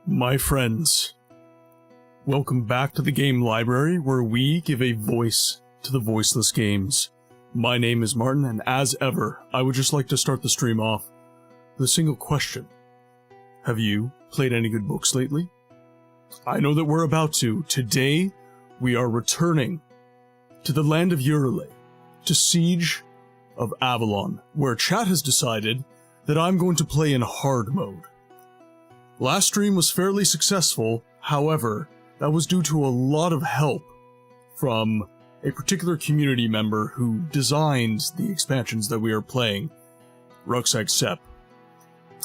My friends, welcome back to the game library where we give a voice to the voiceless games. My name is Martin, and as ever, I would just like to start the stream off with a single question. Have you played any good books lately? I know that we're about to. Today, we are returning to the land of Urule, to Siege of Avalon, where chat has decided that I'm going to play in hard mode. Last stream was fairly successful, however, that was due to a lot of help from a particular community member who designed the expansions that we are playing, Rucksack Sepp.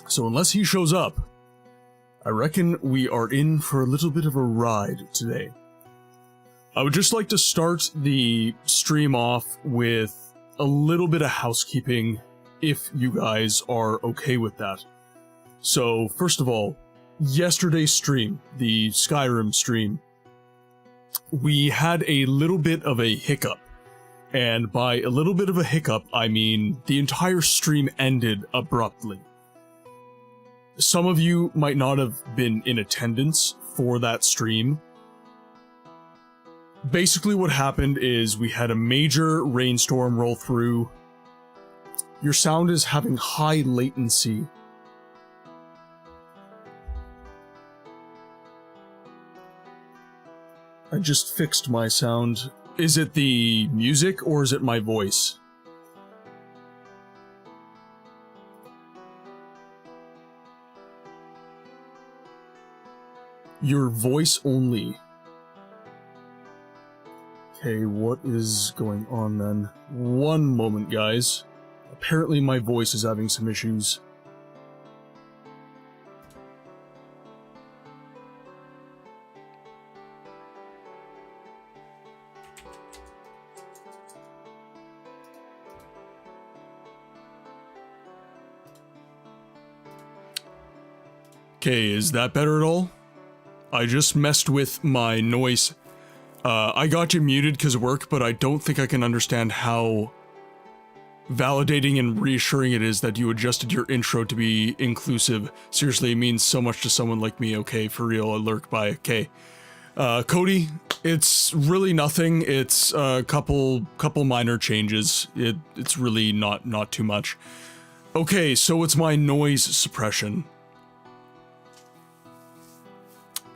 So unless he shows up, I reckon we are in for a little bit of a ride today. I would just like to start the stream off with a little bit of housekeeping, if you guys are okay with that. So, first of all, yesterday's stream, the Skyrim stream, we had a little bit of a hiccup. And by a little bit of a hiccup, I mean the entire stream ended abruptly. Some of you might not have been in attendance for that stream. Basically what happened is we had a major rainstorm roll through. Your sound is having high latency. I just fixed my sound. Is it the music or is it my voice? Your voice only. Okay, what is going on then? One moment, guys. Apparently my voice is having some issues. Okay, is that better at all? I just messed with my noise. I got you muted because of work, but I don't think I can understand how validating and reassuring it is that you adjusted your intro to be inclusive. Seriously, it means so much to someone like me, okay? For real, a lurk by K. Cody, it's really nothing. It's a couple minor changes. It's really not too much. Okay, so it's my noise suppression.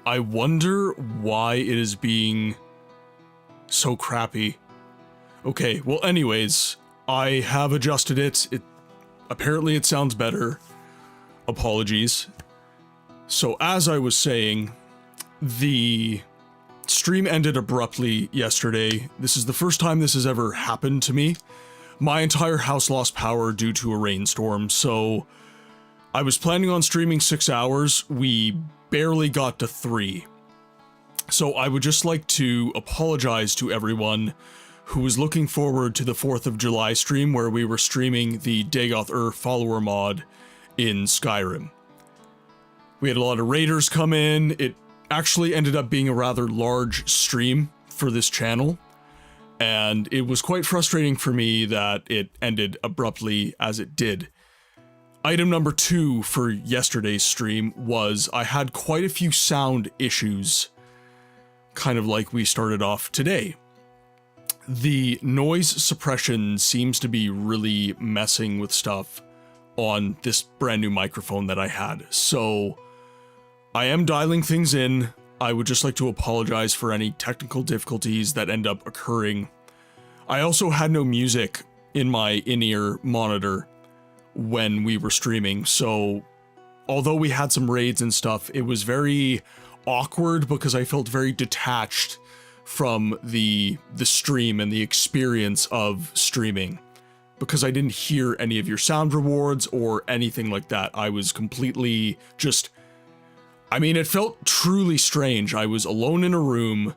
I wonder why it is being so crappy. Okay, well anyways, I have adjusted it. Apparently it sounds better. Apologies. So as I was saying, the stream ended abruptly yesterday. This is the first time this has ever happened to me. My entire house lost power due to a rainstorm, so I was planning on streaming 6 hours. We barely got to 3. So I would just like to apologize to everyone who was looking forward to the 4th of July stream where we were streaming the Dagoth follower mod in Skyrim. We had a lot of raiders come in. It actually ended up being a rather large stream for this channel, and it was quite frustrating for me that it ended abruptly as it did. Item number 2 for yesterday's stream was I had quite a few sound issues, kind of like we started off today. The noise suppression seems to be really messing with stuff on this brand new microphone that I had, so I am dialing things in. I would just like to apologize for any technical difficulties that end up occurring. I also had no music in my in-ear monitor when we were streaming, so although we had some raids and stuff, it was very awkward because I felt very detached from the stream and the experience of streaming because I didn't hear any of your sound rewards or anything like that. I was completely just, I mean, it felt truly strange. I was alone in a room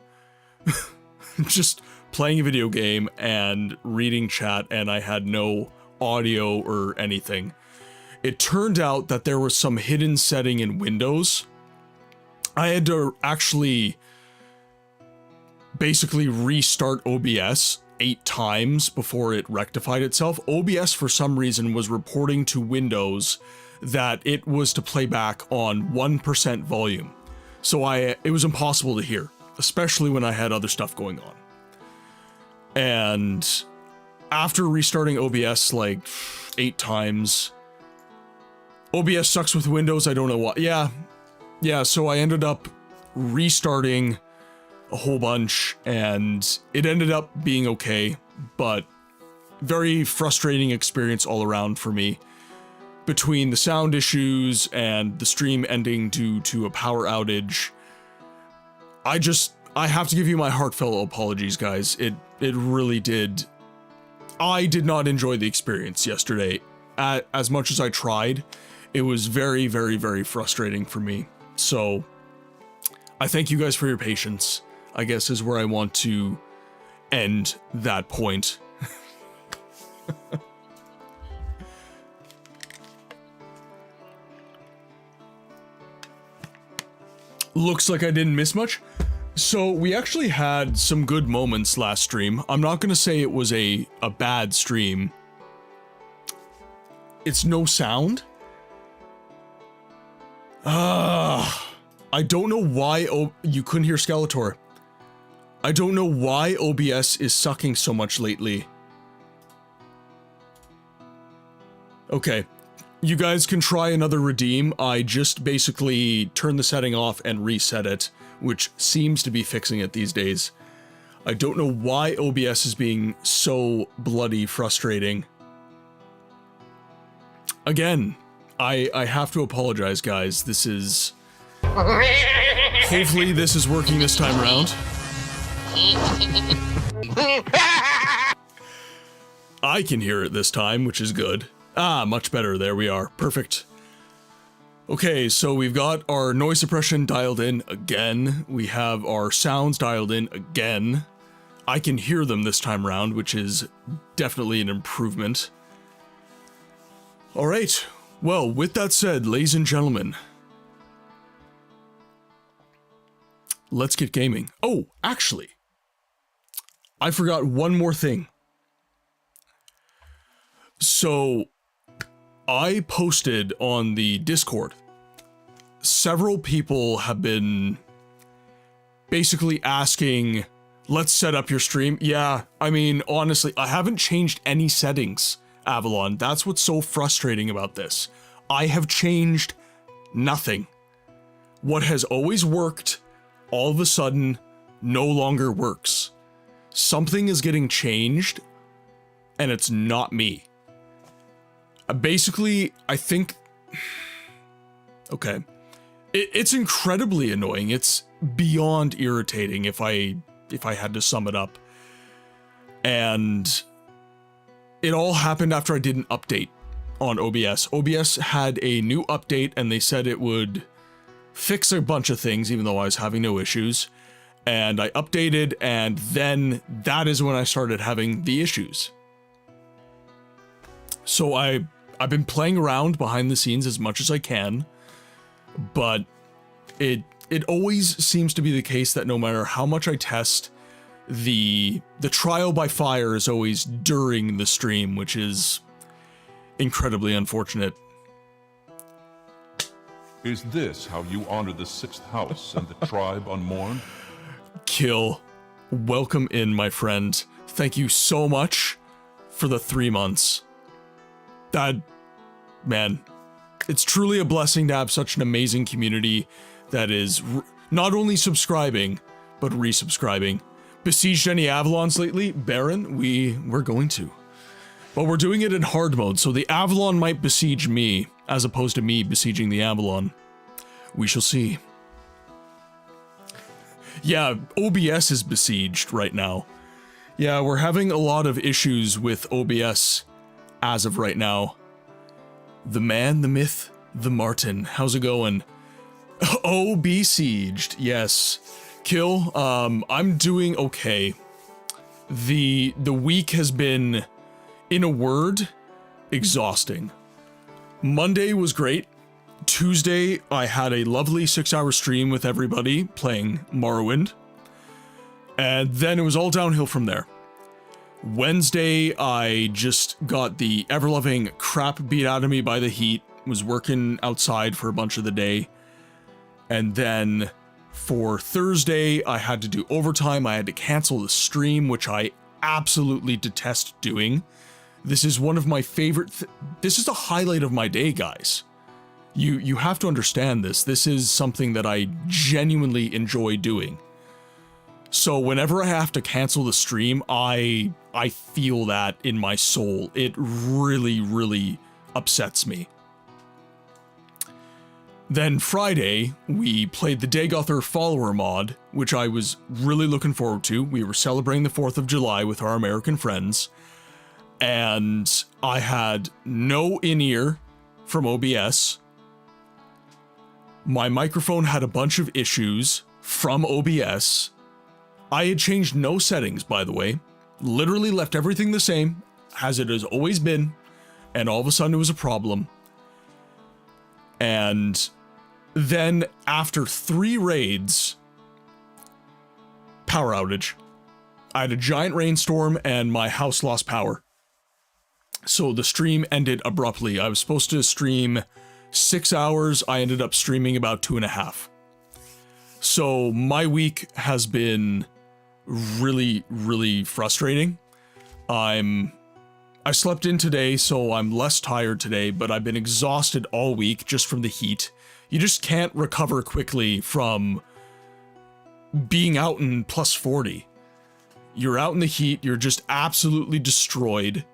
just playing a video game and reading chat, and I had no audio or anything. It turned out that there was some hidden setting in Windows. I had to actually basically restart OBS 8 times before it rectified itself. OBS for some reason was reporting to Windows that it was to play back on 1% volume. So it was impossible to hear, especially when I had other stuff going on. And after restarting OBS like 8 times, OBS sucks with Windows, I don't know why. Yeah, so I ended up restarting a whole bunch, and it ended up being okay, but very frustrating experience all around for me. Between the sound issues and the stream ending due to a power outage, I have to give you my heartfelt apologies, guys. It really did. I did not enjoy the experience yesterday. As much as I tried, it was very, very, very frustrating for me. So I thank you guys for your patience, I guess is where I want to end that point. Looks like I didn't miss much. So we actually had some good moments last stream. I'm not gonna say it was a bad stream. It's no sound. I don't know why you couldn't hear Skeletor. I don't know why OBS is sucking so much lately. Okay, you guys can try another redeem. I just basically turned the setting off and reset it, which seems to be fixing it these days. I don't know why OBS is being so bloody frustrating. Again, I have to apologize, guys. This is... Hopefully this is working this time around. I can hear it this time, which is good. Ah, much better. There we are. Perfect. Okay, so we've got our noise suppression dialed in again. We have our sounds dialed in again. I can hear them this time around, which is definitely an improvement. All right. Well, with that said, ladies and gentlemen, let's get gaming. Oh, actually, I forgot one more thing. So I posted on the Discord. Several people have been basically asking, let's set up your stream. Yeah, I mean, honestly, I haven't changed any settings, Avalon. That's what's so frustrating about this. I have changed nothing. What has always worked, all of a sudden, no longer works. Something is getting changed, and it's not me. Basically, I think... Okay. It's incredibly annoying. It's beyond irritating if I had to sum it up. And it all happened after I did an update on OBS. OBS had a new update, and they said it would fix a bunch of things, even though I was having no issues. And I updated, and then that is when I started having the issues. So I've been playing around behind the scenes as much as I can, but it always seems to be the case that no matter how much I test, the trial by fire is always during the stream, which is incredibly unfortunate. Is this how you honor the 6th house and the tribe unmourned? Kill. Welcome in, my friend. Thank you so much for the 3 months. That, man, it's truly a blessing to have such an amazing community that is not only subscribing, but resubscribing. Besieged any Avalons lately? Baron, we're going to. But we're doing it in hard mode, so the Avalon might besiege me, as opposed to me besieging the Avalon. We shall see. Yeah, OBS is besieged right now. Yeah, we're having a lot of issues with OBS as of right now. The man, the myth, the Martin. How's it going? Oh, besieged. Yes. Kill. I'm doing okay. The week has been, in a word, exhausting. Monday was great. Tuesday, I had a lovely 6-hour stream with everybody playing Morrowind. And then it was all downhill from there. Wednesday, I just got the ever-loving crap beat out of me by the heat. Was working outside for a bunch of the day. And then for Thursday, I had to do overtime. I had to cancel the stream, which I absolutely detest doing. This is one of my favorite... This is the highlight of my day, guys. You have to understand this. This is something that I genuinely enjoy doing. So whenever I have to cancel the stream, I feel that in my soul. It really, really upsets me. Then Friday, we played the Daygother follower mod, which I was really looking forward to. We were celebrating the 4th of July with our American friends. And I had no in-ear from OBS. My microphone had a bunch of issues from OBS. I had changed no settings, by the way. Literally left everything the same, as it has always been, and all of a sudden it was a problem. And then, after 3 raids, power outage. I had a giant rainstorm, and my house lost power. So the stream ended abruptly. I was supposed to stream 6 hours, I ended up streaming about 2.5. So my week has been really, really frustrating. I slept in today, so I'm less tired today, but I've been exhausted all week just from the heat. You just can't recover quickly from being out in plus 40. You're out in the heat, you're just absolutely destroyed.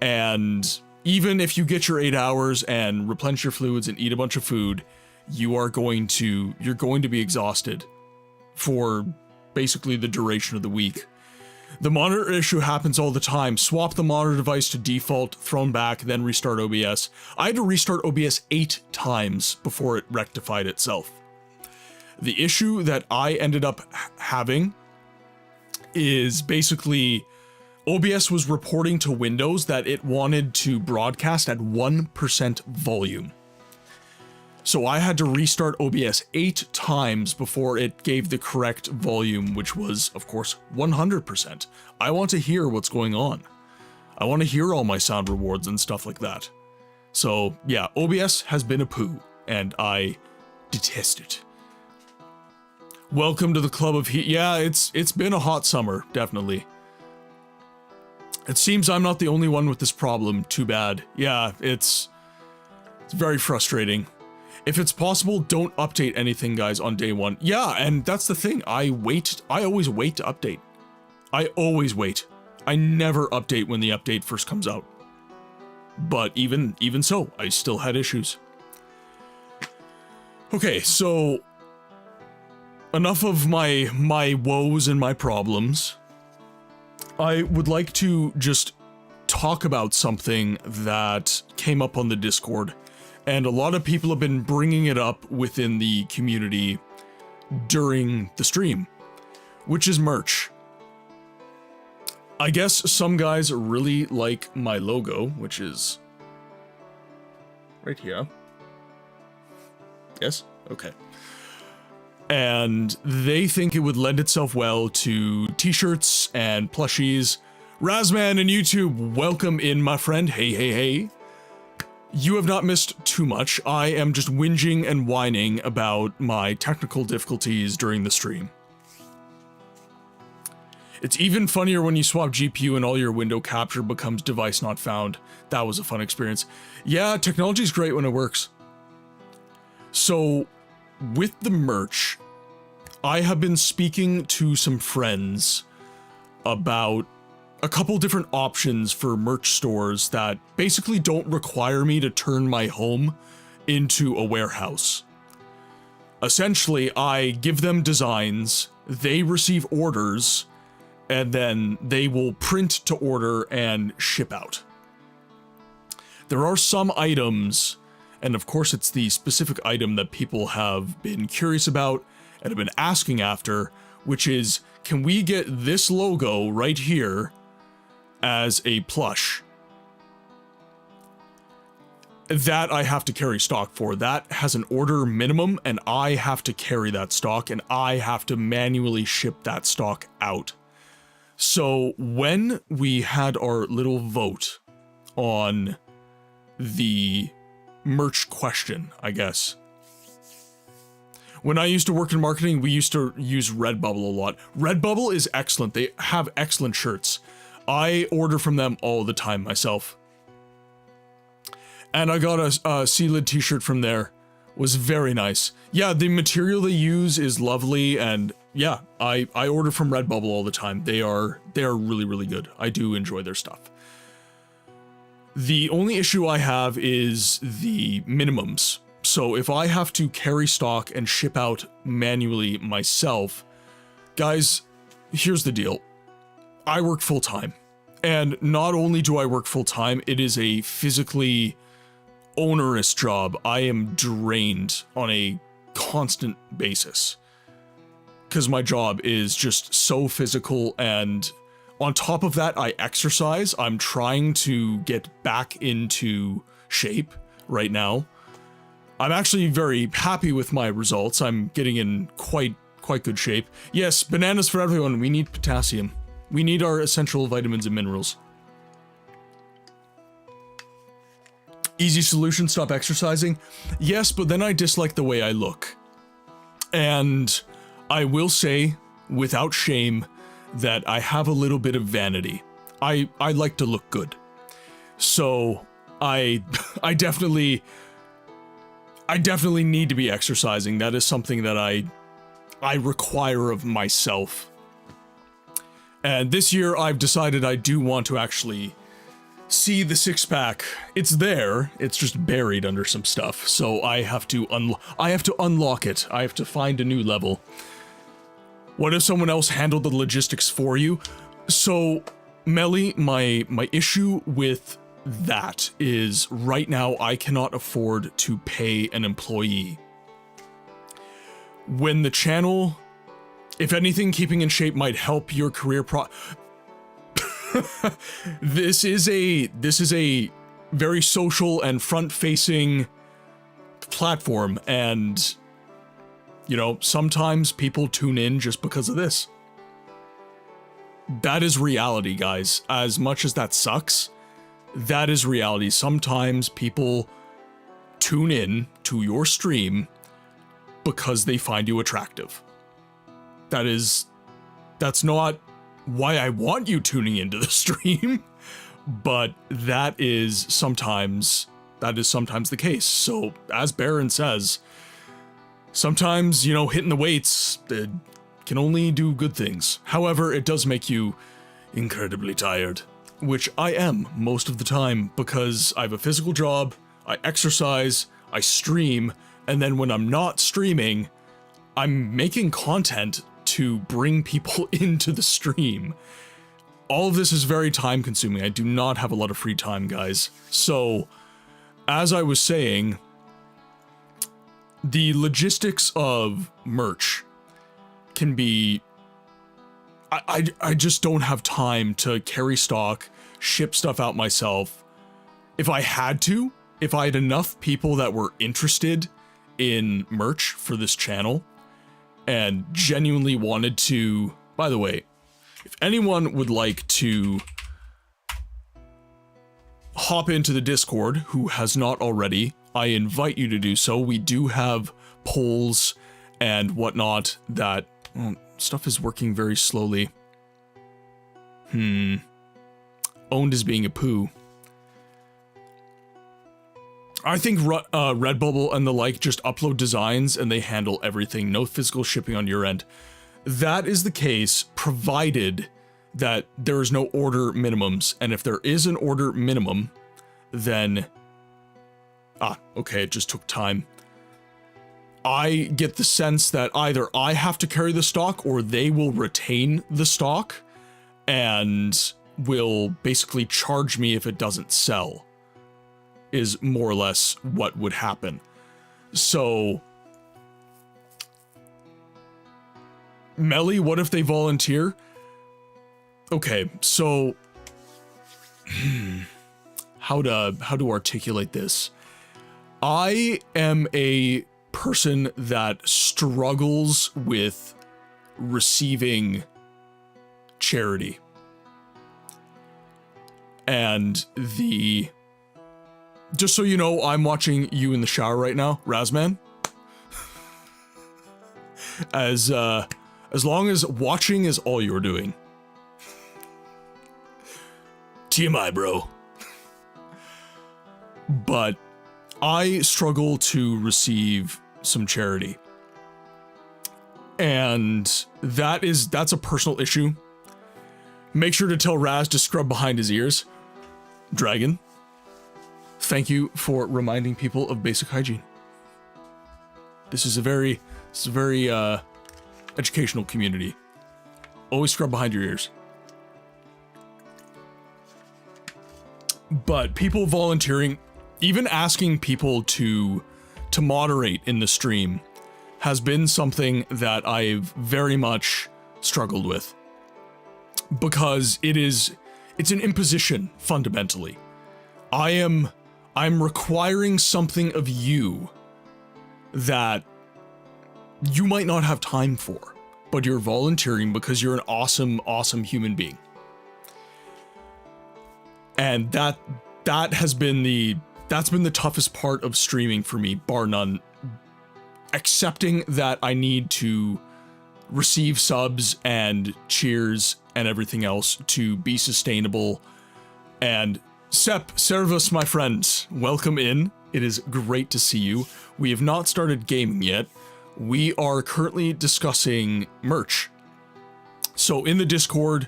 And even if you get your 8 hours and replenish your fluids and eat a bunch of food, you're going to be exhausted for basically the duration of the week. The monitor issue happens all the time. Swap the monitor device to default, thrown back, then restart OBS. I had to restart OBS 8 times before it rectified itself. The issue that I ended up having is basically OBS was reporting to Windows that it wanted to broadcast at 1% volume. So I had to restart OBS 8 times before it gave the correct volume, which was, of course, 100%. I want to hear what's going on. I want to hear all my sound rewards and stuff like that. So yeah, OBS has been a poo, and I detest it. Welcome to the club of heat. Yeah, it's been a hot summer, definitely. It seems I'm not the only one with this problem. Too bad. Yeah, it's very frustrating. If it's possible, don't update anything, guys, on day one. Yeah, and that's the thing. I always wait to update. I always wait. I never update when the update first comes out. But even so, I still had issues. Okay, so enough of my woes and my problems. I would like to just talk about something that came up on the Discord, and a lot of people have been bringing it up within the community during the stream, which is merch. I guess some guys really like my logo, which is right here. Yes? Okay. And they think it would lend itself well to t-shirts and plushies. Razman and YouTube, welcome in, my friend. Hey, hey, hey. You have not missed too much. I am just whinging and whining about my technical difficulties during the stream. It's even funnier when you swap GPU and all your window capture becomes device not found. That was a fun experience. Yeah, technology's great when it works. So, with the merch, I have been speaking to some friends about a couple different options for merch stores that basically don't require me to turn my home into a warehouse. Essentially, I give them designs, they receive orders, and then they will print to order and ship out. There are some items, and of course it's the specific item that people have been curious about and have been asking after, which is, can we get this logo right here as a plush? That I have to carry stock for. That has an order minimum, and I have to carry that stock, and I have to manually ship that stock out. So when we had our little vote on the merch question, I guess, when I used to work in marketing, we used to use Redbubble a lot. Redbubble is excellent. They have excellent shirts. I order from them all the time myself. And I got a C-lid t-shirt from there. Was very nice. Yeah, the material they use is lovely, and yeah, I order from Redbubble all the time. They are really, really good. I do enjoy their stuff. The only issue I have is the minimums. So if I have to carry stock and ship out manually myself, guys, here's the deal. I work full-time. And not only do I work full-time, it is a physically onerous job. I am drained on a constant basis. Because my job is just so physical, and on top of that, I exercise. I'm trying to get back into shape right now. I'm actually very happy with my results. I'm getting in quite good shape. Yes, bananas for everyone. We need potassium. We need our essential vitamins and minerals. Easy solution, stop exercising. Yes, but then I dislike the way I look. And I will say, without shame, that I have a little bit of vanity. I like to look good. So I definitely need to be exercising. That is something that I require of myself. And this year I've decided I do want to actually see the six-pack. It's there, it's just buried under some stuff. So I have to unlock it. I have to find a new level. What if someone else handled the logistics for you? So, Melly, my issue with that is right now I cannot afford to pay an employee. When the channel, if anything, keeping in shape might help your career This is a very social and front-facing platform, and you know, sometimes people tune in just because of this. that is reality, guys. As much as that sucks, that is reality. Sometimes people tune in to your stream because they find you attractive. That's not why I want you tuning into the stream, but that is sometimes the case. So, as Baron says, sometimes, you know, hitting the weights can only do good things. However, it does make you incredibly tired, which I am most of the time because I have a physical job, I exercise, I stream, and then when I'm not streaming, I'm making content to bring people into the stream. All of this is very time consuming. I do not have a lot of free time, guys. So, as I was saying, the logistics of merch can be... I just don't have time to carry stock, ship stuff out myself. If I had to, if I had enough people that were interested in merch for this channel and genuinely wanted to... By the way, if anyone would like to hop into the Discord who has not already, I invite you to do so. We do have polls and whatnot that... Well, stuff is working very slowly. Owned as being a poo. I think Redbubble and the like just upload designs and they handle everything. No physical shipping on your end. That is the case, provided that there is no order minimums. And if there is an order minimum, then... okay, it just took time. I get the sense that either I have to carry the stock or they will retain the stock and will basically charge me if it doesn't sell, is more or less what would happen. So... Melly, what if they volunteer? Okay, so... How to articulate this? I am a person that struggles with receiving charity. And just so you know, I'm watching you in the shower right now, Razman. As long as watching is all you're doing. TMI, bro. But I struggle to receive some charity. And that's a personal issue. Make sure to tell Raz to scrub behind his ears. Dragon, thank you for reminding people of basic hygiene. This is a very educational community. Always scrub behind your ears. But people volunteering, even asking people to moderate in the stream, has been something that I've very much struggled with. Because it's an imposition, fundamentally. I'm requiring something of you that you might not have time for, but you're volunteering because you're an awesome human being. And that's been the toughest part of streaming for me, bar none. Accepting that I need to receive subs and cheers and everything else to be sustainable. And Sep, Servus, my friends, welcome in. It is great to see you. We have not started gaming yet. We are currently discussing merch. So in the Discord,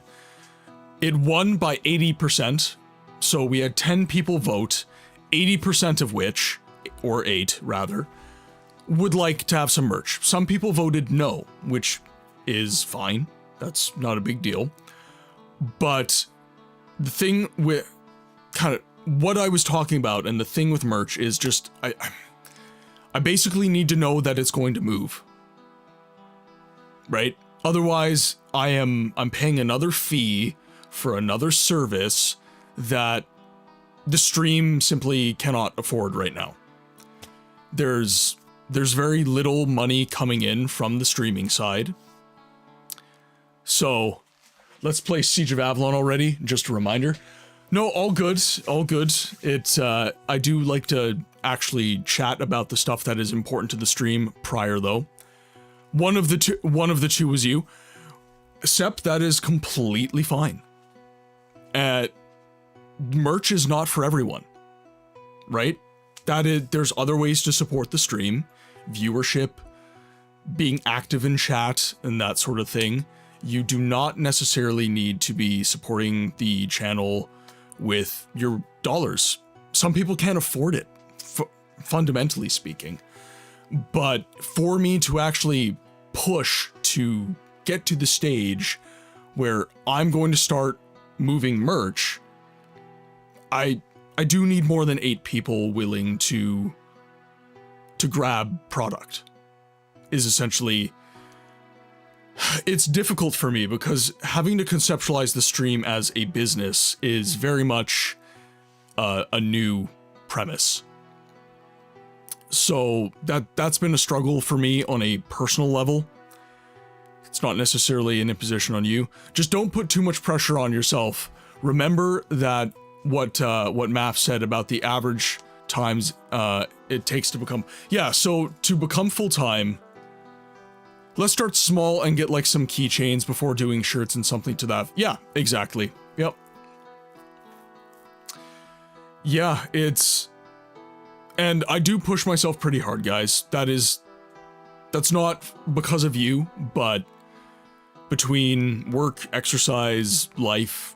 it won by 80%. So we had 10 people vote, 80% of which, or 8 rather, would like to have some merch. Some people voted no, which is fine. That's not a big deal. But the thing with kind of what I was talking about and the thing with merch is just, I basically need to know that it's going to move. Right? Otherwise, I'm paying another fee for another service that the stream simply cannot afford right now. There's very little money coming in from the streaming side. So Let's play Siege of Avalon already, just a reminder. No, all good, all good. It's, I do like to actually chat about the stuff that is important to the stream prior, though. One of the two was you. Sep, that is completely fine. Merch is not for everyone, right? There's other ways to support the stream, viewership, being active in chat, and that sort of thing. You do not necessarily need to be supporting the channel with your dollars. Some people can't afford it, fundamentally speaking. But for me to actually push to get to the stage where I'm going to start moving merch, I do need more than 8 people willing to grab product. Is essentially, it's difficult for me because having to conceptualize the stream as a business is very much a new premise. So that's been a struggle for me on a personal level. It's not necessarily an imposition on you. Just don't put too much pressure on yourself. Remember that what Math said about the average times it takes to become, yeah, so to become full-time, let's start small and get like some keychains before doing shirts and something to that. Yeah, exactly. Yep. Yeah, and I do push myself pretty hard, guys. That's not because of you, but between work, exercise, life.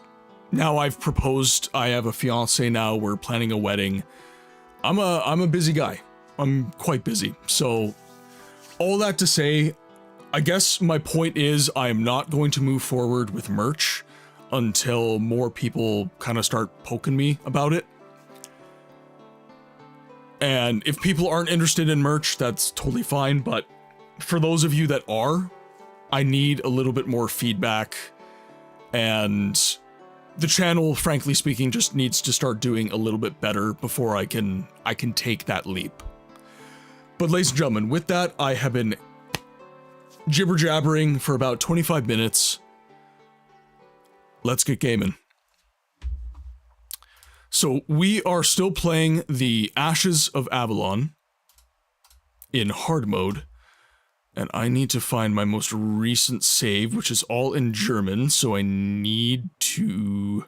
Now I've proposed, I have a fiance now, we're planning a wedding. I'm a busy guy. I'm quite busy. So all that to say, I guess my point is I am not going to move forward with merch until more people kind of start poking me about it. And if people aren't interested in merch, that's totally fine. But for those of you that are, I need a little bit more feedback. And the channel, frankly speaking, just needs to start doing a little bit better before I can take that leap. But ladies and gentlemen, with that, I have been jibber-jabbering for about 25 minutes. Let's get gaming. So we are still playing the Ashes of Avalon in hard mode, and I need to find my most recent save, which is all in German, so I need to,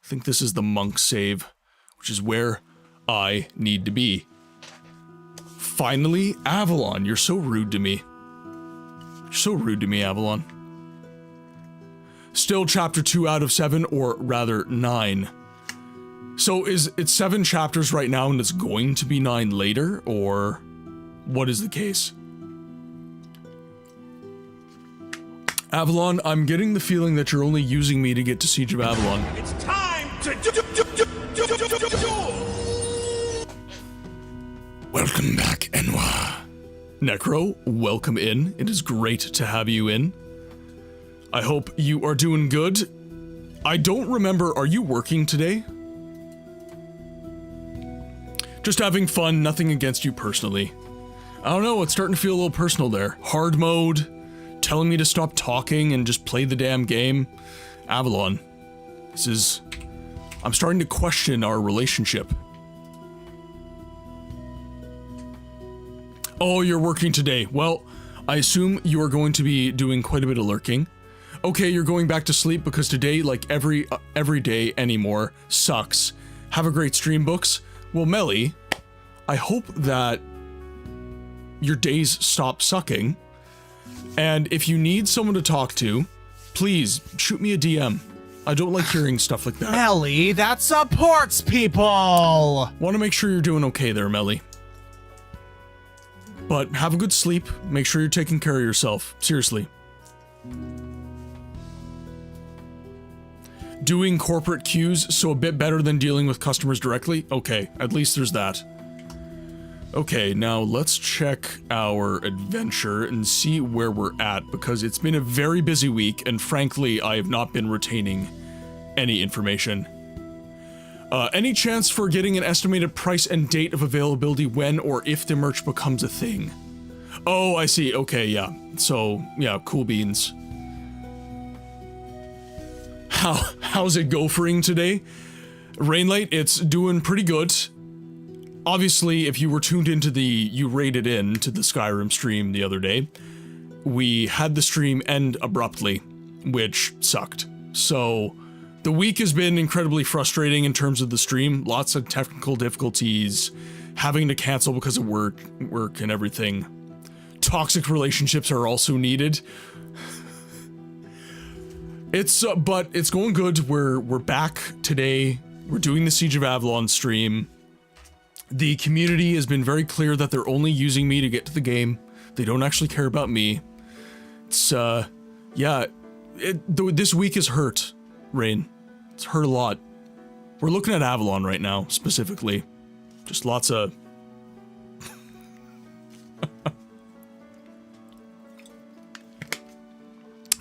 I think this is the monk save, which is where I need to be. Finally, Avalon, you're so rude to me. You're so rude to me, Avalon. Still chapter 2 out of 7, or rather 9. So it's 7 chapters right now and it's going to be 9 later, or what is the case? Avalon, I'm getting the feeling that you're only using me to get to Siege of Avalon. It's time to Welcome back, Enwa. Necro, welcome in. It is great to have you in. I hope you are doing good. I don't remember, are you working today? Just having fun, nothing against you personally. I don't know, it's starting to feel a little personal there. Hard mode, telling me to stop talking and just play the damn game. Avalon, I'm starting to question our relationship. Oh, you're working today. Well, I assume you are going to be doing quite a bit of lurking. Okay, you're going back to sleep because today, like every day anymore, sucks. Have a great stream, Books. Well, Melly, I hope that your days stop sucking. And if you need someone to talk to, please shoot me a DM. I don't like hearing stuff like that. Melly, that supports people! Want to make sure you're doing okay there, Melly. But have a good sleep. Make sure you're taking care of yourself. Seriously. Doing corporate queues, so a bit better than dealing with customers directly? Okay, at least there's that. Okay, now let's check our adventure and see where we're at, because it's been a very busy week, and frankly, I have not been retaining any information. Any chance for getting an estimated price and date of availability when or if the merch becomes a thing? Oh, I see. Okay, yeah. So, yeah, cool beans. how's it gophering today? Rainlight, it's doing pretty good. Obviously, if you were tuned into you rated in to the Skyrim stream the other day, we had the stream end abruptly, which sucked. So, the week has been incredibly frustrating in terms of the stream. Lots of technical difficulties, having to cancel because of work and everything. Toxic relationships are also needed. But it's going good. We're back today. We're doing the Siege of Avalon stream. The community has been very clear that they're only using me to get to the game. They don't actually care about me. It's, yeah. This week has hurt, Rain. It's hurt a lot. We're looking at Avalon right now, specifically. Just lots of...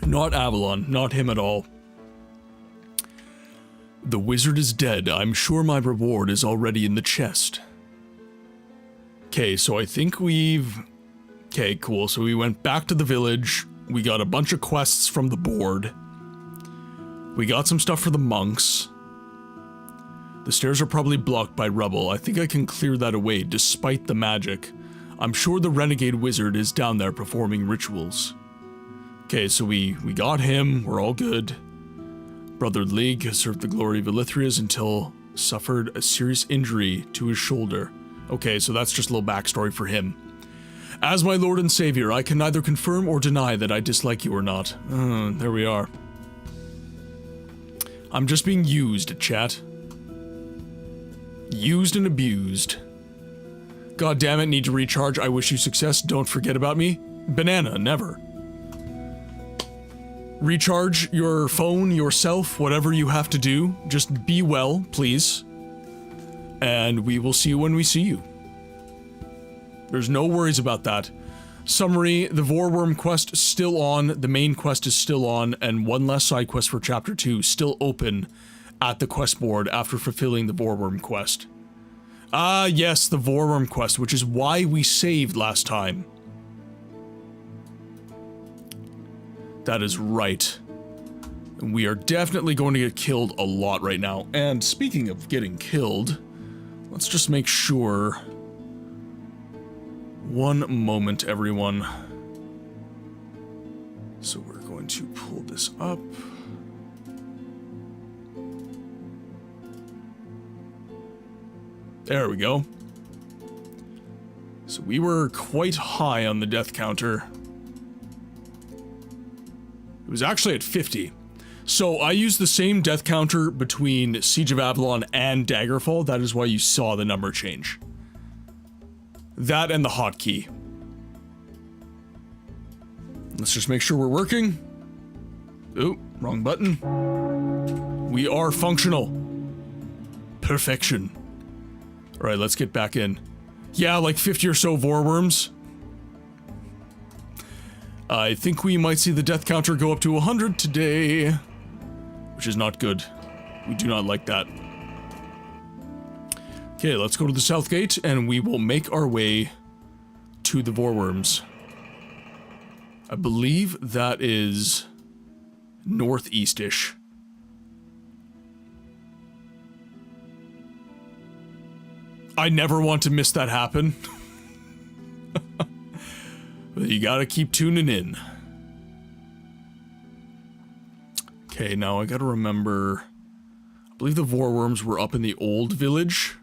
Not Avalon, not him at all. The wizard is dead. I'm sure my reward is already in the chest. Okay, so I think we've... Okay, cool. So we went back to the village. We got a bunch of quests from the board. We got some stuff for the monks. The stairs are probably blocked by rubble. I think I can clear that away despite the magic. I'm sure the renegade wizard is down there performing rituals. Okay, so we got him. We're all good. Brother League has served the glory of Elithrias until suffered a serious injury to his shoulder. Okay, so that's just a little backstory for him. As my lord and savior, I can neither confirm or deny that I dislike you or not. There we are. I'm just being used, chat. Used and abused. God damn it, need to recharge. I wish you success. Don't forget about me. Banana, never. Recharge your phone, yourself, whatever you have to do. Just be well, please. And we will see you when we see you. There's no worries about that. Summary, the Vorworm quest is still on, the main quest is still on, and one less side quest for Chapter 2 still open at the quest board after fulfilling the Vorworm quest. Ah, yes, the Vorworm quest, which is why we saved last time. That is right. And we are definitely going to get killed a lot right now. And speaking of getting killed, let's just make sure... One moment, everyone. So we're going to pull this up. There we go. So we were quite high on the death counter. It was actually at 50. So I used the same death counter between Siege of Avalon and Daggerfall. That is why you saw the number change. That and the hotkey. Let's just make sure we're working. Ooh, wrong button. We are functional. Perfection. Alright, let's get back in. Yeah, like 50 or so Vorworms. I think we might see the death counter go up to 100 today. Which is not good. We do not like that. Okay, let's go to the south gate, and we will make our way to the Vorworms. I believe that is northeast-ish. I never want to miss that happen. But you gotta keep tuning in. Okay, now I gotta remember... I believe the Vorworms were up in the old village.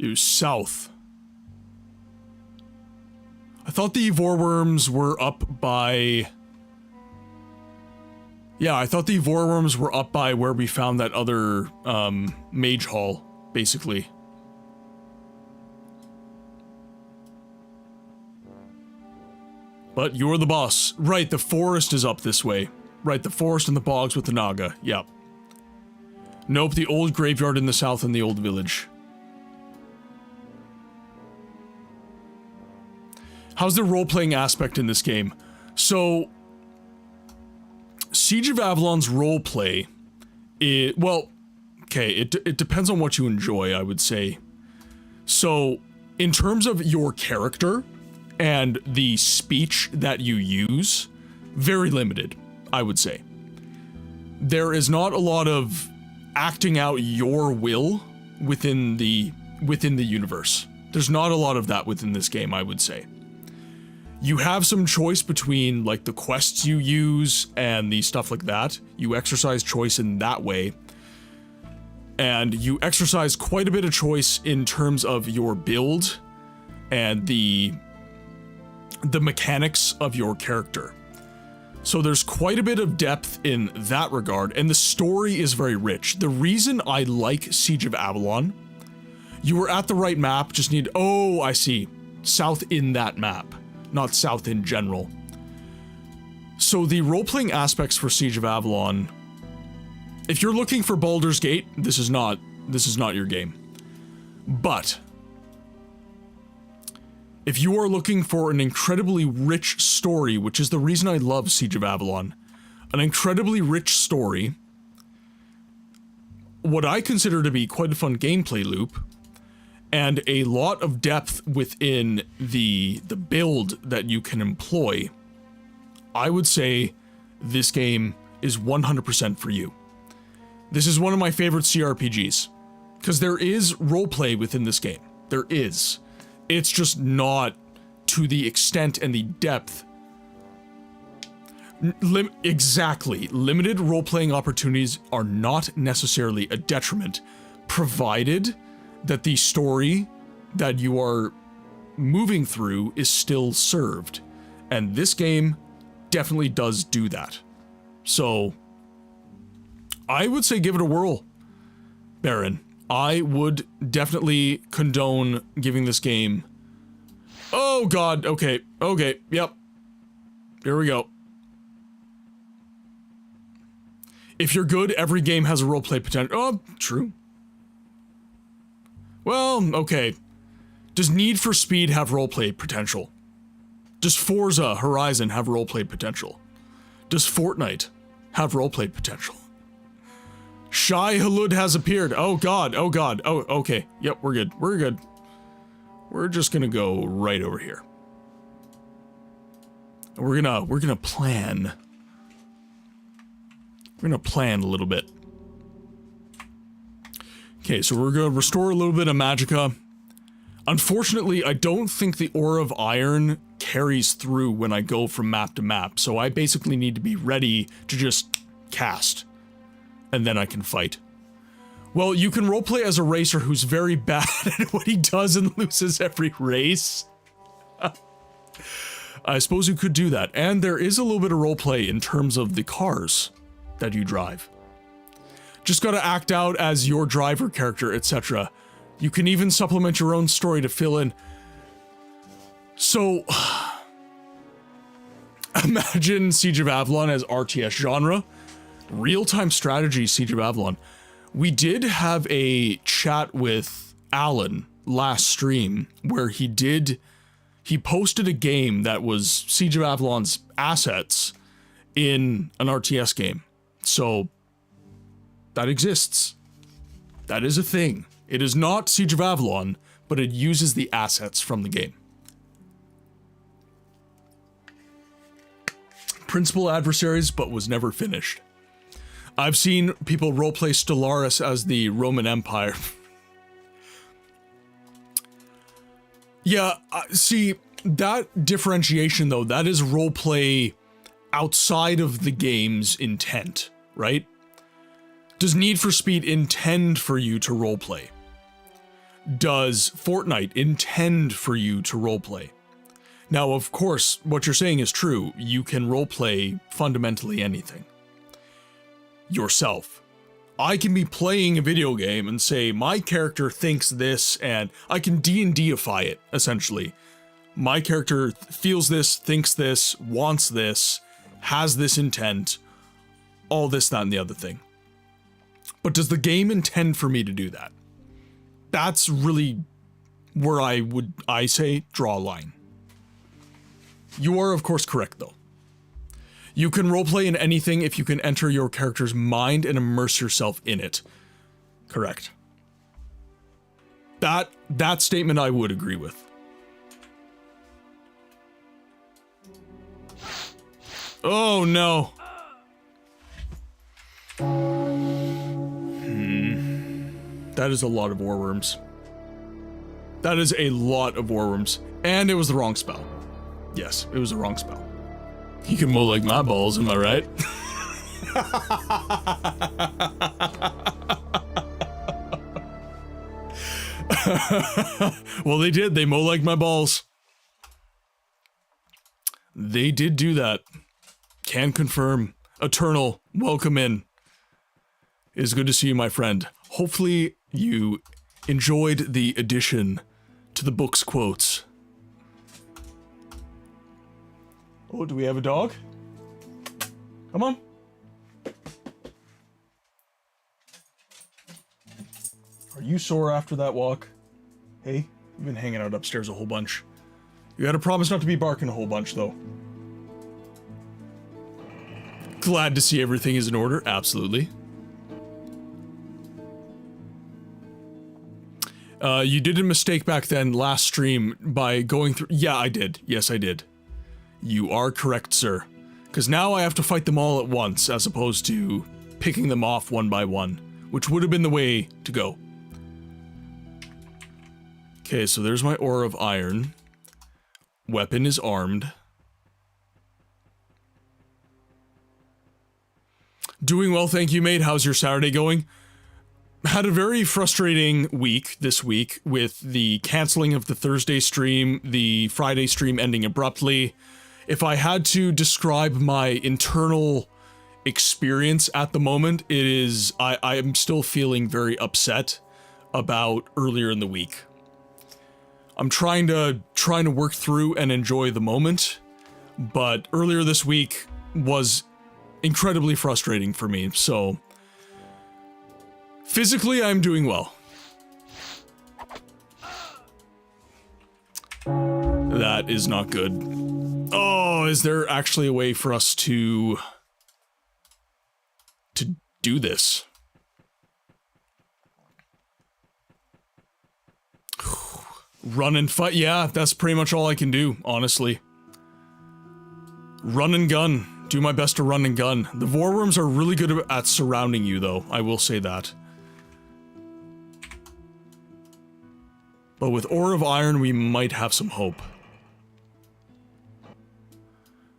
It was south. I thought the Vorworms were up by... Yeah, I thought the Vorworms were up by where we found that other, mage hall, basically. But you're the boss. Right, the forest is up this way. Right, the forest and the bogs with the Naga. Yep. Nope, the old graveyard in the south and the old village. How's the role-playing aspect in this game? So, Siege of Avalon's roleplay, well, okay, it depends on what you enjoy, I would say. So, in terms of your character, and the speech that you use, very limited, I would say. There is not a lot of acting out your will within the universe. There's not a lot of that within this game, I would say. You have some choice between like the quests you use and the stuff like that. You exercise choice in that way. And you exercise quite a bit of choice in terms of your build and the mechanics of your character. So there's quite a bit of depth in that regard, and the story is very rich. The reason I like Siege of Avalon, you were at the right map, just need, oh, I see, south in that map, not south in general. So the role-playing aspects for Siege of Avalon, if you're looking for Baldur's Gate, this is not your game. But if you are looking for an incredibly rich story, which is the reason I love Siege of Avalon, an incredibly rich story, what I consider to be quite a fun gameplay loop, and a lot of depth within the build that you can employ, I would say this game is 100% for you. This is one of my favorite CRPGs, because there is roleplay within this game. There is. It's just not to the extent and the depth. Exactly. Limited role-playing opportunities are not necessarily a detriment, provided that the story that you are moving through is still served. And this game definitely does do that. So I would say give it a whirl, Baron. I would definitely condone giving this game... Oh god, okay, yep. Here we go. If you're good, every game has a roleplay potential. Oh, true. Well, okay. Does Need for Speed have roleplay potential? Does Forza Horizon have roleplay potential? Does Fortnite have roleplay potential? Shai Hulud has appeared. Oh god, oh god. Oh, okay. Yep, we're good. We're good. We're just gonna go right over here. We're gonna plan. We're gonna plan a little bit. Okay, so we're gonna restore a little bit of magicka. Unfortunately, I don't think the Ore of Iron carries through when I go from map to map, so I basically need to be ready to just cast. And then I can fight. Well, you can roleplay as a racer who's very bad at what he does and loses every race. I suppose you could do that. And there is a little bit of roleplay in terms of the cars that you drive. Just gotta act out as your driver character, etc. You can even supplement your own story to fill in. So, imagine Siege of Avalon as RTS genre. Real-time strategy Siege of Avalon. We did have a chat with Alan last stream where he posted a game that was Siege of Avalon's assets in an RTS game. So that exists. That is a thing. It is not Siege of Avalon, but it uses the assets from the game. Principal adversaries, but was never finished. I've seen people roleplay Stellaris as the Roman Empire. Yeah, see, that differentiation though, that is roleplay outside of the game's intent, right? Does Need for Speed intend for you to roleplay? Does Fortnite intend for you to roleplay? Now, of course, what you're saying is true. You can roleplay fundamentally anything. Yourself. I can be playing a video game and say, my character thinks this, and I can D&D-ify it, essentially. My character feels this, thinks this, wants this, has this intent, all this, that, and the other thing. But does the game intend for me to do that? That's really where I say, draw a line. You are, of course, correct, though. You can roleplay in anything if you can enter your character's mind and immerse yourself in it. Correct. That statement I would agree with. Oh no. That is a lot of war worms. That is a lot of war worms. And it was the wrong spell. Yes, it was the wrong spell. He can mow like my balls, am I right? Well, they did. They mow like my balls. They did do that. Can confirm. Eternal, welcome in. It is good to see you, my friend. Hopefully you enjoyed the addition to the book's quotes. Oh, do we have a dog? Come on. Are you sore after that walk? Hey, you've been hanging out upstairs a whole bunch. You gotta promise not to be barking a whole bunch, though. Glad to see everything is in order, absolutely. You did a mistake back then, last stream, by going through- Yeah, I did. Yes, I did. You are correct, sir. Because now I have to fight them all at once, as opposed to picking them off one by one, which would have been the way to go. Okay, so there's my ore of iron. Weapon is armed. Doing well, thank you, mate. How's your Saturday going? Had a very frustrating week this week with the canceling of the Thursday stream, the Friday stream ending abruptly. If I had to describe my internal experience at the moment, it is I am still feeling very upset about earlier in the week. I'm trying to work through and enjoy the moment, but earlier this week was incredibly frustrating for me, so physically I'm doing well. That is not good. Oh, is there actually a way for us to do this? Run and fight. Yeah, that's pretty much all I can do, honestly. Run and gun. Do my best to run and gun. The Vorworms are really good at surrounding you, though. I will say that. But with Ore of Iron, we might have some hope.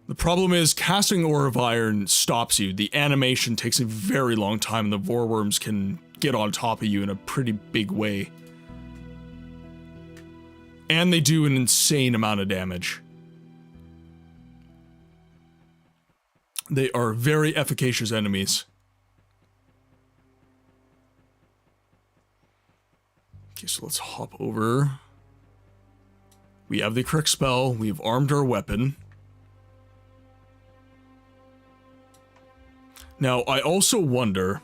The problem is, casting Ore of Iron stops you. The animation takes a very long time, and the Vorworms can get on top of you in a pretty big way. And they do an insane amount of damage. They are very efficacious enemies. Okay, so let's hop over. We have the correct spell. We've armed our weapon. Now, I also wonder,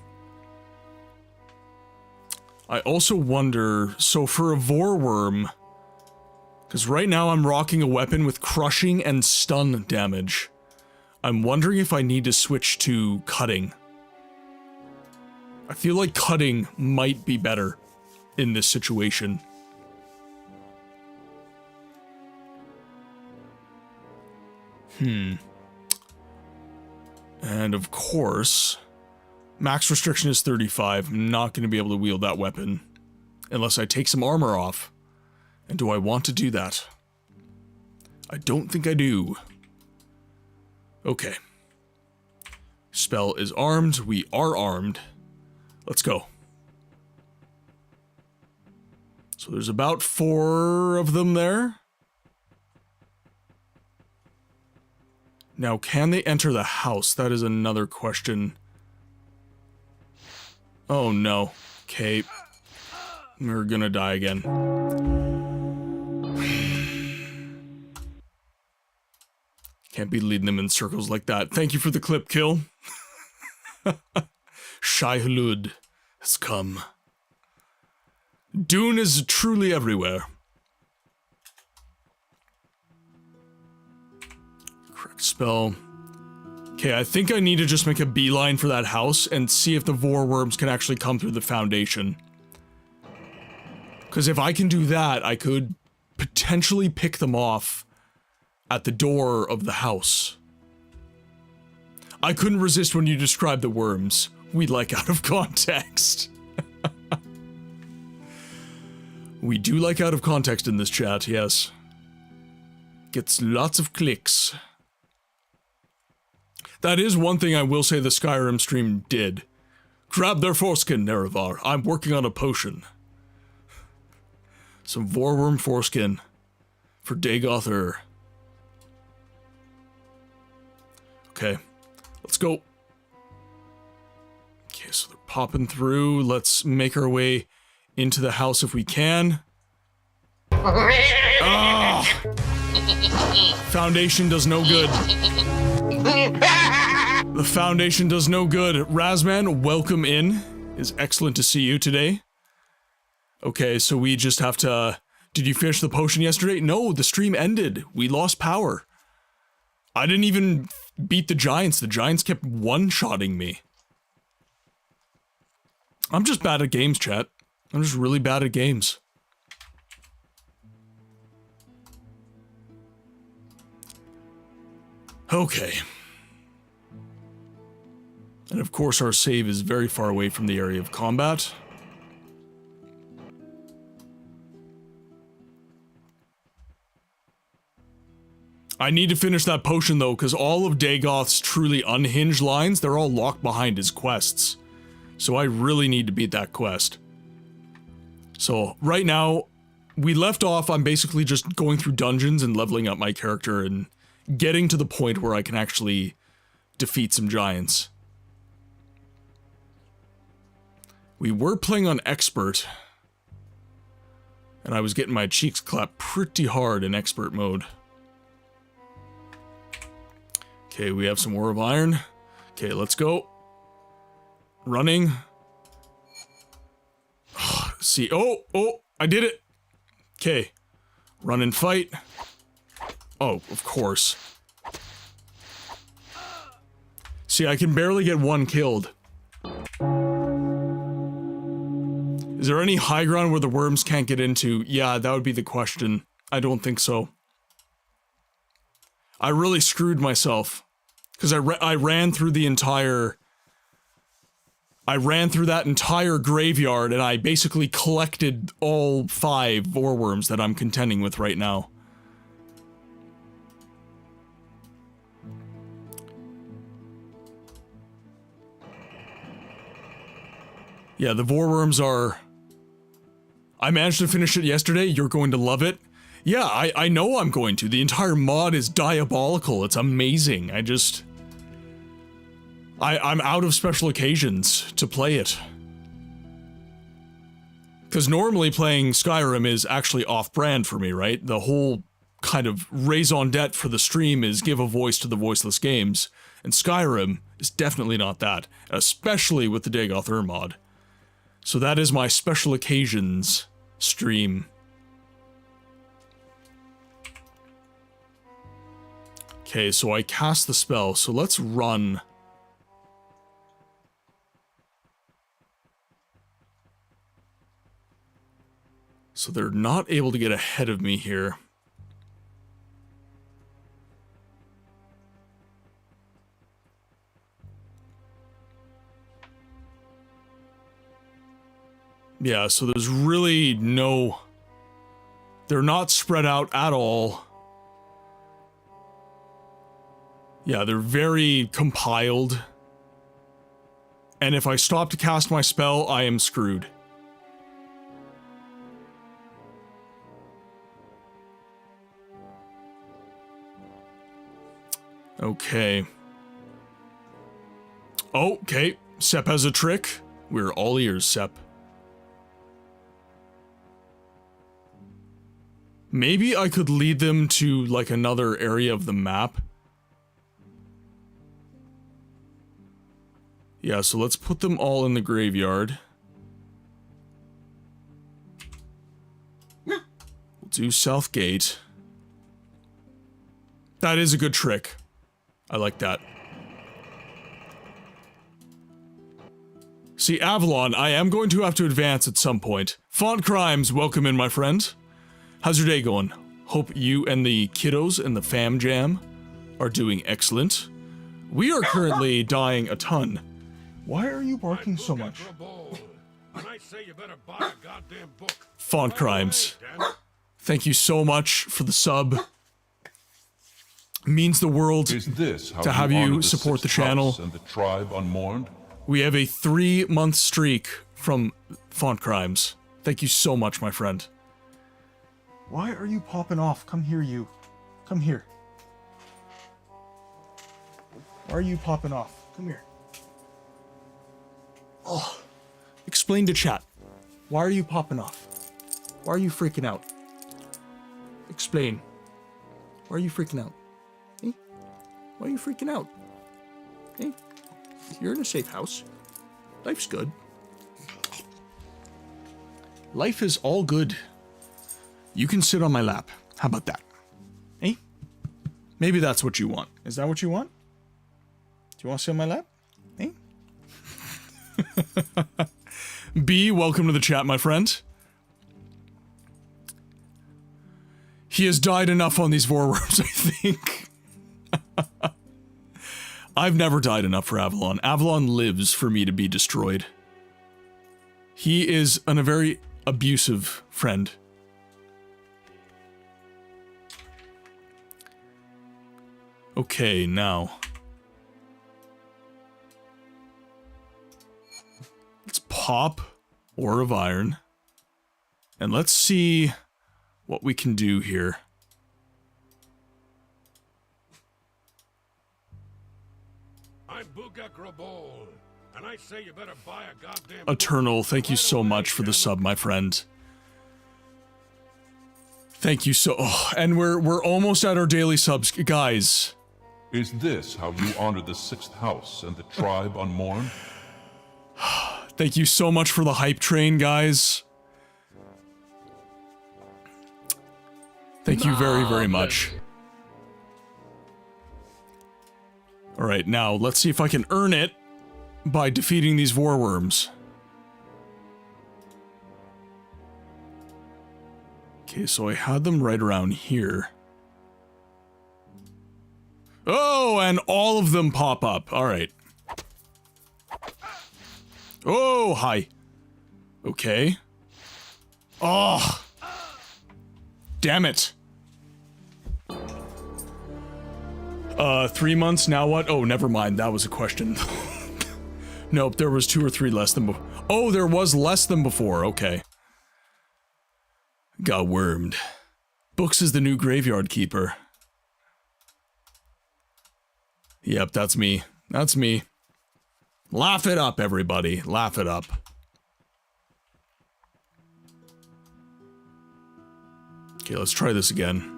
so for a Vorworm, because right now I'm rocking a weapon with crushing and stun damage. I'm wondering if I need to switch to cutting. I feel like cutting might be better in this situation. And of course, max restriction is 35. I'm not going to be able to wield that weapon unless I take some armor off. And do I want to do that? I don't think I do. Okay. Spell is armed. We are armed. Let's go. So there's about 4 of them there. Now, can they enter the house? That is another question. Oh no. Okay. We're gonna die again. Can't be leading them in circles like that. Thank you for the clip, kill. Shai Hulud has come. Dune is truly everywhere. Correct spell. Okay, I think I need to just make a beeline for that house and see if the Vorworms can actually come through the foundation. Because if I can do that, I could potentially pick them off at the door of the house. I couldn't resist when you described the worms. We like out of context. We do like out of context in this chat, yes. Gets lots of clicks. That is one thing I will say the Skyrim stream did. Grab their foreskin, Nerevar. I'm working on a potion. Some Vorworm foreskin for Dagoth. Okay, let's go. Okay, so they're popping through. Let's make our way into the house if we can. Ah! Foundation does no good. The foundation does no good. Razman, welcome in. It's excellent to see you today. Okay, so we just have to... Did you finish the potion yesterday? No, the stream ended. We lost power. I didn't even beat the giants. The giants kept one-shotting me. I'm just bad at games, chat. I'm just really bad at games. Okay. And of course our save is very far away from the area of combat. I need to finish that potion though, because all of Dagoth's truly unhinged lines, they're all locked behind his quests. So I really need to beat that quest. So right now, we left off, I'm basically just going through dungeons and leveling up my character and getting to the point where I can actually defeat some giants. We were playing on expert, and I was getting my cheeks clapped pretty hard in expert mode. Okay, we have some Ore of Iron. Okay, let's go. Running. See, oh, I did it. Okay, run and fight. Oh, of course. See, I can barely get one killed. Is there any high ground where the worms can't get into? Yeah, that would be the question. I don't think so. I really screwed myself. Because I ran through the entire... I ran through that entire graveyard and I basically collected all 5 Vorworms that I'm contending with right now. Yeah, the Vorworms are... I managed to finish it yesterday, you're going to love it. Yeah, I know I'm going to. The entire mod is diabolical, it's amazing. I'm out of special occasions to play it. Because normally playing Skyrim is actually off-brand for me, right? The whole kind of raison d'etre for the stream is give a voice to the voiceless games. And Skyrim is definitely not that, especially with the Dagoth mod. So that is my special occasions stream. Okay, so I cast the spell, so let's run. So they're not able to get ahead of me here. Yeah, so there's really no... They're not spread out at all. Yeah, they're very compiled. And if I stop to cast my spell, I am screwed. Okay. Okay, Sep has a trick. We're all ears, Sep. Maybe I could lead them to, like, another area of the map. Yeah, so let's put them all in the graveyard. We'll do South Gate. That is a good trick. I like that. See, Avalon, I am going to have to advance at some point. Font Crimes, welcome in, my friend. How's your day going? Hope you and the kiddos and the fam jam are doing excellent. We are currently dying a ton. Why are you barking so much? Font crimes. Thank you so much for the sub. Means the world to have you support the channel. And the tribe unmourned? We have a 3-month streak from Font Crimes. Thank you so much, my friend. Why are you popping off? Come here, you. Come here. Why are you popping off? Come here. Oh. Explain to chat. Why are you popping off? Why are you freaking out? Explain. Why are you freaking out? Hey? Why are you freaking out? Hey? You're in a safe house. Life's good. Life is all good. You can sit on my lap. How about that? Hey? Maybe that's what you want. Is that what you want? Do you want to sit on my lap? Hey? B, welcome to the chat, my friend. He has died enough on these vorworms, I think. I've never died enough for Avalon. Avalon lives for me to be destroyed. He is a very abusive friend. Okay, now. Let's pop Ore of Iron. And let's see what we can do here. I'm Bugak, and I say you better buy a goddamn Eternal, thank you so much for the sub, my friend. Thank you so. Oh, and we're almost at our daily subs, guys. Is this how you honor the 6th house and the tribe unmourned? Thank you so much for the hype train, guys. Thank you very, very much. Alright, now let's see if I can earn it by defeating these vorworms. Okay, so I had them right around here. Oh, and all of them pop up. Alright. Oh, hi. Okay. Oh. Damn it. 3 months, now what? Oh, never mind, that was a question. Nope, there was 2 or 3 less than before. Oh, there was less than before, okay. Got wormed. Books is the new graveyard keeper. Yep, that's me. That's me. Laugh it up, everybody. Laugh it up. Okay, let's try this again.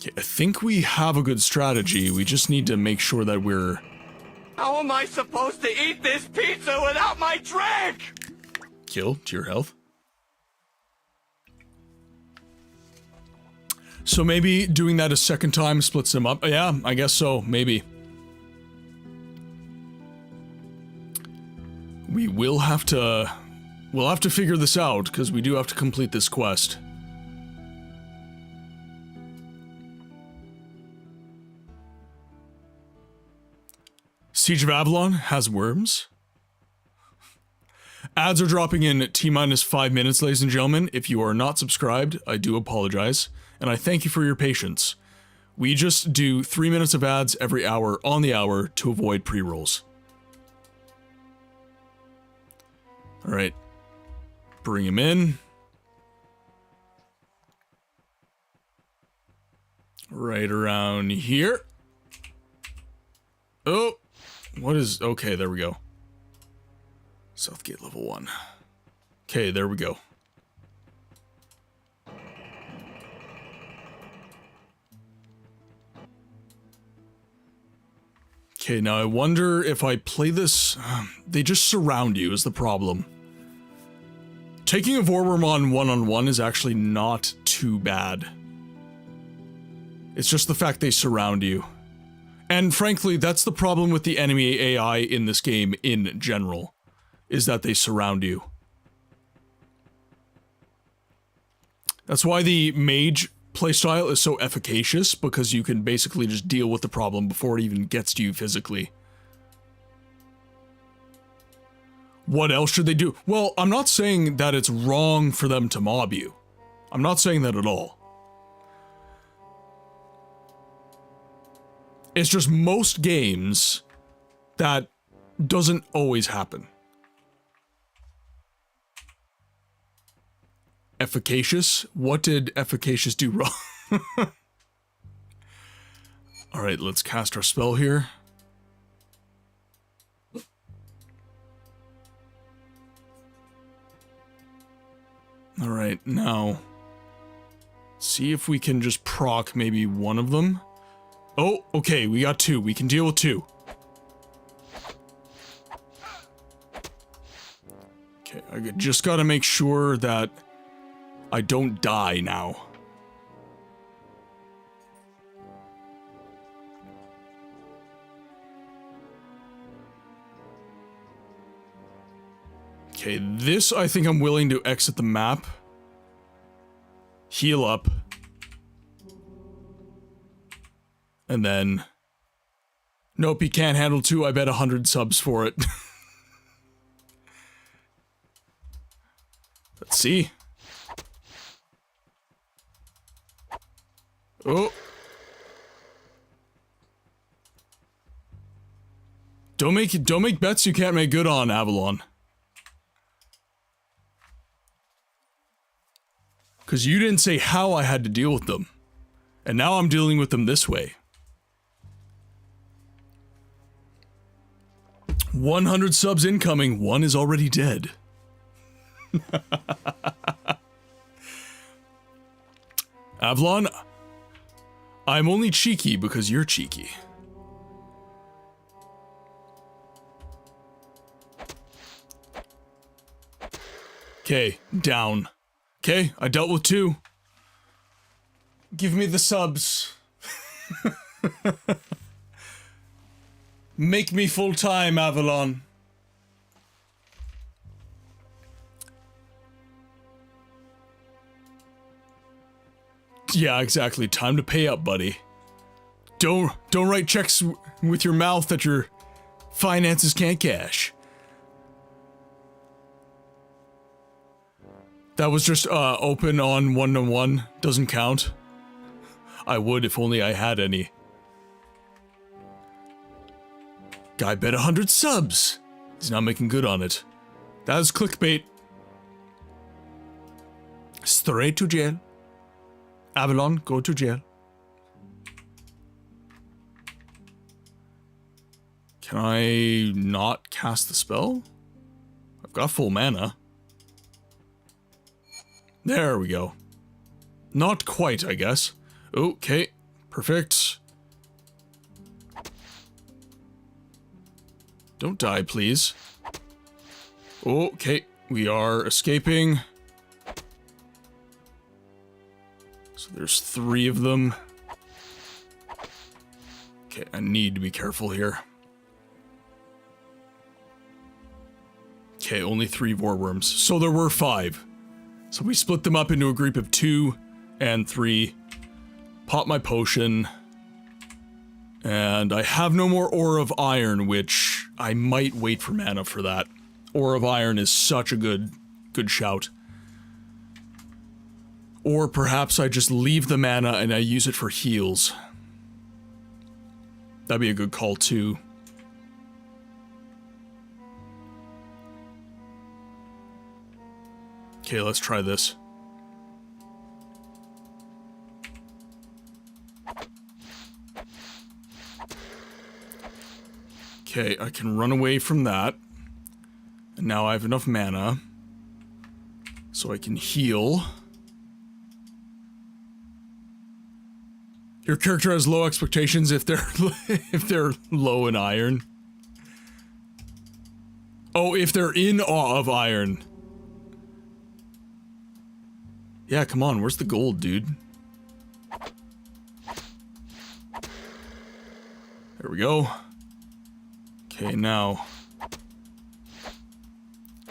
Okay, I think we have a good strategy. We just need to make sure that we're... How am I supposed to eat this pizza without my drink? Kill to your health. So maybe doing that a second time splits them up. Yeah, I guess so. Maybe. We will have to... We'll have to figure this out, because we do have to complete this quest. Siege of Avalon has worms. Ads are dropping in T-minus 5 minutes, ladies and gentlemen. If you are not subscribed, I do apologize, and I thank you for your patience. We just do 3 minutes of ads every hour on the hour to avoid pre-rolls. Alright. Bring him in. Right around here. Oh! What is... Okay, there we go. Southgate level 1. Okay, there we go. Okay, now I wonder if I play this... They just surround you is the problem. Taking a Vorworm on one-on-one is actually not too bad. It's just the fact they surround you. And frankly, that's the problem with the enemy AI in this game in general, is that they surround you. That's why the mage playstyle is so efficacious, because you can basically just deal with the problem before it even gets to you physically. What else should they do? Well, I'm not saying that it's wrong for them to mob you. I'm not saying that at all. It's just most games that doesn't always happen. Efficacious? What did efficacious do wrong? Alright, let's cast our spell here. Alright, now... see if we can just proc maybe one of them. Oh, okay, we got two. We can deal with two. Okay, I just gotta make sure that I don't die now. Okay, this I think I'm willing to exit the map. Heal up. And then... nope, he can't handle two. I bet 100 subs for it. Let's see. Oh. Don't make bets you can't make good on, Avalon. Because you didn't say how I had to deal with them. And now I'm dealing with them this way. 100 subs incoming, one is already dead. Avalon, I'm only cheeky because you're cheeky. Okay, down. Okay, I dealt with two. Give me the subs. Make me full-time, Avalon. Yeah, exactly. Time to pay up, buddy. Don't write checks with your mouth that your finances can't cash. That was just open on 1-to-1. Doesn't count. I would if only I had any. Guy bet 100 subs. He's not making good on it. That was clickbait. Straight to jail. Avalon, go to jail. Can I not cast the spell? I've got full mana. There we go. Not quite, I guess. Okay, perfect. Don't die, please. Okay, we are escaping. So there's 3 of them. Okay, I need to be careful here. Okay, only 3 vorworms. So there were 5. So we split them up into a group of 2 and 3. Pop my potion. And I have no more Ore of Iron, which I might wait for mana for that. Ore of Iron is such a good shout. Or perhaps I just leave the mana and I use it for heals. That'd be a good call too. Okay, let's try this. Okay, I can run away from that. And now I have enough mana. So I can heal. Your character has low expectations if they're low in iron. Oh, if they're in awe of iron. Yeah, come on, where's the gold, dude? There we go. Okay, now...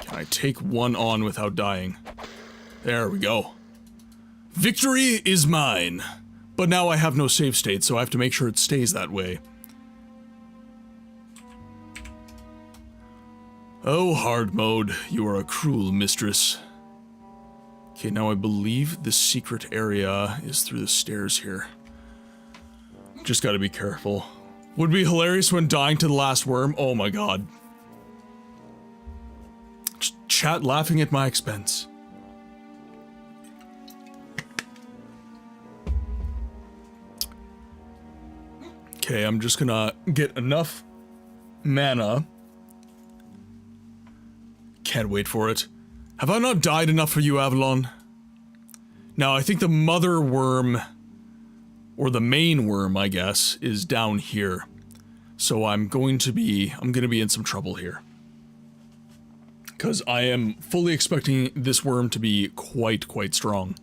can I take one on without dying? There we go. Victory is mine. But now I have no save state, so I have to make sure it stays that way. Oh, hard mode, you are a cruel mistress. Okay, now I believe the secret area is through the stairs here. Just gotta be careful. Would be hilarious when dying to the last worm. Oh my god. Chat laughing at my expense. Okay, I'm just gonna get enough mana. Can't wait for it. Have I not died enough for you, Avalon? Now, I think the mother worm, or the main worm, I guess, is down here. So I'm gonna be in some trouble here. Because I am fully expecting this worm to be quite strong.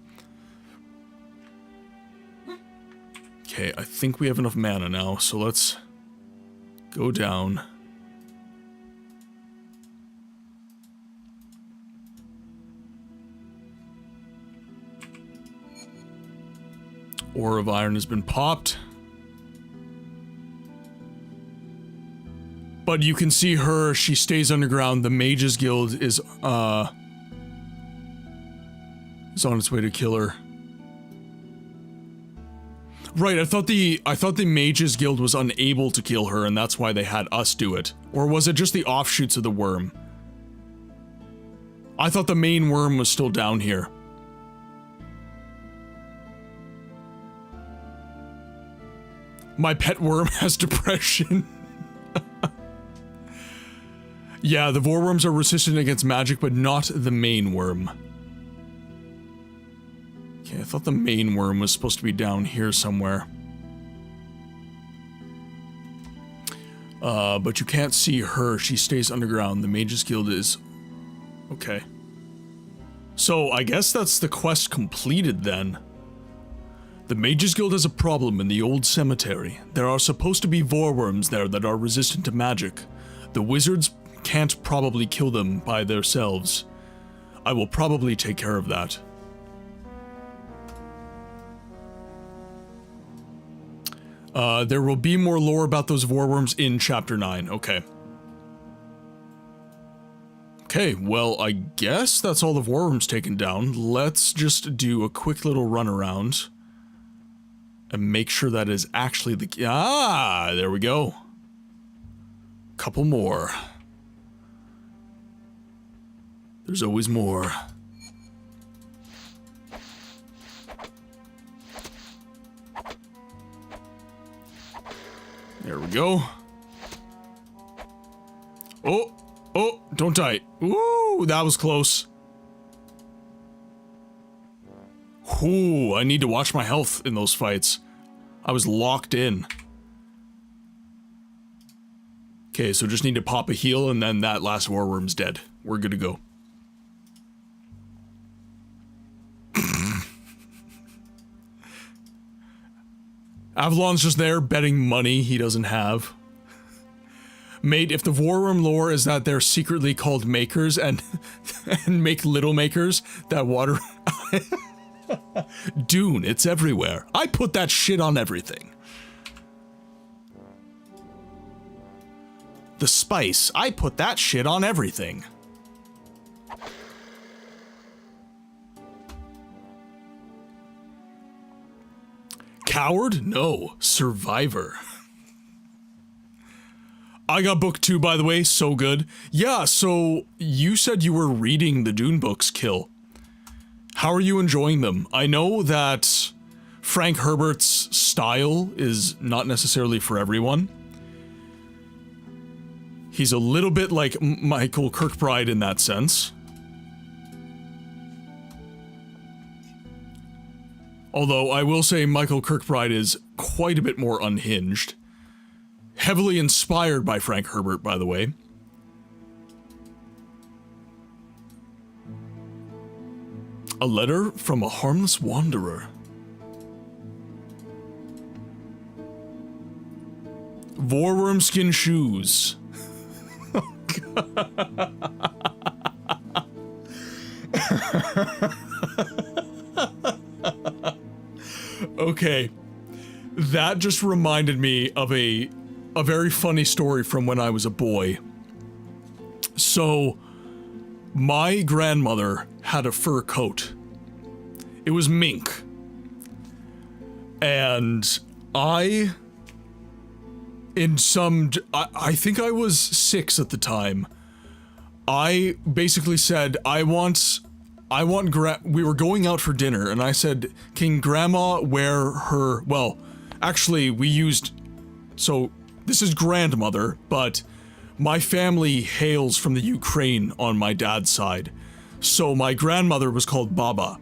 Okay, I think we have enough mana now, so let's go down. Ore of Iron has been popped. But you can see her, she stays underground. The Mages Guild is on its way to kill her. Right, I thought the Mages Guild was unable to kill her and that's why they had us do it. Or was it just the offshoots of the worm? I thought the main worm was still down here. My pet worm has depression. Yeah, the vorworms are resistant against magic, but not the main worm. Okay, I thought the main worm was supposed to be down here somewhere. But you can't see her. She stays underground. The Mages Guild is... Okay. So, I guess that's the quest completed then. The Mages Guild has a problem in the old cemetery. There are supposed to be vorworms there that are resistant to magic. The wizards can't probably kill them by themselves. I will probably take care of that. There will be more lore about those vorworms in Chapter 9. Okay. Okay, well, I guess that's all the vorworms taken down. Let's just do a quick little run around. And make sure that is actually the... Ah, there we go. Couple more. There's always more. There we go. Oh, oh, don't die. Ooh, that was close. Ooh, I need to watch my health in those fights. I was locked in. Okay, so just need to pop a heal and then that last vorworm's dead. We're good to go. Avalon's just there betting money he doesn't have. Mate, if the vorworm lore is that they're secretly called makers and make little makers, that water... Dune, it's everywhere. I put that shit on everything. The spice, I put that shit on everything. Coward? No. Survivor. I got book 2, by the way. So good. Yeah, so you said you were reading the Dune books, Kill. How are you enjoying them? I know that Frank Herbert's style is not necessarily for everyone. He's a little bit like Michael Kirkbride in that sense. Although, I will say Michael Kirkbride is quite a bit more unhinged. Heavily inspired by Frank Herbert, by the way. A letter from a harmless wanderer. Vorworm skin shoes. Oh, God. Okay. That just reminded me of a very funny story from when I was a boy. So, my grandmother had a fur coat. It was mink. And I think I was 6 at the time. I basically said, we were going out for dinner, and I said, can Grandma wear her, well, actually, so, this is grandmother, but my family hails from the Ukraine on my dad's side. So my grandmother was called Baba.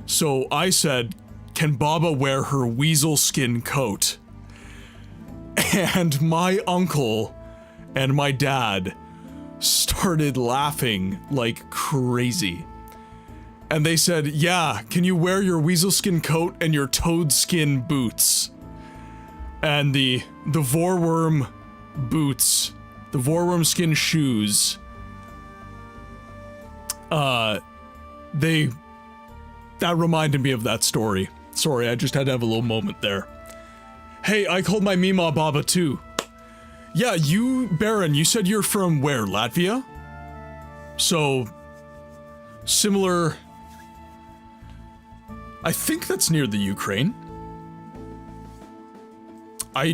So I said, can Baba wear her weasel skin coat? And my uncle and my dad started laughing like crazy. And they said, yeah, can you wear your weasel skin coat and your toad skin boots? And the Vorworm boots, the Vorworm skin shoes, that reminded me of that story. Sorry, I just had to have a little moment there. Hey, I called my Mima Baba too. Yeah, you, Baron, you said you're from where, Latvia? So, similar... I think that's near the Ukraine. I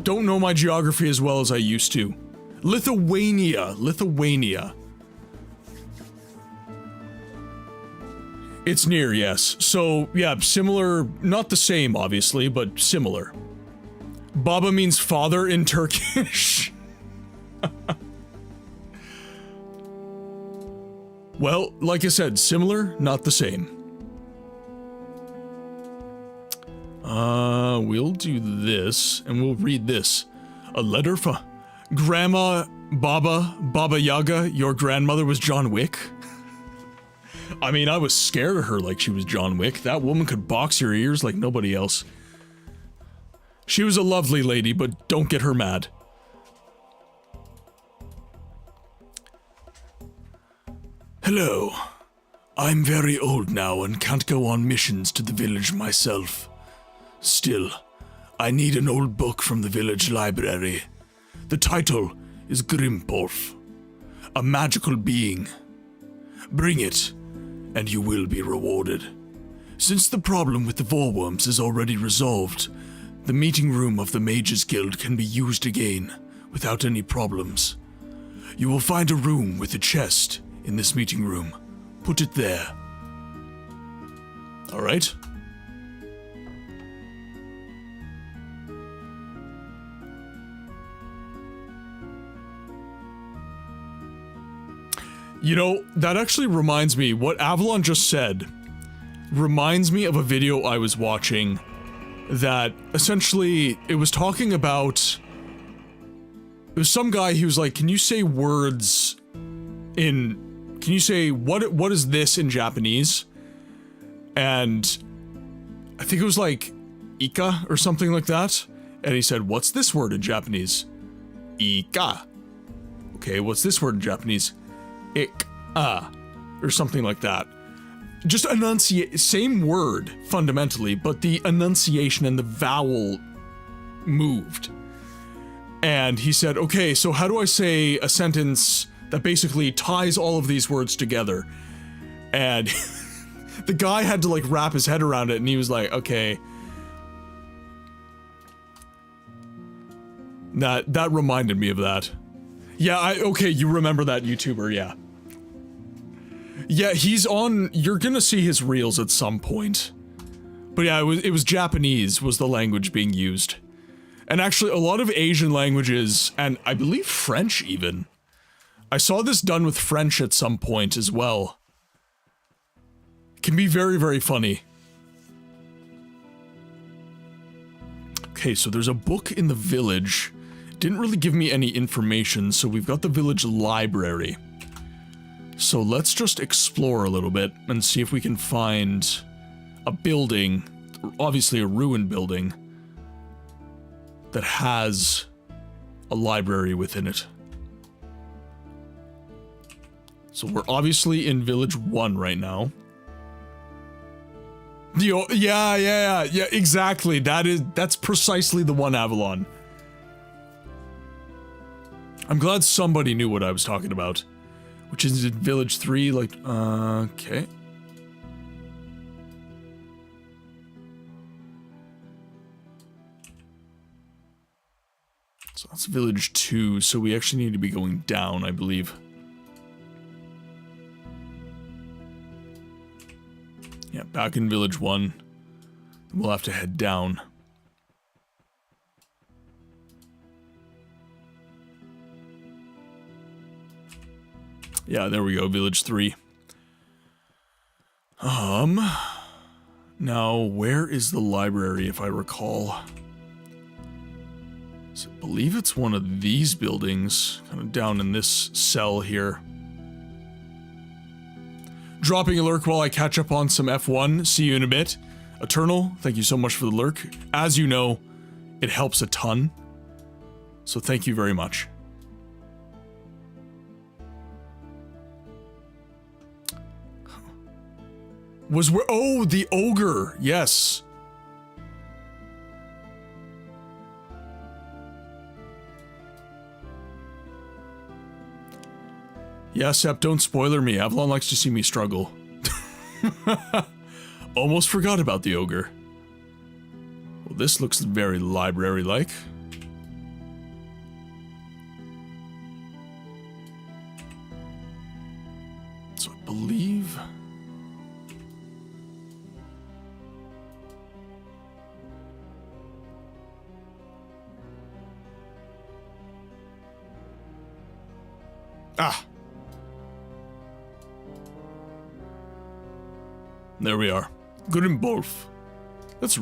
don't know my geography as well as I used to. Lithuania. It's near, yes. So, yeah, similar, not the same, obviously, but similar. Baba means father in Turkish. Well, like I said, similar, not the same. We'll do this, and we'll read this. A letter for Grandma Baba Yaga, your grandmother was John Wick? I mean, I was scared of her like she was John Wick. That woman could box your ears like nobody else. She was a lovely lady, but don't get her mad. Hello. I'm very old now and can't go on missions to the village myself. Still, I need an old book from the village library. The title is Grimpolf, a magical being. Bring it, and you will be rewarded. Since the problem with the Vorworms is already resolved, the meeting room of the Mages Guild can be used again, without any problems. You will find a room with a chest in this meeting room. Put it there. Alright? You know, that actually reminds me, what Avalon just said reminds me of a video I was watching that essentially, it was talking about, it was some guy, he was like, can you say words in, can you say, what is this in Japanese? And I think it was like, Ika or something like that. And he said, what's this word in Japanese? Ika. Okay, what's this word in Japanese? Ik-a, or something like that. Just enunciate, same word, fundamentally, but the enunciation and the vowel moved. And he said, okay, so how do I say a sentence that basically ties all of these words together? And the guy had to like wrap his head around it, and he was like, okay. That reminded me of that. Yeah, okay, you remember that YouTuber, yeah. Yeah, he's on, you're gonna see his reels at some point. But yeah, it was Japanese was the language being used. And actually, a lot of Asian languages, and I believe French even. I saw this done with French at some point as well. It can be very, very funny. Okay, so there's a book in the village. Didn't really give me any information, so we've got the village library. So let's just explore a little bit and see if we can find a building, obviously a ruined building, that has a library within it. So we're obviously in Village 1 right now. Yeah, exactly. That's precisely the one, Avalon. I'm glad somebody knew what I was talking about. Which is in Village 3, like, okay. So that's Village 2, so we actually need to be going down, I believe. Yeah, back in Village 1. We'll have to head down. Yeah, there we go, Village 3. Now, where is the library, if I recall? So I believe it's one of these buildings, kind of down in this cell here. Dropping a lurk while I catch up on some F1. See you in a bit. Eternal, thank you so much for the lurk. As you know, it helps a ton. So thank you very much. Was where? Oh, the ogre. Yes. Yeah, Sep, don't spoiler me. Avalon likes to see me struggle. Almost forgot about the ogre. Well, this looks very library-like. So I believe... Ah! There we are. Good in both. That's...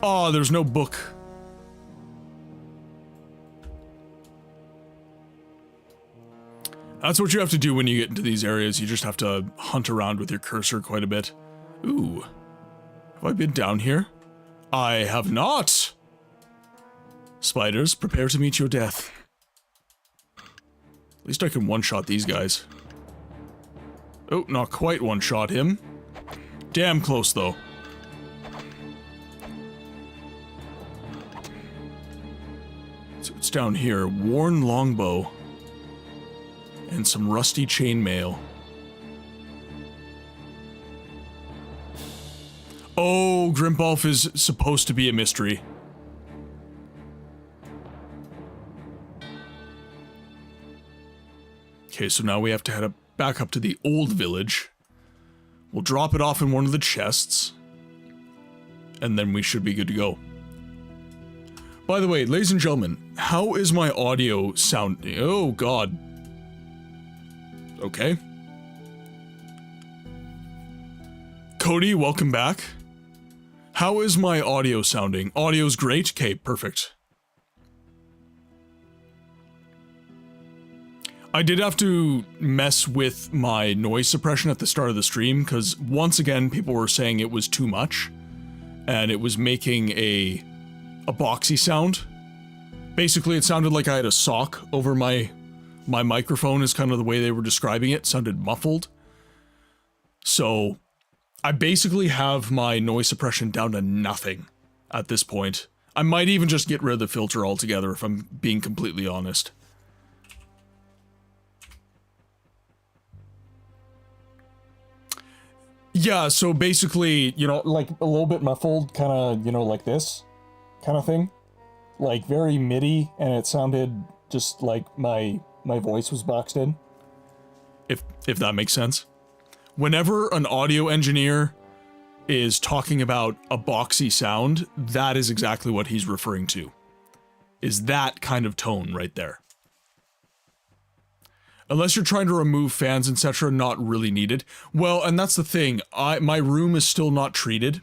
Oh, there's no book. That's what you have to do when you get into these areas. You just have to hunt around with your cursor quite a bit. Ooh. Have I been down here? I have not! Spiders, prepare to meet your death. At least I can one-shot these guys. Oh, not quite one-shot him. Damn close, though. So it's down here. Worn longbow. And some rusty chainmail. Oh, Grimpolf is supposed to be a mystery. Okay, so now we have to head back up to the old village. We'll drop it off in one of the chests. And then we should be good to go. By the way, ladies and gentlemen, how is my audio sounding? Oh, God. Okay. Cody, welcome back. How is my audio sounding? Audio's great? Okay, perfect. I did have to mess with my noise suppression at the start of the stream, because once again, people were saying it was too much, and it was making a boxy sound. Basically, it sounded like I had a sock over my microphone, is kind of the way they were describing it. It sounded muffled. So, I basically have my noise suppression down to nothing at this point. I might even just get rid of the filter altogether, if I'm being completely honest. Yeah, so basically, you know, like a little bit muffled, kind of, you know, like this kind of thing. Like very MIDI, and it sounded just like my voice was boxed in. If that makes sense. Whenever an audio engineer is talking about a boxy sound, that is exactly what he's referring to. Is that kind of tone right there. Unless you're trying to remove fans, etc., not really needed. Well, and that's the thing. My room is still not treated,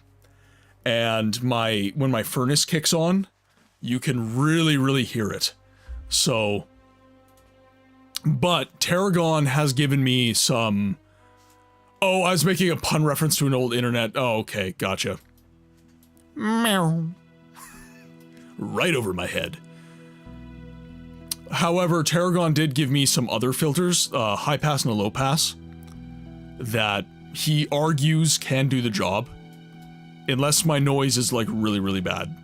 and when my furnace kicks on, you can really, really hear it. So, but Tarragon has given me some... Oh, I was making a pun reference to an old internet. Oh, okay, gotcha. Meow. Right over my head. However, Tarragon did give me some other filters, high pass and a low pass, that he argues can do the job. Unless my noise is like really, really bad.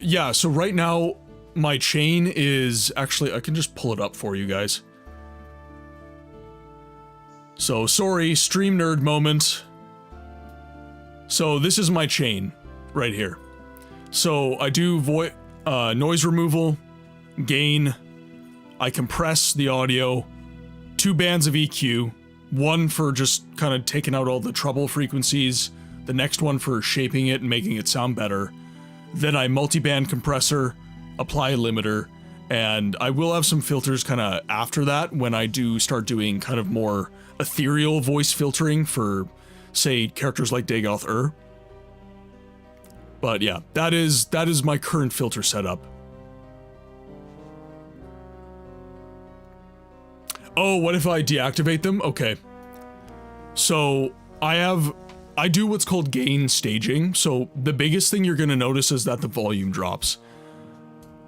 Yeah, so right now my chain is actually, I can just pull it up for you guys. So sorry, stream nerd moment. So this is my chain right here. So I do noise removal, gain, I compress the audio, 2 bands of EQ, one for just kind of taking out all the treble frequencies, the next one for shaping it and making it sound better. Then I multi-band compressor, apply a limiter, and I will have some filters kind of after that when I do start doing kind of more ethereal voice filtering for, say, characters like Dagoth. But yeah, that is my current filter setup. Oh, what if I deactivate them? Okay. So I do what's called gain staging. So the biggest thing you're going to notice is that the volume drops.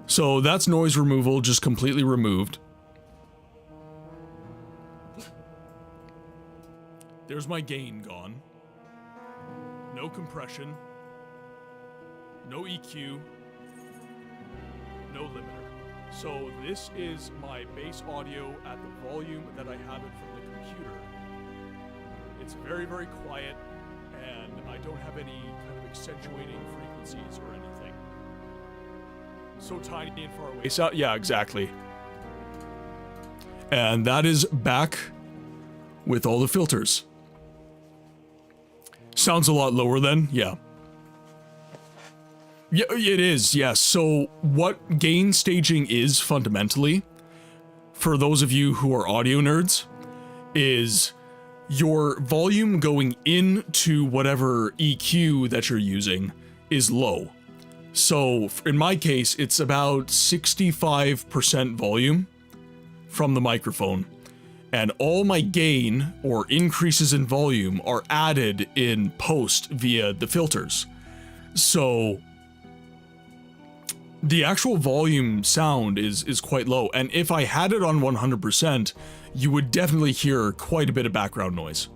So that's noise removal, just completely removed. There's my gain gone. No compression. No EQ. No limiter. So this is my base audio at the volume that I have it from the computer. It's very, very quiet, and I don't have any kind of accentuating frequencies or anything. So tiny and far away. So, yeah, exactly. And that is back with all the filters. Sounds a lot lower then, yeah. Yeah, it is, yes. So what gain staging is fundamentally, for those of you who are audio nerds, is your volume going into whatever EQ that you're using is low. So in my case, it's about 65% volume from the microphone, and all my gain or increases in volume are added in post via the filters. So the actual volume sound is quite low, and if I had it on 100%, you would definitely hear quite a bit of background noise.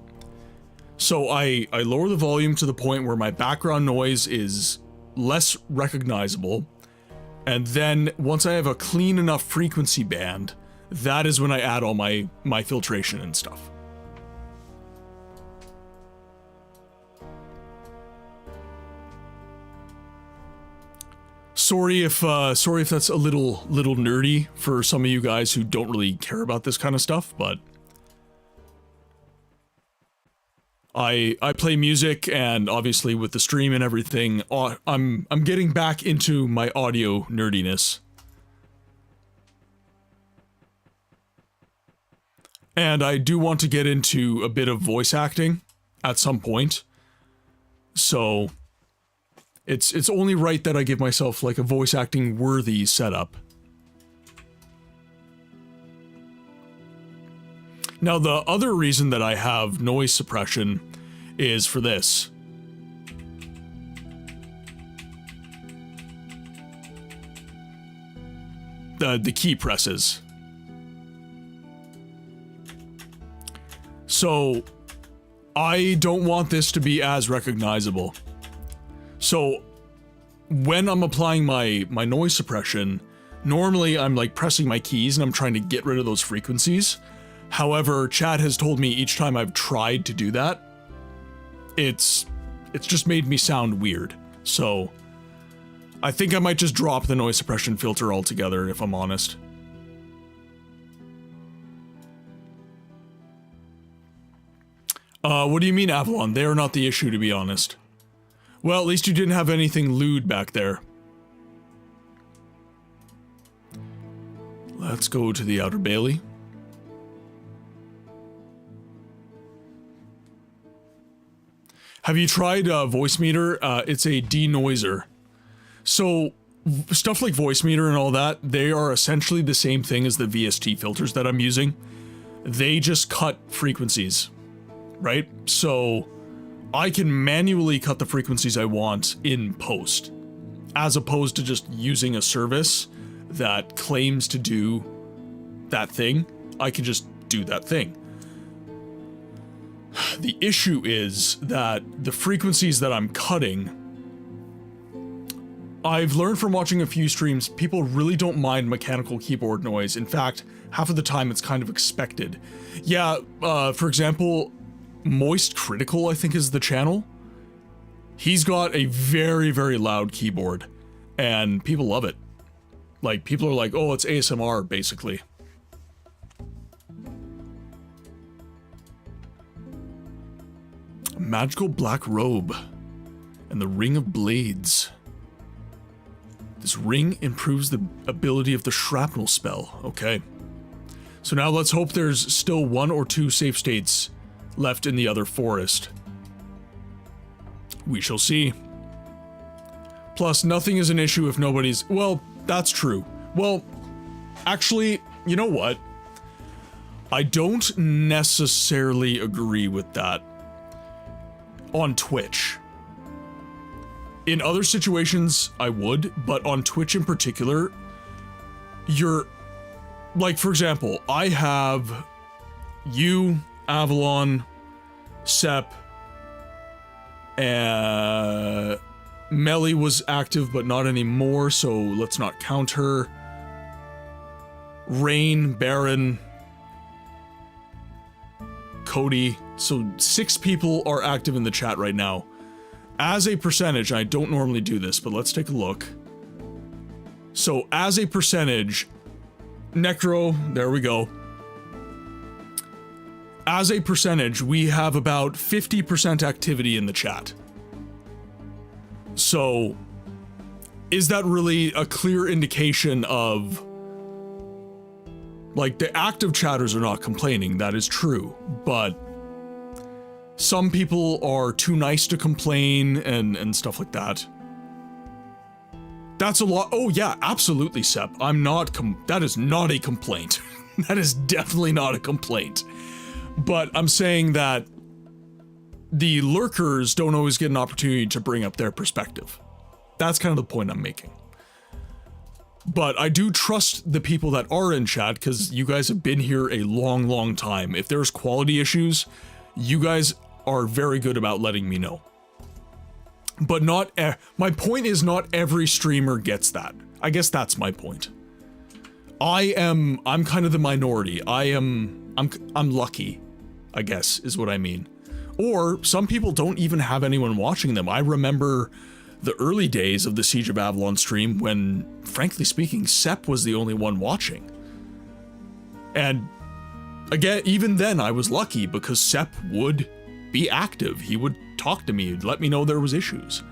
So I lower the volume to the point where my background noise is less recognizable, and then once I have a clean enough frequency band, that is when I add all my filtration and stuff. Sorry if that's a little nerdy for some of you guys who don't really care about this kind of stuff, but I play music, and obviously with the stream and everything, I'm getting back into my audio nerdiness. And I do want to get into a bit of voice acting at some point. So it's only right that I give myself like a voice acting worthy setup. Now the other reason that I have noise suppression is for this. The key presses. So I don't want this to be as recognizable. So when I'm applying my noise suppression, normally I'm like pressing my keys and I'm trying to get rid of those frequencies. However, chat has told me each time I've tried to do that, it's just made me sound weird. So I think I might just drop the noise suppression filter altogether, if I'm honest. What do you mean, Avalon? They are not the issue, to be honest. Well, at least you didn't have anything lewd back there. Let's go to the Outer Bailey. Have you tried Voicemeeter? It's a denoiser. So, stuff like Voicemeeter and all that, they are essentially the same thing as the VST filters that I'm using. They just cut frequencies, right? So I can manually cut the frequencies I want in post, as opposed to just using a service that claims to do that thing. I can just do that thing. The issue is that the frequencies that I'm cutting, I've learned from watching a few streams, people really don't mind mechanical keyboard noise. In fact, half of the time it's kind of expected. Yeah, for example, Moist Critical, I think is the channel. He's got a very, very loud keyboard, and people love it. Like, people are like, oh, it's ASMR, basically. A magical black robe and the ring of blades. This ring improves the ability of the shrapnel spell. Okay. So now let's hope there's still 1 or 2 safe states left in the other forest. We shall see. Plus, nothing is an issue if nobody's... Well, that's true. Well, actually, you know what? I don't necessarily agree with that. On Twitch. In other situations, I would, but on Twitch in particular, you're... Like, for example, I have you, Avalon, Sep, Melly was active but not anymore, so let's not count her. Rain, Baron, Cody. So 6 people are active in the chat right now. As a percentage, I don't normally do this, but let's take a look. So as a percentage, Necro, there we go. As a percentage, we have about 50% activity in the chat. So, is that really a clear indication of... Like, the active chatters are not complaining, that is true, but... Some people are too nice to complain and stuff like that. That's a lot. Oh yeah, absolutely, Sep. I'm not that is not a complaint. That is definitely not a complaint. But I'm saying that the lurkers don't always get an opportunity to bring up their perspective. That's kind of the point I'm making. But I do trust the people that are in chat because you guys have been here a long, long time. If there's quality issues, you guys are very good about letting me know. But not my point is not every streamer gets that. I guess that's my point. I'm kind of the minority. I'm lucky, I guess is what I mean. Or some people don't even have anyone watching them. I remember the early days of the Siege of Avalon stream when, frankly speaking, Sep was the only one watching. And again, even then I was lucky because Sep would be active. He would talk to me, let me know there was issues.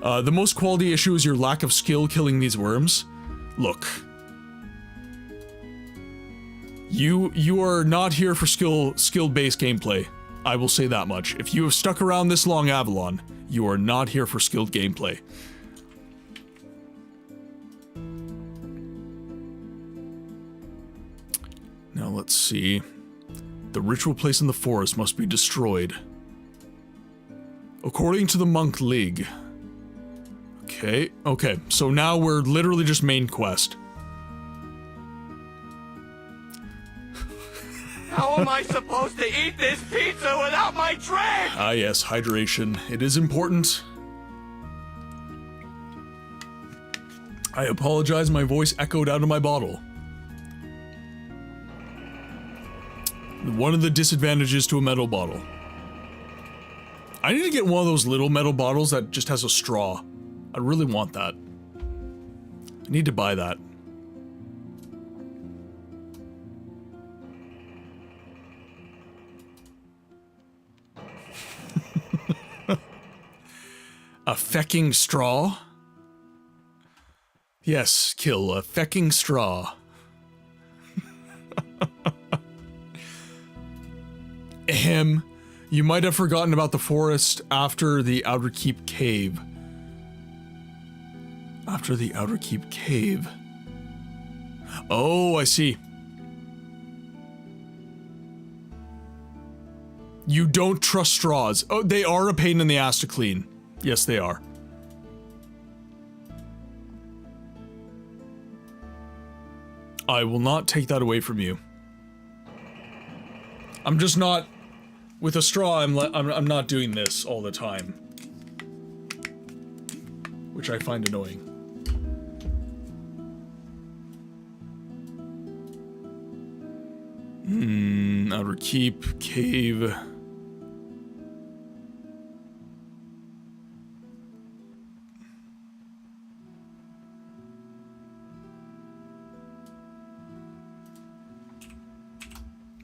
The most quality issue is your lack of skill killing these worms. Look. You are not here for skill-based gameplay. I will say that much. If you have stuck around this long, Avalon, you are not here for skilled gameplay. Now let's see. The ritual place in the forest must be destroyed. According to the Monk League. Okay, so now we're literally just main quest. How am I supposed to eat this pizza without my drink? Ah yes, hydration. It is important. I apologize, my voice echoed out of my bottle. One of the disadvantages to a metal bottle. I need to get one of those little metal bottles that just has a straw. I really want that. I need to buy that. A fecking straw? Yes, kill a fecking straw. Ahem. You might have forgotten about the forest after the Outer Keep Cave. After the Outer Keep Cave. Oh, I see. You don't trust straws. Oh, they are a pain in the ass to clean. Yes, they are. I will not take that away from you. I'm just not... With a straw, I'm not doing this all the time. Which I find annoying. Outer Keep, Cave...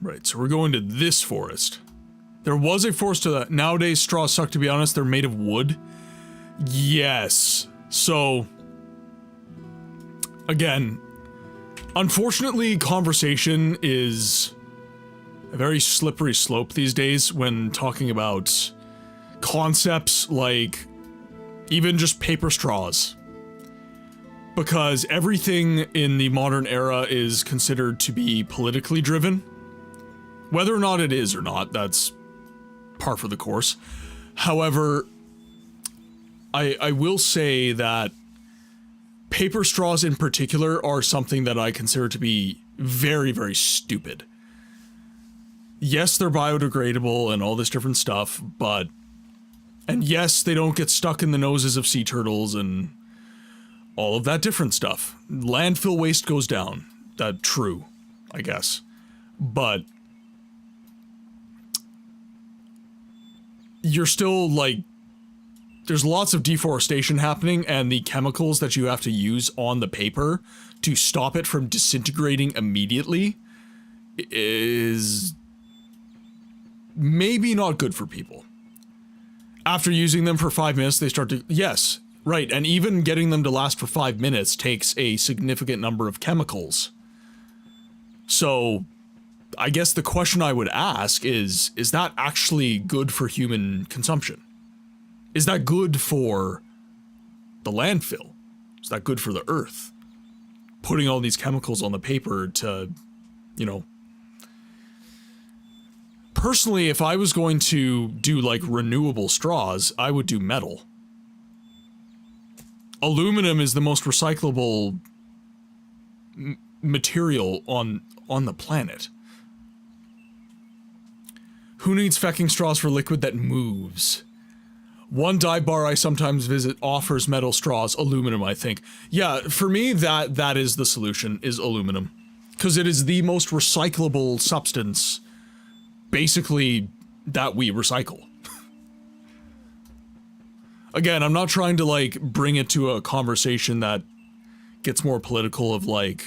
Right, so we're going to this forest. There was a forest to that. Nowadays, straws suck, to be honest. They're made of wood. Yes. So, again, unfortunately, conversation is a very slippery slope these days when talking about concepts like even just paper straws. Because everything in the modern era is considered to be politically driven. Whether or not it is or not, that's par for the course. However, I will say that paper straws in particular are something that I consider to be very, very stupid. Yes, they're biodegradable and all this different stuff, but... And yes, they don't get stuck in the noses of sea turtles and all of that different stuff. Landfill waste goes down. That's true, I guess. But... You're still, like, there's lots of deforestation happening, and the chemicals that you have to use on the paper to stop it from disintegrating immediately is maybe not good for people. After using them for 5 minutes, they start to, yes, right, and even getting them to last for 5 minutes takes a significant number of chemicals. So... I guess the question I would ask is that actually good for human consumption? Is that good for the landfill? Is that good for the earth? Putting all these chemicals on the paper to, you know... Personally, if I was going to do, like, renewable straws, I would do metal. Aluminum is the most recyclable material on the planet. Who needs fecking straws for liquid that moves? One dive bar I sometimes visit offers metal straws, aluminum, I think. Yeah, for me, that is the solution, is aluminum. Because it is the most recyclable substance, basically, that we recycle. Again, I'm not trying to, like, bring it to a conversation that gets more political of, like...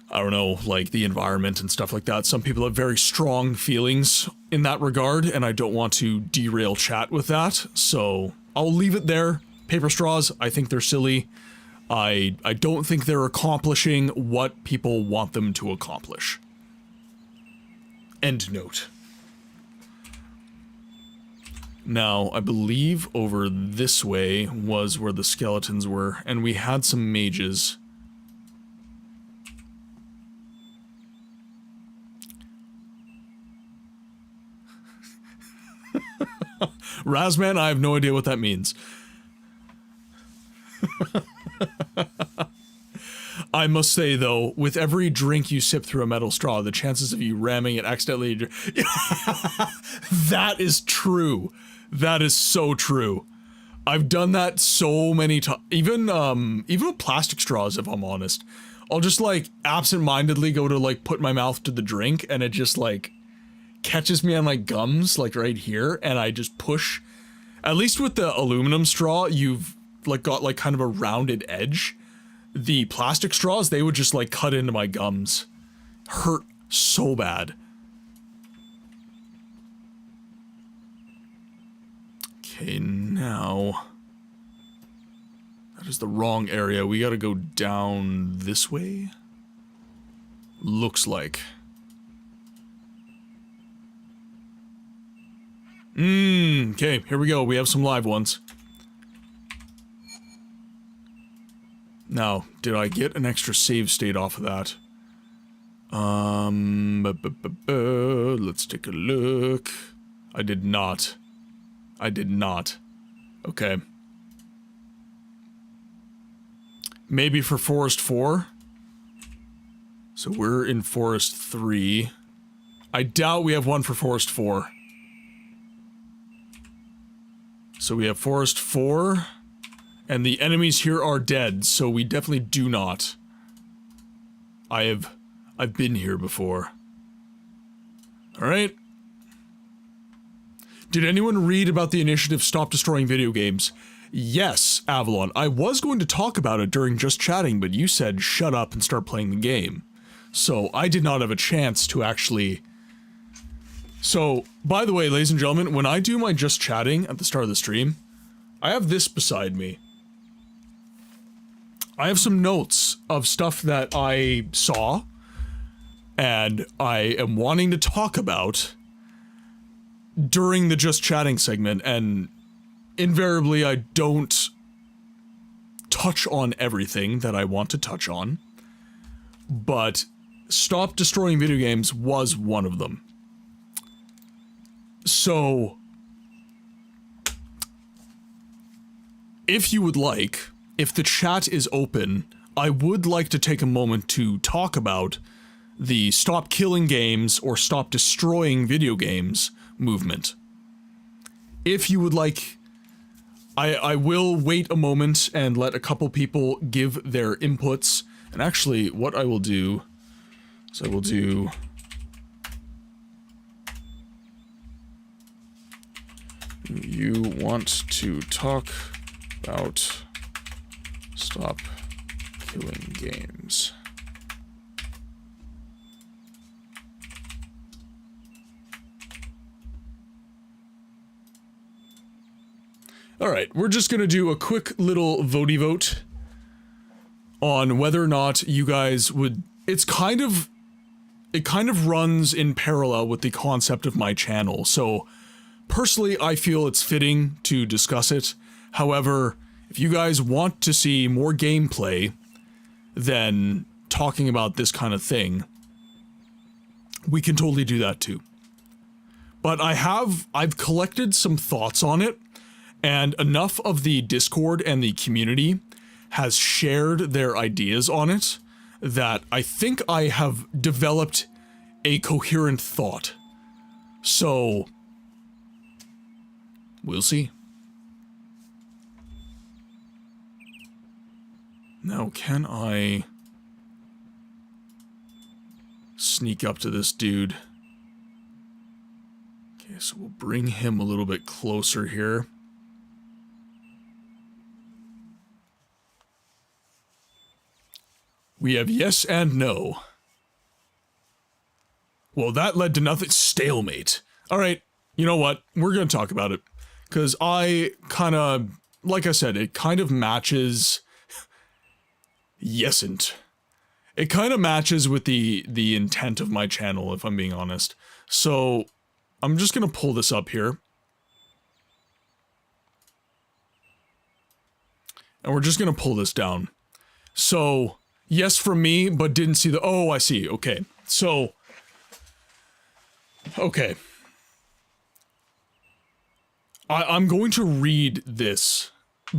I don't know, like the environment and stuff like that. Some people have very strong feelings in that regard, and I don't want to derail chat with that, so I'll leave it there. Paper straws, I think they're silly. I don't think they're accomplishing what people want them to accomplish. End note. Now, I believe over this way was where the skeletons were, and we had some mages. Razman, I have no idea what that means. I must say, though, with every drink you sip through a metal straw, the chances of you ramming it accidentally... That is true. That is so true. I've done that so many times. Even with plastic straws, if I'm honest. I'll just, like, absent-mindedly go to, like, put my mouth to the drink, and it just, like... catches me on my gums, like right here, and I just push. At least with the aluminum straw, you've like got like kind of a rounded edge. The plastic straws, they would just like cut into my gums. Hurt so bad. Okay, now... That is the wrong area. We gotta go down this way? Looks like. Okay, here we go. We have some live ones. Now, did I get an extra save state off of that? Let's take a look. I did not. I did not. Okay. Maybe for Forest 4? So we're in Forest 3. I doubt we have one for Forest 4. So we have Forest 4, and the enemies here are dead, so we definitely do not. I've been here before. Alright. Did anyone read about the initiative Stop Destroying Video Games? Yes, Avalon. I was going to talk about it during Just Chatting, but you said shut up and start playing the game. So I did not have a chance to actually... So, by the way, ladies and gentlemen, when I do my Just Chatting at the start of the stream, I have this beside me. I have some notes of stuff that I saw, and I am wanting to talk about during the Just Chatting segment, and invariably I don't touch on everything that I want to touch on, but Stop Destroying Video Games was one of them. So, if you would like, if the chat is open, I would like to take a moment to talk about the Stop Killing Games or Stop Destroying Video Games movement. If you would like, I will wait a moment and let a couple people give their inputs. And actually, what I will do is I will do... You want to talk about Stop Killing Games. Alright, we're just gonna do a quick little votey vote on whether or not you guys would... It kind of runs in parallel with the concept of my channel, so personally I feel it's fitting to discuss it. However, if you guys want to see more gameplay than talking about this kind of thing, we can totally do that too. But I've collected some thoughts on it, and enough of the Discord and the community has shared their ideas on it that I think I have developed a coherent thought. So, we'll see. Now, can I sneak up to this dude? Okay, so we'll bring him a little bit closer here. We have yes and no. Well, that led to nothing. Stalemate. Alright, you know what? We're gonna talk about it. Because I kinda... Like I said, it kind of matches... Yesn't. It kind of matches with the intent of my channel, if I'm being honest. So, I'm just gonna pull this up here. And we're just gonna pull this down. So... Yes from me, but didn't see the... Oh, I see. Okay. So... Okay. I'm going to read this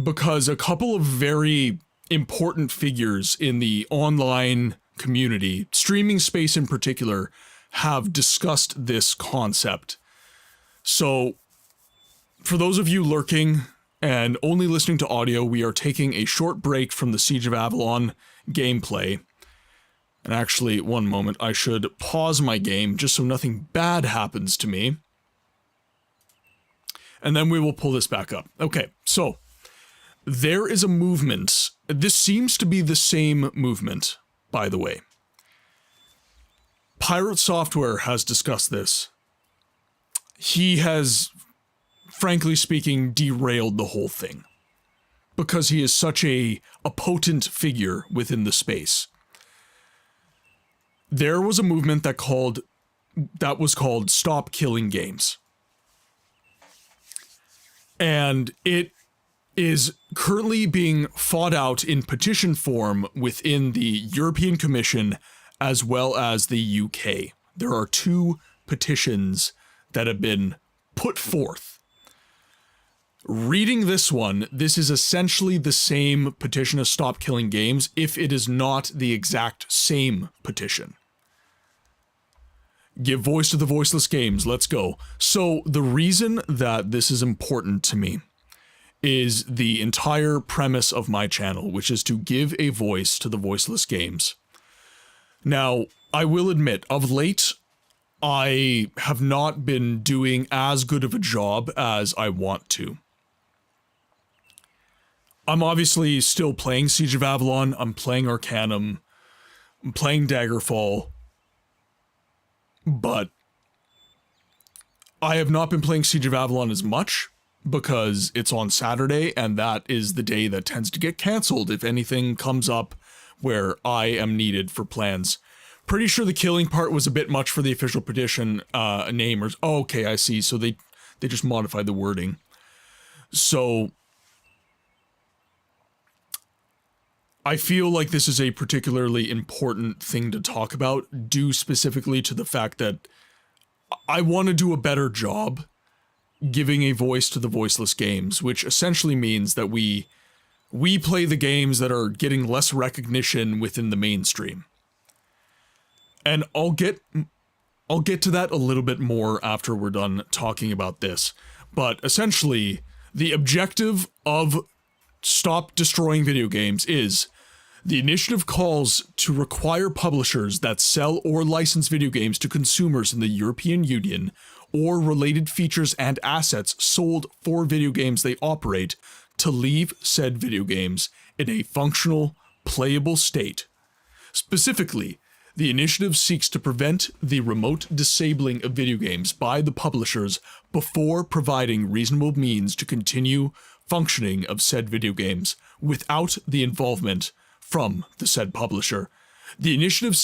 because a couple of very important figures in the online community, streaming space in particular, have discussed this concept. So, for those of you lurking and only listening to audio, we are taking a short break from the Siege of Avalon gameplay. And actually, one moment, I should pause my game just so nothing bad happens to me. And then we will pull this back up. Okay, so there is a movement. This seems to be the same movement, by the way. Pirate Software has discussed this. He has, frankly speaking, derailed the whole thing. Because he is such a potent figure within the space. There was a movement that was called Stop Killing Games. And it is currently being fought out in petition form within the European Commission as well as the UK. There are 2 petitions that have been put forth. Reading this one, this is essentially the same petition as Stop Killing Games, if it is not the exact same petition. Give voice to the voiceless games, let's go. So the reason that this is important to me is the entire premise of my channel, which is to give a voice to the voiceless games. Now, I will admit, of late, I have not been doing as good of a job as I want to. I'm obviously still playing Siege of Avalon, I'm playing Arcanum, I'm playing Daggerfall, but I have not been playing Siege of Avalon as much because it's on Saturday, and that is the day that tends to get cancelled if anything comes up where I am needed for plans. Pretty sure the killing part was a bit much for the official petition name. Oh, okay, I see. So they just modified the wording. So I feel like this is a particularly important thing to talk about, due specifically to the fact that I want to do a better job giving a voice to the voiceless games, which essentially means that we play the games that are getting less recognition within the mainstream. And I'll get to that a little bit more after we're done talking about this. But essentially, the objective of Stop Destroying Video Games is the initiative calls to require publishers that sell or license video games to consumers in the European Union or related features and assets sold for video games they operate to leave said video games in a functional, playable state. Specifically, the initiative seeks to prevent the remote disabling of video games by the publishers before providing reasonable means to continue functioning of said video games without the involvement from the said publisher. The initiative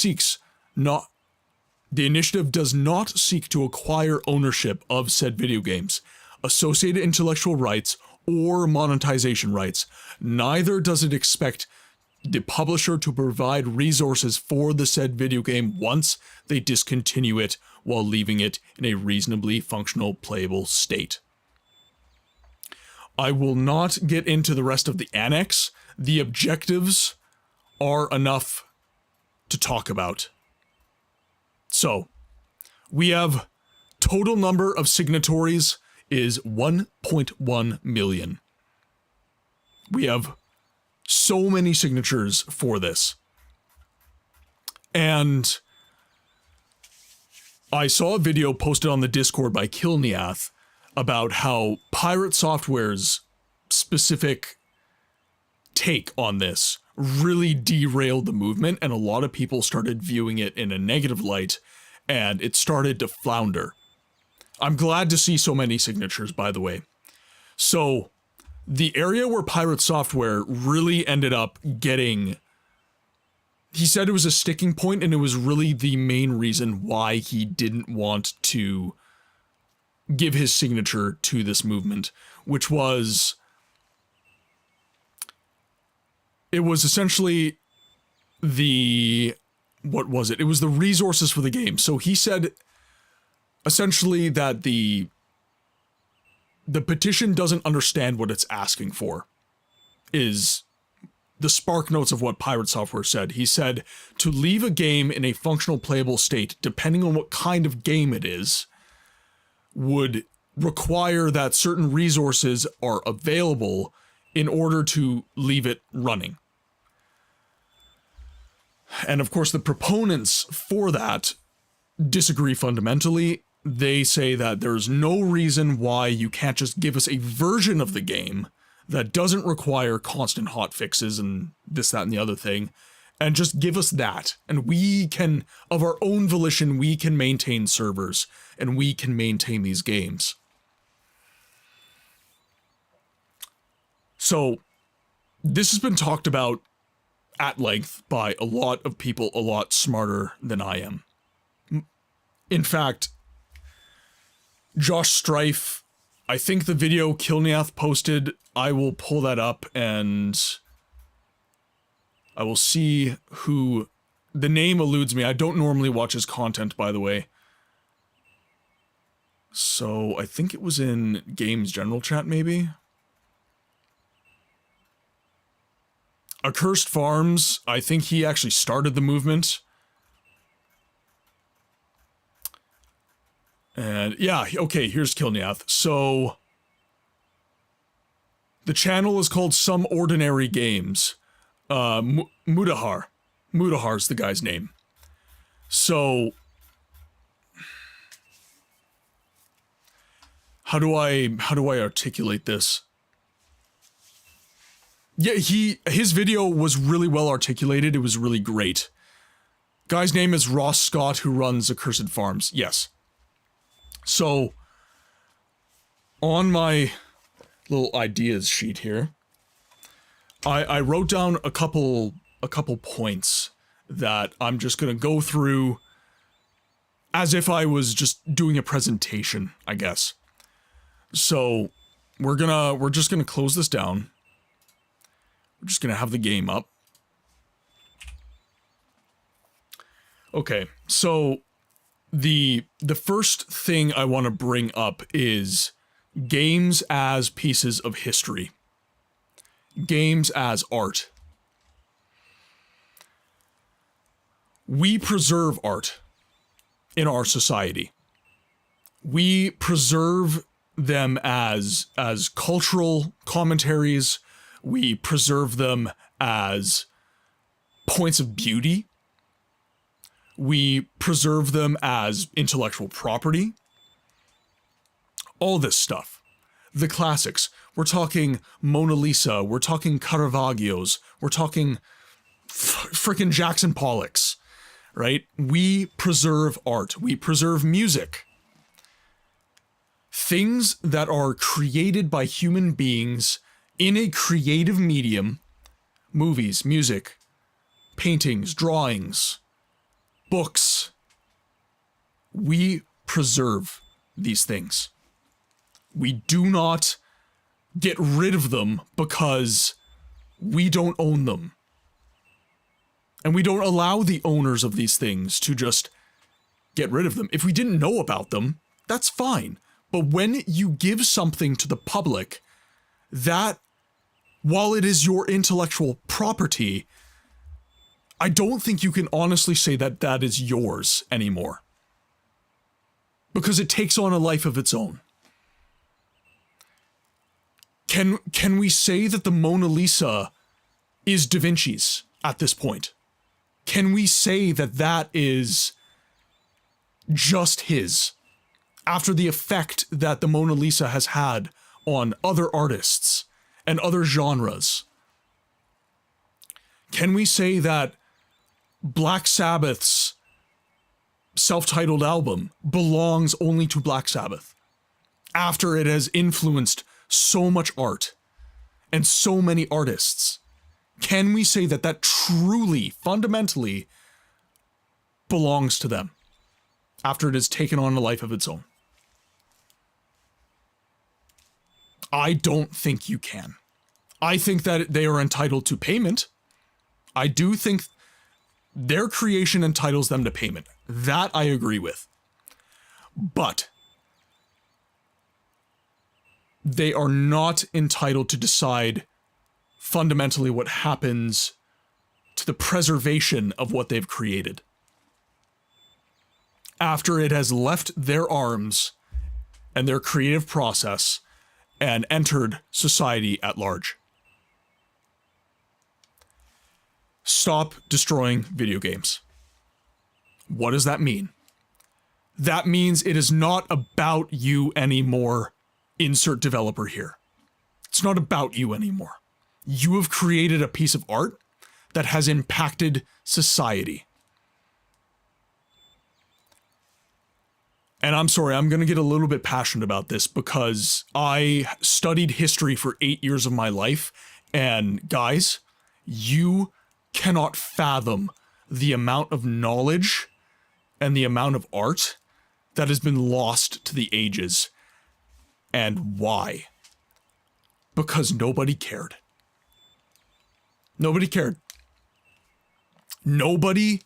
does not seek to acquire ownership of said video games, associated intellectual rights, or monetization rights. Neither does it expect the publisher to provide resources for the said video game once they discontinue it while leaving it in a reasonably functional, playable state. I will not get into the rest of the annex. The objectives are enough to talk about. So, we have total number of signatories is 1.1 million. We have so many signatures for this. And I saw a video posted on the Discord by Kilniath about how Pirate Software's specific take on this really derailed the movement, and a lot of people started viewing it in a negative light, and it started to flounder. I'm glad to see so many signatures, by the way. So, the area where Pirate Software really ended up getting... He said it was a sticking point, and it was really the main reason why he didn't want to give his signature to this movement, which was... It was essentially the... What was it? It was the resources for the game. So he said, essentially, that the petition doesn't understand what it's asking for, is the spark notes of what Pirate Software said. He said, to leave a game in a functional playable state, depending on what kind of game it is, would require that certain resources are available in order to leave it running. And of course, the proponents for that disagree fundamentally. They say that there's no reason why you can't just give us a version of the game that doesn't require constant hotfixes and this, that, and the other thing, and just give us that. And we can, of our own volition, we can maintain servers, and we can maintain these games. So, this has been talked about at length by a lot of people a lot smarter than I am. In fact, Josh Strife, I think the video Kilniath posted, I will pull that up and I will see who... The name eludes me. I don't normally watch his content, by the way. So, I think it was in Games General Chat, maybe? Accursed Farms, I think he actually started the movement. And yeah, okay, here's Kilniath. So the channel is called Some Ordinary Games. Muddahar. Muddahar's the guy's name. So how do I articulate this? Yeah, his video was really well articulated. It was really great. Guy's name is Ross Scott, who runs Accursed Farms. Yes. So on my little ideas sheet here, I wrote down a couple points that I'm just gonna go through as if I was just doing a presentation, I guess. So we're just gonna close this down. We're just gonna have the game up. Okay, so the first thing I want to bring up is games as pieces of history. Games as art. We preserve art in our society. We preserve them as cultural commentaries. We preserve them as points of beauty. We preserve them as intellectual property. All this stuff. The classics. We're talking Mona Lisa. We're talking Caravaggio's. We're talking frickin' Jackson Pollocks. Right? We preserve art. We preserve music. Things that are created by human beings in a creative medium. Movies, music, paintings, drawings, books. We preserve these things. We do not get rid of them because we don't own them. And we don't allow the owners of these things to just get rid of them. If we didn't know about them, that's fine. But when you give something to the public, that, while it is your intellectual property, I don't think you can honestly say that that is yours anymore. Because it takes on a life of its own. Can we say that the Mona Lisa is Da Vinci's at this point? Can we say that that is just his? After the effect that the Mona Lisa has had on other artists and other genres? Can we say that Black Sabbath's self-titled album belongs only to Black Sabbath after it has influenced so much art and so many artists? Can we say that that truly, fundamentally belongs to them after it has taken on a life of its own? I don't think you can. I think that they are entitled to payment. I do think their creation entitles them to payment. That I agree with. But they are not entitled to decide fundamentally what happens to the preservation of what they've created after it has left their arms and their creative process and entered society at large. Stop destroying video games. What does that mean? That means it is not about you anymore. Insert developer here. It's not about you anymore. You have created a piece of art that has impacted society. And I'm sorry, I'm going to get a little bit passionate about this because I studied history for 8 years of my life. And guys, you cannot fathom the amount of knowledge and the amount of art that has been lost to the ages. And why? Because nobody cared. Nobody cared. Nobody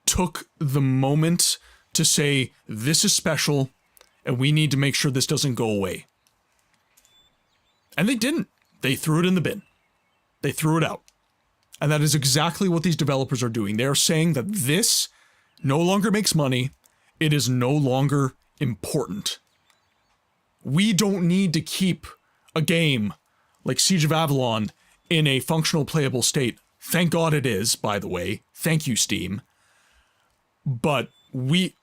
took the moment to say, this is special, and we need to make sure this doesn't go away. And they didn't. They threw it in the bin. They threw it out. And that is exactly what these developers are doing. They are saying that this no longer makes money. It is no longer important. We don't need to keep a game like Siege of Avalon in a functional playable state. Thank God it is, by the way. Thank you, Steam. But we,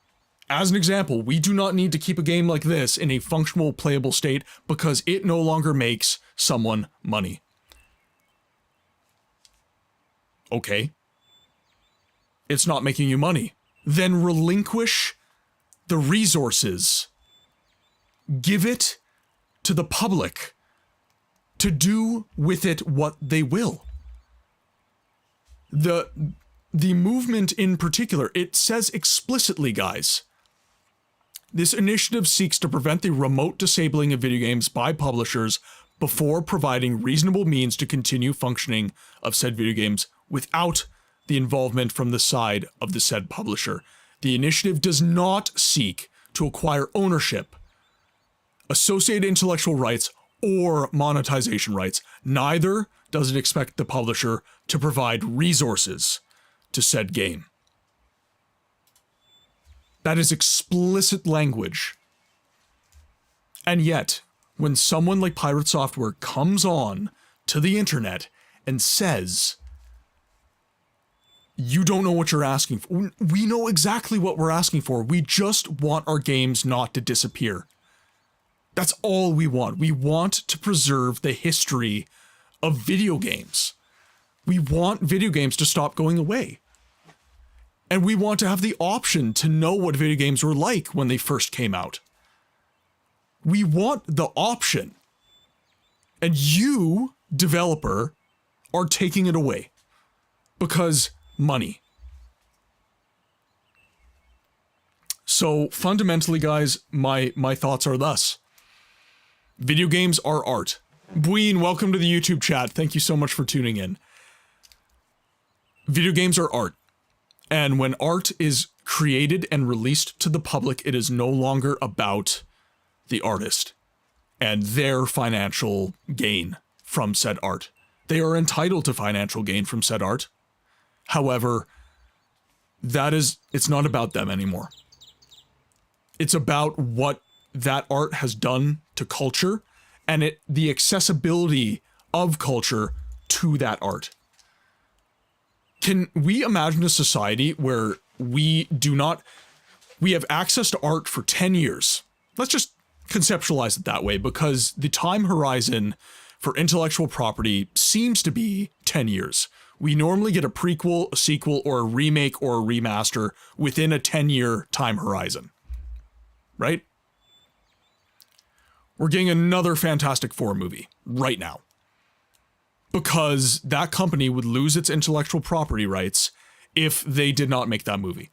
as an example, we do not need to keep a game like this in a functional playable state because it no longer makes someone money. Okay. It's not making you money. Then relinquish the resources. Give it to the public to do with it what they will. The movement in particular, it says explicitly, guys, this initiative seeks to prevent the remote disabling of video games by publishers before providing reasonable means to continue functioning of said video games without the involvement from the side of the said publisher. The initiative does not seek to acquire ownership, associated intellectual rights, or monetization rights. Neither does it expect the publisher to provide resources to said game. That is explicit language. And yet, when someone like Pirate Software comes on to the internet and says, you don't know what you're asking for. We know exactly what we're asking for. We just want our games not to disappear. That's all we want. We want to preserve the history of video games. We want video games to stop going away. And we want to have the option to know what video games were like when they first came out. We want the option. And you, developer, are taking it away. Because money. So fundamentally, guys, my thoughts are thus. Video games are art. Bween, welcome to the YouTube chat. Thank you so much for tuning in. Video games are art. And when art is created and released to the public, it is no longer about the artist and their financial gain from said art. They are entitled to financial gain from said art. However, it's not about them anymore. It's about what that art has done to culture and the accessibility of culture to that art. Can we imagine a society where we have access to art for 10 years? Let's just conceptualize it that way, because the time horizon for intellectual property seems to be 10 years. We normally get a prequel, a sequel, or a remake or a remaster within a 10-year time horizon. Right? We're getting another Fantastic Four movie right now. Because that company would lose its intellectual property rights if they did not make that movie.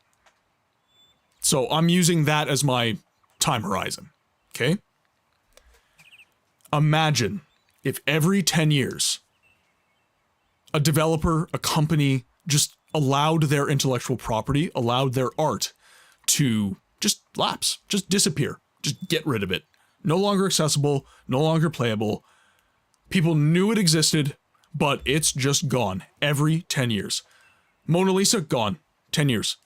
So I'm using that as my time horizon. Okay? Imagine if every 10 years, a developer, a company, just allowed their intellectual property, allowed their art to just lapse, just disappear, just get rid of it. No longer accessible, no longer playable. People knew it existed, but it's just gone every 10 years. Mona Lisa, gone, 10 years.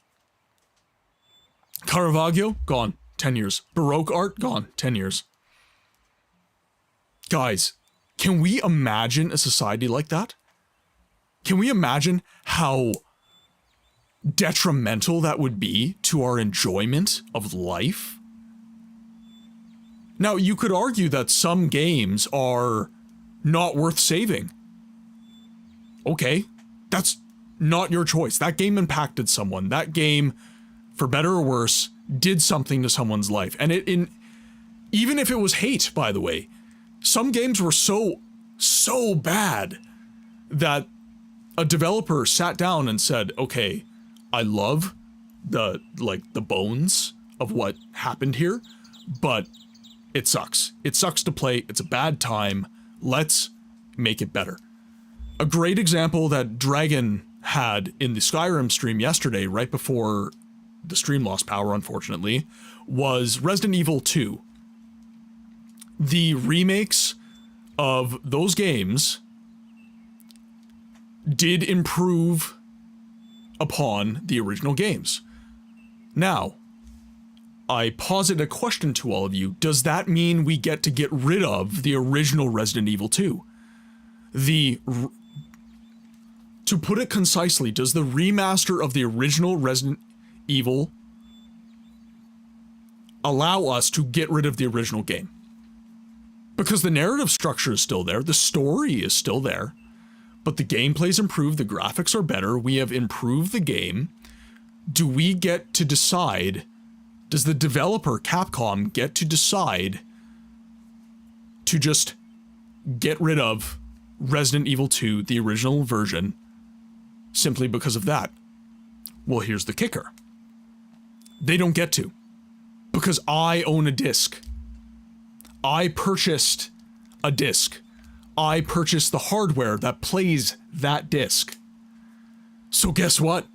Caravaggio, gone, 10 years. Baroque art, gone, 10 years. Guys, can we imagine a society like that? Can we imagine how detrimental that would be to our enjoyment of life? Now, you could argue that some games are not worth saving. Okay, that's not your choice. That game impacted someone. That game, for better or worse, did something to someone's life. And even if it was hate, by the way, some games were so bad that a developer sat down and said, okay, I love the bones of what happened here, but it sucks. It sucks to play. It's a bad time. Let's make it better. A great example that Dragon had in the Skyrim stream yesterday, right before the stream lost power, unfortunately, was Resident Evil 2. The remakes of those games did improve upon the original games. Now, I posit a question to all of you. Does that mean we get to get rid of the original Resident Evil 2? To put it concisely, does the remaster of the original Resident Evil allow us to get rid of the original game? Because the narrative structure is still there, the story is still there, but the gameplay's improved, the graphics are better, we have improved the game. Do we get to decide, does the developer, Capcom, get to decide to just get rid of Resident Evil 2, the original version, simply because of that? Well, here's the kicker. They don't get to. Because I own a disc. I purchased a disc. I purchased the hardware that plays that disc. So guess what?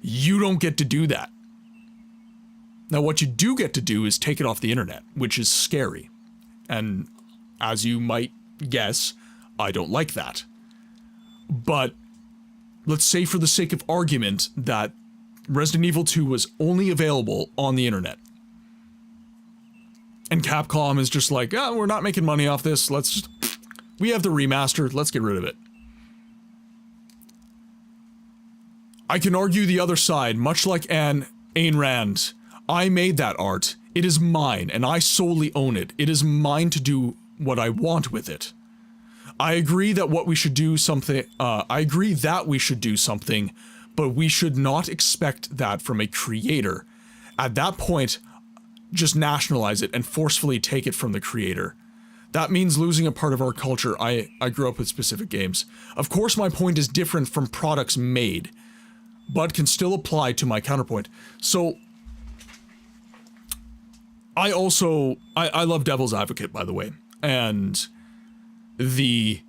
You don't get to do that. Now, what you do get to do is take it off the internet, which is scary. And as you might guess, I don't like that. But let's say for the sake of argument that Resident Evil 2 was only available on the internet. And Capcom is just like, oh, we're not making money off this, we have the remaster, let's get rid of it. I can argue the other side, much like Ayn Rand. I made that art, it is mine, and I solely own it. It is mine to do what I want with it. I agree that we should do something, but we should not expect that from a creator. At that point, just nationalize it and forcefully take it from the creator. That means losing a part of our culture. I grew up with specific games. Of course, my point is different from products made, but can still apply to my counterpoint. So, I love Devil's Advocate, by the way, and the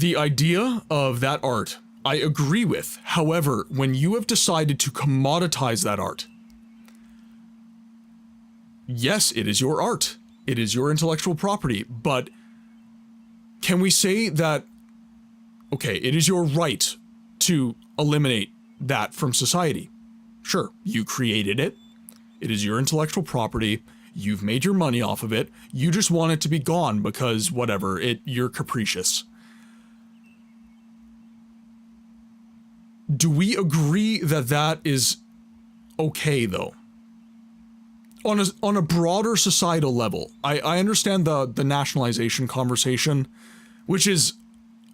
idea of that art, I agree with. However, when you have decided to commoditize that art, yes, it is your art. It is your intellectual property, but can we say that, okay, it is your right to eliminate that from society? Sure, you created it. It is your intellectual property. You've made your money off of it. You just want it to be gone because whatever, you're capricious. Do we agree that that is okay, though? On a broader societal level, I understand the nationalization conversation, which is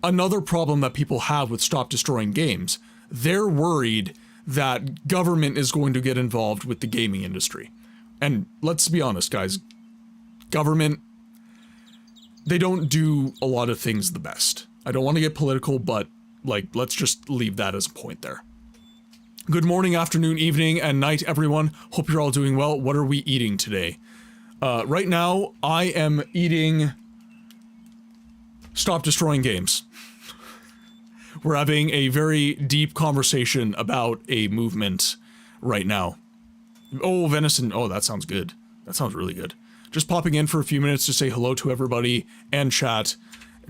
another problem that people have with Stop Destroying Games. They're worried that government is going to get involved with the gaming industry. And let's be honest, guys, government, they don't do a lot of things the best. I don't want to get political, but let's just leave that as a point there. Good morning, afternoon, evening, and night, everyone. Hope you're all doing well. What are we eating today? Right now, I am eating Stop Destroying Games. We're having a very deep conversation about a movement right now. Oh, venison. Oh, that sounds good. That sounds really good. Just popping in for a few minutes to say hello to everybody and chat,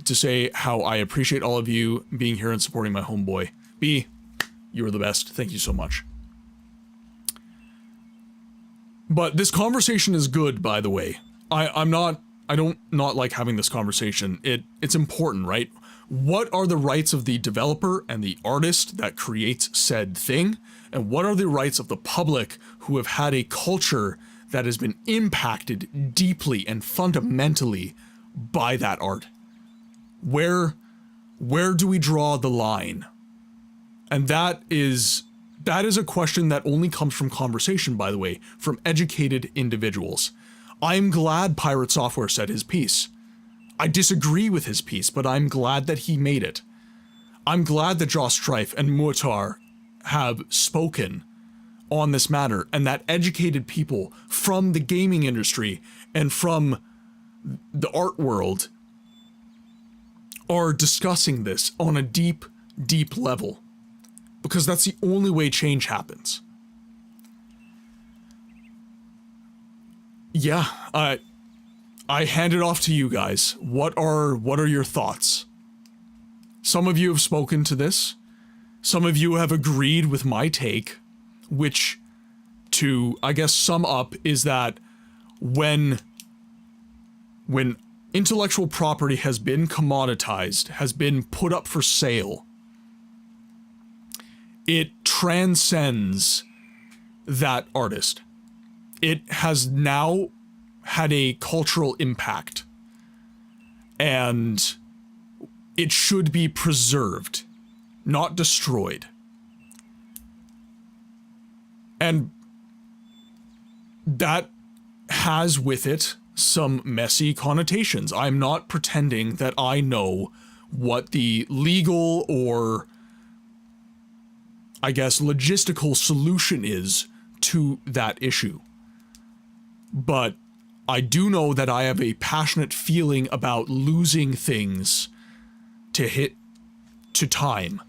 to say how I appreciate all of you being here and supporting my homeboy. B, you are the best. Thank you so much. But this conversation is good, by the way. I don't not like having this conversation. It's important, right? What are the rights of the developer and the artist that creates said thing? And what are the rights of the public who have had a culture that has been impacted deeply and fundamentally by that art? Where do we draw the line? And that is a question that only comes from conversation, by the way, from educated individuals. I'm glad Pirate Software said his piece. I disagree with his piece, but I'm glad that he made it. I'm glad that Joss Strife and Muatar have spoken on this matter, and that educated people from the gaming industry and from the art world are discussing this on a deep, deep level. Because that's the only way change happens. Yeah, I hand it off to you guys. What are your thoughts? Some of you have spoken to this. Some of you have agreed with my take, which, to, I guess, sum up, is that when intellectual property has been commoditized, has been put up for sale, it transcends that artist. It has now had a cultural impact, and it should be preserved, not destroyed. And that has with it some messy connotations. I'm not pretending that I know what the legal or, I guess, logistical solution is to that issue. But I do know that I have a passionate feeling about losing things to time.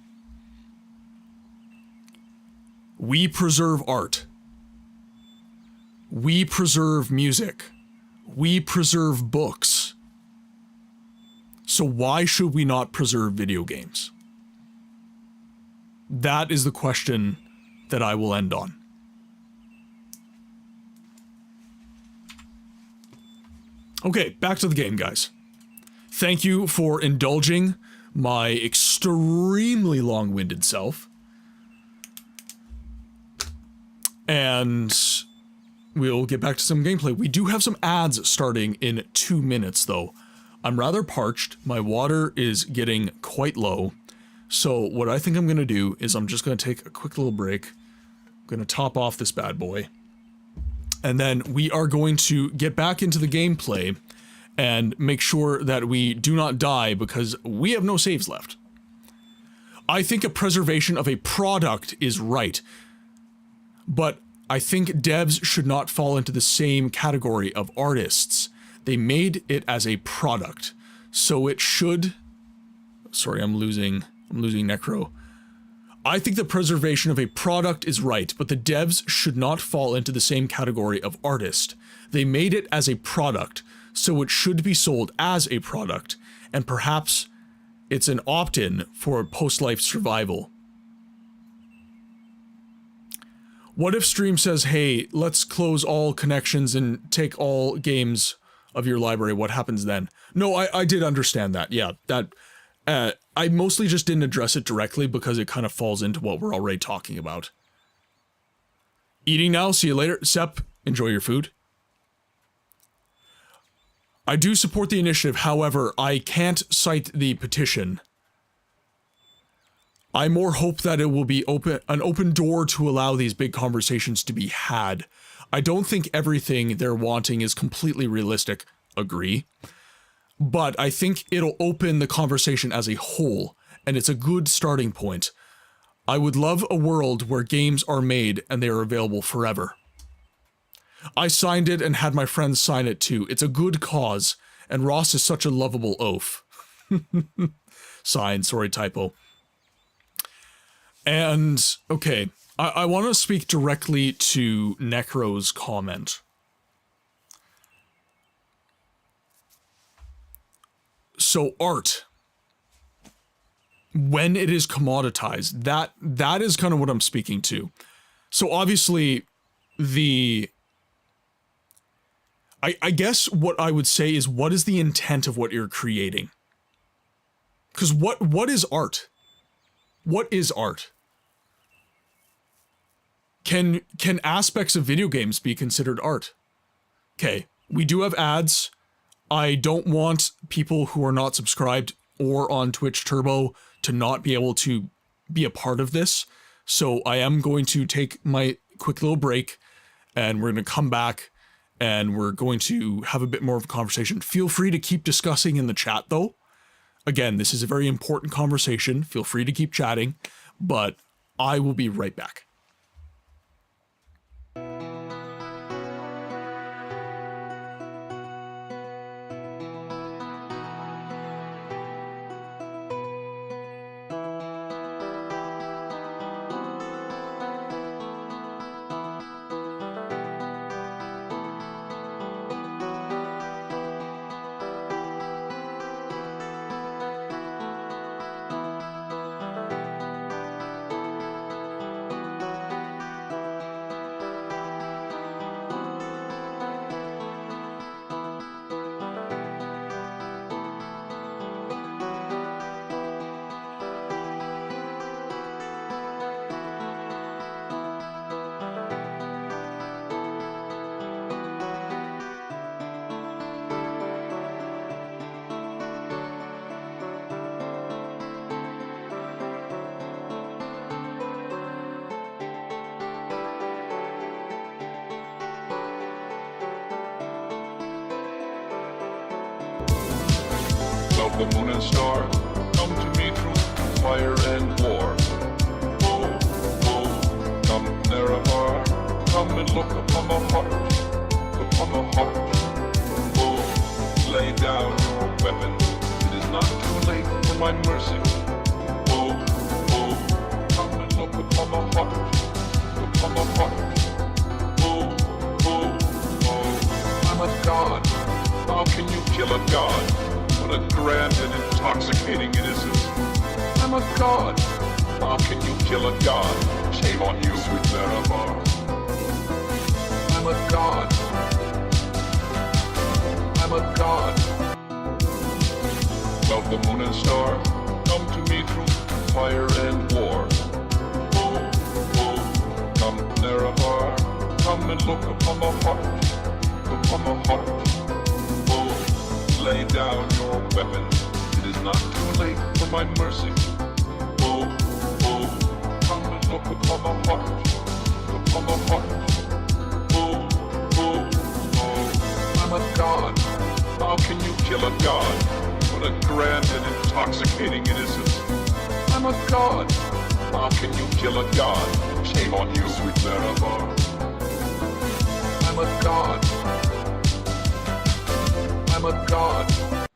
We preserve art. We preserve music. We preserve books. So why should we not preserve video games? That is the question that I will end on. Okay, back to the game, guys. Thank you for indulging my extremely long-winded self. And we'll get back to some gameplay. We do have some ads starting in 2 minutes, though. I'm rather parched. My water is getting quite low. So what I think I'm going to do is I'm just going to take a quick little break. I'm going to top off this bad boy. And then we are going to get back into the gameplay and make sure that we do not die because we have no saves left. I think a preservation of a product is right, but I think devs should not fall into the same category of artists. They made it as a product, so it should... Sorry, I'm losing Necro. I think the preservation of a product is right, but the devs should not fall into the same category of artist. They made it as a product, so it should be sold as a product, and perhaps it's an opt-in for post-life survival. What if Stream says, hey, let's close all connections and take all games of your library? What happens then? No, I did understand that. Yeah, that... I mostly just didn't address it directly because it kind of falls into what we're already talking about. Eating now, see you later. Sep, enjoy your food. I do support the initiative, however, I can't cite the petition. I more hope that it will be an open door to allow these big conversations to be had. I don't think everything they're wanting is completely realistic. Agree. But I think it'll open the conversation as a whole, and it's a good starting point. I would love a world where games are made and they are available forever. I signed it and had my friends sign it too. It's a good cause, and Ross is such a lovable oaf. Signed, sorry, typo. And, okay, I want to speak directly to Necro's comment. So art, when it is commoditized, that is kind of what I'm speaking to. So obviously, I guess what I would say is, what is the intent of what you're creating? Because what is art? What is art? Can aspects of video games be considered art? Okay, we do have ads. I don't want people who are not subscribed or on Twitch Turbo to not be able to be a part of this. So I am going to take my quick little break and we're going to come back and we're going to have a bit more of a conversation. Feel free to keep discussing in the chat though. Again, this is a very important conversation. Feel free to keep chatting, but I will be right back. the moon and stars come to me through fire and war. Oh, oh, come Nerevar, come and look upon the heart, upon the heart. Oh, lay down your weapon, it is not too late for my mercy. Oh, oh, come and look upon the heart, upon the heart. Oh, oh, oh, I'm a god. How can you kill a god? What a grand and intoxicating innocence. I'm a god. How can you kill a god? Shame on you, sweet Nerevar. I'm a god. I'm a god. Well, the moon and stars come to me through fire and war. Oh, oh, come Nerevar, come and look upon the heart, upon the heart. Oh, lay down your weapon, it is not too late for my mercy. Oh, oh, come and look upon the heart, upon the heart. Oh, oh, oh, I'm a god. How can you kill a god? What a grand and intoxicating innocence. I'm a god. How can you kill a god? Shame on you, sweet Nerevar. I'm a god. I'm a god.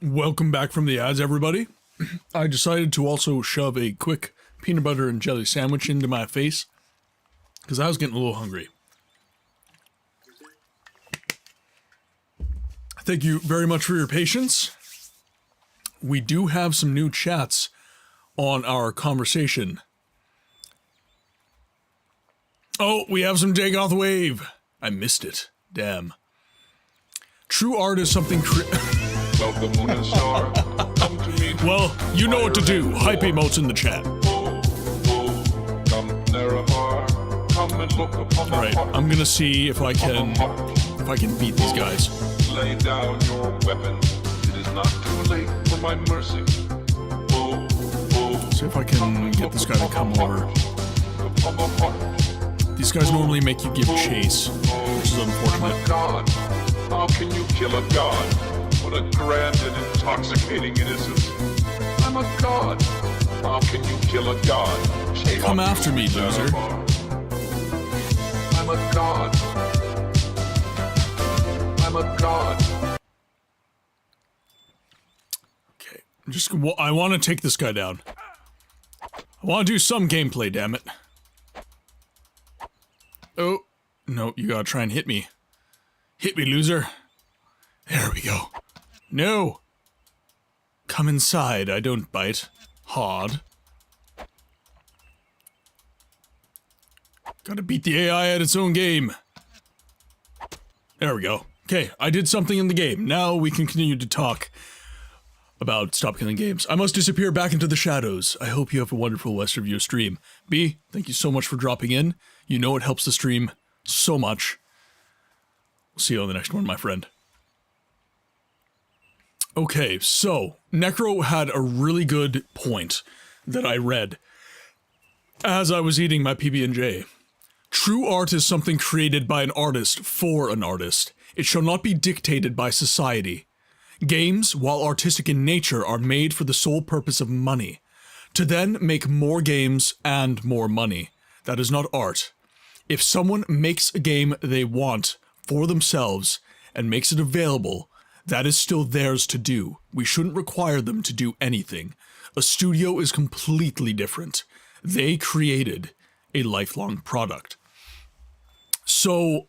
Welcome back from the ads, everybody. I decided to also shove a quick peanut butter and jelly sandwich into my face because I was getting a little hungry. Thank you very much for your patience. We do have some new chats on our conversation. Oh, we have some Dagoth Wave. I missed it. Damn. True art is something Well, the moon and stars come to me. Well, you know what to do. Hype emotes in the chat. Oh, oh, come Nerevar, come and look upon the Alright, heart, I'm gonna see if I can beat these guys. lay down your weapon. It is not too late for my mercy. Oh, oh, See if I can get this guy to come over. upon the heart. These guys normally make you give chase, which is I'm a unfortunate. god. How can you kill a god? What a grand and intoxicating innocence. I'm a god. How can you kill a god? Shame Come on after you, me, loser. Nerevar. I'm a god. I'm a god. Okay, I want to take this guy down. I want to do some gameplay, damn it. Oh, no, you gotta try and hit me. Hit me, loser. There we go. No! Come inside, I don't bite. Hard. Gotta beat the AI at its own game. There we go. Okay, I did something in the game. Now we can continue to talk about Stop Killing Games. I must disappear back into the shadows. I hope you have a wonderful rest of your stream. B, thank you so much for dropping in. You know it helps the stream so much. We'll see you on the next one, my friend. Okay, so Necro had a really good point that I read as I was eating my PB&J. True art is something created by an artist for an artist. It shall not be dictated by society. Games, while artistic in nature, are made for the sole purpose of money. To then make more games and more money. That is not art. If someone makes a game they want for themselves and makes it available, that is still theirs to do. We shouldn't require them to do anything. A studio is completely different. They created a lifelong product. So,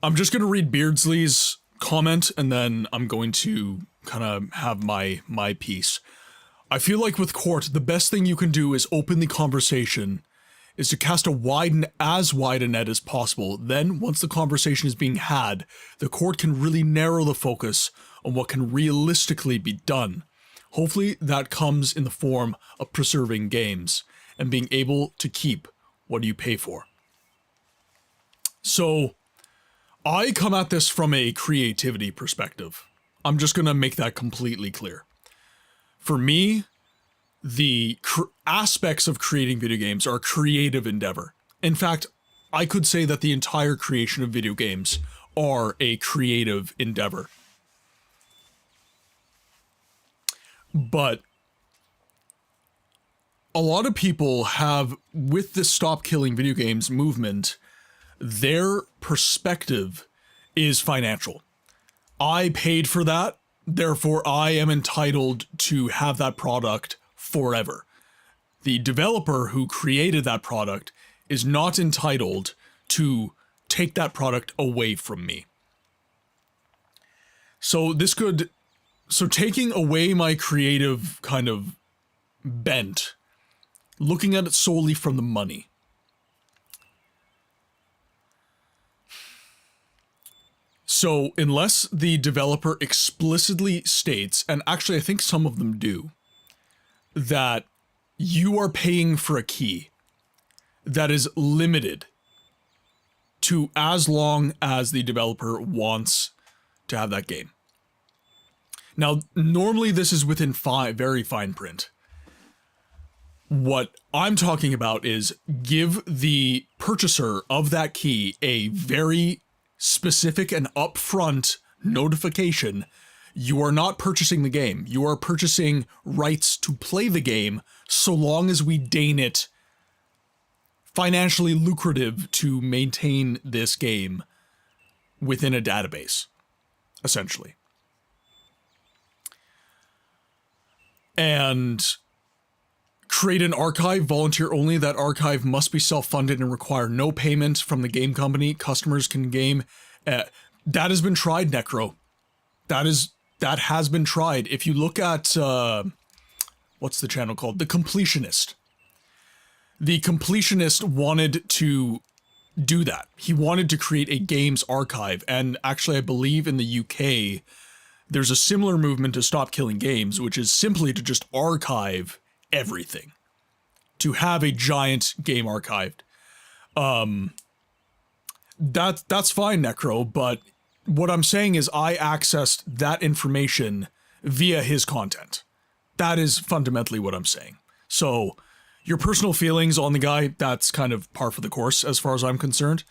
I'm just going to read Beardsley's comment, and then I'm going to kind of have my piece. I feel like with court, the best thing you can do is open the conversation, is to cast as wide a net as possible. Then, once the conversation is being had, the court can really narrow the focus on what can realistically be done. Hopefully, that comes in the form of preserving games and being able to keep what you pay for. So, I come at this from a creativity perspective. I'm just going to make that completely clear. For me, the aspects of creating video games are a creative endeavor. In fact, I could say that the entire creation of video games are a creative endeavor. But a lot of people have, with the Stop Killing Video Games movement, their perspective is financial. I paid for that, therefore I am entitled to have that product forever. The developer who created that product is not entitled to take that product away from me. So taking away my creative kind of bent, looking at it solely from the money. So unless the developer explicitly states, and actually I think some of them do, that you are paying for a key that is limited to as long as the developer wants to have that game. Now, normally this is within very fine print. What I'm talking about is give the purchaser of that key a very specific and upfront notification. You are not purchasing the game. You are purchasing rights to play the game so long as we deign it financially lucrative to maintain this game within a database, essentially. And create an archive, volunteer only. That archive must be self-funded and require no payment from the game company. Customers can game. That has been tried, Necro. That has been tried. If you look at, what's the channel called? The Completionist. The Completionist wanted to do that. He wanted to create a games archive. And actually, I believe in the UK, there's a similar movement to Stop Killing Games, which is simply to just archive everything, to have a giant game archived. That's fine, Necro, but what I'm saying is I accessed that information via his content. That is fundamentally what I'm saying. So your personal feelings on the guy, that's kind of par for the course as far as I'm concerned.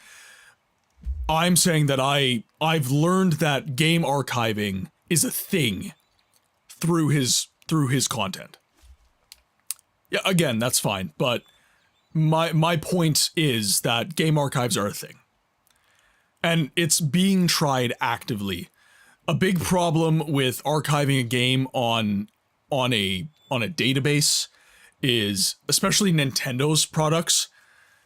I'm saying that I've learned that game archiving is a thing through his content. Yeah, again, that's fine, but my point is that game archives are a thing. And it's being tried actively. A big problem with archiving a game on a database is, especially Nintendo's products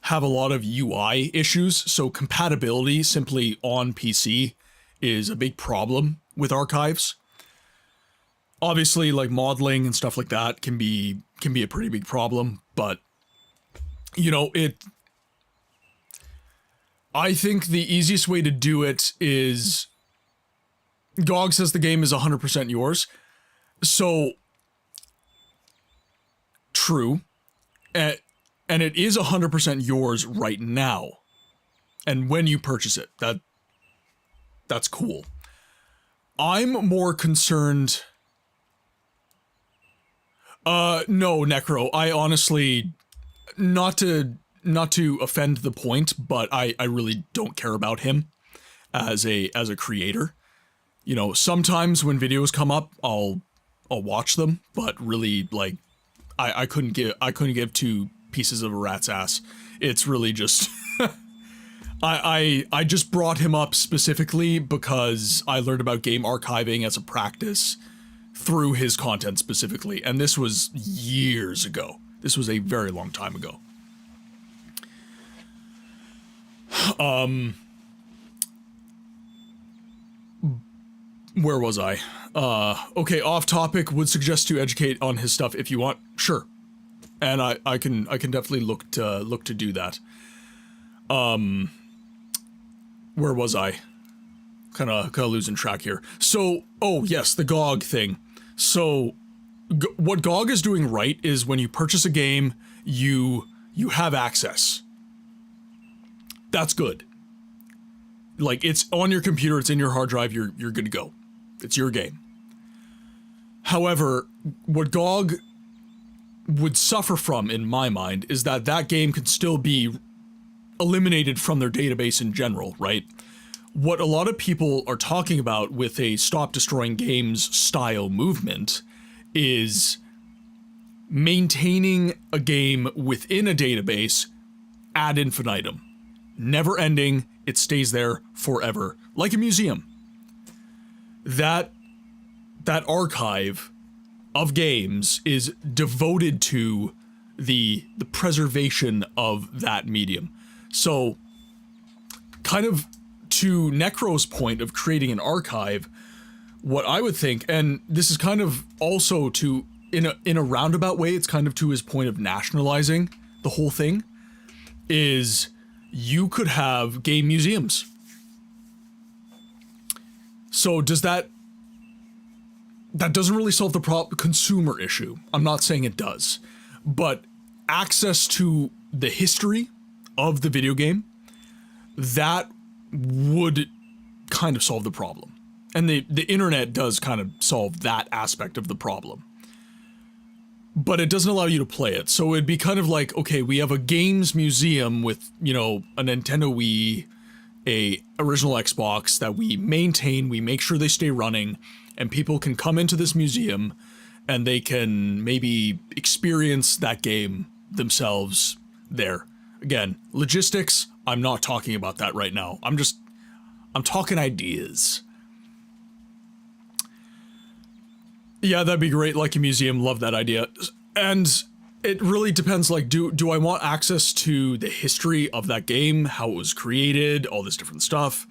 have a lot of UI issues, so compatibility simply on PC is a big problem with archives. Obviously, like modeling and stuff like that can be a pretty big problem, but you know, I think the easiest way to do it is GOG says the game is 100% yours. So true. And it is 100% yours right now. And when you purchase it, That's cool. I'm more concerned... no, Necro, I honestly... Not to offend the point, but I really don't care about him as a creator. You know, sometimes when videos come up, I'll watch them, but really, like, I couldn't give two pieces of a rat's ass. It's really just I just brought him up specifically because I learned about game archiving as a practice through his content specifically, and this was years ago. This was a very long time ago. Where was I? Okay, off topic, would suggest to educate on his stuff if you want. Sure. And I can definitely look to do that. Where was I? Kinda losing track here. So, oh yes, the GOG thing. So, what GOG is doing right is when you purchase a game, you have access. That's good. Like, it's on your computer, it's in your hard drive, you're good to go. It's your game. However, what GOG would suffer from, in my mind, is that that game can still be eliminated from their database in general, right? What a lot of people are talking about with a stop destroying games style movement is maintaining a game within a database ad infinitum. Never ending, it stays there forever, like a museum. That archive of games is devoted to the preservation of that medium. So, kind of to Necro's point of creating an archive, what I would think, and this is kind of also to, in a roundabout way, it's kind of to his point of nationalizing the whole thing, is you could have game museums. So does that doesn't really solve the consumer issue. I'm not saying it does, but access to the history of the video game, that would kind of solve the problem. And the internet does kind of solve that aspect of the problem. But it doesn't allow you to play it. So it'd be kind of like, okay, we have a games museum with, you know, a Nintendo Wii, a original Xbox that we maintain, we make sure they stay running, and people can come into this museum and they can maybe experience that game themselves there. Again, logistics, I'm not talking about that right now. I'm talking ideas. Yeah, that'd be great, like a museum, love that idea. And it really depends, like, do I want access to the history of that game, how it was created, all this different stuff?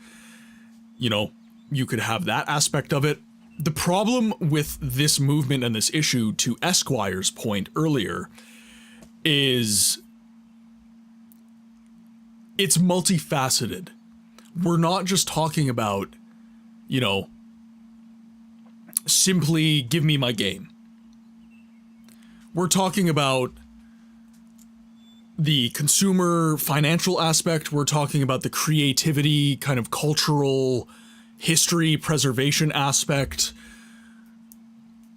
You know, you could have that aspect of it. The problem with this movement and this issue, to Esquire's point earlier, is it's multifaceted. We're not just talking about, you know, simply give me my game. We're talking about the consumer financial aspect. We're talking about the creativity, kind of cultural history preservation aspect.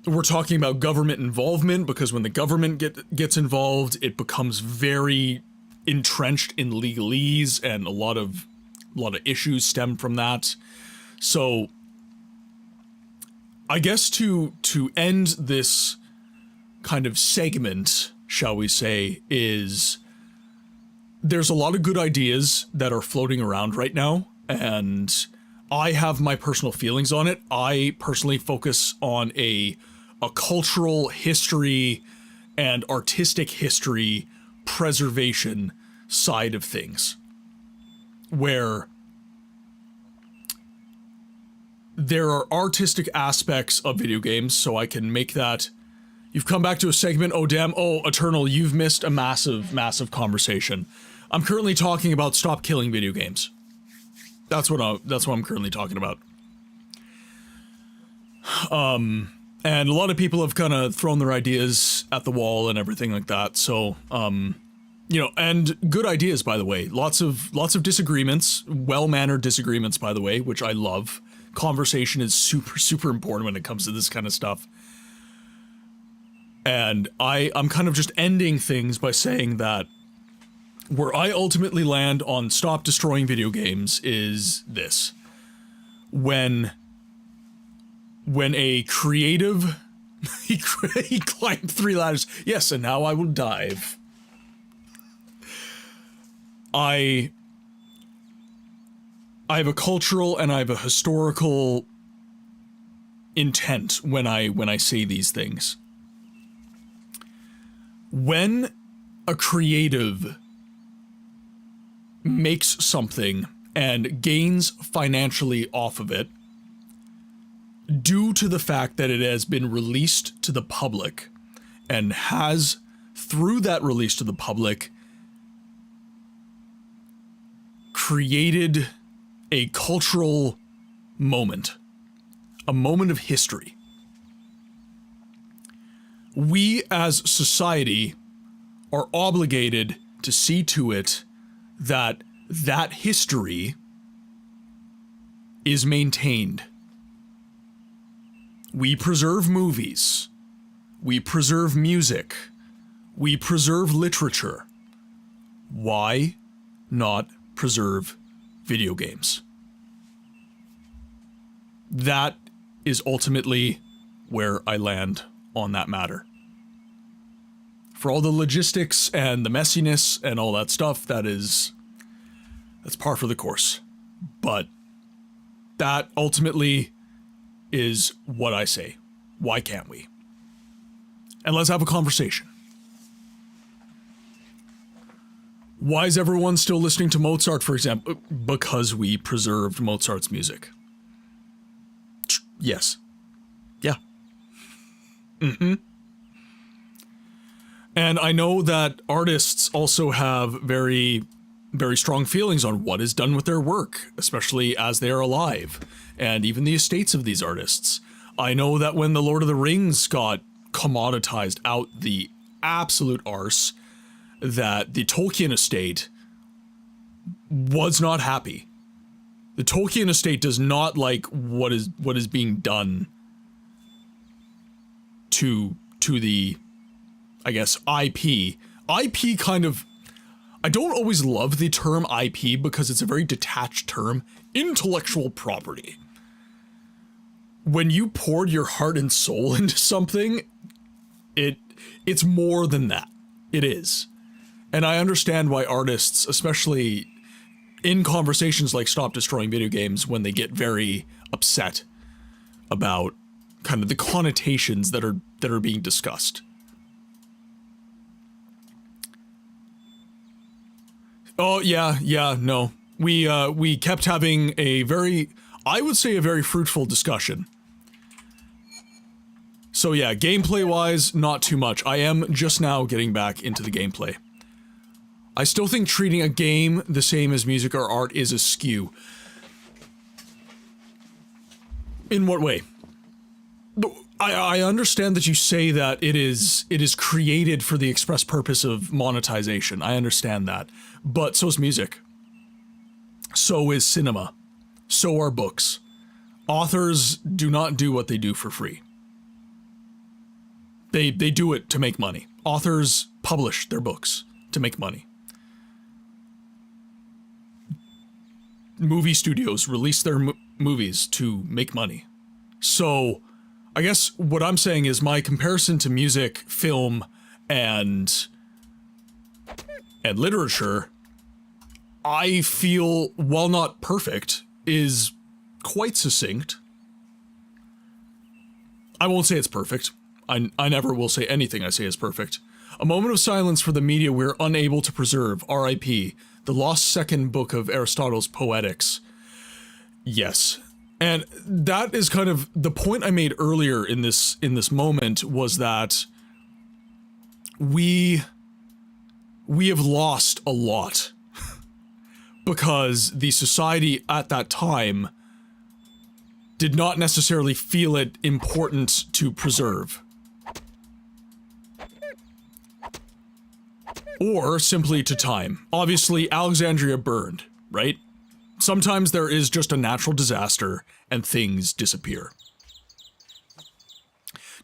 We're talking about government involvement, because when the government gets involved, it becomes very entrenched in legalese, and a lot of issues stem from that. So I guess to end this kind of segment, shall we say, is there's a lot of good ideas that are floating around right now, and I have my personal feelings on it. I personally focus on a cultural history and artistic history preservation side of things, where there are artistic aspects of video games, so I can make that. You've come back to a segment, oh damn, oh Eternal, you've missed a massive conversation. I'm currently talking about stop killing video games. That's what I'm currently talking about. And a lot of people have kind of thrown their ideas at the wall and everything like that, so, you you know, and good ideas, by the way. Lots of disagreements, well-mannered disagreements, by the way, which I love. Conversation is super, super important when it comes to this kind of stuff. And I'm kind of just ending things by saying that where I ultimately land on stop destroying video games is this. When a creative, he climbed 3 ladders. Yes, and now I will dive. I have a cultural and I have a historical intent when I say these things. When a creative makes something and gains financially off of it, due to the fact that it has been released to the public, and has, through that release to the public, created a cultural moment, a moment of history. We as society are obligated to see to it that that history is maintained. We preserve movies. We preserve music. We preserve literature. Why not preserve video games? That is ultimately where I land on that matter. For all the logistics and the messiness and all that stuff, that's par for the course. But that ultimately is what I say. Why can't we? And let's have a conversation. Why is everyone still listening to Mozart, for example? Because we preserved Mozart's music. Yes. Yeah. Mm-hmm. And I know that artists also have very, very strong feelings on what is done with their work, especially as they are alive, and even the estates of these artists. I know that when The Lord of the Rings got commoditized out the absolute arse, that the Tolkien estate was not happy. The Tolkien estate does not like what is being done to the, I guess, IP. IP kind of, I don't always love the term IP because it's a very detached term. Intellectual property. When you poured your heart and soul into something, it's more than that. It is. And I understand why artists, especially in conversations like Stop Destroying Video Games, when they get very upset about kind of the connotations that are being discussed. Oh, yeah, no. We kept having a very, I would say a very fruitful discussion. So yeah, gameplay-wise, not too much. I am just now getting back into the gameplay. I still think treating a game the same as music or art is askew. In what way? I understand that you say that it is created for the express purpose of monetization. I understand that. But so is music. So is cinema. So are books. Authors do not do what they do for free. They do it to make money. Authors publish their books to make money. Movie studios release their movies to make money. So, I guess what I'm saying is my comparison to music, film, and literature, I feel, while not perfect, is quite succinct. I won't say it's perfect. I never will say anything I say is perfect. A moment of silence for the media we're unable to preserve. R.I.P. The lost second book of Aristotle's Poetics. Yes. And that is kind of the point I made earlier in this moment, was that we have lost a lot because the society at that time did not necessarily feel it important to preserve. or simply to time. Obviously, Alexandria burned, right? Sometimes there is just a natural disaster and things disappear.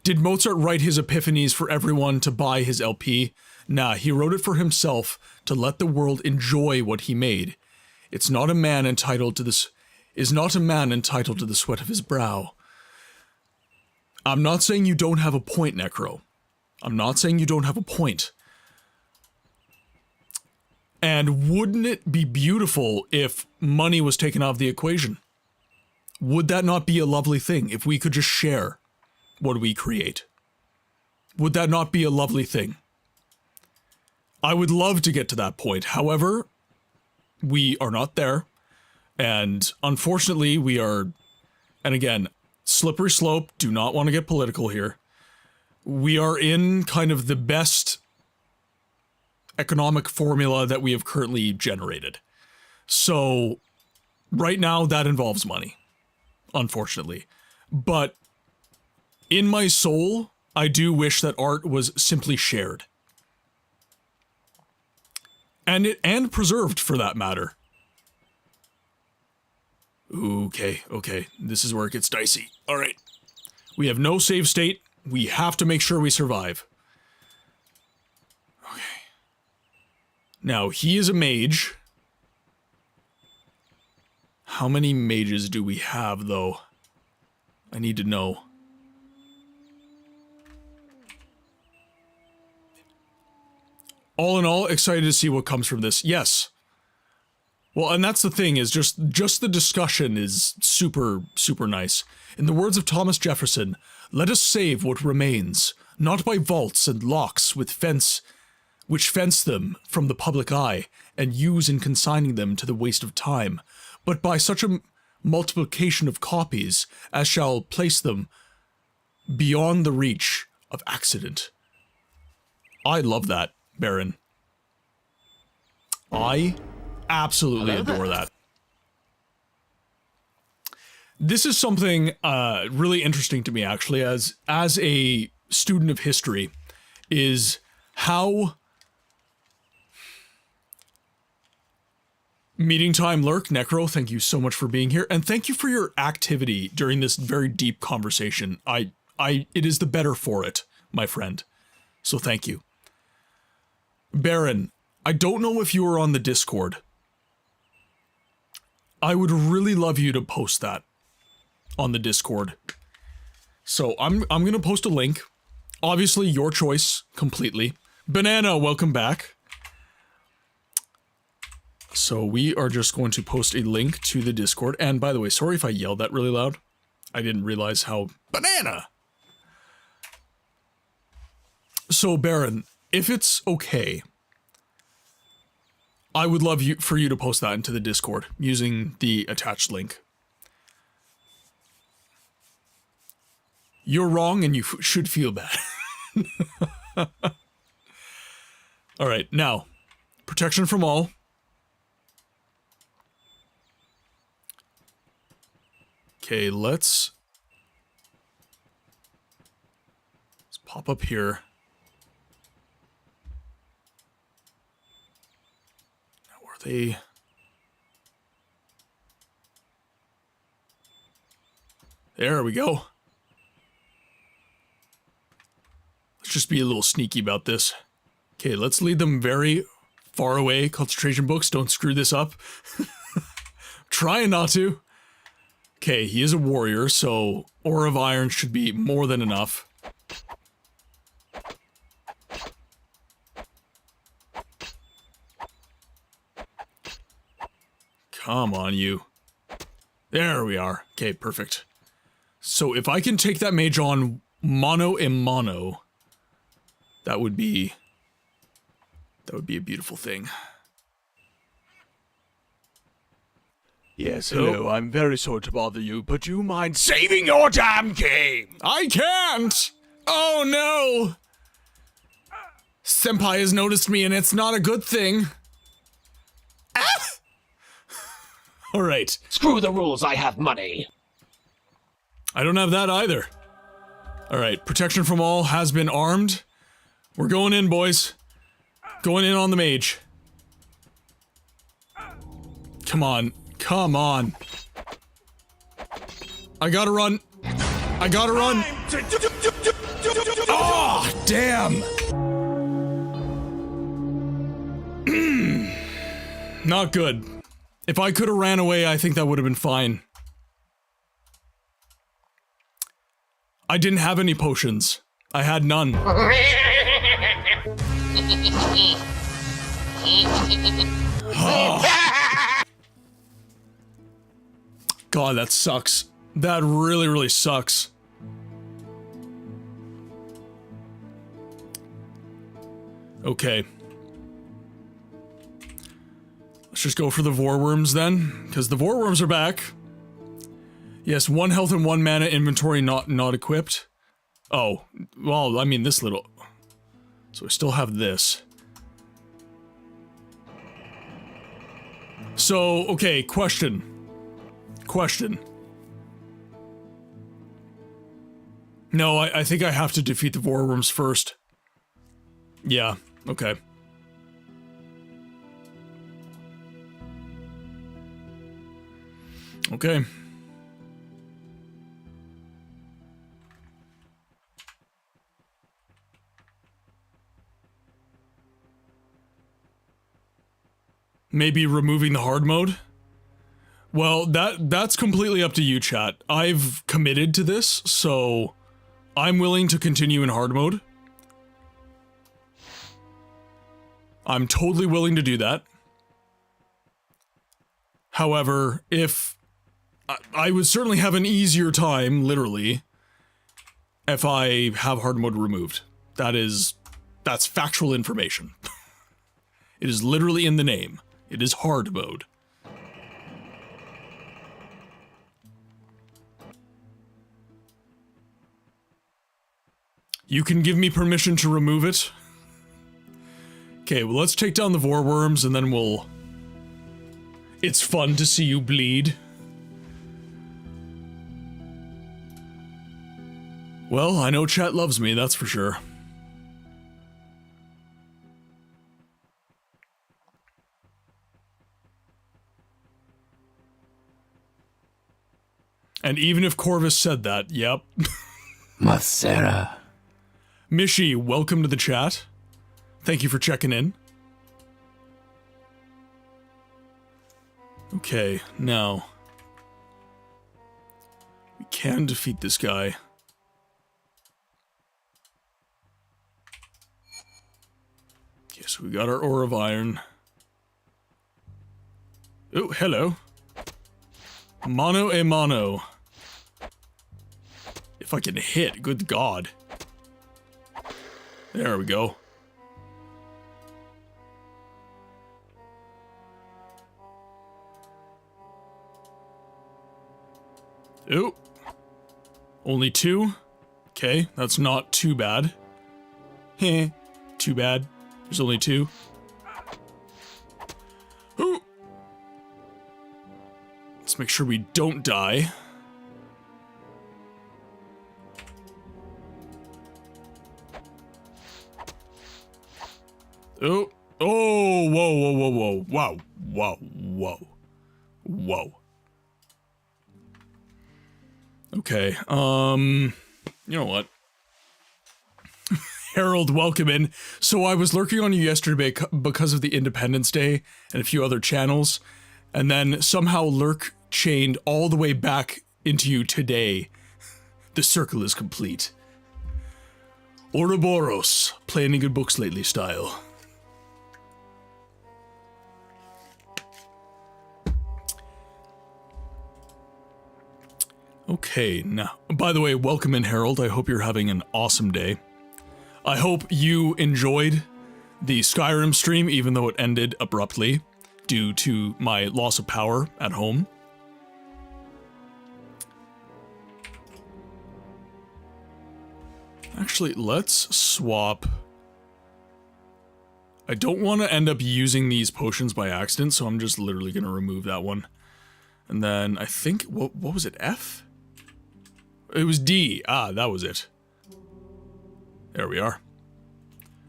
Did Mozart write his epiphanies for everyone to buy his LP? Nah, he wrote it for himself to let the world enjoy what he made. Is not a man entitled to the sweat of his brow. I'm not saying you don't have a point, Necro. I'm not saying you don't have a point. And wouldn't it be beautiful if money was taken out of the equation? Would that not be a lovely thing if we could just share what we create? Would that not be a lovely thing? I would love to get to that point. However, we are not there. And unfortunately, we are, and again, slippery slope, do not want to get political here. We are in kind of the best economic formula that we have currently generated. So, right now, that involves money, unfortunately. But in my soul, I do wish that art was simply shared. And preserved, for that matter. Okay, this is where it gets dicey. Alright. We have no save state. We have to make sure we survive. Okay. Now, he is a mage. How many mages do we have, though? I need to know. All in all, excited to see what comes from this. Yes. Well, and that's the thing, is just the discussion is super, super nice. In the words of Thomas Jefferson, let us save what remains, not by vaults and locks which fence them from the public eye, and use in consigning them to the waste of time, but by such a multiplication of copies as shall place them beyond the reach of accident. I love that, Baron. I absolutely adore that. This is something really interesting to me, actually, as a student of history, is how Meeting Time Lurk, Necro, thank you so much for being here, and thank you for your activity during this very deep conversation. It is the better for it, my friend. So thank you. Baron, I don't know if you are on the Discord. I would really love you to post that on the Discord. So I'm gonna post a link. Obviously, your choice, completely. Banana, welcome back. So we are just going to post a link to the Discord. And by the way, sorry if I yelled that really loud. I didn't realize how... Banana! So, Baron, if it's okay, I would love for you to post that into the Discord using the attached link. You're wrong and you should feel bad. Alright, now, protection from all. Okay, let's pop up here. Now, are they... There we go. Let's just be a little sneaky about this. Okay, let's lead them very far away. Concentration books, don't screw this up. Trying not to. Okay, he is a warrior, so Ore of Iron should be more than enough. Come on, you. There we are. Okay, perfect. So if I can take that mage on mono and mono, that would be a beautiful thing. Yes, hello, I'm very sorry to bother you, but do you mind saving your damn game? I can't! Oh no! Senpai has noticed me and it's not a good thing. Ah! Alright. Screw the rules, I have money. I don't have that either. Alright, protection from all has been armed. We're going in, boys. Going in on the mage. Come on. Come on. I gotta run. I gotta run. Oh, damn. Not good. If I could have ran away, I think that would have been fine. I didn't have any potions. I had none. God, that sucks. That really, really sucks. Okay. Let's just go for the Vorworms then, because the Vorworms are back. Yes, 1 health and 1 mana inventory not equipped. Oh, well, I mean this little... So I still have this. So, okay, question. No, I think I have to defeat the Vorworms first. Yeah, okay. Okay. Maybe removing the hard mode? Well, that's completely up to you, chat. I've committed to this, so I'm willing to continue in hard mode. I'm totally willing to do that. However, if... I would certainly have an easier time, literally, if I have hard mode removed. That's factual information. It is literally in the name. It is hard mode. You can give me permission to remove it. Okay, well, let's take down the Vorworms and then we'll... It's fun to see you bleed. Well, I know chat loves me, that's for sure. And even if Corvus said that, yep. Masera. Mishi, welcome to the chat. Thank you for checking in. Okay, now. We can defeat this guy. Okay, so we got our Ore of Iron. Oh, hello. Mano a mano. If I can hit, good God. There we go. Ooh. Only 2? Okay, that's not too bad. Heh. Too bad. There's only 2. Ooh. Let's make sure we don't die. Oh. Oh, whoa, whoa, whoa, whoa. Wow. Wow. Whoa. Whoa. Okay, you know what? Harold, welcome in. So I was lurking on you yesterday because of the Independence Day and a few other channels, and then somehow lurk chained all the way back into you today. The circle is complete. Ouroboros, play any good books lately style. Okay, now, by the way, welcome in, Harold. I hope you're having an awesome day. I hope you enjoyed the Skyrim stream, even though it ended abruptly due to my loss of power at home. Actually, let's swap. I don't want to end up using these potions by accident, so I'm just literally going to remove that one. And then I think, what was it, F? It was D. Ah, that was it. There we are.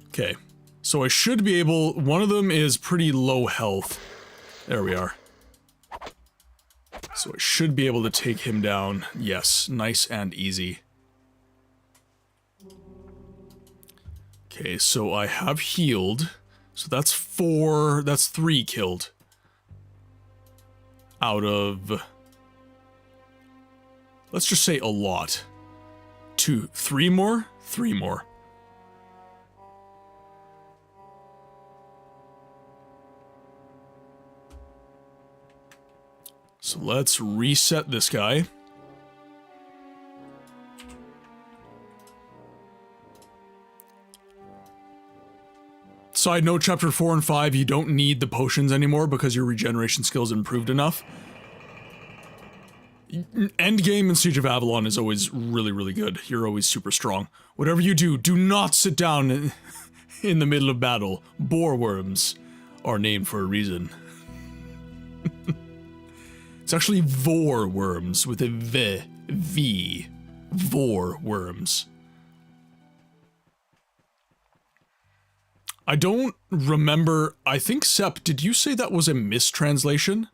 Okay. So I should be able... One of them is pretty low health. There we are. So I should be able to take him down. Yes, nice and easy. Okay, so I have healed. So that's 4... That's 3 killed. Out of... Let's just say a lot. 2, 3 more? 3 more. So let's reset this guy. Side note, chapter 4 and 5, you don't need the potions anymore because your regeneration skills improved enough. Endgame in Siege of Avalon is always really, really good. You're always super strong. Whatever you do, do not sit down in the middle of battle. Boar worms are named for a reason. It's actually vor worms with a V. Vor worms. I don't remember. I think, Sep, did you say that was a mistranslation?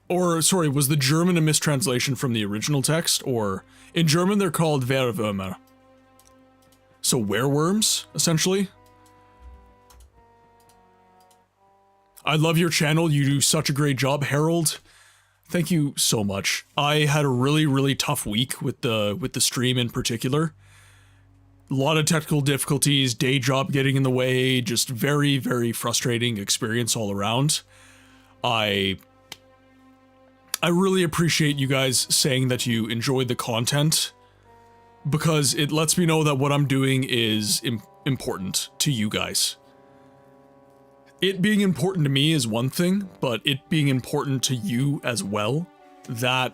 Or, sorry, was the German a mistranslation from the original text? Or, in German they're called Werwürmer. So werewolves, essentially? I love your channel, you do such a great job, Harold. Thank you so much. I had a really, really tough week with the stream in particular. A lot of technical difficulties, day job getting in the way, just very, very frustrating experience all around. I really appreciate you guys saying that you enjoyed the content, because it lets me know that what I'm doing is important to you guys. It being important to me is one thing, but it being important to you as well, that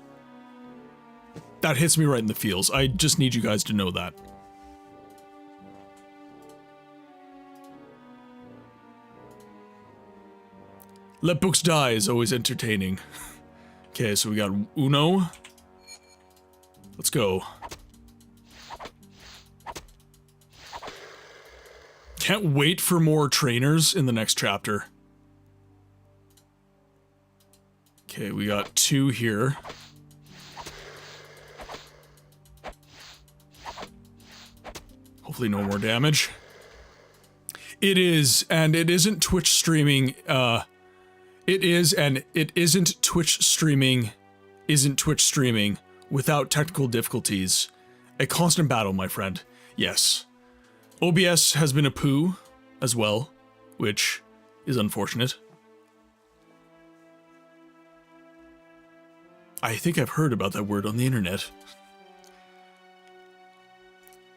hits me right in the feels. I just need you guys to know that. Let books die is always entertaining. Okay, so we got Uno. Let's go. Can't wait for more trainers in the next chapter. Okay, we got 2 here. Hopefully no more damage. It is, and it isn't Twitch streaming, it is, and it isn't Twitch streaming without technical difficulties. A constant battle, my friend. Yes. OBS has been a poo as well, which is unfortunate. I think I've heard about that word on the internet.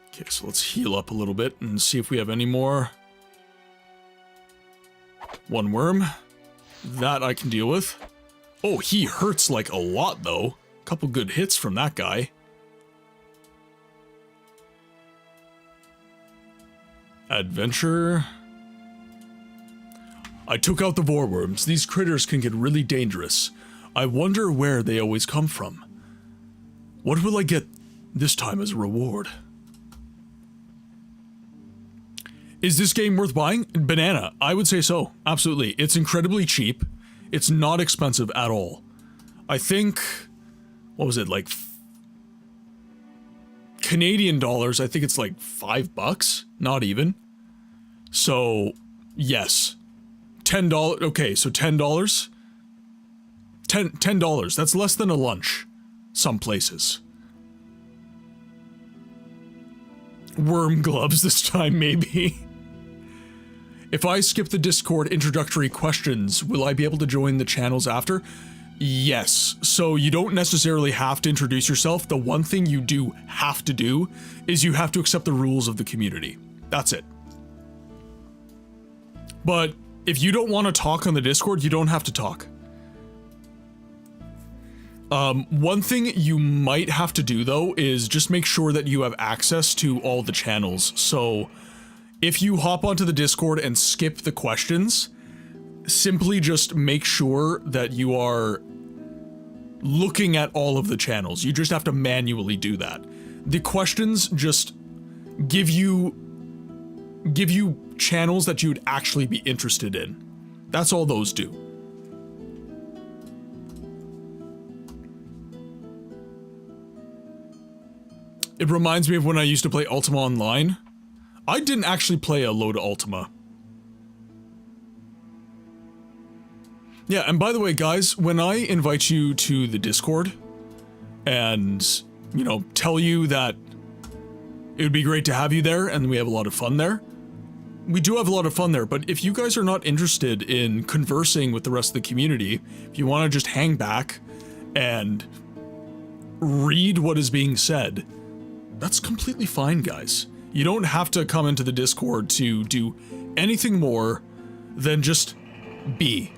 Okay, so let's heal up a little bit and see if we have any more. 1 worm. That I can deal with. Oh, he hurts like a lot though. Couple good hits from that guy. Adventure. I took out the vorworms. These critters can get really dangerous. I wonder where they always come from. What will I get this time as a reward? Is this game worth buying? Banana, I would say so. Absolutely. It's incredibly cheap. It's not expensive at all. I think... What was it, like... Canadian dollars, I think it's like $5, not even. So, yes. $10, okay, so $10? $10, that's less than a lunch. Some places. Worm gloves this time, maybe. If I skip the Discord introductory questions, will I be able to join the channels after? Yes, so you don't necessarily have to introduce yourself. The one thing you do have to do is you have to accept the rules of the community. That's it. But if you don't want to talk on the Discord, you don't have to talk. One thing you might have to do though is just make sure that you have access to all the channels. So if you hop onto the Discord and skip the questions, simply just make sure that you are looking at all of the channels. You just have to manually do that. The questions just give you channels that you'd actually be interested in. That's all those do. It reminds me of when I used to play Ultima Online. I didn't actually play a load of Ultima. Yeah, and by the way, guys, when I invite you to the Discord and, you know, tell you that it would be great to have you there and we have a lot of fun there, we do have a lot of fun there, but if you guys are not interested in conversing with the rest of the community, if you want to just hang back and read what is being said, that's completely fine, guys. You don't have to come into the Discord to do anything more than just be.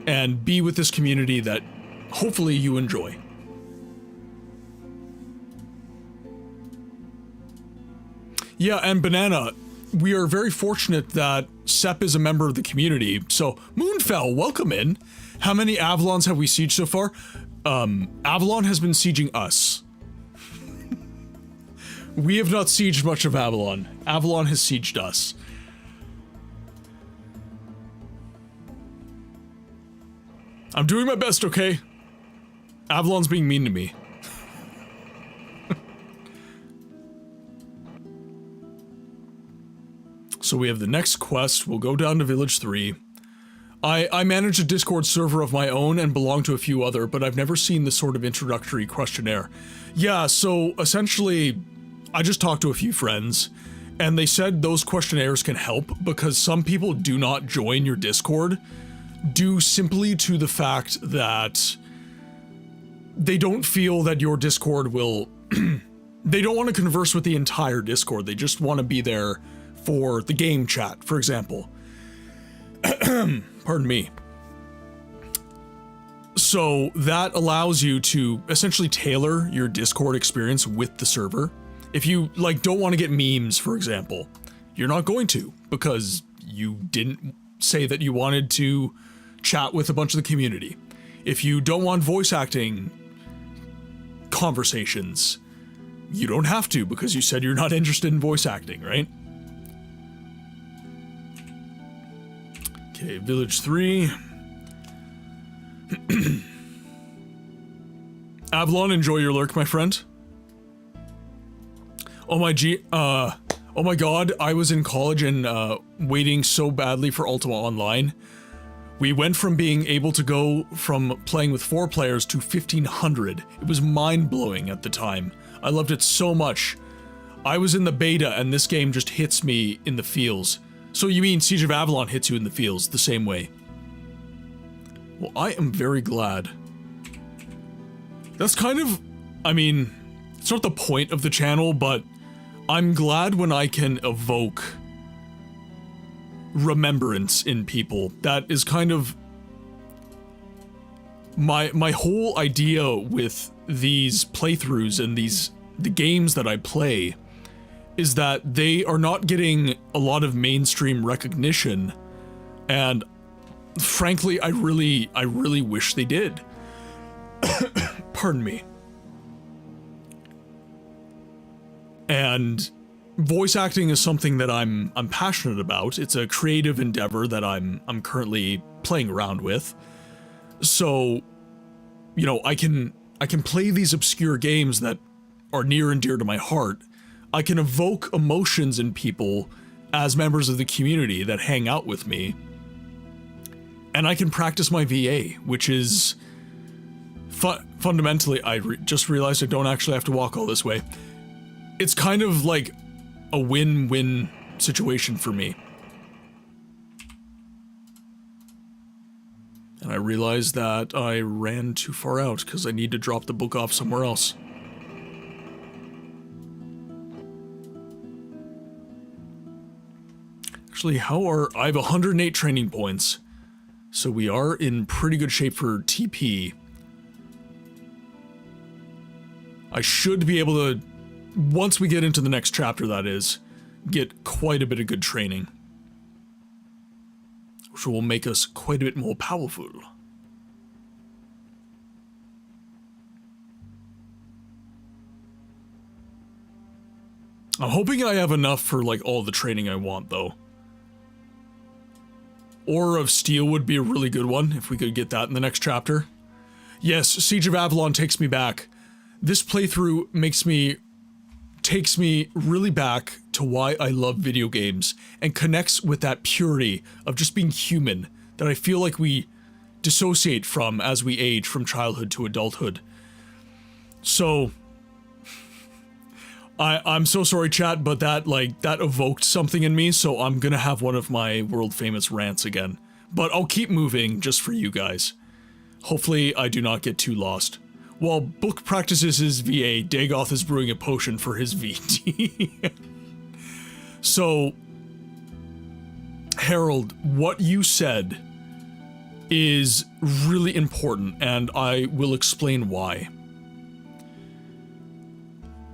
And be with this community that hopefully you enjoy. Yeah, and Banana, we are very fortunate that Sep is a member of the community. So, Moonfell, welcome in. How many Avalons have we sieged so far? Avalon has been sieging us. We have not sieged much of Avalon. Avalon has sieged us. I'm doing my best, okay? Avalon's being mean to me. So we have the next quest. We'll go down to Village 3. I manage a Discord server of my own and belong to a few other, but I've never seen this sort of introductory questionnaire. Yeah, so essentially, I just talked to a few friends, and they said those questionnaires can help because some people do not join your Discord due simply to the fact that they don't feel that your Discord will... They don't want to converse with the entire Discord, they just want to be there for the game chat, for example. Pardon me. So that allows you to essentially tailor your Discord experience with the server. If you, like, don't want to get memes, for example, you're not going to, because you didn't say that you wanted to chat with a bunch of the community. If you don't want voice acting conversations, you don't have to, because you said you're not interested in voice acting, right? Okay, Village 3. Avalon, enjoy your lurk, my friend. Oh my god, I was in college and waiting so badly for Ultima Online. We went from being able to go from playing with 4 players to 1,500. It was mind-blowing at the time. I loved it so much. I was in the beta and this game just hits me in the feels. So you mean Siege of Avalon hits you in the feels the same way? Well, I am very glad. That's kind of, I mean, it's not the point of the channel, but I'm glad when I can evoke remembrance in people. That is kind of my whole idea with these playthroughs and the games that I play is that they are not getting a lot of mainstream recognition, and frankly, I really wish they did. Pardon me. And voice acting is something that I'm passionate about. It's a creative endeavor that I'm currently playing around with. So, you know, I can play these obscure games that are near and dear to my heart. I can evoke emotions in people as members of the community that hang out with me. And I can practice my VA, which is fundamentally, I just realized I don't actually have to walk all this way. It's kind of like a win-win situation for me. And I realized that I ran too far out because I need to drop the book off somewhere else. Actually, I have 108 training points, so we are in pretty good shape for TP. I should be able to, once we get into the next chapter that is, get quite a bit of good training, which will make us quite a bit more powerful. I'm hoping I have enough for, like, all the training I want, though. Aura of Steel would be a really good one, if we could get that in the next chapter. Yes, Siege of Avalon takes me back. This playthrough takes me really back to why I love video games, and connects with that purity of just being human that I feel like we dissociate from as we age from childhood to adulthood. So, I'm so sorry, chat, but that evoked something in me, so I'm gonna have one of my world-famous rants again. But I'll keep moving just for you guys. Hopefully I do not get too lost. While Book practices his VA, Dagoth is brewing a potion for his VT. So, Harold, what you said is really important, and I will explain why.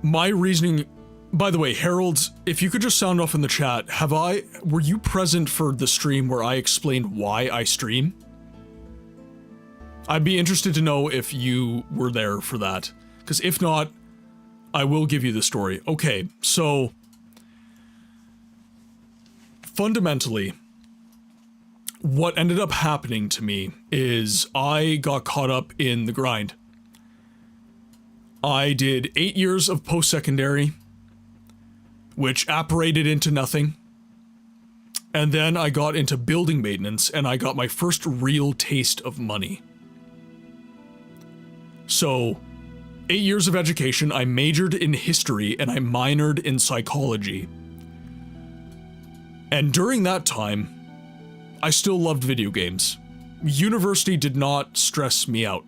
My reasoning... By the way, Harold, if you could just sound off in the chat, were you present for the stream where I explained why I stream? I'd be interested to know if you were there for that, because if not, I will give you the story. Okay, so... Fundamentally, what ended up happening to me is I got caught up in the grind. I did 8 years of post-secondary, which apparated into nothing. And then I got into building maintenance, and I got my first real taste of money. So, 8 years of education, I majored in history, and I minored in psychology. And during that time, I still loved video games. University did not stress me out.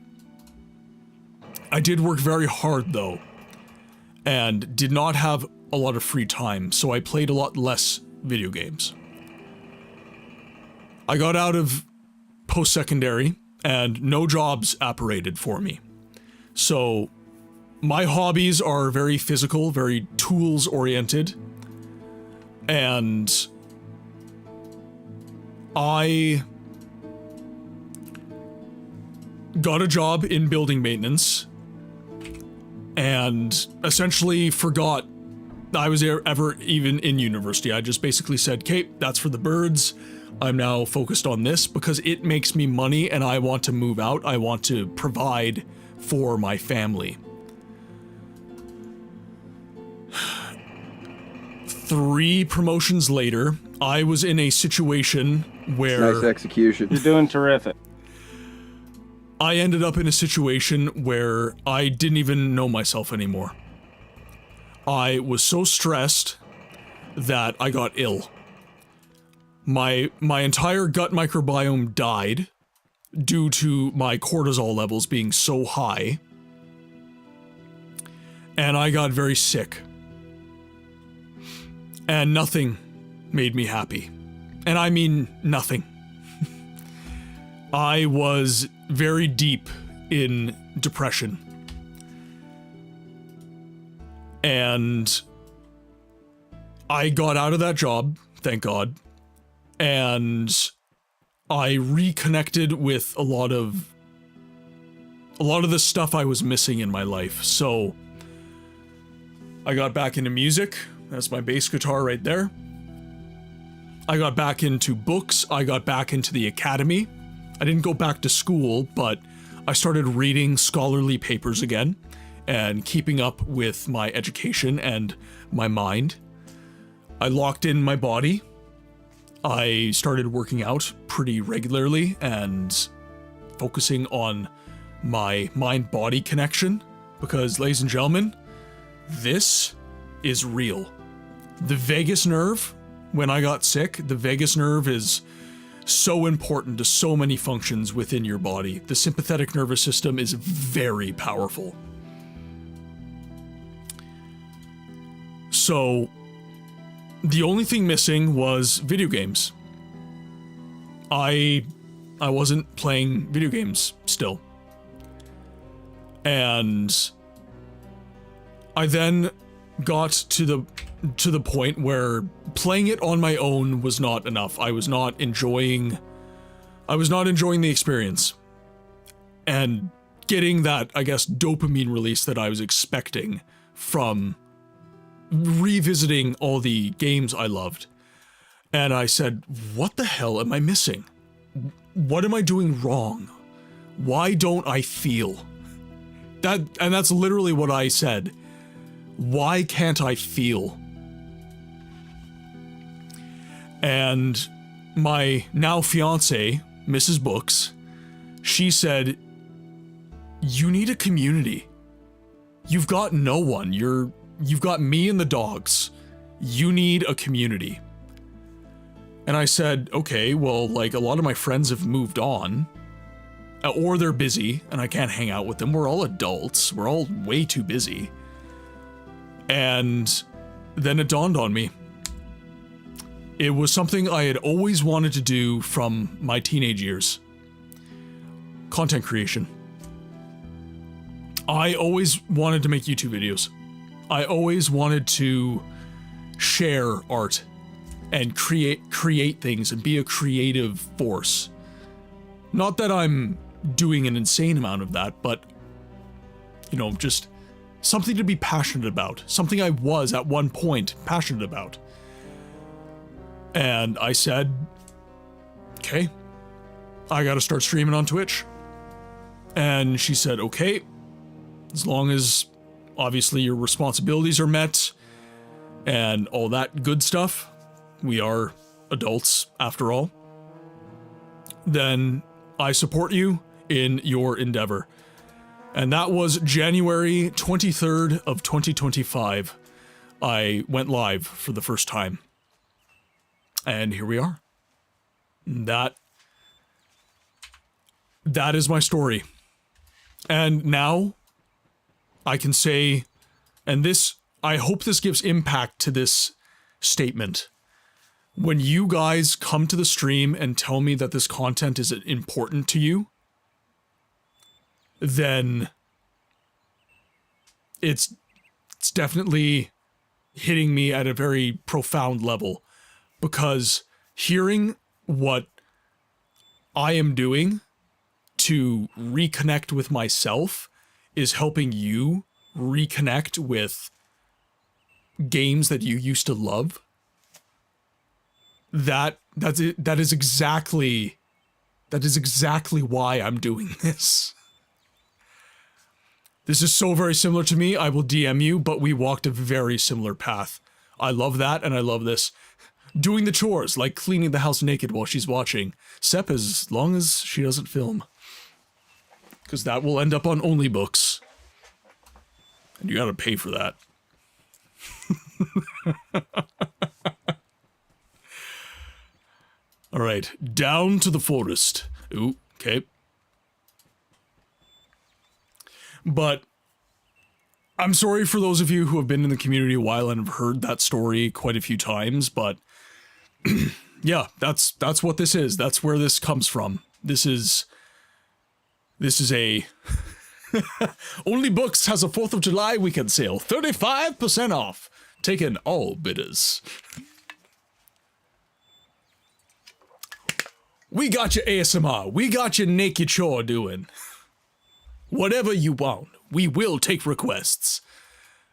I did work very hard, though, and did not have a lot of free time, so I played a lot less video games. I got out of post-secondary, and no jobs apparated for me. So, my hobbies are very physical, very tools-oriented, and I got a job in building maintenance, and essentially forgot I was ever even in university. I just basically said, "Okay, that's for the birds. I'm now focused on this because it makes me money and I want to move out. I want to provide for my family." 3 promotions later, I was in a situation where... Nice execution. You're doing terrific. I ended up in a situation where I didn't even know myself anymore. I was so stressed that I got ill. My entire gut microbiome died due to my cortisol levels being so high, and I got very sick. And nothing made me happy. And I mean nothing. I was very deep in depression. And I got out of that job, thank God, and I reconnected with a lot of the stuff I was missing in my life. So I got back into music. That's my bass guitar right there. I got back into books. I got back into the academy. I didn't go back to school, but I started reading scholarly papers again and keeping up with my education and my mind. I locked in my body. I started working out pretty regularly and focusing on my mind-body connection because, ladies and gentlemen, this is real. The vagus nerve, when I got sick, the vagus nerve is so important to so many functions within your body. The sympathetic nervous system is very powerful. So, the only thing missing was video games. I wasn't playing video games still. And I then got to the point where playing it on my own was not enough. I was not enjoying the experience. And getting that, I guess, dopamine release that I was expecting from revisiting all the games I loved. And I said, what the hell am I missing? What am I doing wrong? Why don't I feel? And that's literally what I said. Why can't I feel? And my now fiance, Mrs. Books, she said, you need a community. You've got no one. You've got me and the dogs. You need a community. And I said, okay, well, like, a lot of my friends have moved on. Or they're busy, and I can't hang out with them. We're all adults. We're all way too busy. And then it dawned on me. It was something I had always wanted to do from my teenage years. Content creation. I always wanted to make YouTube videos. I always wanted to share art and create things and be a creative force. Not that I'm doing an insane amount of that, but, you know, just something to be passionate about. Something I was, at one point, passionate about. And I said, okay, I gotta start streaming on Twitch. And she said, okay, as long as, obviously, your responsibilities are met and all that good stuff, we are adults, after all, then I support you in your endeavor. And that was January 23rd of 2025. I went live for the first time. And here we are. That is my story. And now I can say, and this, I hope this gives impact to this statement. When you guys come to the stream and tell me that this content is important to you, then it's definitely hitting me at a very profound level, because hearing what I am doing to reconnect with myself is helping you reconnect with games that you used to love. That is exactly why I'm doing this. This is so very similar to me. I will DM you, but we walked a very similar path. I love that, and I love this. Doing the chores, like cleaning the house naked while she's watching. Sep, as long as she doesn't film. Because that will end up on Only Books. And you gotta pay for that. Alright, down to the forest. Ooh, okay. But I'm sorry for those of you who have been in the community a while and have heard that story quite a few times, but yeah, that's what this is. That's where this comes from. This is a Only Books has a 4th of July weekend sale. 35% off. Taking all bidders. We got your ASMR. We got your naked chore doing. Whatever you want, we will take requests.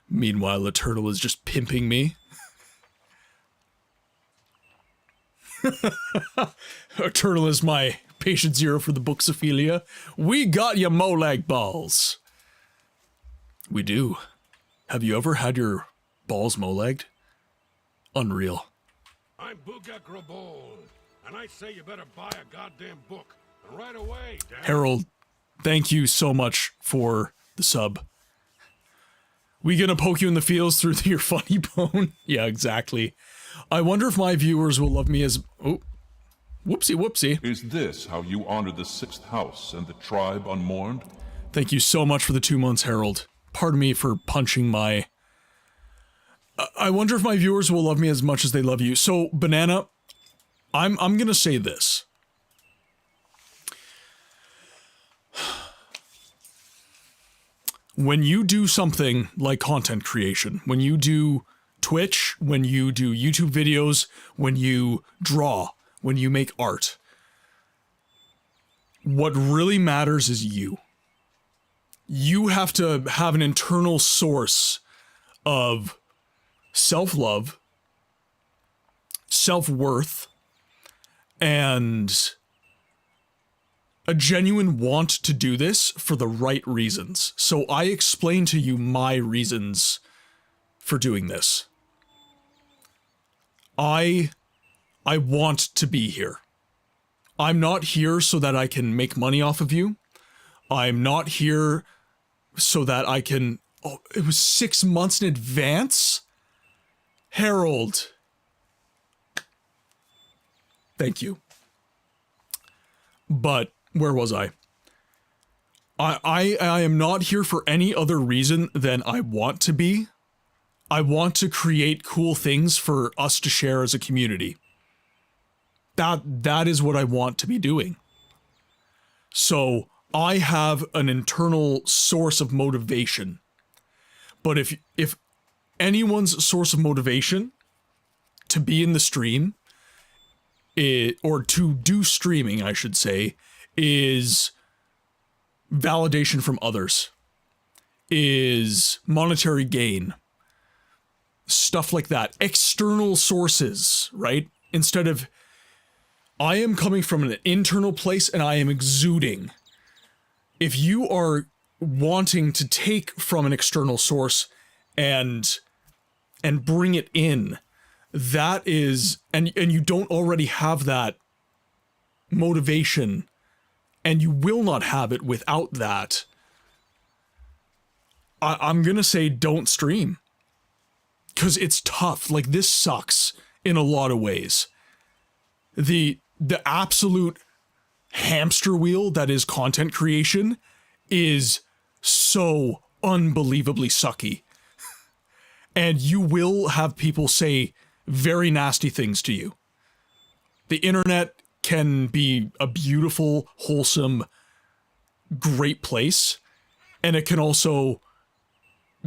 Meanwhile, the turtle is just pimping me. A turtle is my patient zero for the books, Ophelia. We got your molag balls. We do. Have you ever had your balls molagged? Unreal. I'm Bugak Grabol, and I say you better buy a goddamn book. And right away, damn. Harold, thank you so much for the sub. We gonna poke you in the feels through your funny bone? Yeah, exactly. I wonder if my viewers will love me as... Oh, whoopsie whoopsie. Is this how you honor the 6th house and the tribe unmourned? Thank you so much for the 2 months, Harold. Pardon me for punching my... I wonder if my viewers will love me as much as they love you. So, Banana, I'm gonna say this. When you do something like content creation, when you do Twitch, when you do YouTube videos, when you draw, when you make art, what really matters is you. You have to have an internal source of self-love, self-worth, and a genuine want to do this for the right reasons. So I explain to you my reasons for doing this. I want to be here. I'm not here so that I can make money off of you. I'm not here so that I can... Oh, it was 6 months in advance? Harold. Thank you. But, where was I? I am not here for any other reason than I want to be. I want to create cool things for us to share as a community. That is what I want to be doing. So, I have an internal source of motivation. But if anyone's source of motivation to be in the stream, or to do streaming, I should say, is validation from others, is monetary gain, stuff like that, external sources, right? Instead of, I am coming from an internal place and I am exuding. If you are wanting to take from an external source and bring it in, that is, and you don't already have that motivation, and you will not have it without that, I'm gonna say don't stream. 'Cause it's tough. Like, this sucks in a lot of ways. The absolute hamster wheel that is content creation is so unbelievably sucky. And you will have people say very nasty things to you. The internet can be a beautiful, wholesome, great place, and it can also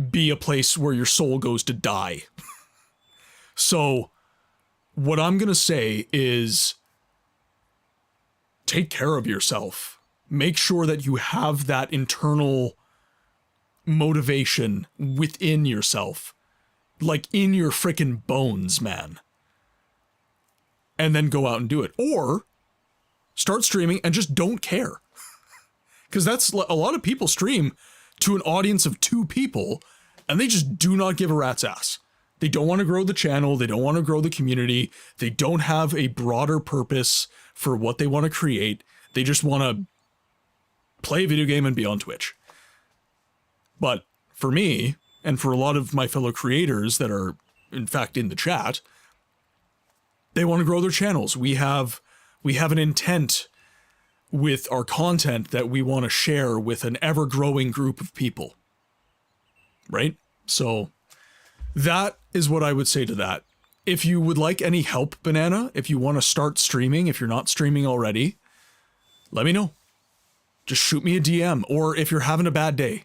be a place where your soul goes to die. So, what I'm gonna say is, take care of yourself. Make sure that you have that internal motivation within yourself. Like, in your frickin' bones, man. And then go out and do it. Or, start streaming and just don't care. Because that's, a lot of people stream to an audience of 2 people, and they just do not give a rat's ass. They don't want to grow the channel, they don't want to grow the community, they don't have a broader purpose for what they want to create, they just want to play a video game and be on Twitch. But, for me, and for a lot of my fellow creators that are, in fact, in the chat, they want to grow their channels. We have an intent with our content that we want to share with an ever-growing group of people. Right? So, that is what I would say to that. If you would like any help, Banana, if you want to start streaming, if you're not streaming already, let me know. Just shoot me a DM, or if you're having a bad day.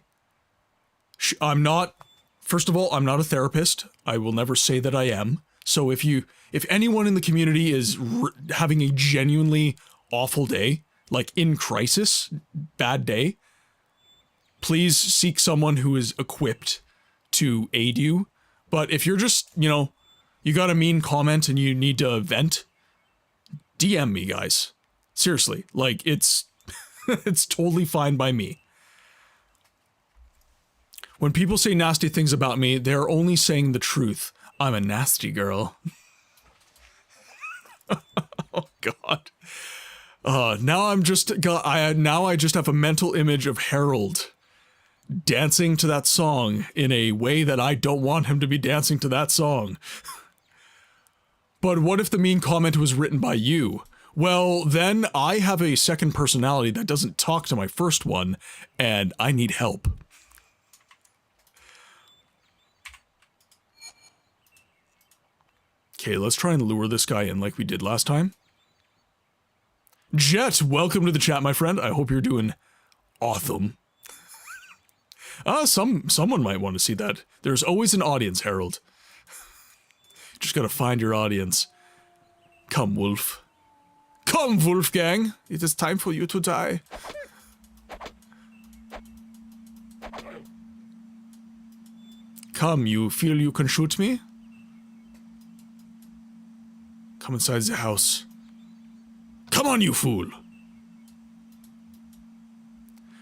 First of all, I'm not a therapist. I will never say that I am. So if anyone in the community is having a genuinely awful day, like in crisis, bad day, please seek someone who is equipped to aid you. But if you're just, you got a mean comment and you need to vent, DM me, guys. Seriously, like, it's it's totally fine by me. When people say nasty things about me, they're only saying the truth. I'm a nasty girl. Oh God. Now I just have a mental image of Harold dancing to that song in a way that I don't want him to be dancing to that song. But what if the mean comment was written by you? Well, then I have a second personality that doesn't talk to my first one, and I need help. Okay, let's try and lure this guy in like we did last time. Jet, welcome to the chat, my friend. I hope you're doing awesome. Someone might want to see that. There's always an audience, Harold. Just gotta find your audience. Come, Wolf. Come, Wolfgang! It is time for you to die. Come, you feel you can shoot me? Come inside the house. Come on, you fool!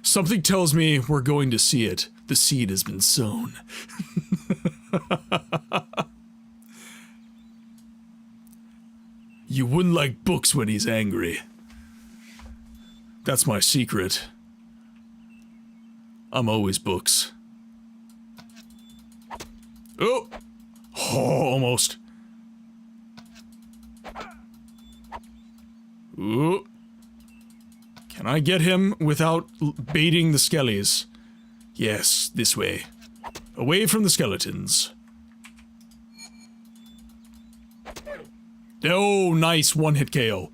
Something tells me we're going to see it. The seed has been sown. You wouldn't like books when he's angry. That's my secret. I'm always books. Oh! Oh, almost. Ooh. Can I get him without baiting the skellies? Yes, this way. Away from the skeletons. Oh, nice one-hit KO.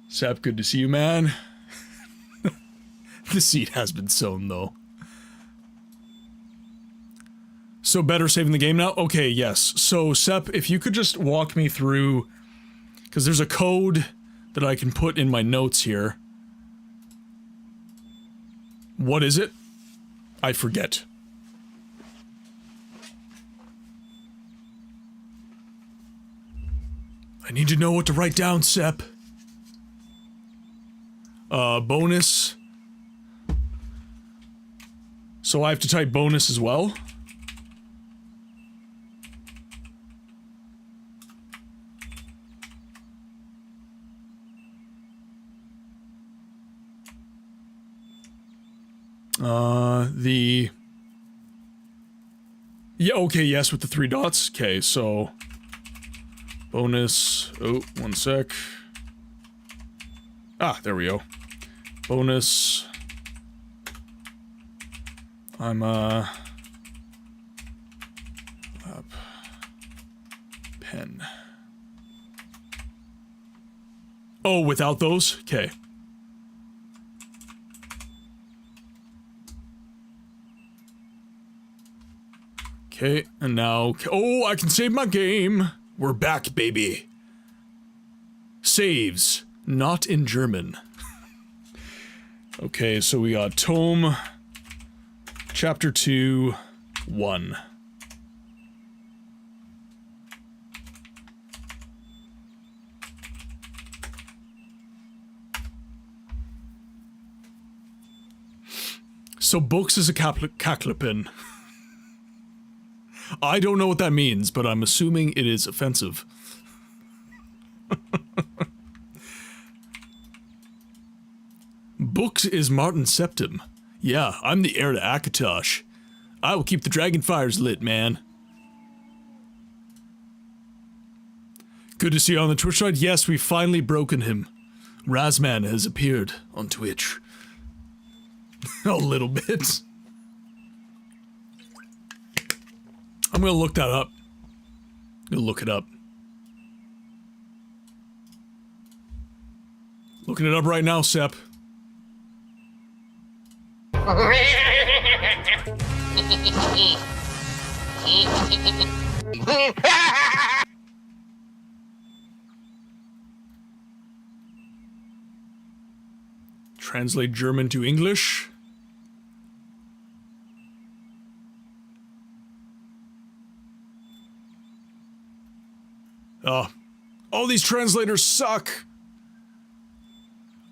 Sap, good to see you, man. The seed has been sown, though. So better saving the game now? Okay, yes. So, Sep, if you could just walk me through... Because there's a code that I can put in my notes here. What is it? I forget. I need to know what to write down, Sep. Bonus. So I have to type bonus as well? Yeah, okay, yes, with the 3 dots. Okay, so... Bonus... Oh, one sec. Ah, there we go. Bonus... I'm, up. Pen. Oh, without those? Okay. Okay, and now... Oh, I can save my game! We're back, baby! Saves. Not in German. Okay, so we got Tome... Chapter 2... 1. So books is a caclipin. I don't know what that means, but I'm assuming it is offensive. Books is Martin Septim. Yeah, I'm the heir to Akatosh. I will keep the dragon fires lit, man. Good to see you on the Twitch side. Yes, we've finally broken him. Razman has appeared on Twitch. A little bit. I'm gonna look that up. I'm gonna look it up. Looking it up right now, Sep. Translate German to English. All these translators suck.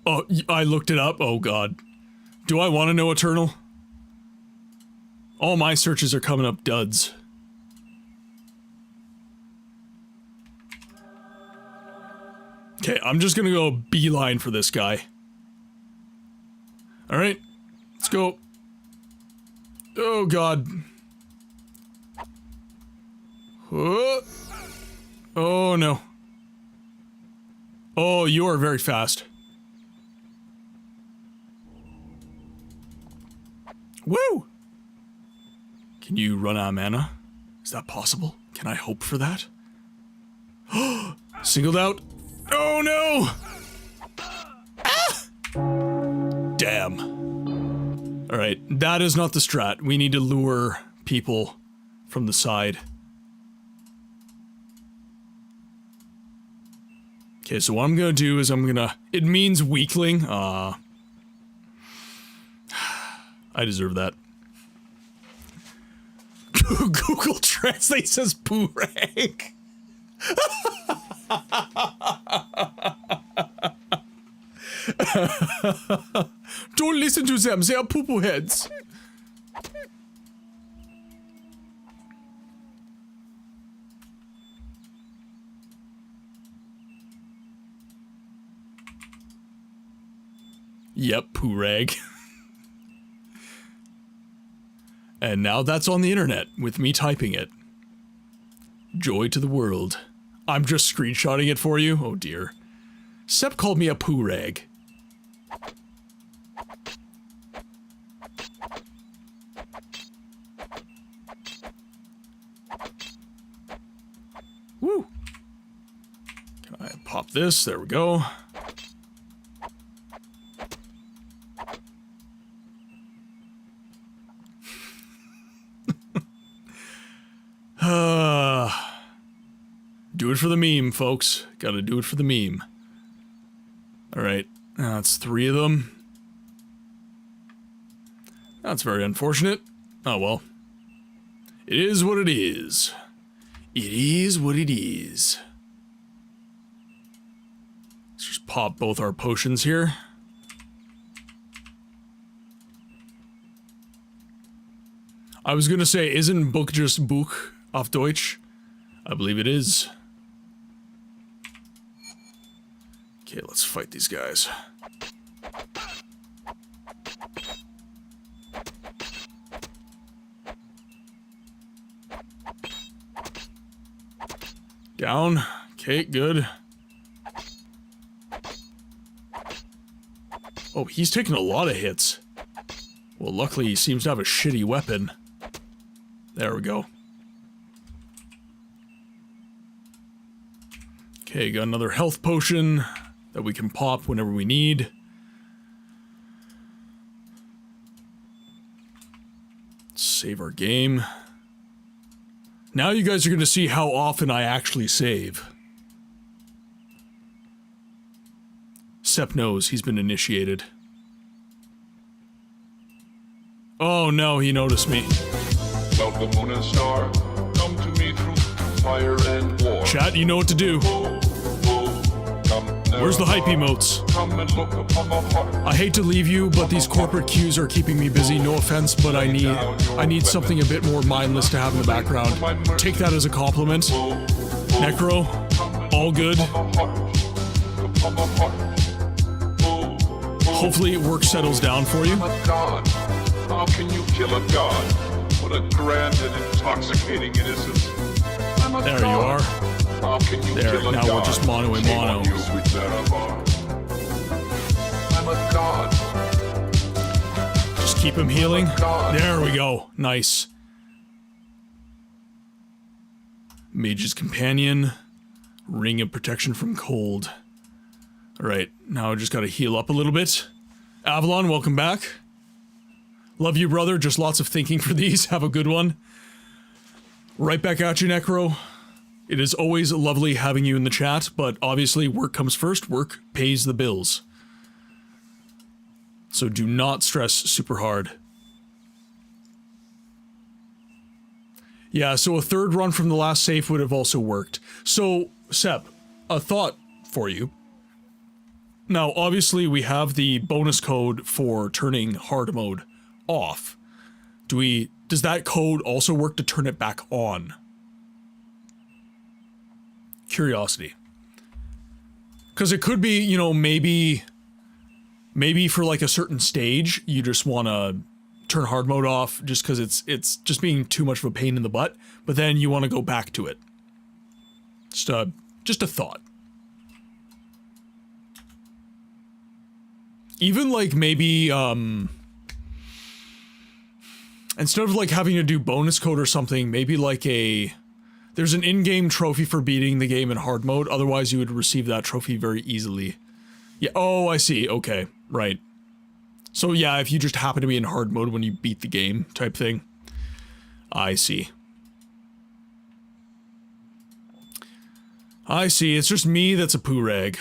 Oh, I looked it up. Oh god. Do I want to know Eternal? All my searches are coming up duds. Okay, I'm just gonna go beeline for this guy. Alright, let's go. Oh god. Oh no. Oh, you are very fast. Woo! Can you run out of mana? Is that possible? Can I hope for that? Singled out. Oh no! Ah! Damn. Alright, that is not the strat. We need to lure people from the side. Okay, so what I'm gonna do is I'm gonna... It means weakling. I deserve that. Google Translate says poo rank. Don't listen to them, they are poo-poo heads. Yep, poo rag. And now that's on the internet, with me typing it. Joy to the world. I'm just screenshotting it for you? Oh dear. Sep called me a poo rag. Woo! Can I pop this? There we go. Do it for the meme, folks. Gotta do it for the meme. Alright, that's 3 of them. That's very unfortunate. Oh well. It is what it is. It is what it is. Let's just pop both our potions here. I was gonna say, isn't Buch just Buch auf Deutsch? I believe it is. Okay, let's fight these guys. Down. Okay, good. Oh, he's taking a lot of hits. Well, luckily he seems to have a shitty weapon. There we go. Okay, got another health potion that we can pop whenever we need. Save our game. Now you guys are going to see how often I actually save. Sep knows he's been initiated. Oh no, he noticed me. Love the moon and star, come to me through fire and war. Chat, you know what to do. Where's the hype emotes? Come and look upon the heart. I hate to leave you, but these corporate queues are keeping me busy, no offense, but I need something a bit more mindless to have in the background. Take that as a compliment. Necro, all good. Hopefully work settles down for you. God, how can you kill a god? What a grand and intoxicating innocence. There you are. How can you There, kill a now god? we're just mono and Shame mono. on you, sweet Zarabar. I'm a god. Just keep him healing. There we go. Nice. Mage's Companion. Ring of Protection from Cold. Alright, now I just gotta heal up a little bit. Avalon, welcome back. Love you, brother. Just lots of thinking for these. Have a good one. Right back at you, Necro. It is always lovely having you in the chat, but obviously work comes first. Work pays the bills. So do not stress super hard. Yeah, so a third run from the last save would have also worked. So, Sep, a thought for you. Now, obviously we have the bonus code for turning hard mode off. Does that code also work to turn it back on? Curiosity. Because it could be, you know, maybe for like a certain stage, you just want to turn hard mode off just because it's just being too much of a pain in the butt, but then you want to go back to it. Just a thought. Even like maybe, instead of like having to do bonus code or something, maybe like there's an in-game trophy for beating the game in hard mode, otherwise you would receive that trophy very easily. Yeah, oh, I see, okay, right. So yeah, if you just happen to be in hard mode when you beat the game, type thing. I see. I see, it's just me that's a poo rag.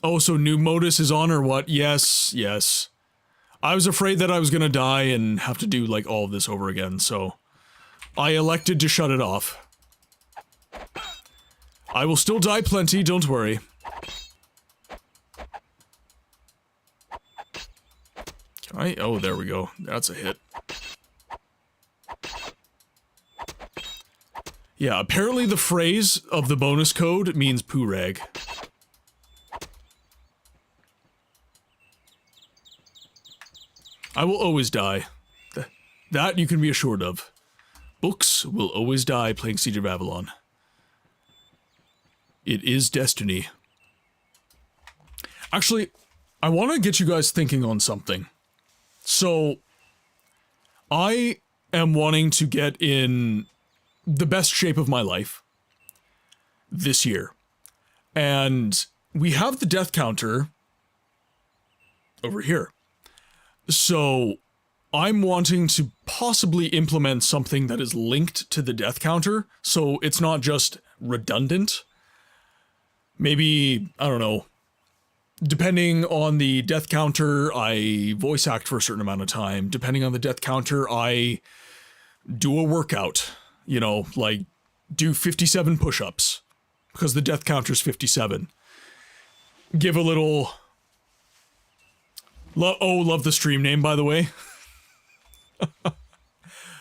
Oh, so new modus is on or what? Yes, yes. I was afraid that I was gonna die and have to do, like, all of this over again, so I elected to shut it off. I will still die plenty, don't worry. Can I? Oh, there we go. That's a hit. Yeah, apparently the phrase of the bonus code means poo rag. I will always die. That you can be assured of. Books will always die playing Siege of Avalon. It is destiny. Actually, I want to get you guys thinking on something. So, I am wanting to get in the best shape of my life this year. And we have the death counter over here. So, I'm wanting to possibly implement something that is linked to the death counter, so it's not just redundant. Maybe, I don't know, depending on the death counter, I voice act for a certain amount of time. Depending on the death counter, I do a workout. You know, like, do 57 push-ups, because the death counter's 57. Give a little... love the stream name, by the way.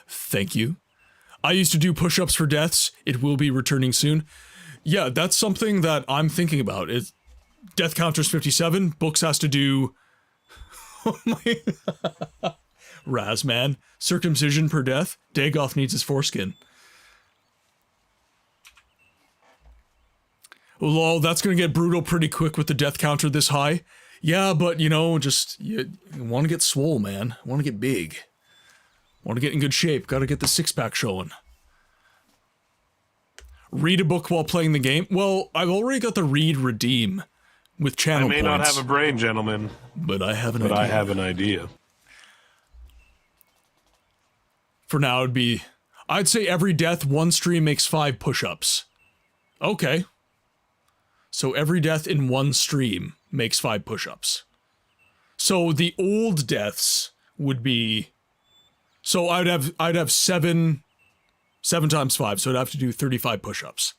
Thank you. I used to do push-ups for deaths. It will be returning soon. Yeah, that's something that I'm thinking about. Death counter's 57. Books has to do... Oh my... Razman. Circumcision per death. Dagoth needs his foreskin. Lol, that's gonna get brutal pretty quick with the death counter this high. Yeah, but, you know, just... You want to get swole, man. Want to get big. Want to get in good shape. Gotta get the six-pack showing. Read a book while playing the game? Well, I've already got the read redeem with channel points. I may not have a brain, gentlemen. But I have an idea. For now, it'd be... I'd say every death, one stream makes 5 push-ups. Okay. So every death in one stream makes 5 push-ups. So the old deaths would be... So I'd have 7 times 5, so I'd have to do 35 push-ups.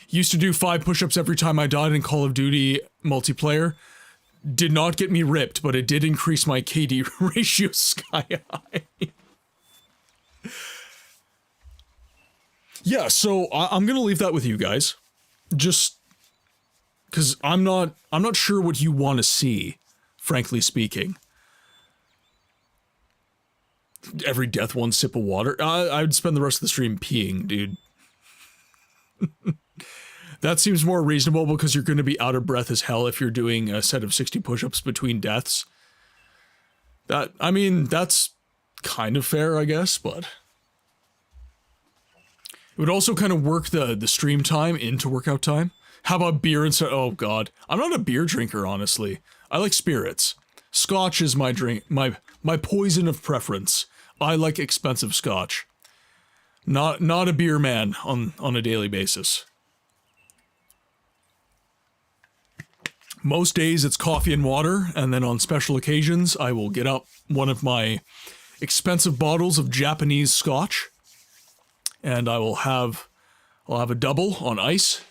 Used to do 5 push-ups every time I died in Call of Duty multiplayer. Did not get me ripped, but it did increase my KD ratio sky high. Yeah, so I'm gonna leave that with you guys. Just... because I'm not sure what you want to see, frankly speaking. Every death, one sip of water. I would spend the rest of the stream peeing, dude. That seems more reasonable because you're going to be out of breath as hell if you're doing a set of 60 push-ups between deaths. I mean, that's kind of fair, I guess, but... It would also kind of work the stream time into workout time. How about beer instead? Oh god. I'm not a beer drinker, honestly. I like spirits. Scotch is my drink, my poison of preference. I like expensive scotch. Not a beer man on a daily basis. Most days it's coffee and water, and then on special occasions I will get up one of my expensive bottles of Japanese scotch, and I'll have a double on ice.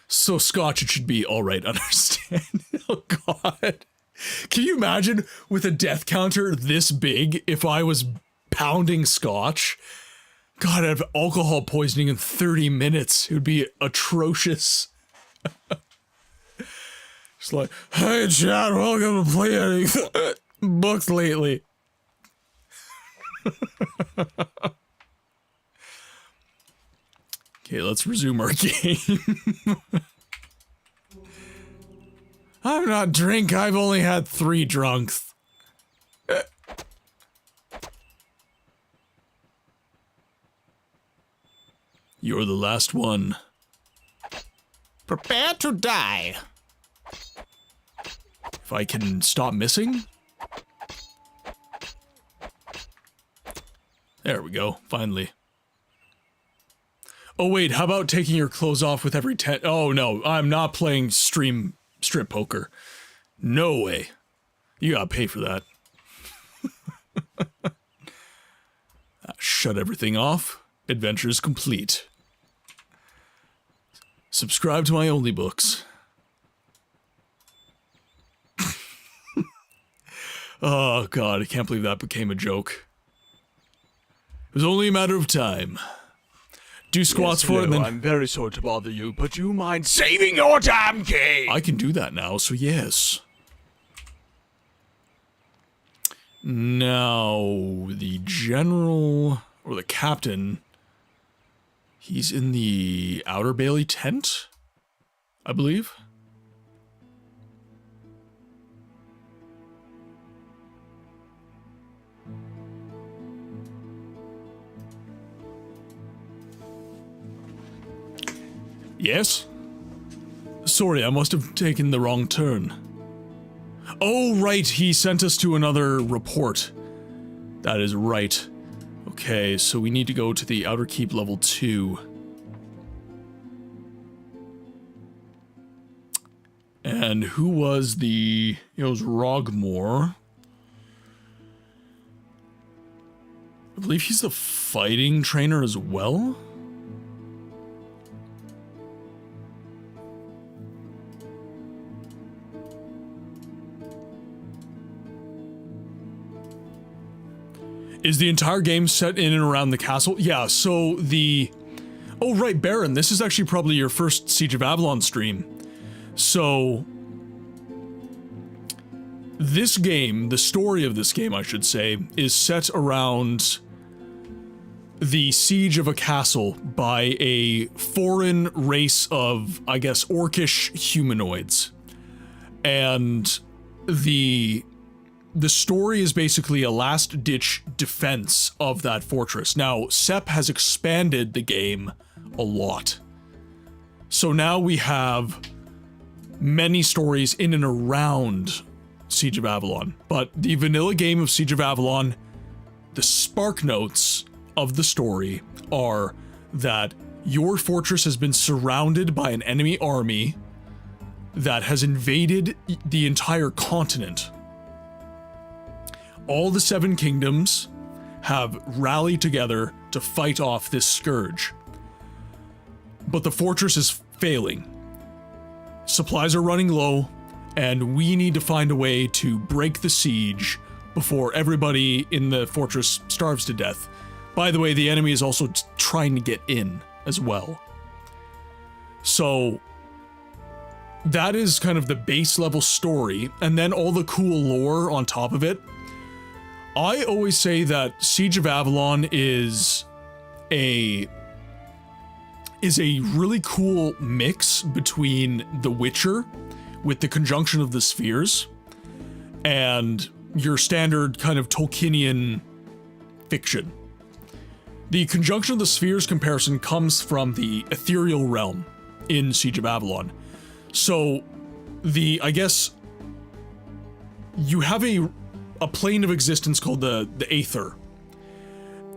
So scotch, it should be alright, understand? Oh god. Can you imagine with a death counter this big if I was pounding scotch? God, I'd have alcohol poisoning in 30 minutes. It would be atrocious. Just like, hey chat, welcome to PlayAnyGoodBooksLately. Okay, let's resume our game. I'm not drink, I've only had 3 drunks. You're the last one. Prepare to die. If I can stop missing? There we go, finally. Oh wait, how about taking your clothes off with every 10? Oh no, I'm not playing strip poker. No way. You gotta pay for that. shut everything off. Adventure's complete. Subscribe to my only books. Oh god, I can't believe that became a joke. It was only a matter of time. Do squats for it, and then... I'm very sorry to bother you, but you mind saving your damn key? I can do that now, so yes. Now, the general, or the captain, he's in the Outer Bailey tent, I believe. Yes? Sorry, I must have taken the wrong turn. Oh, right, he sent us to another report. That is right. Okay, so we need to go to the Outer Keep level 2. And who was the... It was Rogmore. I believe he's the fighting trainer as well? Is the entire game set in and around the castle? Yeah, so the... Oh, right, Baron, this is actually probably your first Siege of Avalon stream. So... This game, the story of this game, I should say, is set around the siege of a castle by a foreign race of, I guess, orcish humanoids. And the story is basically a last-ditch defense of that fortress. Now, Sepp has expanded the game a lot. So now we have many stories in and around Siege of Avalon. But the vanilla game of Siege of Avalon, the spark notes of the story are that your fortress has been surrounded by an enemy army that has invaded the entire continent. All the 7 kingdoms have rallied together to fight off this scourge. But the fortress is failing. Supplies are running low, and we need to find a way to break the siege before everybody in the fortress starves to death. By the way, the enemy is also trying to get in as well. So that is kind of the base level story, and then all the cool lore on top of it. I always say that Siege of Avalon is a really cool mix between The Witcher with the conjunction of the spheres and your standard kind of Tolkienian fiction. The conjunction of the spheres comparison comes from the ethereal realm in Siege of Avalon. So I guess you have a plane of existence called the Aether.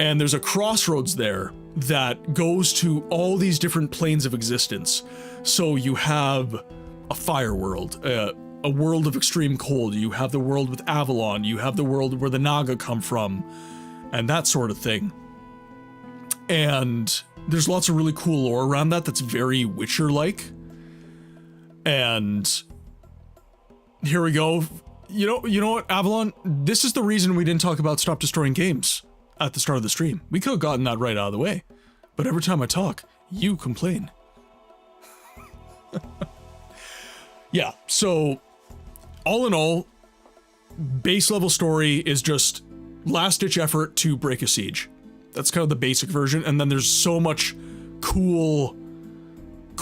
And there's a crossroads there that goes to all these different planes of existence. So you have a fire world, a world of extreme cold, you have the world with Avalon, you have the world where the Naga come from, and that sort of thing. And there's lots of really cool lore around that that's very Witcher-like. And here we go. You know what, Avalon? This is the reason we didn't talk about Stop Destroying Games at the start of the stream. We could have gotten that right out of the way. But every time I talk, you complain. Yeah, so all in all, base level story is just last-ditch effort to break a siege. That's kind of the basic version, and then there's so much cool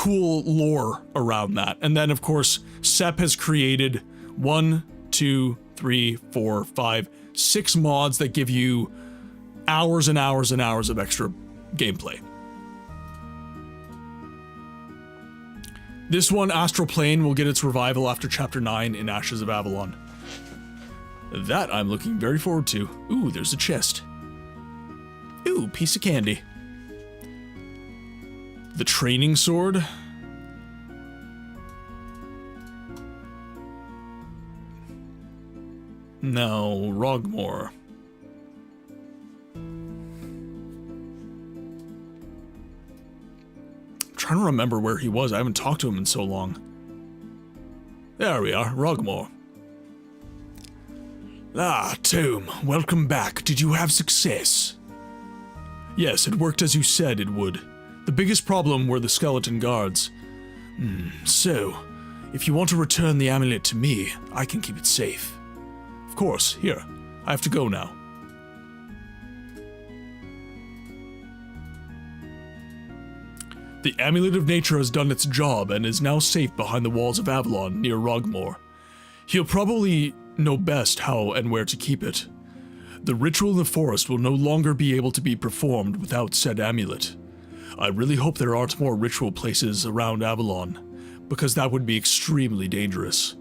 lore around that. And then, of course, Sepp has created 1, 2, 3, 4, 5, 6 mods that give you hours and hours and hours of extra gameplay. This one, Astral Plane, will get its revival after Chapter 9 in Ashes of Avalon. That I'm looking very forward to. Ooh, there's a chest. Ooh, piece of candy. The training sword. No, Rogmore. trying to remember where he was. I haven't talked to him in so long. There we are, Rogmore. Ah, Tomb, welcome back. Did you have success? Yes, it worked as you said it would. The biggest problem were the skeleton guards. So, if you want to return the amulet to me, I can keep it safe. Of course, here. I have to go now. The Amulet of Nature has done its job and is now safe behind the walls of Avalon near Rogmore. He'll probably know best how and where to keep it. The ritual in the forest will no longer be able to be performed without said amulet. I really hope there aren't more ritual places around Avalon, because that would be extremely dangerous.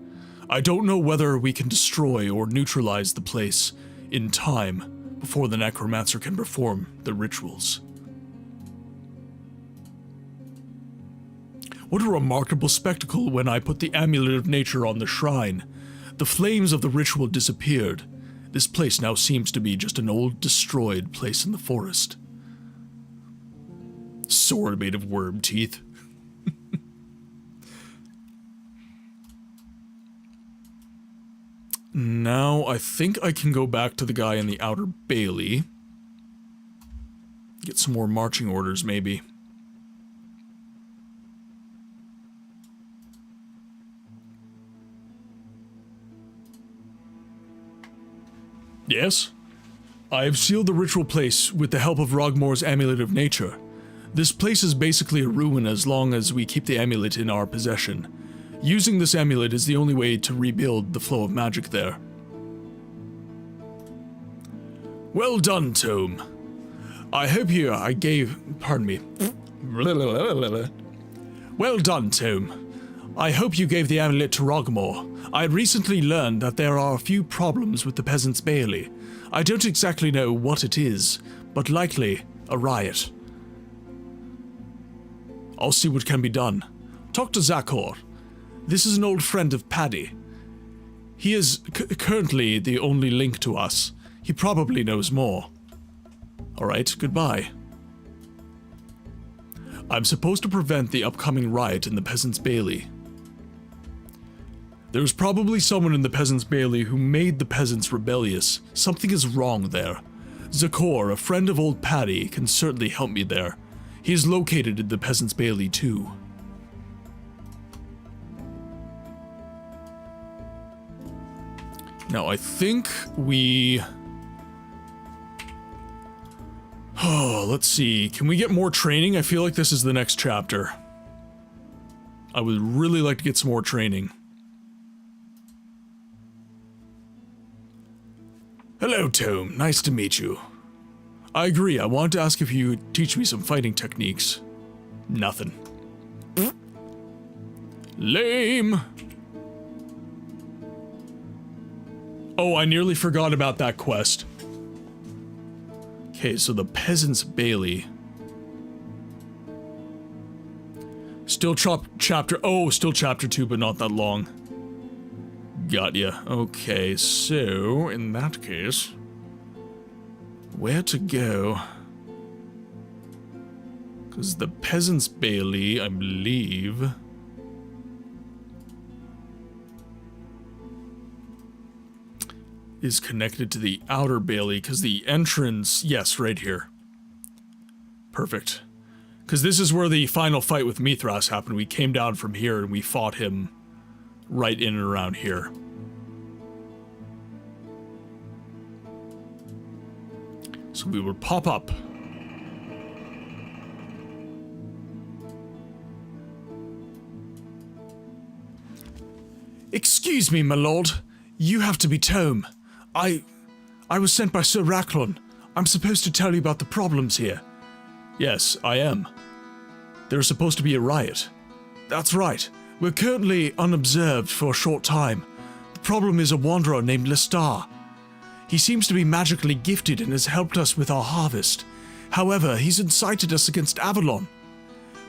I don't know whether we can destroy or neutralize the place in time before the necromancer can perform the rituals. What a remarkable spectacle when I put the Amulet of Nature on the shrine. The flames of the ritual disappeared. This place now seems to be just an old, destroyed place in the forest. Sword made of worm teeth. Now, I think I can go back to the guy in the outer bailey. Get some more marching orders, maybe. Yes? I have sealed the ritual place with the help of Rogmore's Amulet of Nature. This place is basically a ruin as long as we keep the amulet in our possession. Using this amulet is the only way to rebuild the flow of magic there. Well done, Tome. I hope pardon me. Well done, Tome. I hope you gave the amulet to Rogmore. I recently learned that there are a few problems with the Peasant's Bailey. I don't exactly know what it is, but likely a riot. I'll see what can be done. Talk to Zakor. This is an old friend of Paddy. He is currently the only link to us. He probably knows more. Alright, goodbye. I'm supposed to prevent the upcoming riot in the Peasant's Bailey. There's probably someone in the Peasant's Bailey who made the peasants rebellious. Something is wrong there. Zakor, a friend of old Paddy, can certainly help me there. He is located in the Peasant's Bailey too. Now I think we... Oh, let's see. Can we get more training? I feel like this is the next chapter. I would really like to get some more training. Hello, Tome. Nice to meet you. I agree. I wanted to ask if you would teach me some fighting techniques. Nothing. Lame. Oh, I nearly forgot about that quest. Okay, so the Peasant's Bailey. Still chapter 2, but not that long. Got ya. Okay, so, in that case... Where to go? Because the Peasant's Bailey, I believe... is connected to the outer bailey, because the entrance... Yes, right here. Perfect. Because this is where the final fight with Mithras happened. We came down from here and we fought him right in and around here. So we will pop up. Excuse me, my lord. You have to be Tome. I was sent by Sir Racklon. I'm supposed to tell you about the problems here. Yes, I am. There's supposed to be a riot. That's right. We're currently unobserved for a short time. The problem is a wanderer named Lestar. He seems to be magically gifted and has helped us with our harvest. However, he's incited us against Avalon.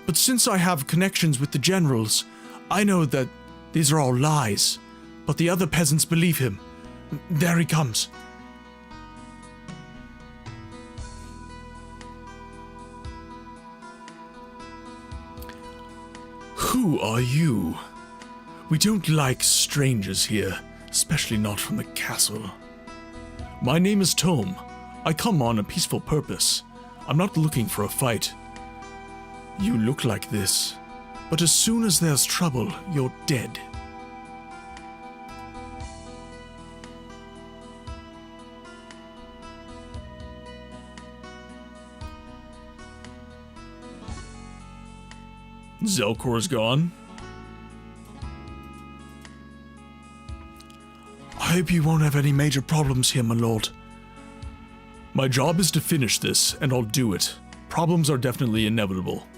But since I have connections with the generals, I know that these are all lies. But the other peasants believe him. There he comes. Who are you? We don't like strangers here, especially not from the castle. My name is Tome. I come on a peaceful purpose. I'm not looking for a fight. You look like this, but as soon as there's trouble, you're dead. Zelkor's gone. I hope you won't have any major problems here, my lord. My job is to finish this, and I'll do it. Problems are definitely inevitable.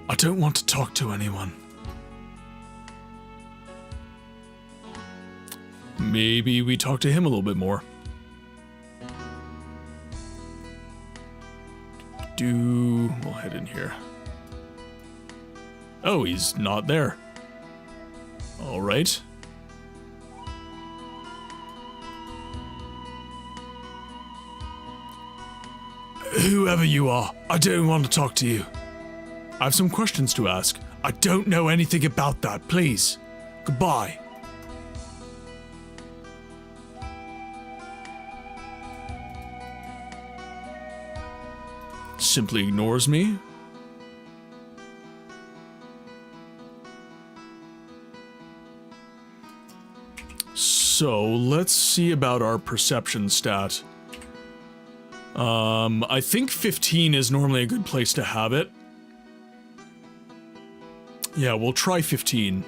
I don't want to talk to anyone. Maybe we talk to him a little bit more. We'll head in here. Oh, he's not there. All right. Whoever you are, I don't want to talk to you. I have some questions to ask. I don't know anything about that, please. Goodbye. Simply ignores me. So, let's see about our perception stat. I think 15 is normally a good place to have it. Yeah, we'll try 15.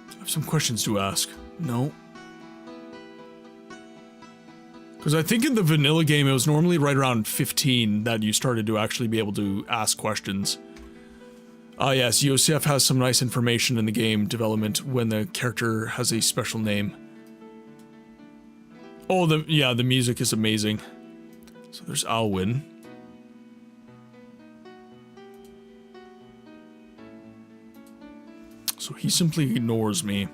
I have some questions to ask. No. Because I think in the vanilla game, it was normally right around 15 that you started to actually be able to ask questions. Ah yes, Yosef has some nice information in the game development when the character has a special name. Oh, the music is amazing. So there's Alwyn. So he simply ignores me.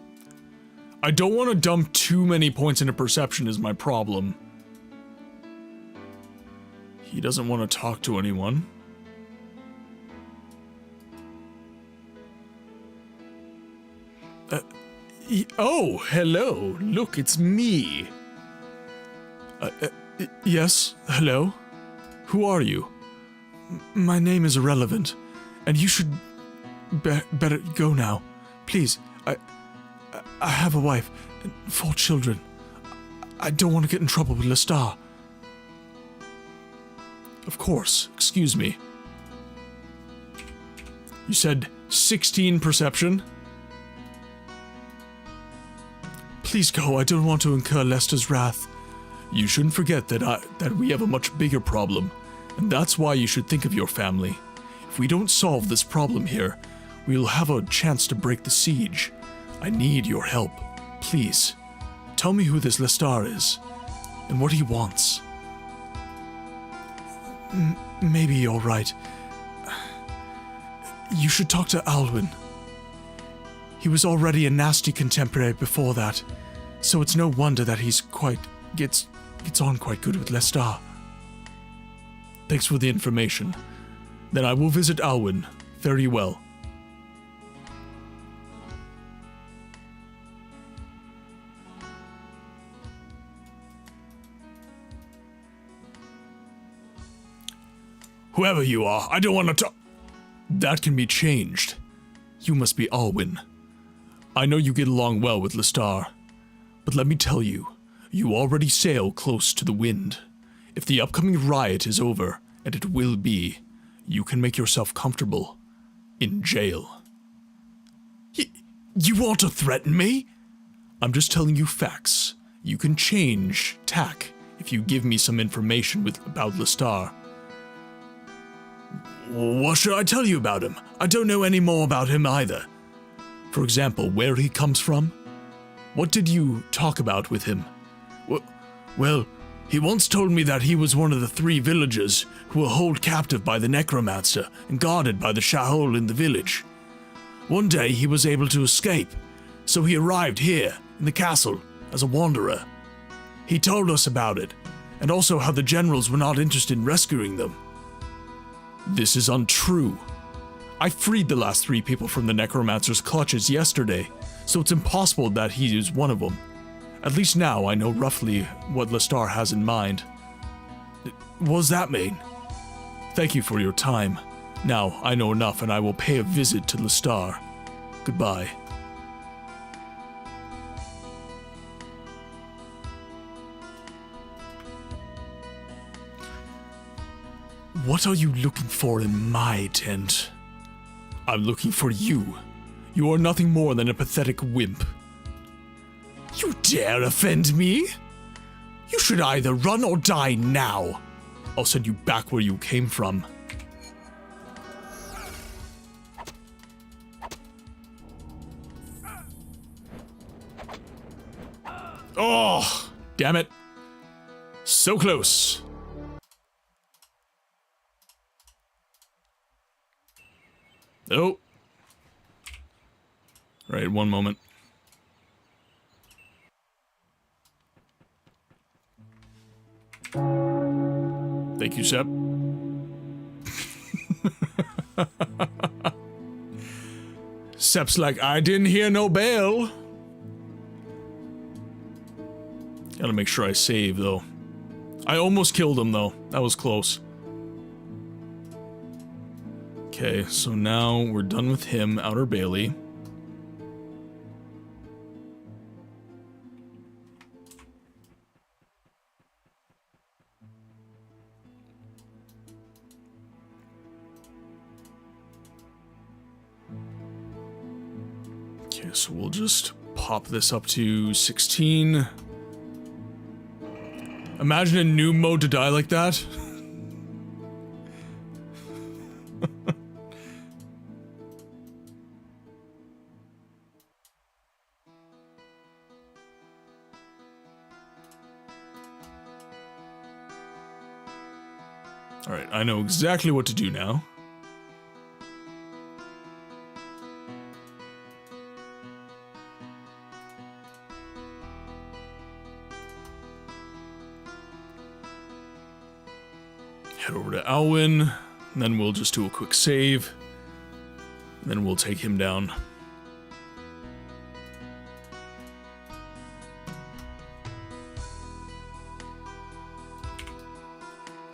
I don't want to dump too many points into perception is my problem. He doesn't want to talk to anyone. Oh, hello. Look, it's me. Yes, hello. Who are you? My name is irrelevant, and you should better go now. Please, I have a wife and 4 children. I don't want to get in trouble with Lestat. Of course, excuse me. You said 16 perception? Please go, I don't want to incur Lester's wrath. You shouldn't forget that we have a much bigger problem, and that's why you should think of your family. If we don't solve this problem here, we'll have a chance to break the siege. I need your help. Please, tell me who this Lestat is, and what he wants. Maybe you're right. You should talk to Alwyn. He was already a nasty contemporary before that, so it's no wonder that he's gets on quite good with Lestat. Thanks for the information. Then I will visit Alwyn. Very well. Whoever you are, I don't want to talk. That can be changed. You must be Alwyn. I know you get along well with Lestat, but let me tell you, you already sail close to the wind. If the upcoming riot is over, and it will be, you can make yourself comfortable in jail. You want to threaten me? I'm just telling you facts. You can change tack if you give me some information about Lestat. What should I tell you about him? I don't know any more about him either. For example, where he comes from? What did you talk about with him? Well, he once told me that he was one of the 3 villagers who were held captive by the necromancer and guarded by the Shahol in the village. One day he was able to escape, So he arrived here, in the castle, as a wanderer. He told us about it, and also how the generals were not interested in rescuing them. This is untrue. I freed the last 3 people from the necromancer's clutches yesterday, so it's impossible that he is one of them. At least now I know roughly what Lestar has in mind. What does that mean? Thank you for your time. Now I know enough and I will pay a visit to Lestar. Goodbye. What are you looking for in my tent? I'm looking for you. You are nothing more than a pathetic wimp. You dare offend me? You should either run or die now. I'll send you back where you came from. Oh, damn it. So close. Oh. Right, one moment. Thank you, Sep. Sep's like, I didn't hear no bell. Gotta make sure I save, though. I almost killed him, though. That was close. Okay, so now we're done with him, Outer Bailey. Okay, so we'll just pop this up to 16. Imagine a new mode to die like that. Alright, I know exactly what to do now. Head over to Alwyn, and then we'll just do a quick save. And then we'll take him down.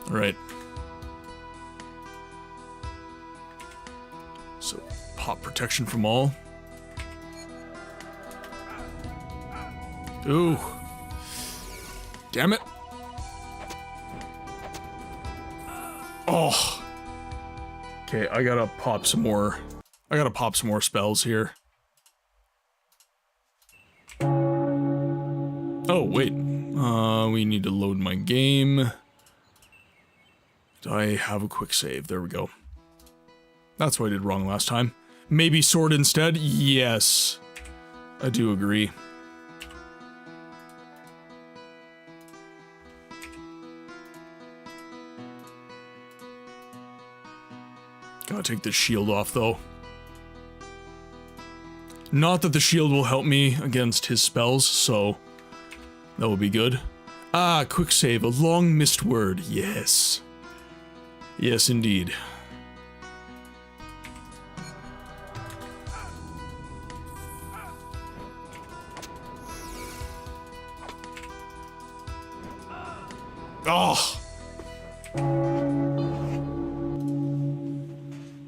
Alright. So, pop protection from all. Ooh. Damn it. Oh. Okay, I gotta pop some more. I gotta pop some more spells here. Oh, wait. We need to load my game. Do I have a quick save? There we go. That's what I did wrong last time. Maybe sword instead? Yes. I do agree. Gotta take the shield off, though. Not that the shield will help me against his spells, so that will be good. Ah, quick save, a long missed word. Yes. Yes, indeed. Oh!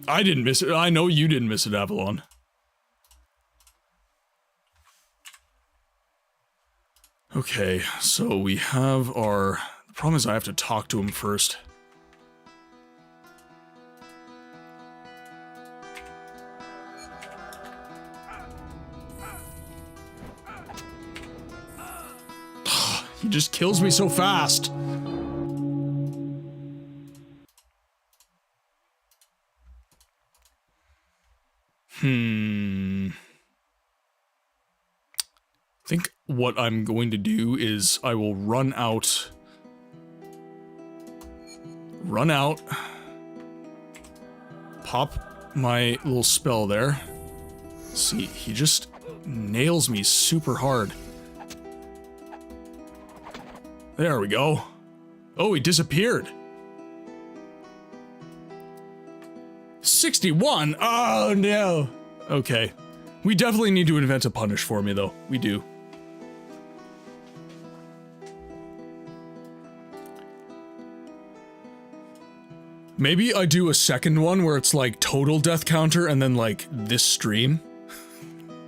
I didn't miss it. I know you didn't miss it, Avalon. Okay, so we have our... The problem is I have to talk to him first. He just kills me so fast. I think what I'm going to do is I will run out, pop my little spell there. See, he just nails me super hard. There we go. Oh, he disappeared. 61? Oh, no. Okay. We definitely need to invent a punish for me, though. We do. Maybe I do a second one where it's like total death counter and then like this stream.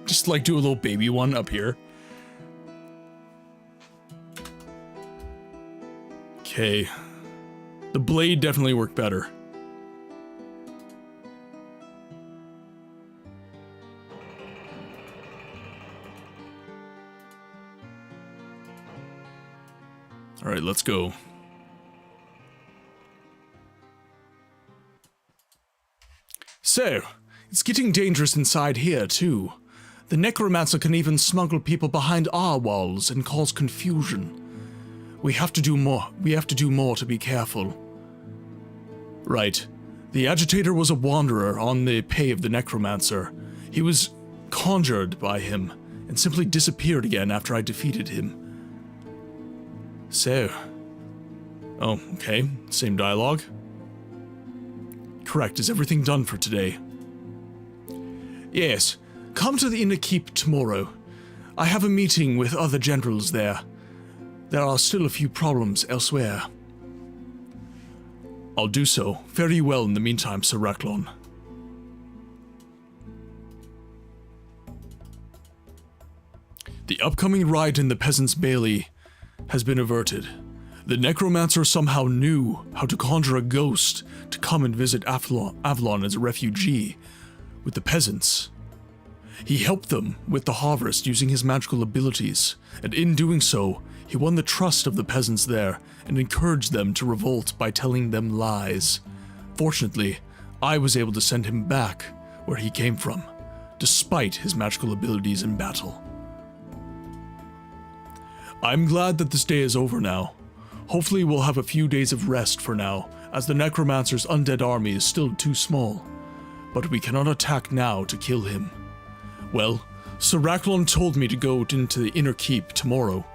Just like do a little baby one up here. Okay. The blade definitely worked better. Alright, let's go. So, it's getting dangerous inside here, too. The necromancer can even smuggle people behind our walls and cause confusion. We have to do more. We have to do more to be careful. Right. The agitator was a wanderer on the pay of the necromancer. He was conjured by him and simply disappeared again after I defeated him. So. Oh, okay. Same dialogue. Correct. Is everything done for today? Yes. Come to the inner keep tomorrow. I have a meeting with other generals there. There are still a few problems elsewhere. I'll do so. Very well in the meantime, Sir Raklon. The upcoming riot in the Peasants' Bailey has been averted. The necromancer somehow knew how to conjure a ghost to come and visit Avalon as a refugee with the peasants. He helped them with the harvest using his magical abilities, and in doing so, he won the trust of the peasants there and encouraged them to revolt by telling them lies. Fortunately, I was able to send him back where he came from, despite his magical abilities in battle. I'm glad that this day is over now. Hopefully we'll have a few days of rest for now, as the necromancer's undead army is still too small. But we cannot attack now to kill him. Well, Sir Raklon told me to go into the inner keep tomorrow.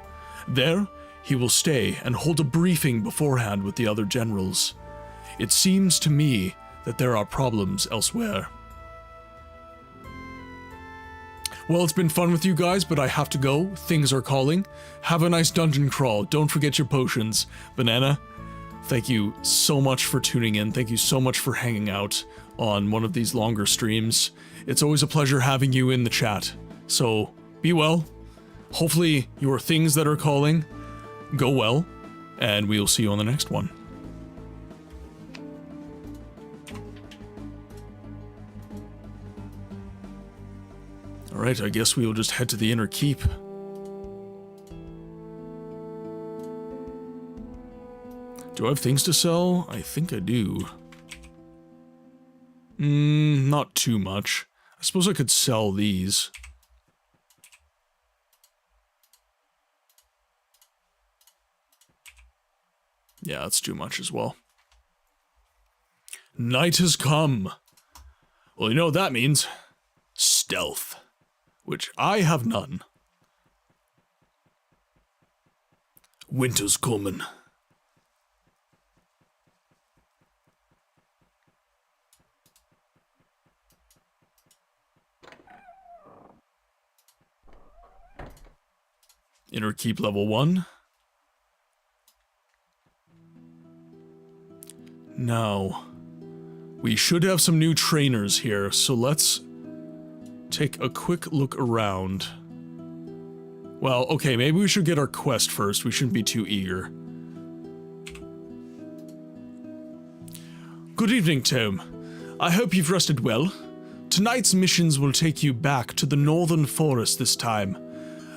There, he will stay and hold a briefing beforehand with the other generals. It seems to me that there are problems elsewhere. Well, it's been fun with you guys, but I have to go. Things are calling. Have a nice dungeon crawl. Don't forget your potions. Banana, thank you so much for tuning in. Thank you so much for hanging out on one of these longer streams. It's always a pleasure having you in the chat. So, be well. Hopefully, your things that are calling go well, and we'll see you on the next one. Alright, I guess we will just head to the inner keep. Do I have things to sell? I think I do. Not too much. I suppose I could sell these. Yeah, that's too much as well. Night has come. Well, you know what that means. Stealth. Which I have none. Winter's coming. Inner keep level 1. Now, we should have some new trainers here, so let's take a quick look around. Well, okay, maybe we should get our quest first. We shouldn't be too eager. Good evening, Tome. I hope you've rested well. Tonight's missions will take you back to the northern forest this time.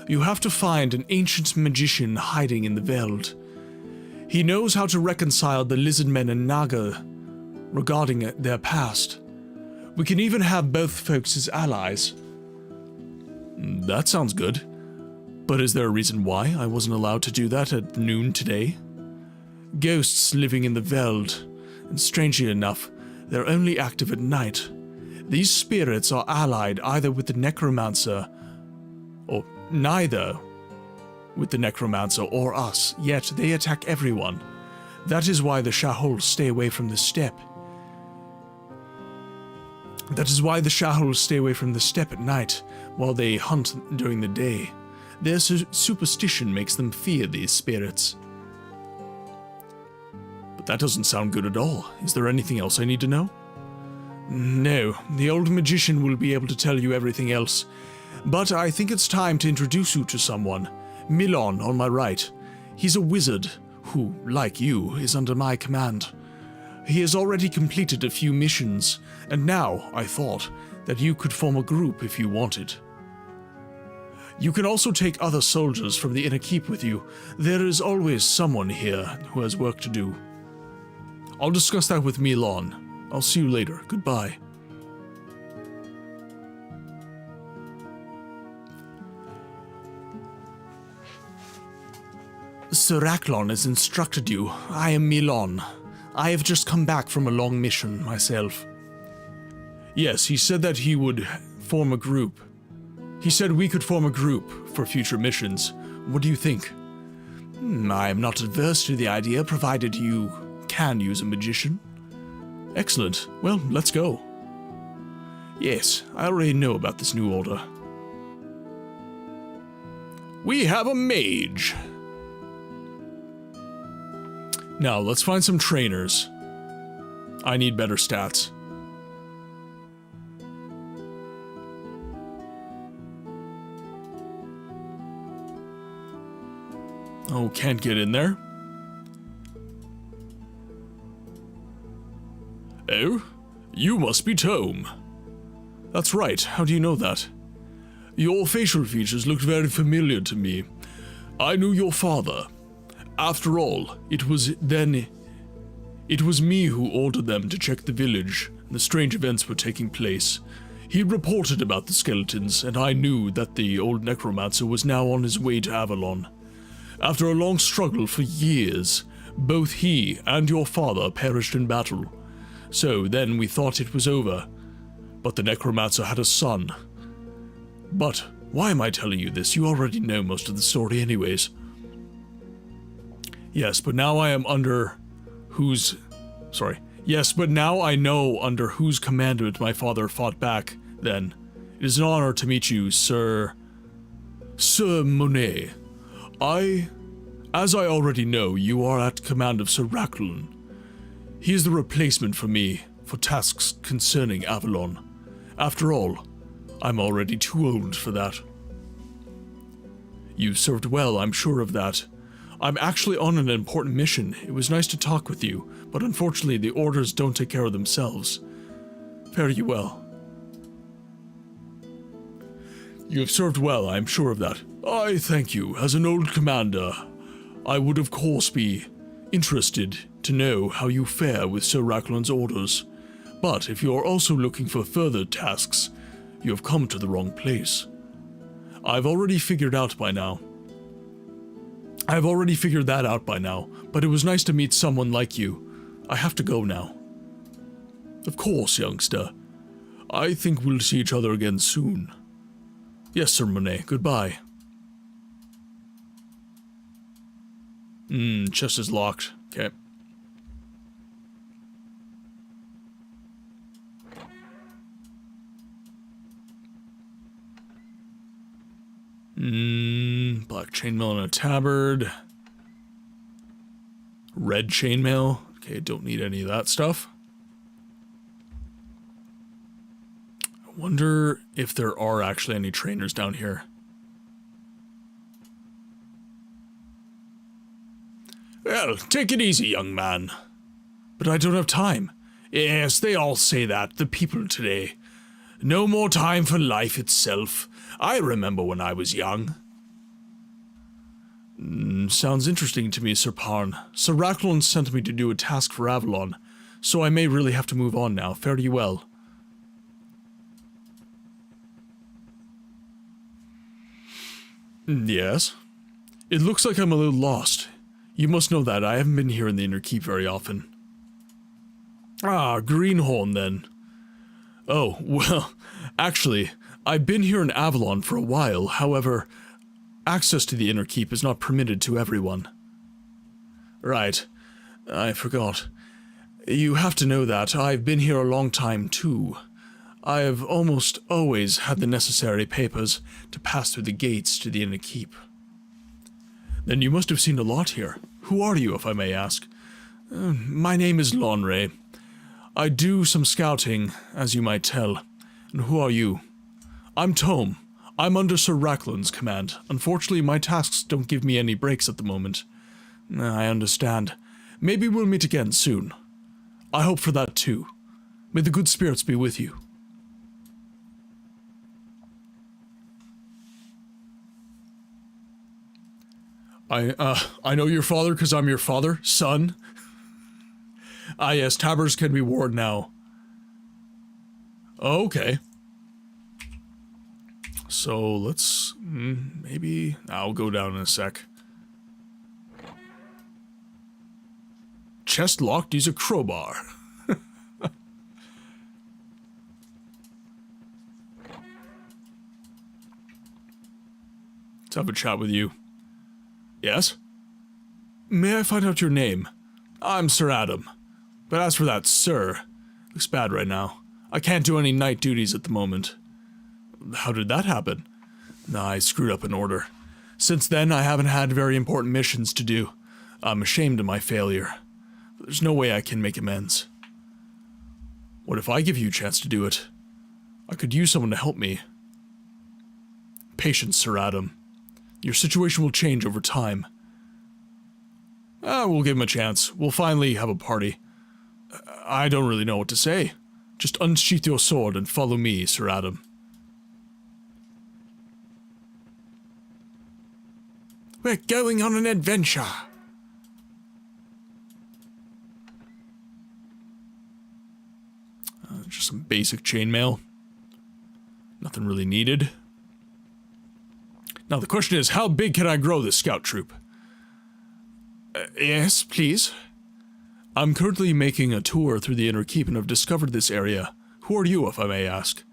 You have to find an ancient magician hiding in the Veld. He knows how to reconcile the lizardmen and Naga regarding their past. We can even have both folks as allies. That sounds good. But is there a reason why I wasn't allowed to do that at noon today? Ghosts living in the Veld, and strangely enough, they're only active at night. These spirits are allied either with the necromancer or neither with the necromancer or us, yet they attack everyone. That is why the Shahols stay away from the steppe. That is why the Shahols stay away from the steppe at night, while they hunt during the day. Their superstition makes them fear these spirits. But that doesn't sound good at all. Is there anything else I need to know? No, the old magician will be able to tell you everything else. But I think it's time to introduce you to someone. Milon on my right. He's a wizard who, like you, is under my command. He has already completed a few missions, and now, I thought, that you could form a group if you wanted. You can also take other soldiers from the inner keep with you. There is always someone here who has work to do. I'll discuss that with Milon. I'll see you later. Goodbye. Sir Aklon has instructed you. I am Milon. I have just come back from a long mission myself. Yes, he said that he would form a group. He said we could form a group for future missions. What do you think? I am not adverse to the idea, provided you can use a magician. Excellent. Well, let's go. Yes, I already know about this new order. We have a mage. Now, let's find some trainers. I need better stats. Oh, can't get in there. Oh, you must be Tome. That's right, how do you know that? Your facial features looked very familiar to me. I knew your father. After all, it was me who ordered them to check the village, and the strange events were taking place. He reported about the skeletons, and I knew that the old necromancer was now on his way to Avalon. After a long struggle for years, both he and your father perished in battle. So then we thought it was over. But the necromancer had a son. But why am I telling you this? You already know most of the story anyways. Yes, but now I am under whose... Sorry. Yes, but now I know under whose commandment my father fought back, then. It is an honor to meet you, Sir Monet. As I already know, you are at command of Sir Aklon. He is the replacement for me for tasks concerning Avalon. After all, I'm already too old for that. You've served well, I'm sure of that. I'm actually on an important mission. It was nice to talk with you, but unfortunately the orders don't take care of themselves. Fare you well. You have served well, I'm sure of that. I thank you. As an old commander, I would of course be interested to know how you fare with Sir Aklon's orders. But if you are also looking for further tasks, you have come to the wrong place. I've already figured that out by now, but it was nice to meet someone like you. I have to go now. Of course, youngster. I think we'll see each other again soon. Yes, Sir Monet, goodbye. Chest is locked. Okay. Black chainmail and a tabard. Red chainmail. Okay, don't need any of that stuff. I wonder if there are actually any trainers down here. Well, take it easy, young man. But I don't have time. Yes, they all say that, the people today. No more time for life itself. I remember when I was young. Sounds interesting to me, Sir Parn. Sir Aklon sent me to do a task for Avalon, so I may really have to move on now. Fare you well. Yes? It looks like I'm a little lost. You must know that. I haven't been here in the Inner Keep very often. Ah, Greenhorn then. Oh, well, actually, I've been here in Avalon for a while, however, access to the Inner Keep is not permitted to everyone. Right. I forgot. You have to know that I've been here a long time, too. I have almost always had the necessary papers to pass through the gates to the Inner Keep. Then you must have seen a lot here. Who are you, if I may ask? My name is Lonray. I do some scouting, as you might tell. And who are you? I'm Tome. I'm under Sir Rackland's command. Unfortunately, my tasks don't give me any breaks at the moment. I understand. Maybe we'll meet again soon. I hope for that too. May the good spirits be with you. I know your father because I'm your father, son. Ah yes, tabards can be worn now. Okay. So let's, maybe, I'll go down in a sec. Chest locked, use a crowbar. Let's have a chat with you. Yes? May I find out your name? I'm Sir Adam. But as for that sir, looks bad right now. I can't do any night duties at the moment. How did that happen? I screwed up an order. Since then, I haven't had very important missions to do. I'm ashamed of my failure. There's no way I can make amends. What if I give you a chance to do it? I could use someone to help me. Patience, Sir Adam. Your situation will change over time. We'll give him a chance. We'll finally have a party. I don't really know what to say. Just unsheath your sword and follow me, Sir Adam. We're going on an adventure. Just some basic chainmail. Nothing really needed. Now the question is, how big can I grow this scout troop? Yes, please. I'm currently making a tour through the Inner Keep and have discovered this area. Who are you, if I may ask?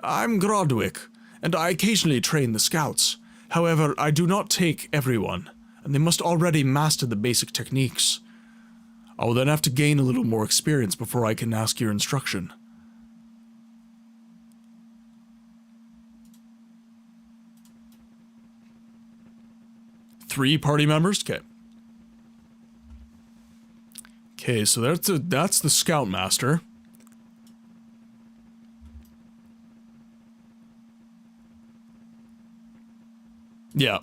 I'm Grodwick, and I occasionally train the scouts. However, I do not take everyone, and they must already master the basic techniques. I will then have to gain a little more experience before I can ask your instruction. Three party members? Okay. Okay, so that's the Scoutmaster. Yeah.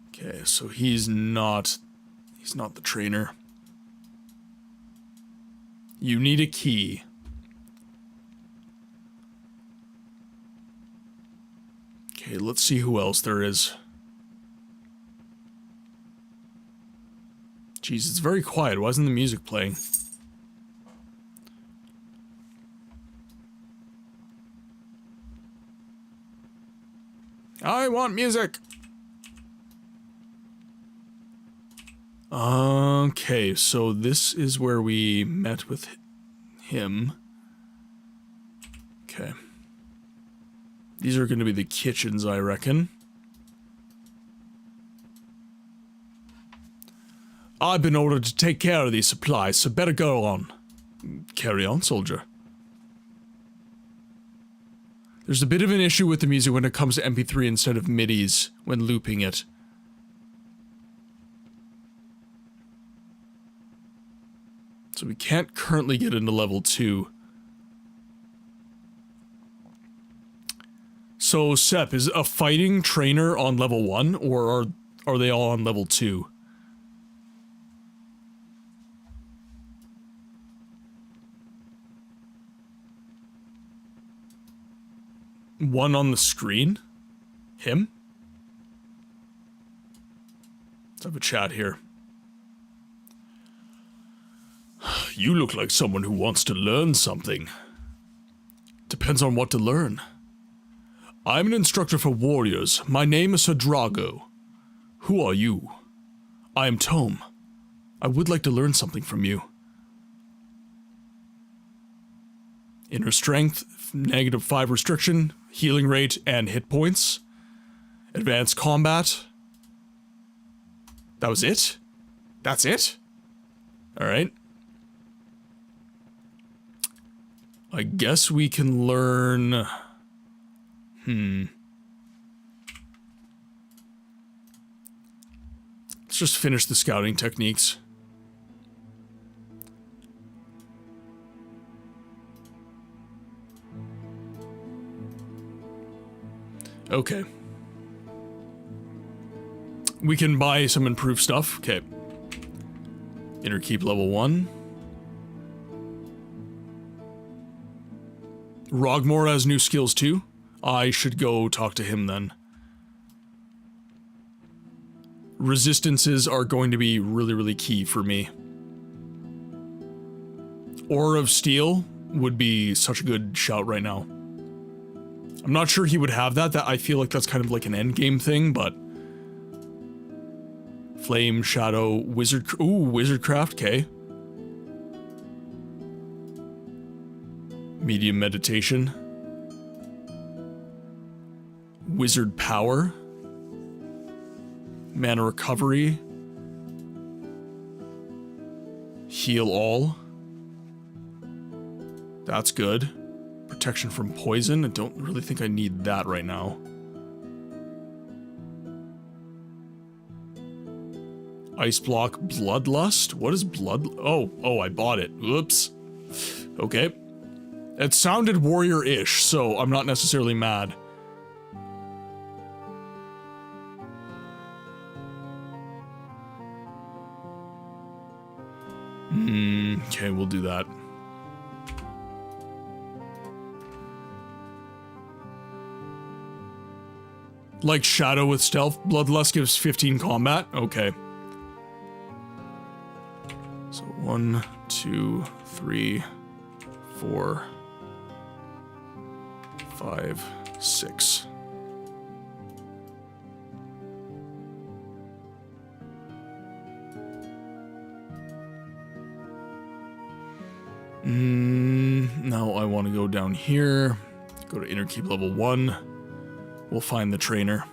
Okay, so he's not the trainer. You need a key. Okay, let's see who else there is. Jeez, it's very quiet. Why isn't the music playing? I want music! Okay, so this is where we met with him. Okay. These are going to be the kitchens, I reckon. I've been ordered to take care of these supplies, so better go on. Carry on, soldier. There's a bit of an issue with the music when it comes to MP3 instead of MIDIs when looping it. So we can't currently get into level 2. So, Sep, is a fighting trainer on level 1, or are they all on level 2? One on the screen? Him? Let's have a chat here. You look like someone who wants to learn something. Depends on what to learn. I'm an instructor for warriors. My name is Sir Drago. Who are you? I am Tome. I would like to learn something from you. Inner strength, -5 restriction, healing rate, and hit points. Advanced combat. That was it? That's it? Alright. I guess we can learn... Let's just finish the scouting techniques. Okay. We can buy some improved stuff. Okay. Inner keep level 1. Rogmore has new skills too. I should go talk to him then. Resistances are going to be really, really key for me. Ore of Steel would be such a good shout right now. I'm not sure he would have that. I feel like that's kind of like an endgame thing, but... Flame, Shadow, Wizard... Ooh, Wizardcraft, okay. Medium Meditation. Wizard Power. Mana Recovery. Heal All. That's good. Protection from poison. I don't really think I need that right now. Ice Block, Bloodlust? What is blood? Oh, I bought it. Oops. Okay. It sounded warrior-ish, so I'm not necessarily mad. Okay, we'll do that. Like Shadow with Stealth, Bloodlust gives 15 combat? Okay. So 1, 2, 3, 4, 5, 6. Now I want to go down here, go to Inner Keep level 1. We'll find the trainer.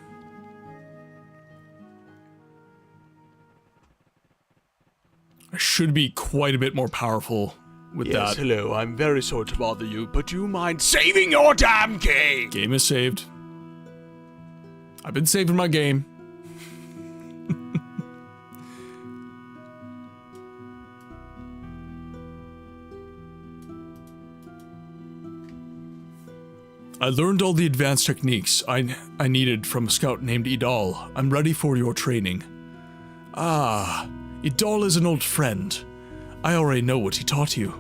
I should be quite a bit more powerful with that. Yes, hello, I'm very sorry to bother you, but do you mind saving your damn game? Game is saved. I've been saving my game. I learned all the advanced techniques I needed from a scout named Idal. I'm ready for your training. Ah, Idal is an old friend. I already know what he taught you.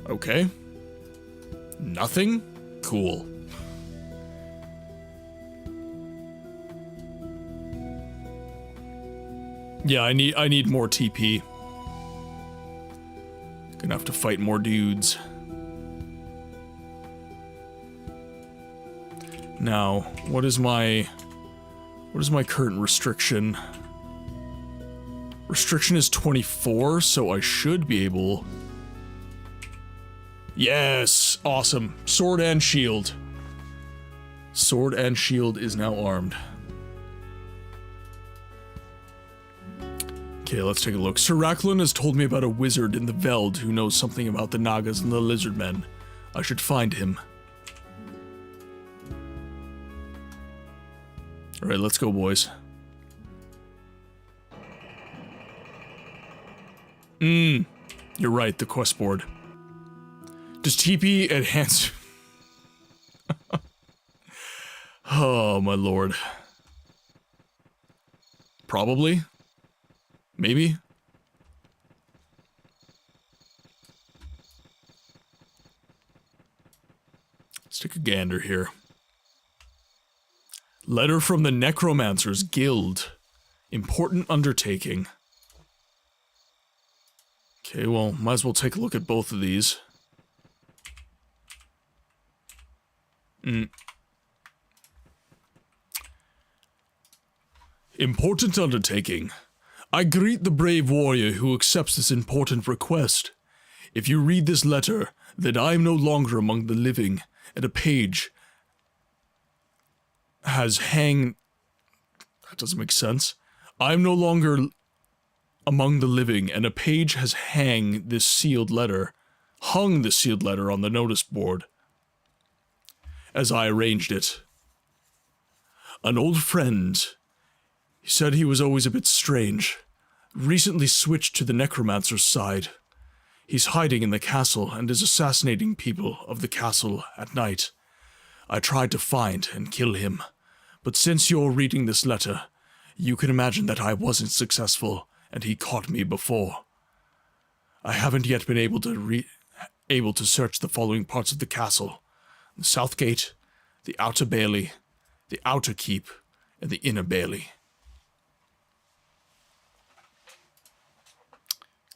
Okay. Nothing? Cool. Yeah, I need more TP. Gonna have to fight more dudes. Now, what is my current restriction? Restriction is 24, so I should be able... Yes! Awesome. Sword and shield. Sword and shield is now armed. Okay, let's take a look. Sir Racklin has told me about a wizard in the Veld who knows something about the Nagas and the Lizardmen. I should find him. Alright, let's go, boys. You're right, the quest board. Does TP enhance... Oh, my lord. Probably. Maybe? Let's take a gander here. Letter from the Necromancer's Guild. Important undertaking. Okay, well, might as well take a look at both of these. Important undertaking. I greet the brave warrior who accepts this important request. If you read this letter, then I am no longer among the living, and a page has hang... That doesn't make sense. I am no longer among the living, and a page has hung this sealed letter on the notice board, as I arranged it. An old friend, he said he was always a bit strange, recently switched to the necromancer's side. He's hiding in the castle and is assassinating people of the castle at night. I tried to find and kill him, but since you're reading this letter, you can imagine that I wasn't successful, and he caught me before. I haven't yet been able to search the following parts of the castle: the south gate, the outer bailey, the outer keep, and the inner bailey.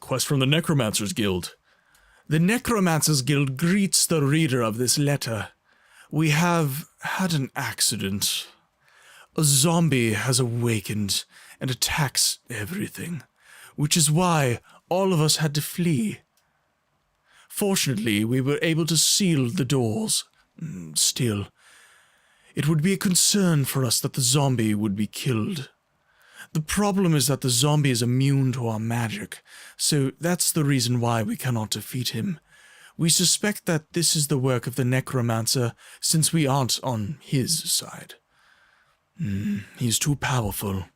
Quest from the Necromancers Guild. The Necromancers Guild greets the reader of this letter. We have had an accident. A zombie has awakened and attacks everything, which is why all of us had to flee. Fortunately, we were able to seal the doors. Still, it would be a concern for us that the zombie would be killed. The problem is that the zombie is immune to our magic, so that's the reason why we cannot defeat him. We suspect that this is the work of the necromancer, since we aren't on his side. He's too powerful.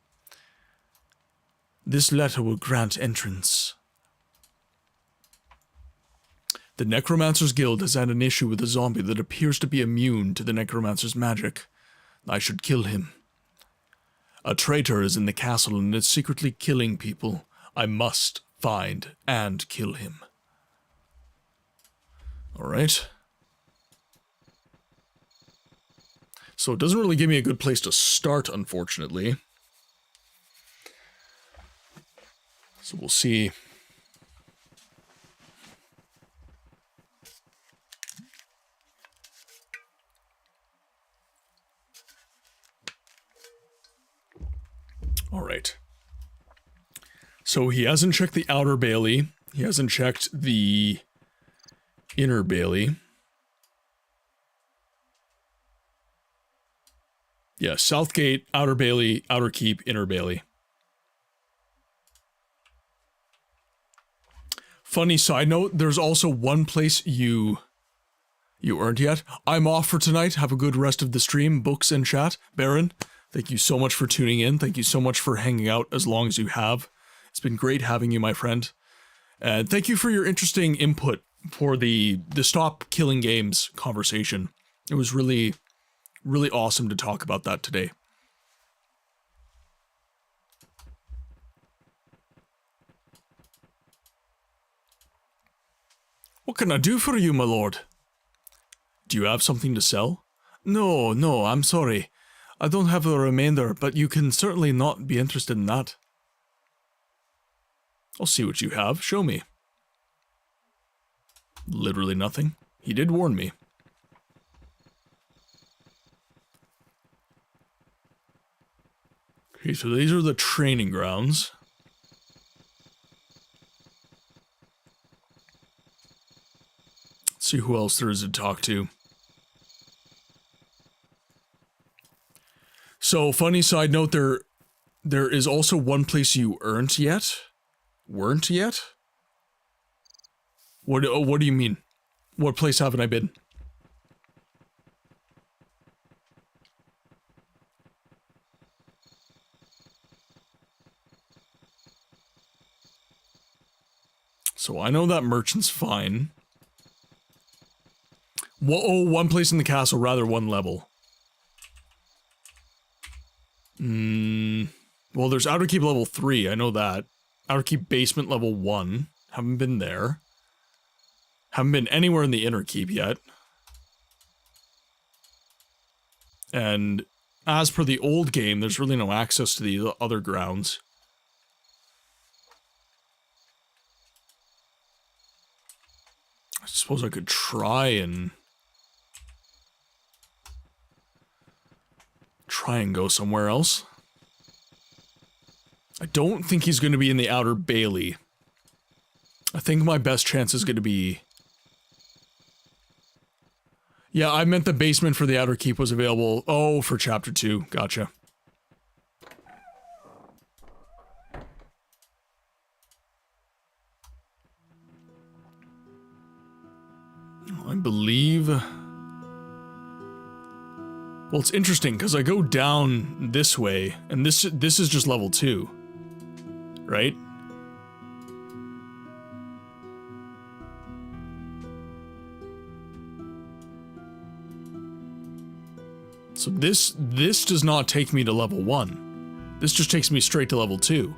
This letter will grant entrance. The Necromancers Guild has had an issue with a zombie that appears to be immune to the necromancer's magic. I should kill him. A traitor is in the castle and is secretly killing people. I must find and kill him. Alright. So it doesn't really give me a good place to start, unfortunately. So we'll see. Alright. So he hasn't checked the outer bailey. He hasn't checked the inner bailey. Yeah, south gate, outer bailey, outer keep, inner bailey. Funny side note, there's also one place you earned yet. I'm off for tonight. Have a good rest of the stream. Books and chat. Baron, thank you so much for tuning in. Thank you so much for hanging out as long as you have. It's been great having you, my friend. And thank you for your interesting input for the Stop Killing Games conversation. It was really awesome to talk about that today. What can I do for you, my lord? Do you have something to sell? No, I'm sorry. I don't have a remainder, but you can certainly not be interested in that. I'll see what you have. Show me. Literally nothing. He did warn me. Okay, so these are the training grounds. Let's see who else there is to talk to. So, funny side note, there is also one place you weren't yet? What do you mean? What place haven't I been? So I know that merchant's fine. Whoa, one place in the castle, rather one level. Well, there's Outer Keep level 3, I know that. Outer Keep basement level 1. Haven't been there. Haven't been anywhere in the Inner Keep yet. And as per the old game, there's really no access to the other grounds. I suppose I could try and go somewhere else. I don't think he's going to be in the outer bailey. I think my best chance is going to be... Yeah, I meant the basement for the outer keep was available. Oh, for chapter 2. Gotcha. I believe... Well, it's interesting, because I go down this way, and this is just level 2. Right? So this does not take me to level 1. This just takes me straight to level 2.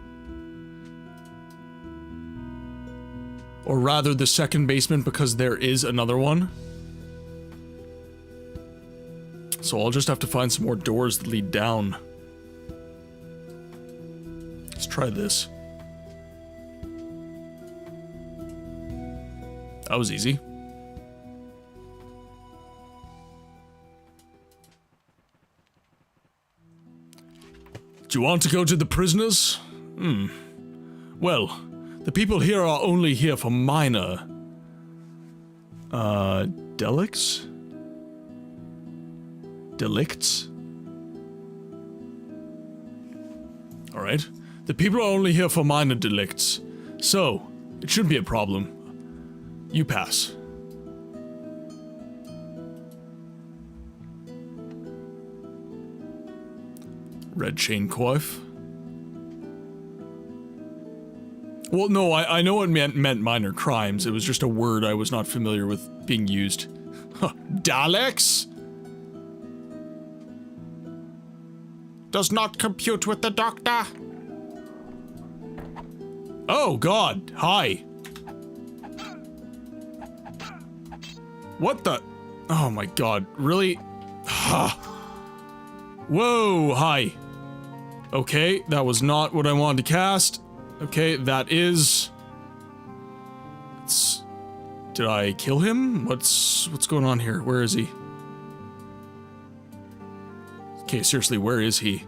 Or rather, the second basement, because there is another one. So I'll just have to find some more doors that lead down. Let's try this. That was easy. Do you want to go to the prisoners? Well, the people here are only here for minor... delicts? Delicts? Alright. The people are only here for minor delicts. So, it shouldn't be a problem. You pass. Red chain coif. Well, no, I know it meant minor crimes. It was just a word I was not familiar with being used. Huh. Daleks? Does not compute with the doctor. Oh, God. Hi. What the? Oh, my God. Really? Whoa, hi. Okay, that was not what I wanted to cast. Okay, that is... Did I kill him? What's going on here? Where is he? Okay, seriously, where is he?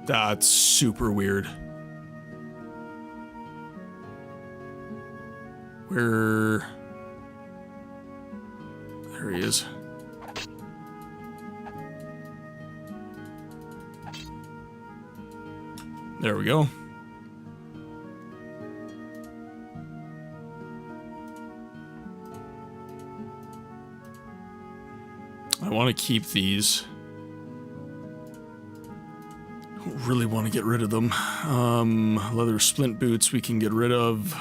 That's super weird. Where... There he is. There we go. I want to keep these. Don't really want to get rid of them. Leather splint boots we can get rid of.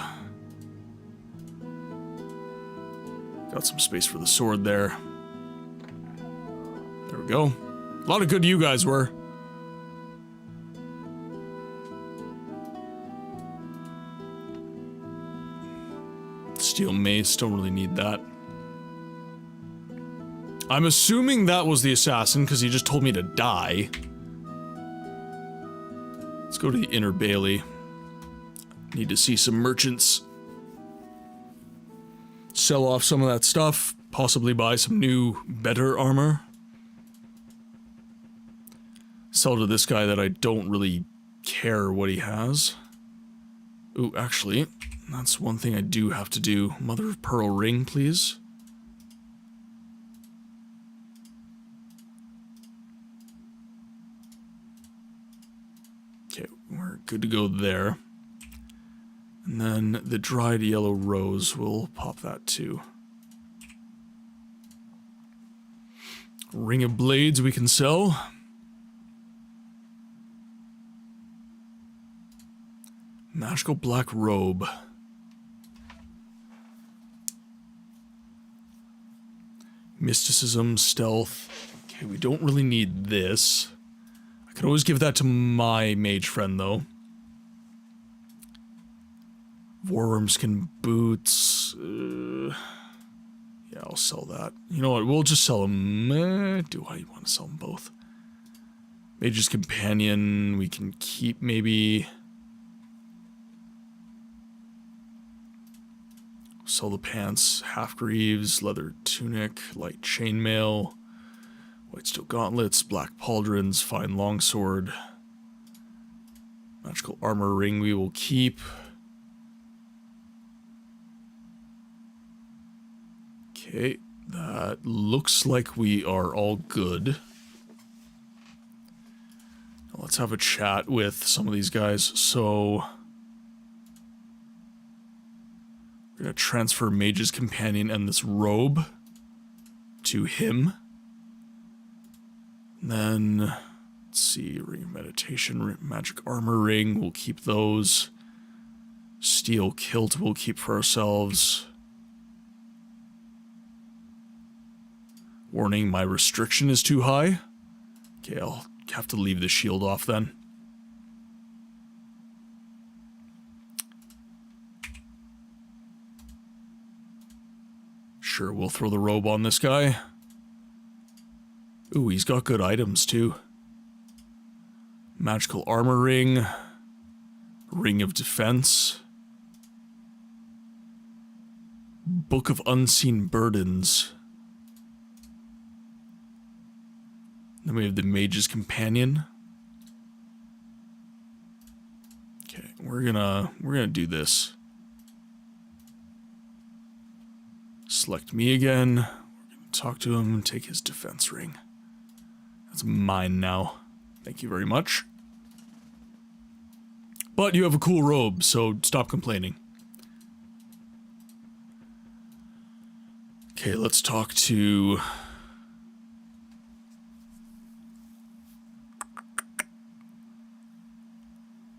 Got some space for the sword there. There we go. A lot of good you guys were. Steel mace, don't really need that. I'm assuming that was the assassin, because he just told me to die. Let's go to the inner bailey. Need to see some merchants. Sell off some of that stuff, possibly buy some new, better armor. Sell to this guy that I don't really care what he has. Ooh, actually, that's one thing I do have to do. Mother of Pearl ring, please. Okay, we're good to go there. And then the dried yellow rose, we'll pop that too. Ring of blades we can sell. Magical black robe. Mysticism, stealth. Okay, we don't really need this. I could always give that to my mage friend, though. Warworm skin boots. Yeah, I'll sell that. You know what? We'll just sell them. Do I want to sell them both? Mage's Companion, we can keep maybe. Sell the pants, half greaves, leather tunic, light chainmail, white steel gauntlets, black pauldrons, fine longsword, magical armor ring we will keep. Okay, that looks like we are all good. Now let's have a chat with some of these guys. So we're going to transfer Mage's Companion and this robe to him. And then, let's see, Ring of Meditation, Magic Armor Ring, we'll keep those. Steel Kilt we'll keep for ourselves. Warning, my restriction is too high. Okay, I'll have to leave the shield off then. Sure, we'll throw the robe on this guy. Ooh, he's got good items too. Magical armor ring. Ring of defense. Book of Unseen Burdens. Then we have the Mage's Companion. Okay, we're gonna do this. Select me again. We're gonna talk to him and take his defense ring. That's mine now. Thank you very much. But you have a cool robe, so stop complaining. Okay, let's talk to...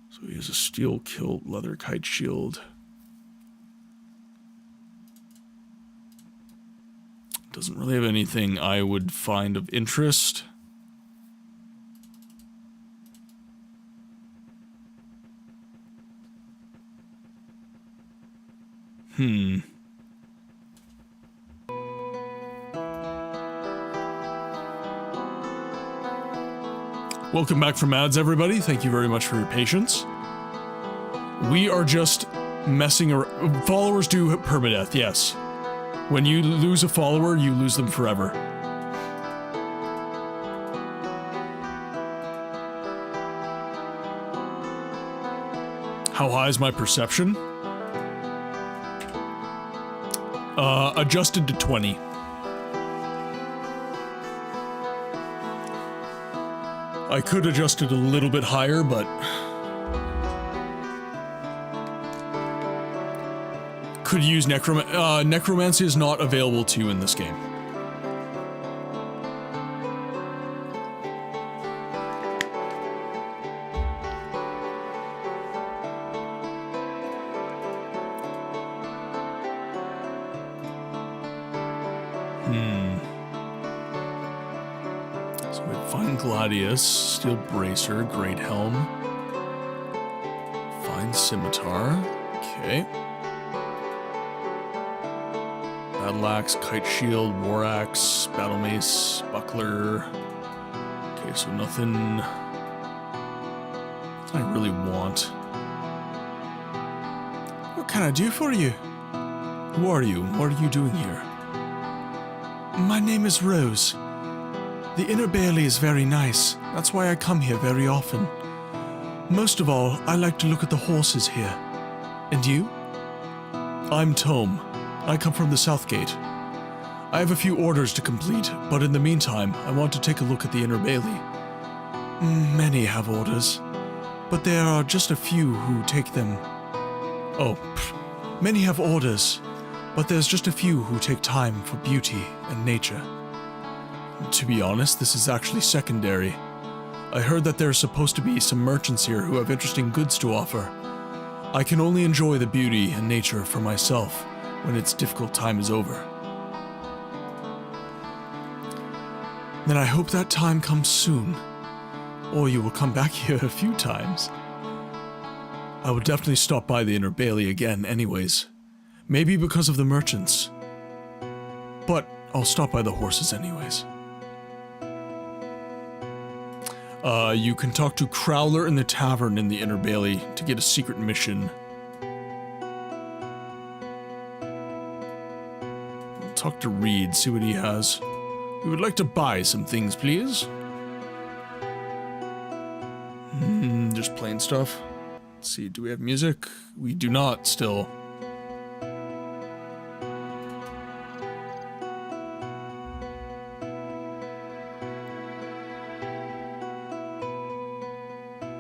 So he has a steel kilt, leather kite shield. Doesn't really have anything I would find of interest. Welcome back from ads, everybody. Thank you very much for your patience. We are just messing around. Followers do permadeath, yes. When you lose a follower, you lose them forever. How high is my perception? Adjusted to 20. I could adjust it a little bit higher, but... Could use necromancy is not available to you in this game. So we have Fine Gladius, Steel Bracer, Great Helm, Fine Scimitar, okay. Battle Axe, Kite Shield, War Axe, Battle Mace, Buckler. Okay, so nothing I really want. What can I do for you? Who are you? What are you doing here? My name is Rose. The Inner Bailey is very nice. That's why I come here very often. Most of all, I like to look at the horses here. And you? I'm Tome. I come from the South Gate. I have a few orders to complete, but in the meantime, I want to take a look at the Inner Bailey. Many have orders, but there are just a few who take them. Many have orders, but there's just a few who take time for beauty and nature. To be honest, this is actually secondary. I heard that there are supposed to be some merchants here who have interesting goods to offer. I can only enjoy the beauty and nature for myself when its difficult time is over. Then I hope that time comes soon, or you will come back here a few times. I will definitely stop by the Inner Bailey again anyways. Maybe because of the merchants. But I'll stop by the horses anyways. You can talk to Crowler in the tavern in the Inner Bailey to get a secret mission. I'll talk to Reed, see what he has. We would like to buy some things, please. Just plain stuff. Let's see, do we have music? We do not, still.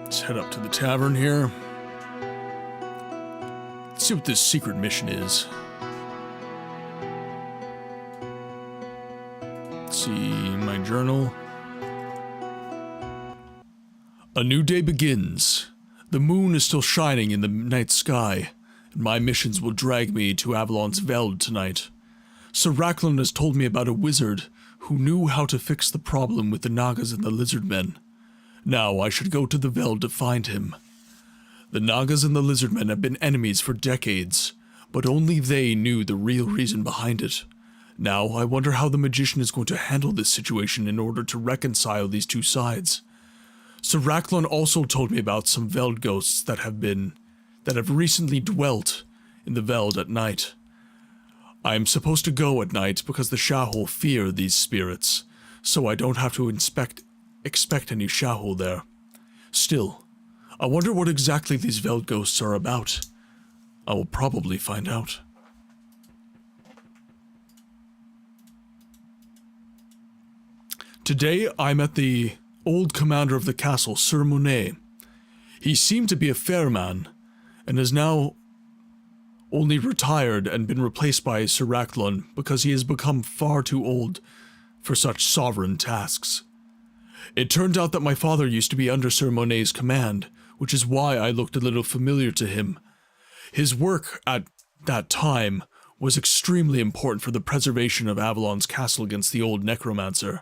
Let's head up to the tavern here. Let's see what this secret mission is. Let's see, my journal. A new day begins. The moon is still shining in the night sky, and my missions will drag me to Avalon's Veld tonight. Sir Racklin has told me about a wizard who knew how to fix the problem with the Nagas and the Lizardmen. Now I should go to the Veld to find him. The Nagas and the Lizardmen have been enemies for decades, but only they knew the real reason behind it. Now I wonder how the magician is going to handle this situation in order to reconcile these two sides. Sir Racklin also told me about some Veld ghosts that have recently dwelt in the Veld at night. I am supposed to go at night because the Shahul fear these spirits, so I don't have to expect any Shahul there. Still, I wonder what exactly these Veld ghosts are about. I will probably find out. Today I'm at the old commander of the castle, Sir Monet. He seemed to be a fair man, and is now only retired and been replaced by Sir Racklin because he has become far too old for such sovereign tasks. It turned out that my father used to be under Sir Monet's command, which is why I looked a little familiar to him. His work at that time was extremely important for the preservation of Avalon's castle against the old necromancer.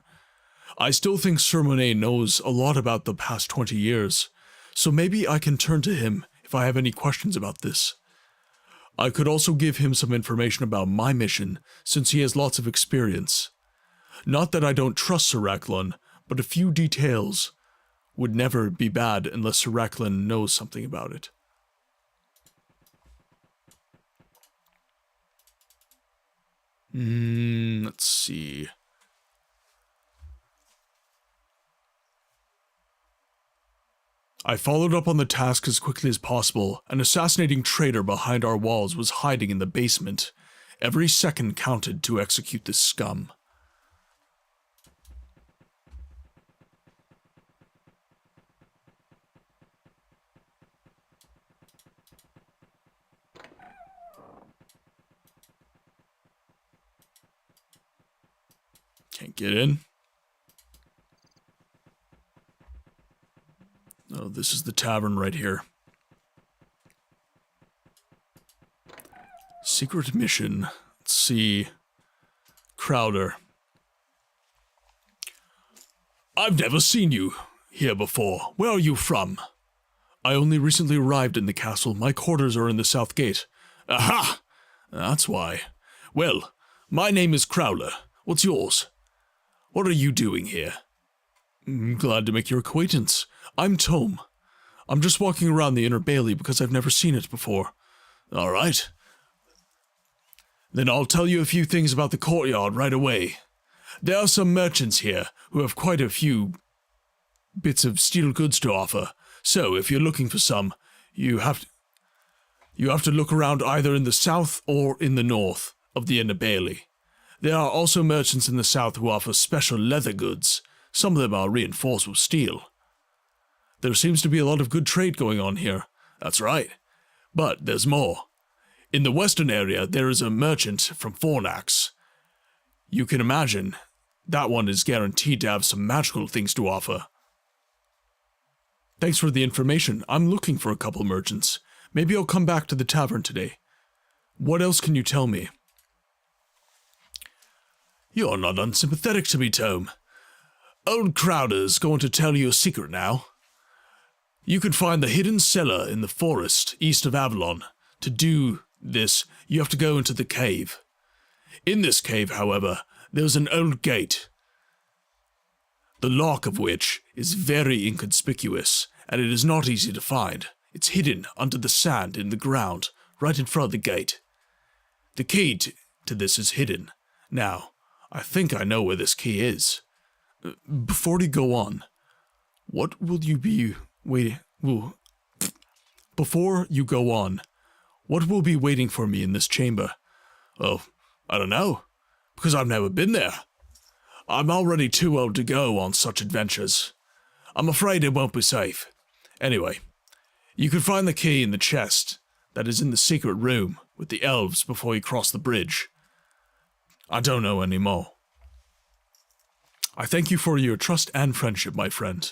I still think Sir Monet knows a lot about the past 20 years, so maybe I can turn to him if I have any questions about this. I could also give him some information about my mission, since he has lots of experience. Not that I don't trust Sir Racklin, but a few details would never be bad unless Sir Racklin knows something about it. Let's see. I followed up on the task as quickly as possible. An assassinating traitor behind our walls was hiding in the basement. Every second counted to execute this scum. Can't get in. Oh, this is the tavern right here. Secret mission. Let's see. Crowder. I've never seen you here before. Where are you from? I only recently arrived in the castle. My quarters are in the south gate. Aha! That's why. Well, my name is Crowler. What's yours? What are you doing here? Glad to make your acquaintance. I'm Tome. I'm just walking around the Inner Bailey because I've never seen it before. All right. Then I'll tell you a few things about the courtyard right away. There are some merchants here who have quite a few bits of steel goods to offer, so if you're looking for some, you have to look around either in the south or in the north of the Inner Bailey. There are also merchants in the south who offer special leather goods. Some of them are reinforced with steel. There seems to be a lot of good trade going on here. That's right. But there's more. In the western area, there is a merchant from Fornax. You can imagine, that one is guaranteed to have some magical things to offer. Thanks for the information. I'm looking for a couple merchants. Maybe I'll come back to the tavern today. What else can you tell me? You're not unsympathetic to me, Tome. Old Crowder's going to tell you a secret now. You can find the hidden cellar in the forest east of Avalon. To do this, you have to go into the cave. In this cave, however, there's an old gate. the lock of which is very inconspicuous, and it is not easy to find. It's hidden under the sand in the ground, right in front of the gate. The key to this is hidden. Now, I think I know where this key is. Before you go on, what will you be waiting... Before you go on, what will be waiting for me in this chamber? Oh, I don't know, because I've never been there. I'm already too old to go on such adventures. I'm afraid it won't be safe. Anyway, you can find the key in the chest that is in the secret room with the elves before you cross the bridge. I don't know any more. I thank you for your trust and friendship, my friend.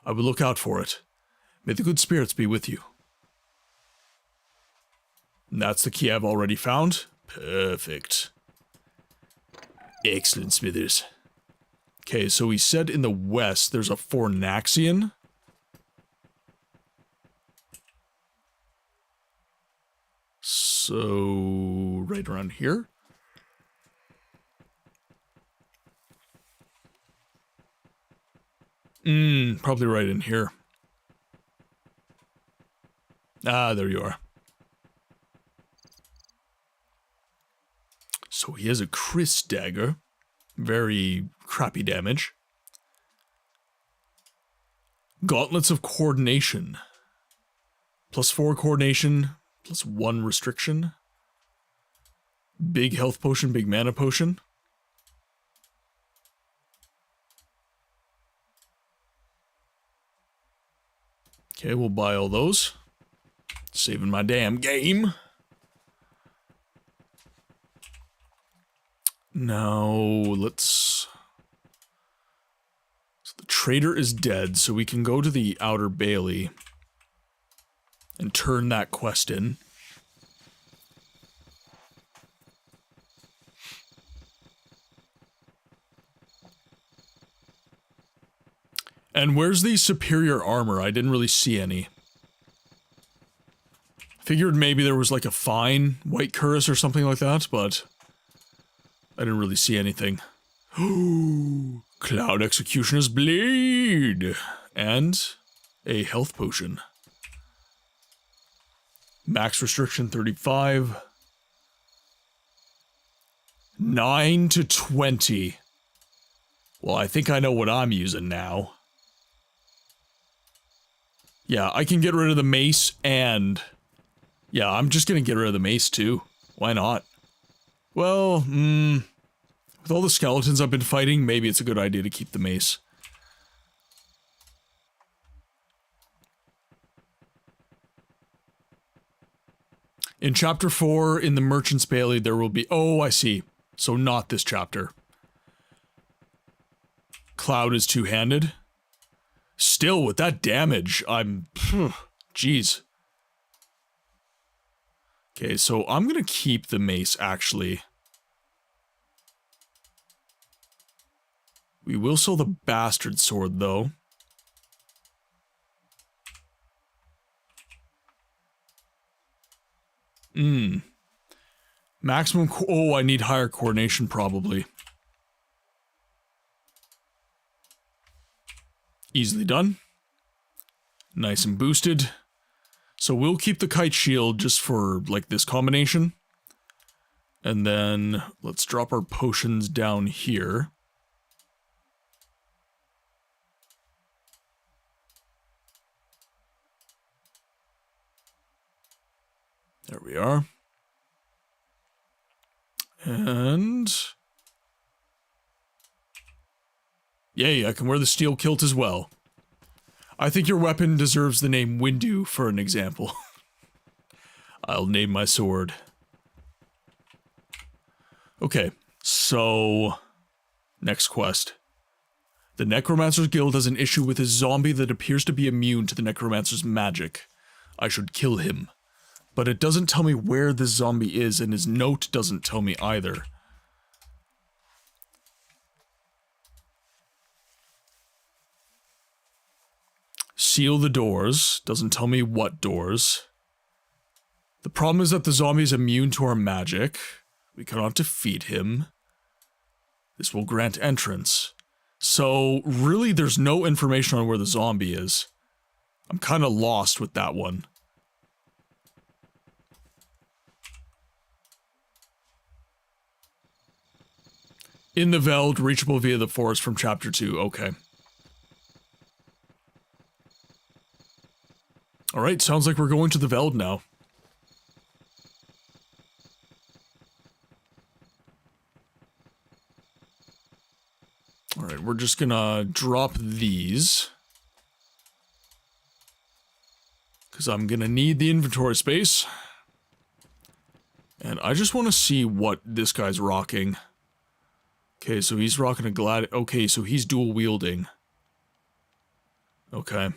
I will look out for it. May the good spirits be with you. And that's the key I've already found. Perfect. Excellent, Smithers. Okay, so we said in the west there's a Fornaxian. So, right around here. Probably right in here. Ah, there you are. So he has a Chris dagger. Very crappy damage. Gauntlets of Coordination. +4 coordination, +1 restriction. Big health potion, big mana potion. Okay, we'll buy all those. Saving my damn game. Now, let's... So the traitor is dead, so we can go to the Outer Bailey and turn that quest in. And where's the superior armor? I didn't really see any. Figured maybe there was like a fine white cuirass or something like that, but I didn't really see anything. Cloud Executioner's Blade! And a health potion. Max restriction 35. 9 to 20. Well, I think I know what I'm using now. Yeah, I can get rid of the mace and... Yeah, I'm just gonna get rid of the mace too. Why not? Well, with all the skeletons I've been fighting, maybe it's a good idea to keep the mace. In Chapter 4, in the Merchant's Bailey, there will be... Oh, I see. So not this chapter. Cloud is two-handed. Still, with that damage, I'm... Jeez. Okay, so I'm gonna keep the mace, actually. We will sell the bastard sword, though. Maximum oh, I need higher coordination, probably. Easily done. Nice and boosted. So we'll keep the kite shield just for, like, this combination. And then, let's drop our potions down here. There we are. And... Yay, I can wear the steel kilt as well. I think your weapon deserves the name Windu for an example. I'll name my sword. Okay, so... Next quest. The Necromancer's Guild has an issue with a zombie that appears to be immune to the Necromancer's magic. I should kill him. But it doesn't tell me where this zombie is, and his note doesn't tell me either. Seal the doors. Doesn't tell me what doors. The problem is that the zombie is immune to our magic. We cannot defeat him. This will grant entrance. So, really, there's no information on where the zombie is. I'm kind of lost with that one. In the Veld, reachable via the forest from Chapter 2. Okay. Alright, sounds like we're going to the Veld now. Alright, we're just gonna drop these. Because I'm gonna need the inventory space. And I just want to see what this guy's rocking. Okay, so he's rocking a glad. Okay, so he's dual wielding. Okay.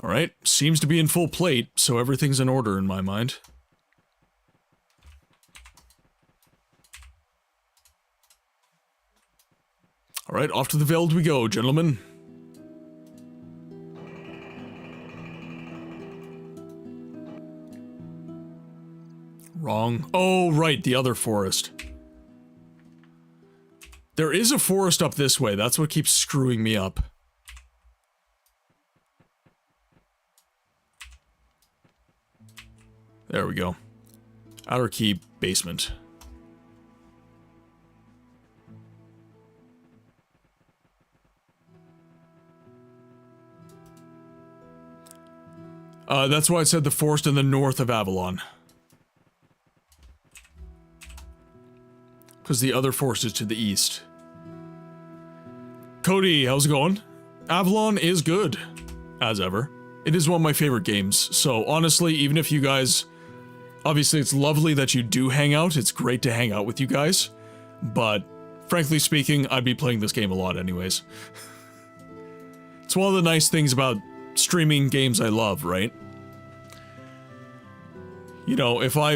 Alright, seems to be in full plate, so everything's in order in my mind. Alright, off to the Veld we go, gentlemen. Wrong. Oh, right, the other forest. There is a forest up this way, that's what keeps screwing me up. There we go. Outer key, basement. That's why I said the forest in the north of Avalon. Because the other forest is to the east. Cody, how's it going? Avalon is good, as ever. It is one of my favorite games, so honestly, even if you guys... Obviously, it's lovely that you do hang out, it's great to hang out with you guys, but frankly speaking, I'd be playing this game a lot anyways. It's one of the nice things about streaming games I love, right? You know, if I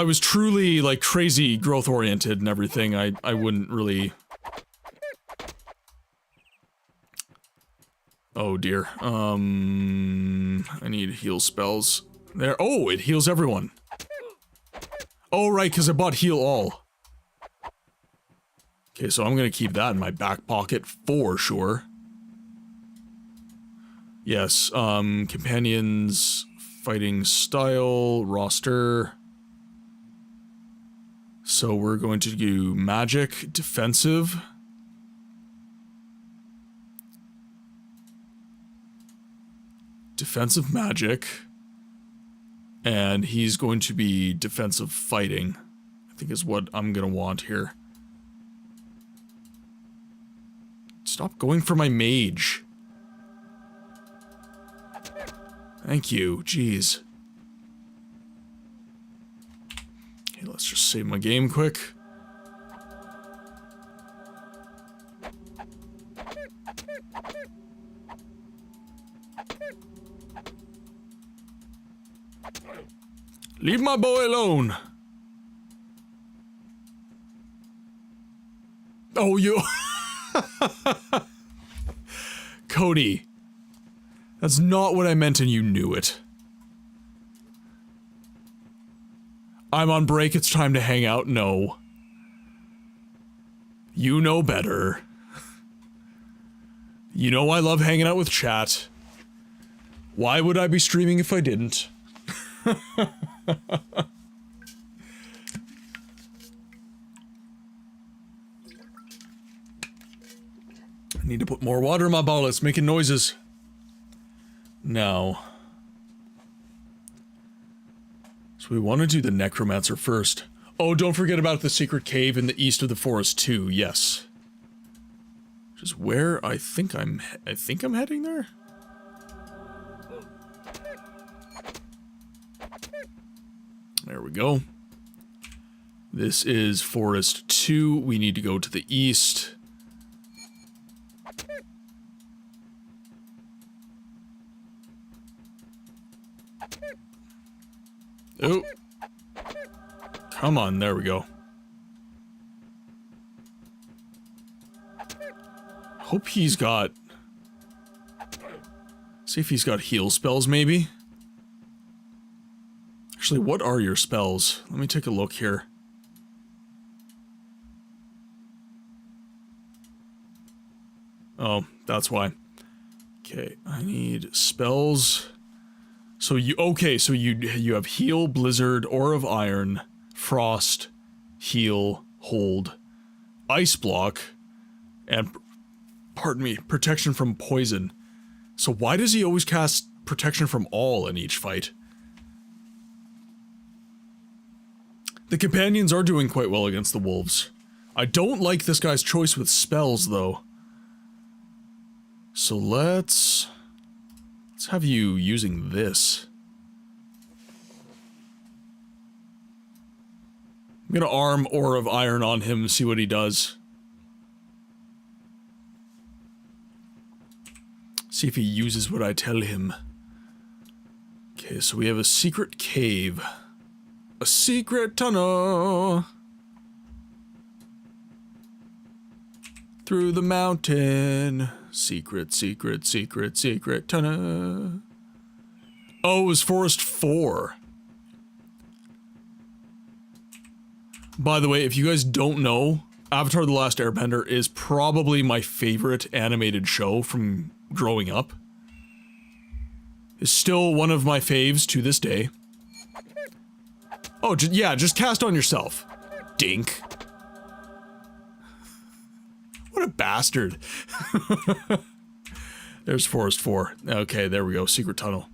was truly, like, crazy growth-oriented and everything, I wouldn't really... Oh dear. I need heal spells. There. Oh, it heals everyone. Oh, right, because I bought heal all. Okay, so I'm gonna keep that in my back pocket for sure. Yes, companions, fighting style, roster. So we're going to do magic, defensive. Defensive magic. And he's going to be defensive fighting, I think is what I'm gonna want here. Stop going for my mage. Thank you, jeez. Okay, let's just save my game quick. Leave my boy alone. Oh, you... Cody. That's not what I meant and you knew it. I'm on break, it's time to hang out? No. You know better. You know I love hanging out with chat. Why would I be streaming if I didn't? I need to put more water in my bottle, it's making noises. Now. So we want to do the necromancer first. Oh, don't forget about the secret cave in the east of the forest too, yes. Which is where I think I'm heading there? There we go. This is Forest 2. We need to go to the east. Oh. Come on, there we go. Hope he's got... See if he's got heal spells, maybe? Actually, what are your spells? Let me take a look here. Oh, that's why. Okay, I need spells. So you you have heal, blizzard, ore of iron, frost, heal, hold, ice block, and pardon me, protection from poison. So why does he always cast protection from all in each fight? The companions are doing quite well against the wolves. I don't like this guy's choice with spells though. So let's have you using this. I'm gonna arm Ore of Iron on him and see what he does. See if he uses what I tell him. Okay, so we have a secret cave. A secret tunnel! Through the mountain. Secret, secret, secret, secret tunnel. Oh, it was Forest 4. By the way, if you guys don't know, Avatar: The Last Airbender is probably my favorite animated show from growing up. It's still one of my faves to this day. Oh, yeah, just cast on yourself. Dink. What a bastard. There's Forest 4. Okay, there we go. Secret tunnel.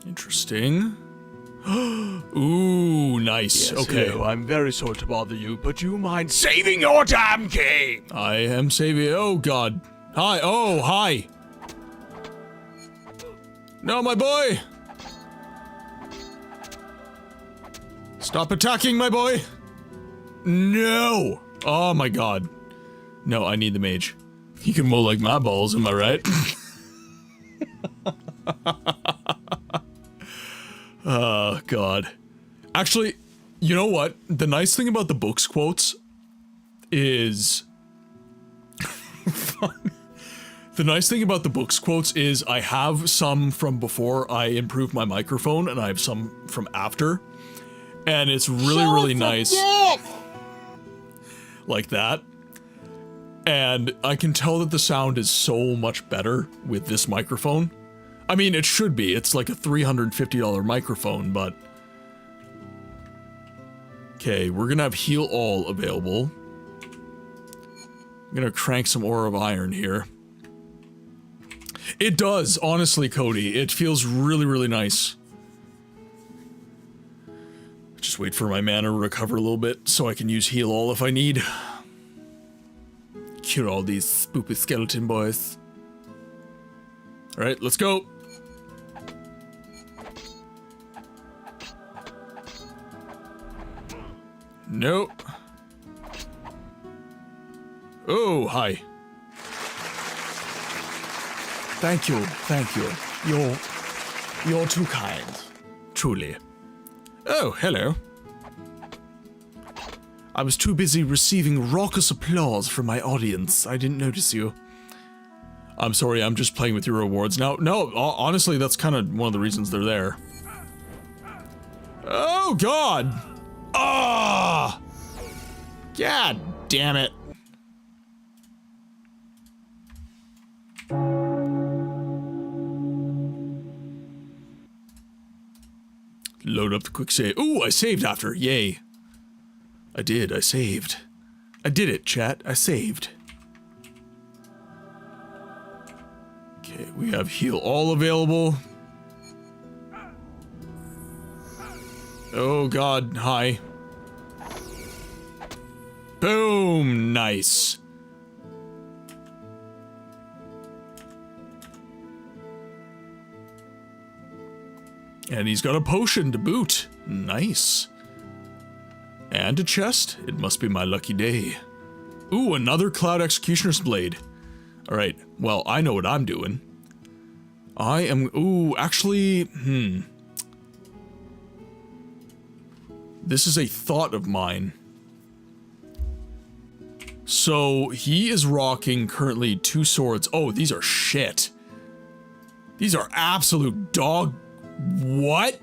Interesting. Ooh, nice. Yes, okay. hello, I'm very sorry to bother you, but do you mind saving your damn king? I am saving. Oh, God. Hi. Oh, hi. No, my boy. Stop attacking, my boy. No. Oh, my God. No, I need the mage. He can mow like my balls, am I right? Oh, God. Actually, you know what? The nice thing about the books quotes is... The nice thing about the books quotes is I have some from before I improved my microphone, and I have some from after. And it's really, really nice. Like that. And I can tell that the sound is so much better with this microphone. I mean, it should be. It's like a $350 microphone, but... Okay, we're gonna have Heal All available. I'm gonna crank some Ore of Iron here. It does, honestly, Cody. It feels really, really nice. Just wait for my mana to recover a little bit so I can use Heal All if I need. Cure all these spoopy skeleton boys. Alright, let's go. Nope. Oh, hi. Thank you, thank you. You're too kind. Truly. Oh, hello. I was too busy receiving raucous applause from my audience. I didn't notice you. I'm sorry, I'm just playing with your rewards now. No, honestly, that's kind of one of the reasons they're there. Oh, God! Ah! God damn it. Load up the quick save. Ooh, I saved after. Yay. I did. I saved. I did it, chat. I saved. Okay, we have Heal All available. Oh, God. Hi. Boom. Nice. And he's got a potion to boot. Nice. And a chest. It must be my lucky day. Ooh, another Cloud Executioner's Blade. Alright, well, I know what I'm doing. I am... Ooh, actually... This is a thought of mine. So he is rocking currently 2 swords. Oh, these are shit. These are absolute dog. What?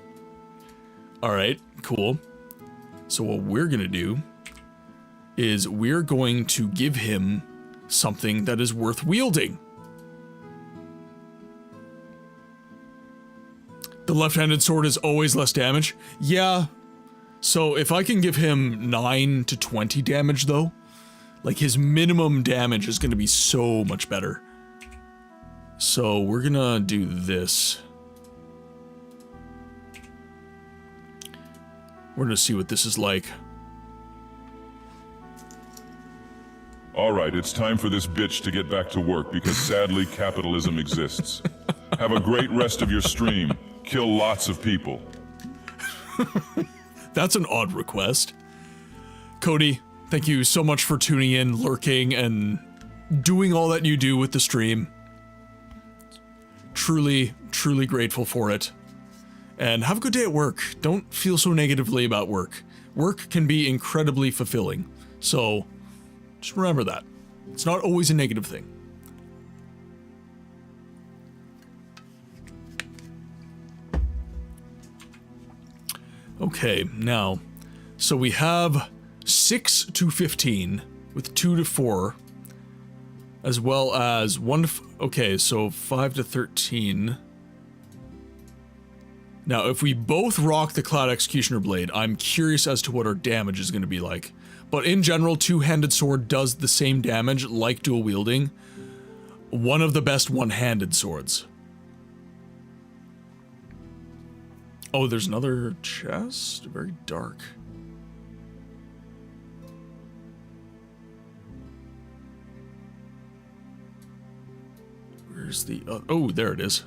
Alright, cool. So what we're gonna do is we're going to give him something that is worth wielding. The left-handed sword is always less damage. Yeah. So if I can give him 9 to 20 damage though, like his minimum damage is gonna be so much better. So we're gonna do this. We're gonna see what this is like. Alright, it's time for this bitch to get back to work because sadly capitalism exists. Have a great rest of your stream. Kill lots of people. That's an odd request. Cody, thank you so much for tuning in, lurking, and doing all that you do with the stream. Truly, truly grateful for it. And have a good day at work. Don't feel so negatively about work. Work can be incredibly fulfilling. So, just remember that. It's not always a negative thing. Okay, now, so we have 6 to 15 with 2 to 4, as well as 1 to okay, so 5 to 13. Now, if we both rock the Cloud Executioner Blade, I'm curious as to what our damage is going to be like. But in general, two-handed sword does the same damage like dual wielding. One of the best one-handed swords. Oh, there's another chest? Very dark. Where's the... oh, there it is.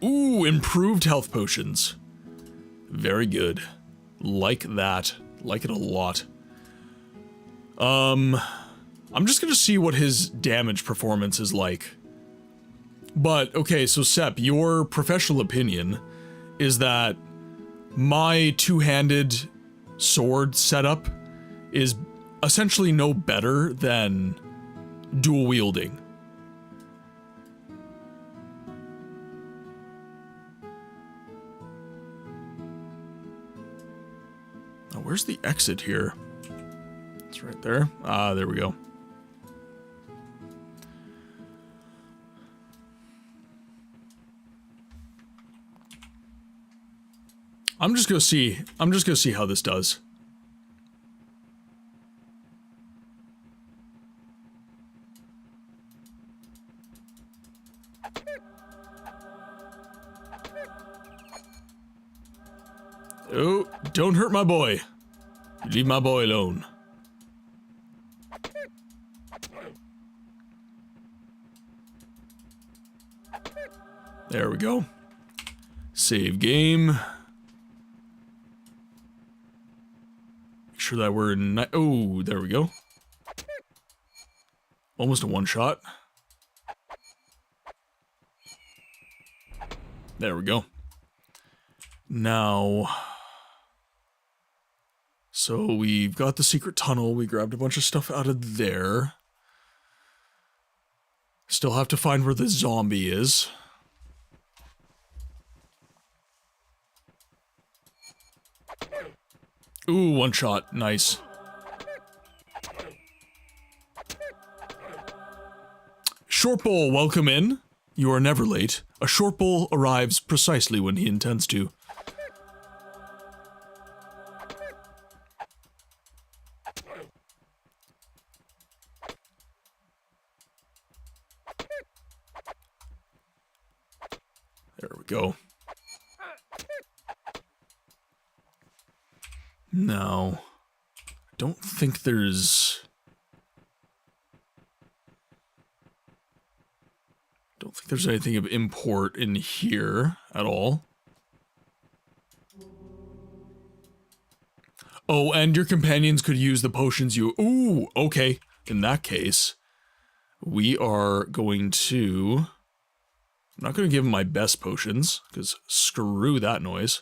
Ooh, improved health potions. Very good. Like that. Like it a lot. I'm just gonna see what his damage performance is like. But, okay, so Sep, your professional opinion is that my two-handed sword setup is essentially no better than dual wielding. Now, where's the exit here? It's right there. Ah, there we go. I'm just gonna see how this does. Oh, don't hurt my boy. Leave my boy alone. There we go. Save game. Sure that we're in. Oh, there we go. Almost a one-shot. There we go. Now, so we've got the secret tunnel. We grabbed a bunch of stuff out of there. Still have to find where the zombie is. Ooh, one shot. Nice. Short Bowl, welcome in. You are never late. A short bowl arrives precisely when he intends to. There we go. No, I don't think there's... Don't think there's anything of import in here at all. Oh, and your companions could use the potions you... Ooh, okay. In that case, we are going to... I'm not going to give him my best potions, because screw that noise.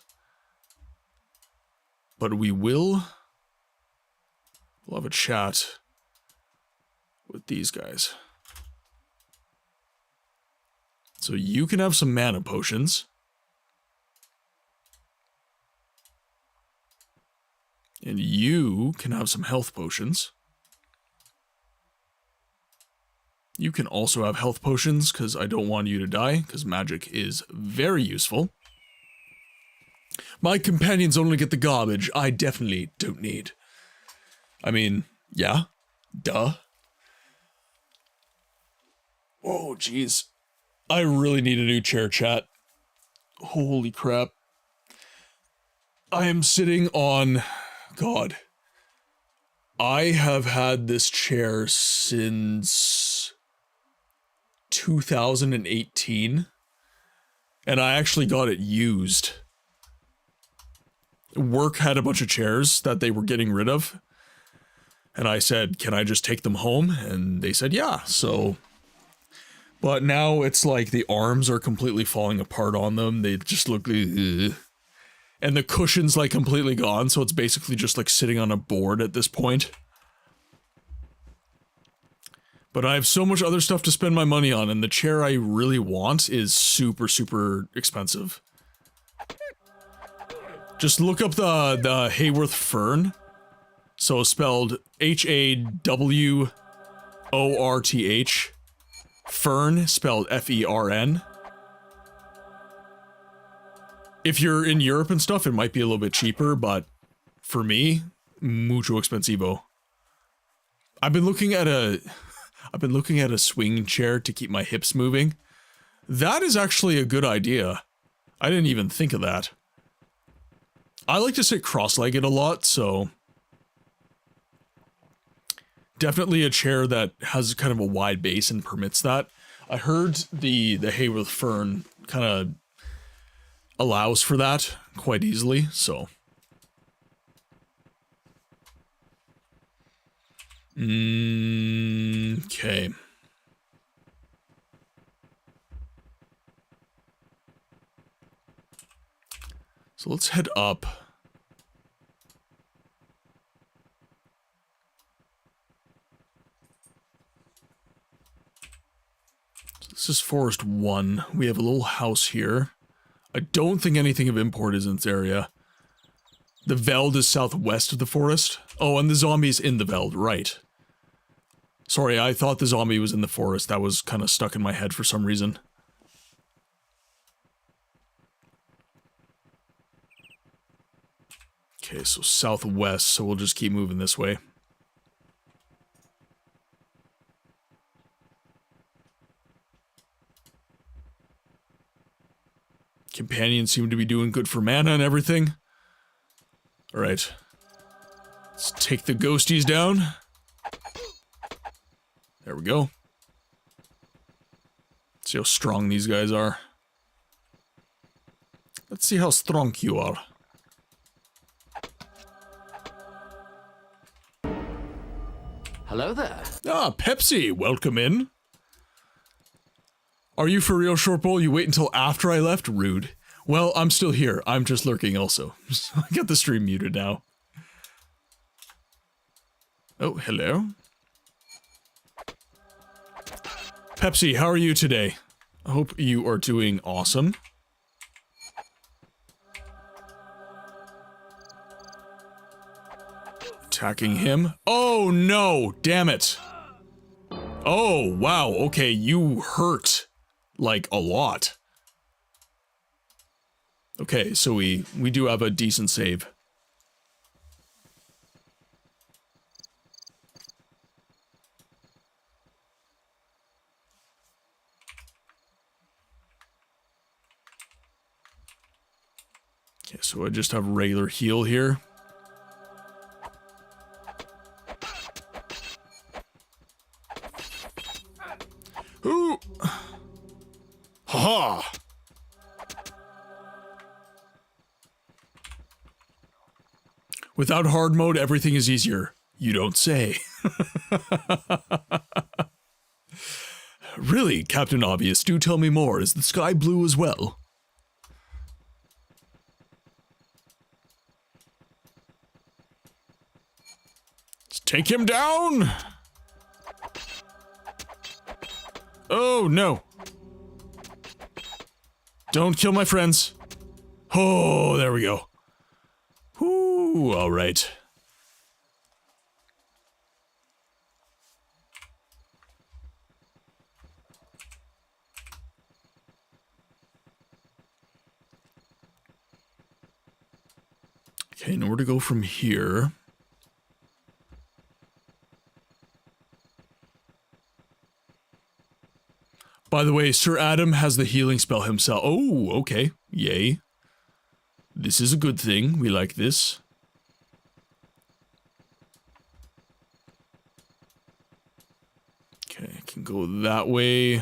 But we will We'll have a chat with these guys. So you can have some mana potions. And you can have some health potions. You can also have health potions, because I don't want you to die, because magic is very useful. My companions only get the garbage I definitely don't need. I mean, yeah, duh. Oh, jeez. I really need a new chair, chat. Holy crap. I am sitting on... God. I have had this chair since 2018. And I actually got it used. Work had a bunch of chairs that they were getting rid of. And I said, can I just take them home? And they said, yeah, so... But now it's like the arms are completely falling apart on them. They just look... Ugh. And the cushion's like completely gone, so it's basically just like sitting on a board at this point. But I have so much other stuff to spend my money on, and the chair I really want is super, super expensive. Just look up the Hayworth Fern. So spelled H-A-W-O-R-T-H. Fern, spelled F-E-R-N. If you're in Europe and stuff, it might be a little bit cheaper, but for me, mucho expensivo. I've been looking at a swing chair to keep my hips moving. That is actually a good idea. I didn't even think of that. I like to sit cross-legged a lot, so definitely a chair that has kind of a wide base and permits that. I heard the Hayworth Fern kind of allows for that quite easily, so. Okay. So let's head up. So this is Forest 1. We have a little house here. I don't think anything of import is in this area. The Veld is southwest of the forest. Oh, and the zombie's in the Veld, right. Sorry, I thought the zombie was in the forest. That was kind of stuck in my head for some reason. Okay, so southwest, so we'll just keep moving this way. Companions seem to be doing good for mana and everything. Alright. Let's take the ghosties down. There we go. Let's see how strong these guys are. Let's see how strong you are. Hello there. Ah, Pepsi, welcome in. Are you for real, Short Bowl? You wait until after I left? Rude. Well, I'm still here. I'm just lurking also. I got the stream muted now. Oh, hello. Pepsi, how are you today? I hope you are doing awesome. Attacking him. Oh no, damn it. Oh, wow, okay, you hurt. Like, a lot. Okay, so we do have a decent save. Okay, so I just have regular heal here. Ooh! Haha! Without hard mode, everything is easier. You don't say. Really, Captain Obvious, do tell me more. Is the sky blue as well? Let's Take him down! Oh, no. Don't kill my friends. Oh, there we go. Whoo, alright. Okay, nowhere to go from here. By the way, Sir Adam has the healing spell himself. Oh, okay. Yay. This is a good thing. We like this. Okay, I can go that way.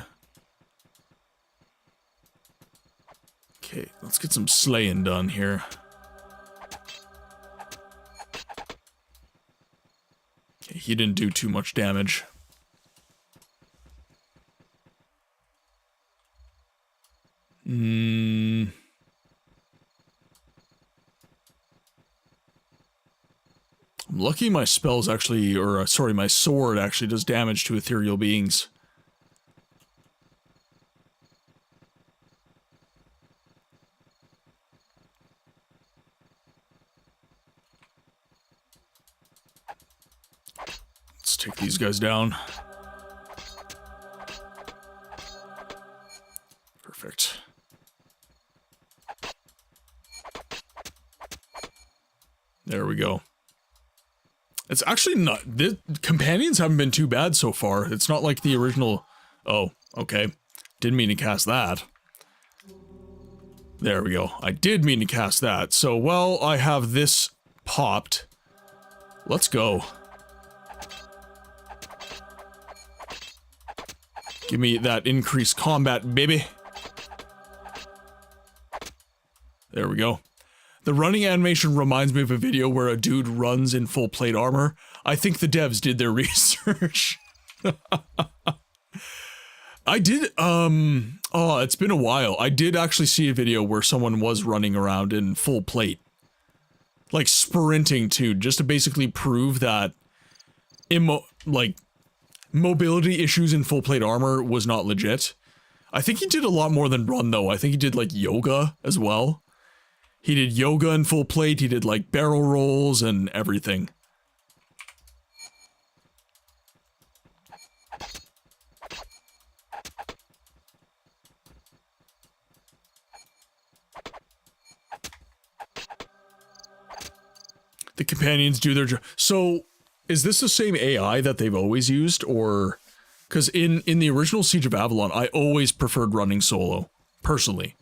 Okay, let's get some slaying done here. Okay, he didn't do too much damage. I'm lucky my spells actually, or sorry, my sword actually does damage to ethereal beings. Let's take these guys down. Perfect. There we go. It's actually not, the companions haven't been too bad so far. It's not like the original. Oh, okay. Didn't mean to cast that. There we go. I did mean to cast that. So, well, I have this popped. Let's go. Give me that increased combat, baby. There we go. The running animation reminds me of a video where a dude runs in full plate armor. I think the devs did their research. I did, oh, it's been a while. I did actually see a video where someone was running around in full plate. Like, sprinting too, just to basically prove that, mobility issues in full plate armor was not legit. I think he did a lot more than run, though. I think he did, like, yoga as well. He did yoga in full plate, he did, like, barrel rolls and everything. The companions do their job. So, is this the same AI that they've always used, or... Because in the original Siege of Avalon, I always preferred running solo, personally.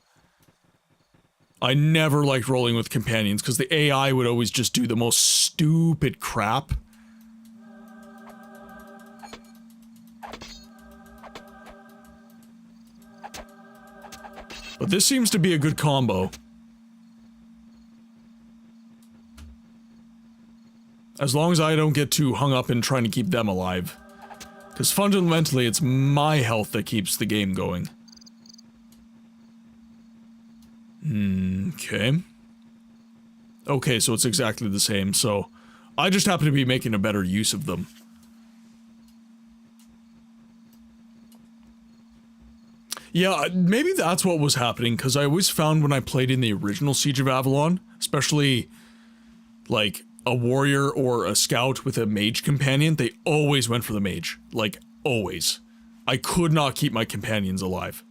I never liked rolling with companions, because the AI would always just do the most stupid crap. But this seems to be a good combo. As long as I don't get too hung up in trying to keep them alive. Because fundamentally, it's my health that keeps the game going. Okay. Okay, so it's exactly the same, so... I just happen to be making a better use of them. Yeah, maybe that's what was happening, because I always found when I played in the original Siege of Avalon, especially, like, a warrior or a scout with a mage companion, they always went for the mage. Like, always. I could not keep my companions alive.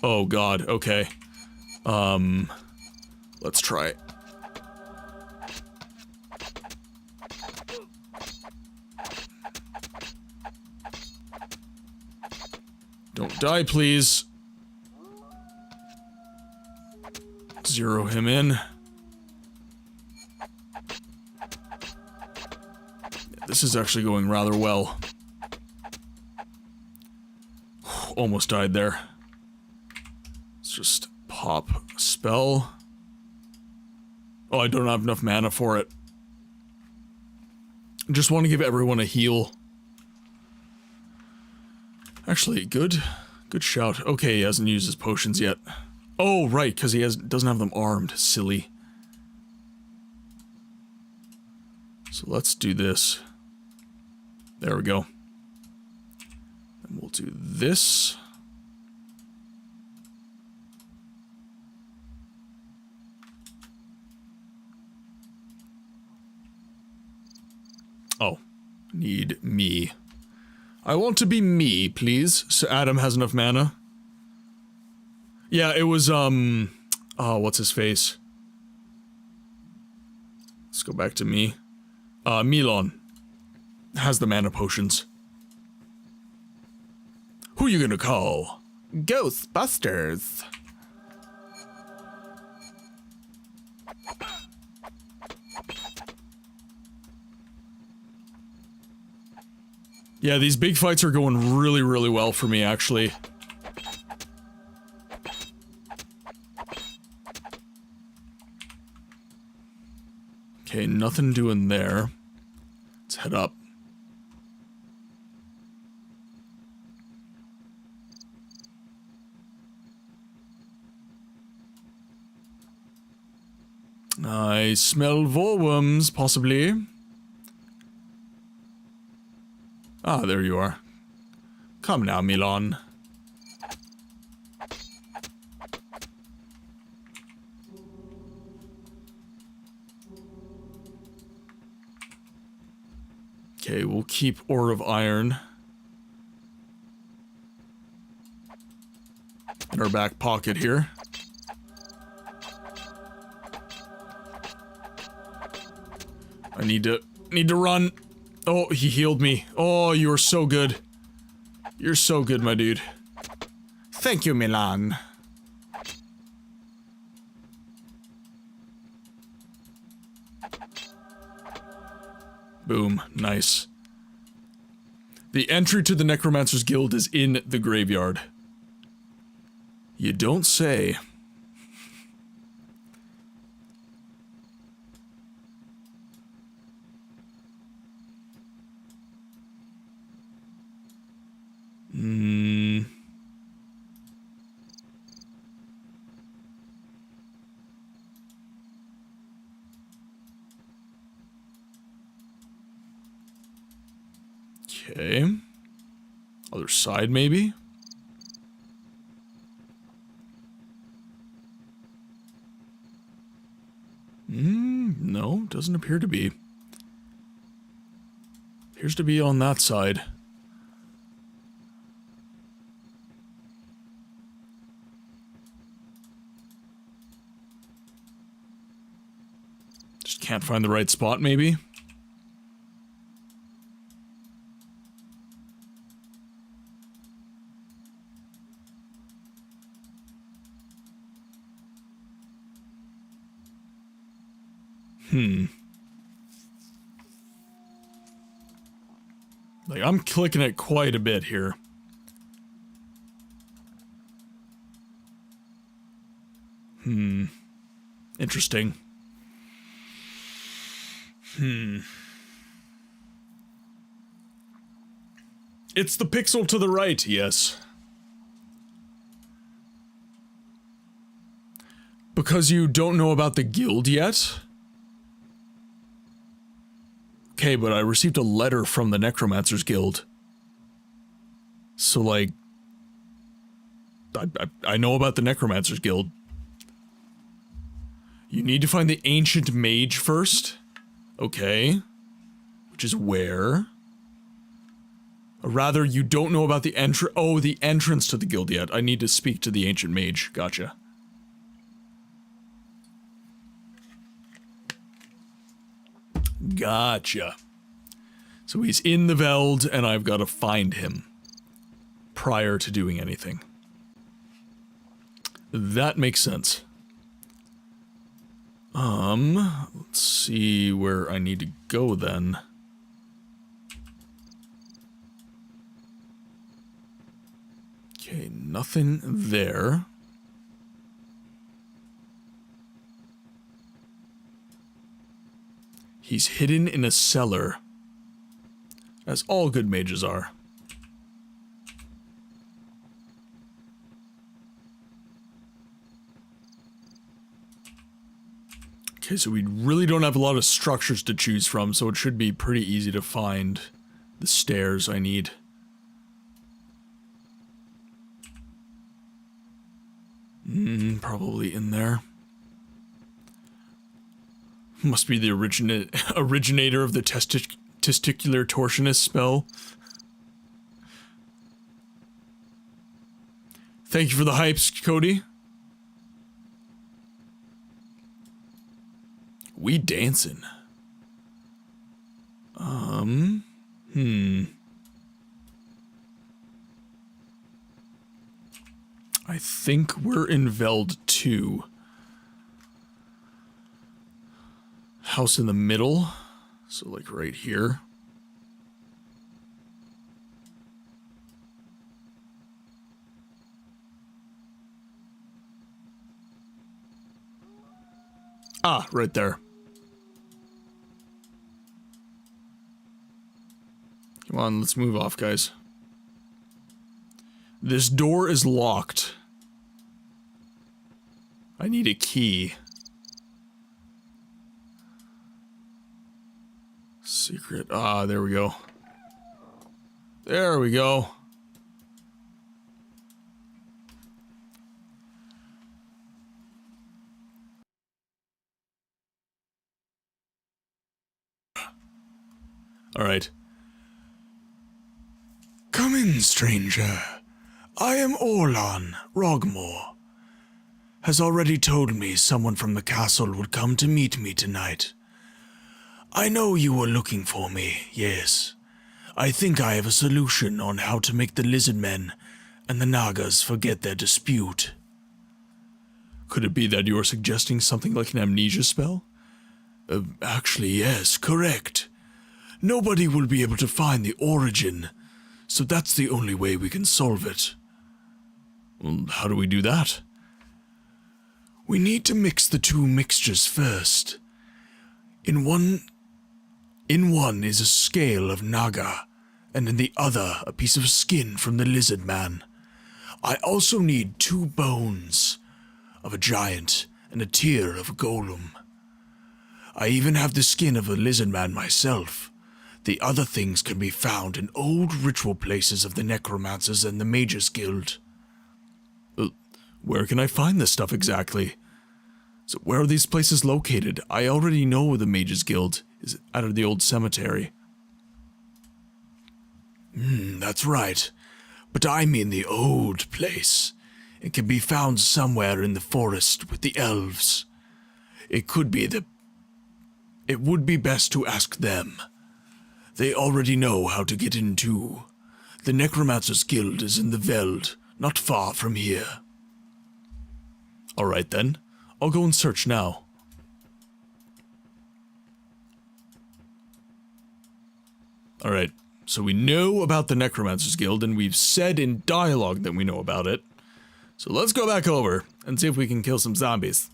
Oh god, okay. Let's try it. Don't die, please. Zero him in. This is actually going rather well. Almost died there. Let's just pop a spell. Oh, I don't have enough mana for it. Just want to give everyone a heal. Actually, good shout. Okay, he hasn't used his potions yet. Oh, right, because he doesn't have them armed. Silly. So let's do this. There we go. And we'll do this. Oh, need me. I want to be me, please. So Adam has enough mana. Yeah, it was, oh, what's his face? Let's go back to me. Milan has the mana potions. Who you gonna call? Ghostbusters. Yeah, these big fights are going really, really well for me, actually. Okay, nothing doing there. Let's head up. I smell vorworms, possibly. Ah, there you are. Come now, Milan. Okay, we'll keep Ore of Iron in our back pocket here. I need to run. Oh, he healed me. Oh, you are so good. You're so good, my dude. Thank you, Milan. Boom. Nice. The entry to the Necromancer's Guild is in the graveyard. You don't say. Okay. Other side, maybe? No, doesn't appear to be. Appears to be on that side. Just can't find the right spot, maybe? Like, I'm clicking it quite a bit here. Interesting. It's the pixel to the right, yes. Because you don't know about the guild yet? Okay, but I received a letter from the Necromancer's Guild. So, like... I know about the Necromancer's Guild. You need to find the Ancient Mage first. Okay. Which is where? Or rather, you don't know about the the entrance to the guild yet. I need to speak to the Ancient Mage. Gotcha. Gotcha. So he's in the Veld, and I've got to find him prior to doing anything. That makes sense. Let's see where I need to go then. Okay, nothing there. He's hidden in a cellar, as all good mages are. Okay, so we really don't have a lot of structures to choose from, so it should be pretty easy to find the stairs I need. Probably in there. Must be the originator of the testicular torsionist spell. Thank you for the hypes, Cody. We dancing. I think we're in Veld 2. House in the middle. So like right here. Ah, right there. Come on, let's move off, guys. This door is locked. I need a key. Secret. Ah, there we go. There we go. All right. Come in, stranger. I am Orlan, Rogmore. Has already told me someone from the castle would come to meet me tonight. I know you were looking for me, yes. I think I have a solution on how to make the lizard men and the Nagas forget their dispute. Could it be that you are suggesting something like an amnesia spell? Actually, yes, correct. Nobody will be able to find the origin, so that's the only way we can solve it. Well, how do we do that? We need to mix the two mixtures first. In one is a scale of Naga, and in the other a piece of skin from the lizard man. I also need 2 bones of a giant and a tear of a golem. I even have the skin of a lizard man myself. The other things can be found in old ritual places of the necromancers and the mages guild. Where can I find this stuff exactly? So where are these places located? I already know where the mages guild is, out of the old cemetery. That's right. But I mean the old place. It can be found somewhere in the forest with the elves. It would be best to ask them. They already know how to get in too. The Necromancer's Guild is in the Veld, not far from here. Alright then, I'll go and search now. Alright, so we know about the Necromancer's Guild, and we've said in dialogue that we know about it. So let's go back over and see if we can kill some zombies.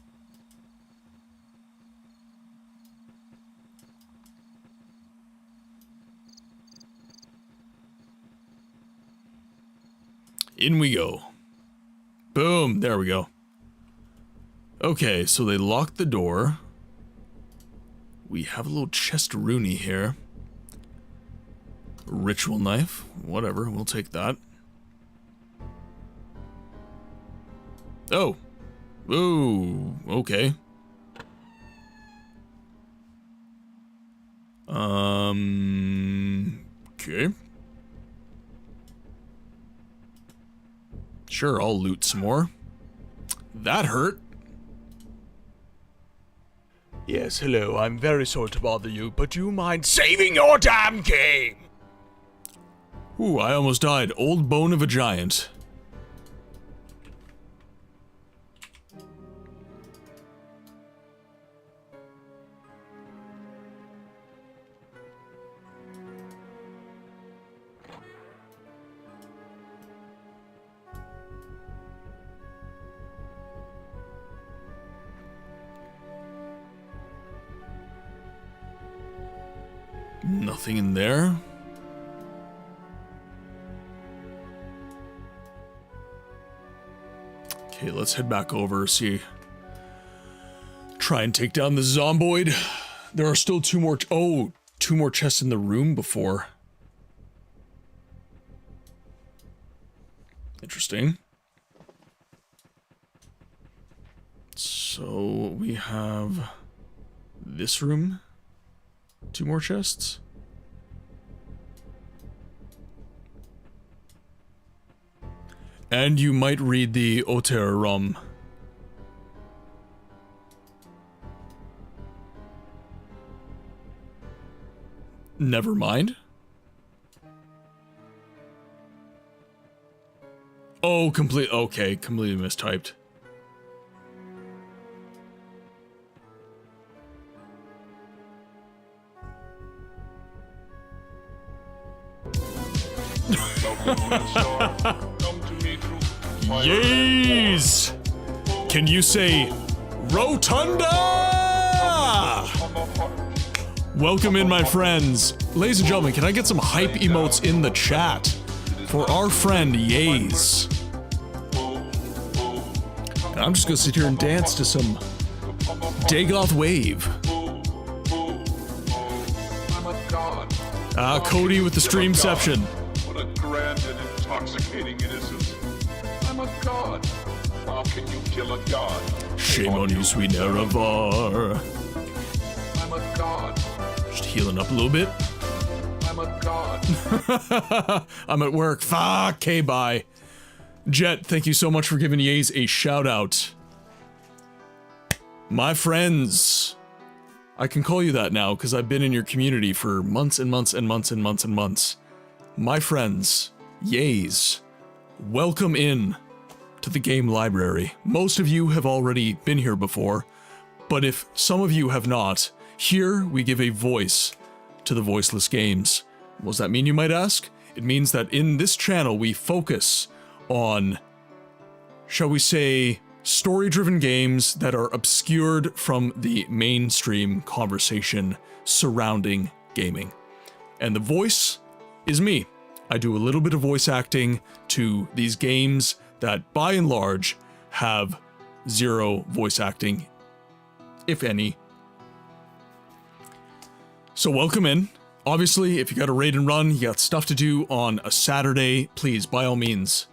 In we go. Boom, there we go. Okay, so they locked the door. We have a little chest rooney here. Ritual knife, whatever, we'll take that. Oh. Ooh, okay. Okay. Sure, I'll loot some more. That hurt. Yes, hello, I'm very sorry to bother you, but do you mind saving your damn game? Ooh, I almost died. Old bone of a giant. Nothing in there. Okay, let's head back over, Try and take down the zomboid. There are still two more chests in the room before. Interesting. So we have this room. 2 more chests. And you might read the Oterum. Never mind. Oh, okay, completely mistyped. Yes! Can you say Rotunda? Welcome in, my friends. Ladies and gentlemen, can I get some hype emotes in the chat for our friend Yaze? And I'm just gonna sit here and dance to some Dagoth Wave. Cody with the streamception. What a grand and intoxicating innocence. I'm a god. How can you kill a god? Shame on you, sweet Nerevar. I'm a god. Just healing up a little bit. I'm a god. I'm at work. Fuck, okay, bye. Jet, thank you so much for giving Yaze a shout out. My friends. I can call you that now because I've been in your community for months and months and months and months and months. My friends, Yaze, welcome in to the game library. Most of you have already been here before, but if some of you have not, here we give a voice to the voiceless games. What does that mean, you might ask? It means that in this channel we focus on, shall we say, story-driven games that are obscured from the mainstream conversation surrounding gaming. And the voice is me. I do a little bit of voice acting to these games that, by and large, have zero voice acting, if any. So welcome in. Obviously, if you got a raid and run, you got stuff to do on a Saturday, please, by all means,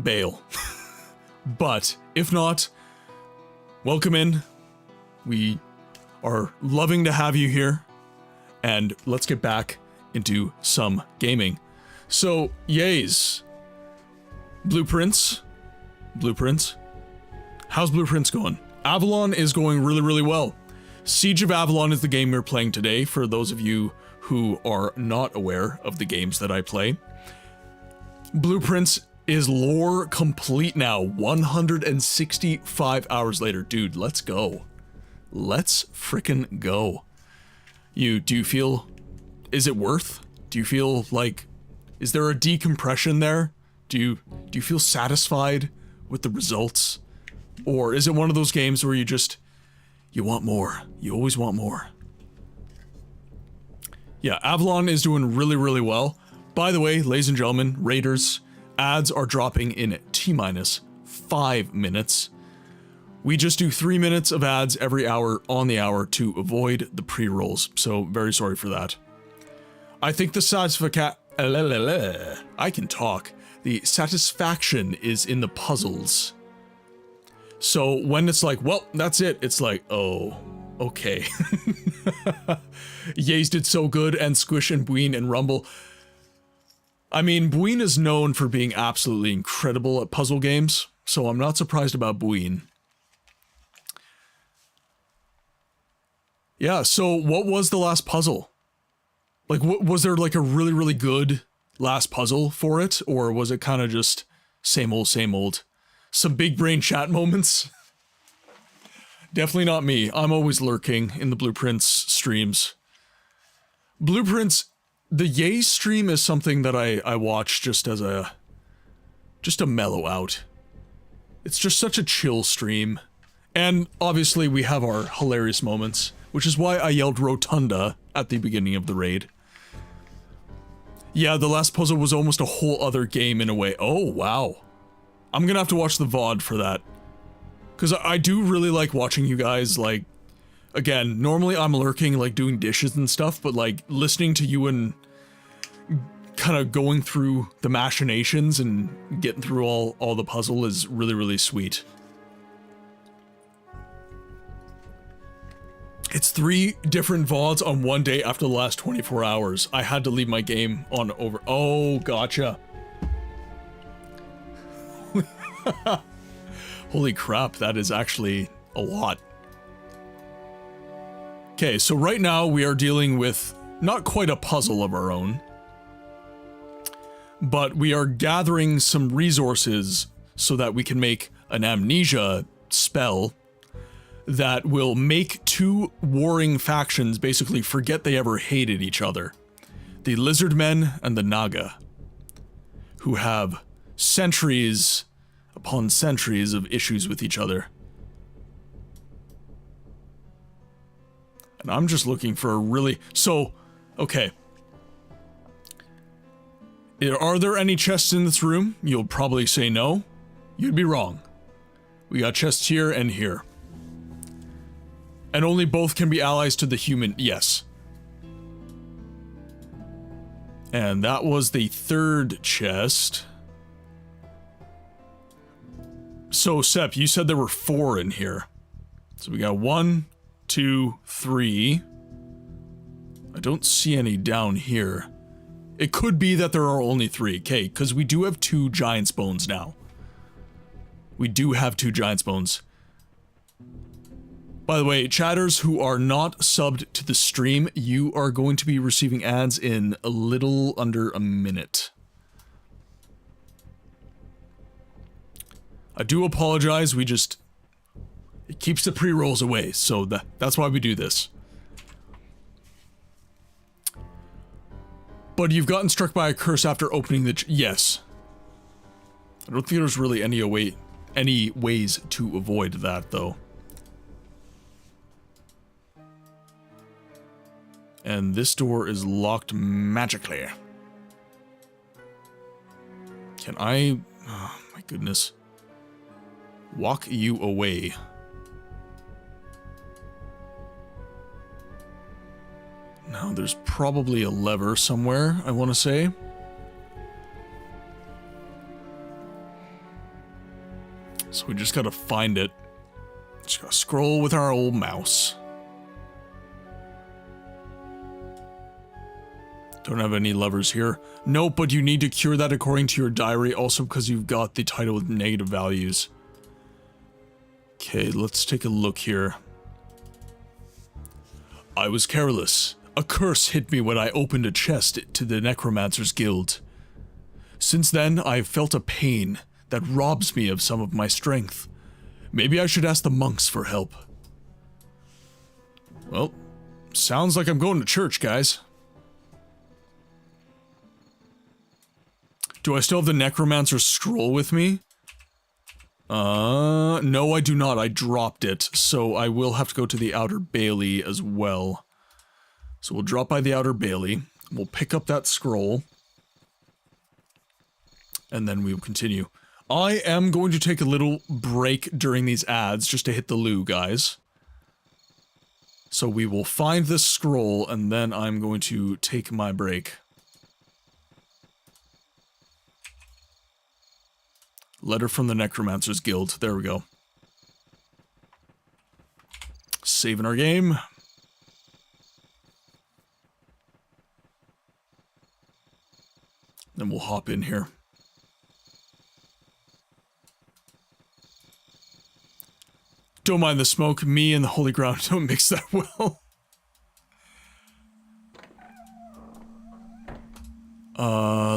bail. But if not, welcome in. We are loving to have you here, and let's get back into some gaming. So, Yaze. Blueprints. How's Blueprints going? Avalon is going really, really well. Siege of Avalon is the game we're playing today, for those of you who are not aware of the games that I play. Blueprints is lore complete now, 165 hours later. Dude, let's go. Let's frickin' go. Do you feel, is it worth? Do you feel like, is there a decompression there? Do you feel satisfied with the results? Or is it one of those games where you want more? You always want more. Yeah, Avalon is doing really, really well. By the way, ladies and gentlemen, raiders, ads are dropping in T-minus 5 minutes. We just do 3 minutes of ads every hour on the hour to avoid the pre-rolls, so very sorry for that. I think the I can talk. The satisfaction is in the puzzles. So when it's like, well, that's it, it's like, oh, okay. Yaze did so good, and Squish and Bween and Rumble. I mean, Bween is known for being absolutely incredible at puzzle games, so I'm not surprised about Bween. Yeah, so what was the last puzzle? Like, was there like a really, really good last puzzle for it? Or was it kind of just same old, same old? Some big brain chat moments? Definitely not me. I'm always lurking in the Blueprints streams. Blueprints, the Yaze stream is something that I watch just as just to mellow out. It's just such a chill stream. And obviously we have our hilarious moments, which is why I yelled Rotunda at the beginning of the raid. Yeah, the last puzzle was almost a whole other game in a way. Oh, wow. I'm gonna have to watch the VOD for that. Because I do really like watching you guys, like, again, normally I'm lurking, like, doing dishes and stuff, but, like, listening to you and kind of going through the machinations and getting through all the puzzle is really, really sweet. It's 3 different VODs on one day after the last 24 hours. I had to leave my game on over. Oh, gotcha. Holy crap, that is actually a lot. Okay, so right now we are dealing with not quite a puzzle of our own, but we are gathering some resources so that we can make an amnesia spell that will make 2 warring factions basically forget they ever hated each other. The Lizard Men and the Naga, who have centuries upon centuries of issues with each other. And I'm just looking for a really... So, okay. Are there any chests in this room? You'll probably say no. You'd be wrong. We got chests here and here. And only both can be allies to the human, yes. And that was the 3rd chest. So, Sep, you said there were 4 in here. So we got 1, 2, 3. I don't see any down here. It could be that there are only 3, okay, because we do have 2 Giant's Bones now. We do have 2 Giant's Bones. By the way, chatters who are not subbed to the stream, you are going to be receiving ads in a little under a minute. I do apologize, we just... It keeps the pre-rolls away, so that's why we do this. But you've gotten struck by a curse after opening the... Yes. I don't think there's really any ways to avoid that, though. And this door is locked magically. Can I... Oh, my goodness. Walk you away. Now, there's probably a lever somewhere, I want to say. So we just gotta find it. Just gotta scroll with our old mouse. Don't have any levers here. Nope, but you need to cure that according to your diary, also because you've got the title with negative values. Okay, let's take a look here. I was careless. A curse hit me when I opened a chest to the Necromancer's Guild. Since then, I've felt a pain that robs me of some of my strength. Maybe I should ask the monks for help. Well, sounds like I'm going to church, guys. Do I still have the Necromancer's Scroll with me? No, I do not. I dropped it, so I will have to go to the Outer Bailey as well. So we'll drop by the Outer Bailey, we'll pick up that scroll, and then we will continue. I am going to take a little break during these ads, just to hit the loo, guys. So we will find this scroll, and then I'm going to take my break. Letter from the Necromancer's Guild. There we go. Saving our game. Then we'll hop in here. Don't mind the smoke. Me and the Holy Ground don't mix that well.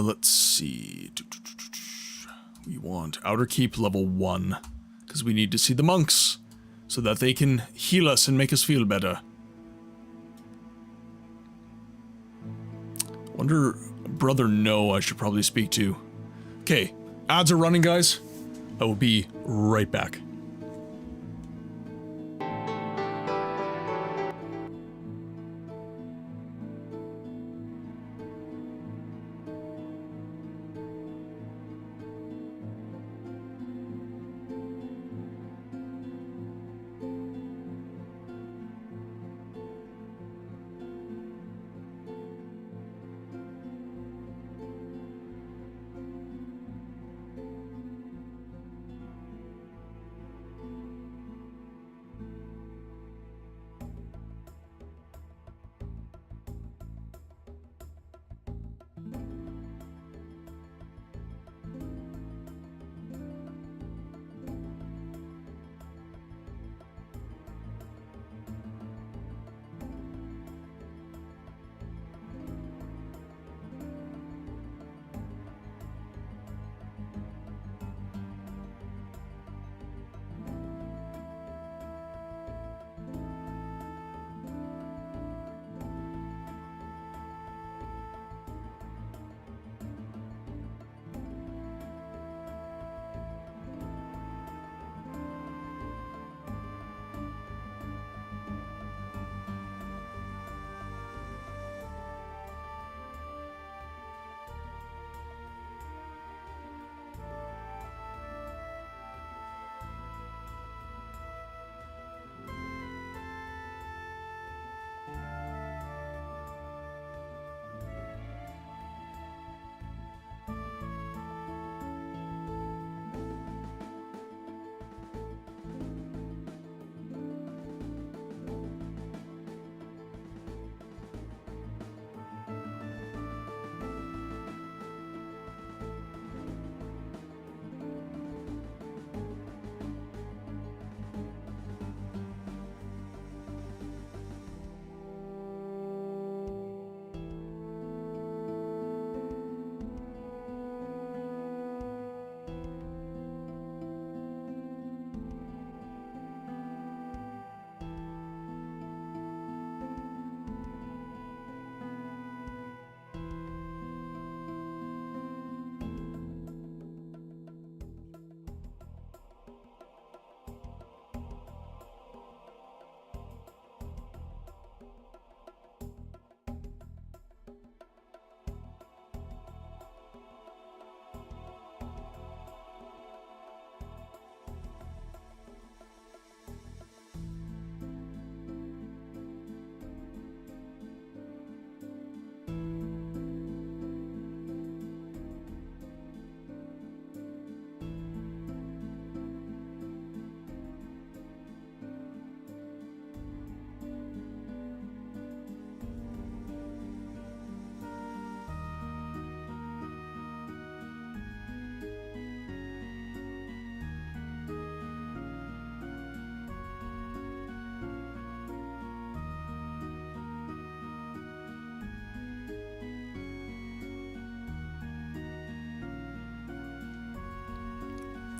Let's see. We want Outer Keep level 1. Because we need to see the monks. So that they can heal us and make us feel better. Wonder... Brother No I should probably speak to. Okay, ads are running, guys. I will be right back.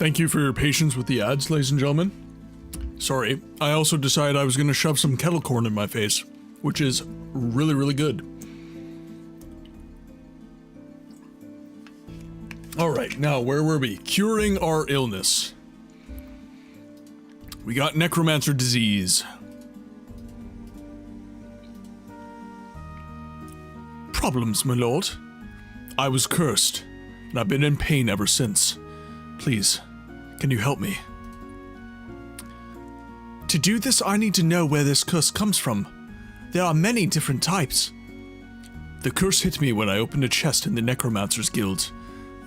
Thank you for your patience with the ads, ladies and gentlemen. Sorry, I also decided I was going to shove some kettle corn in my face, which is really, really good. Alright, now where were we? Curing our illness. We got necromancer disease. Problems, my lord. I was cursed, and I've been in pain ever since. Please, can you help me? To do this, I need to know where this curse comes from. There are many different types. The curse hit me when I opened a chest in the Necromancer's Guild.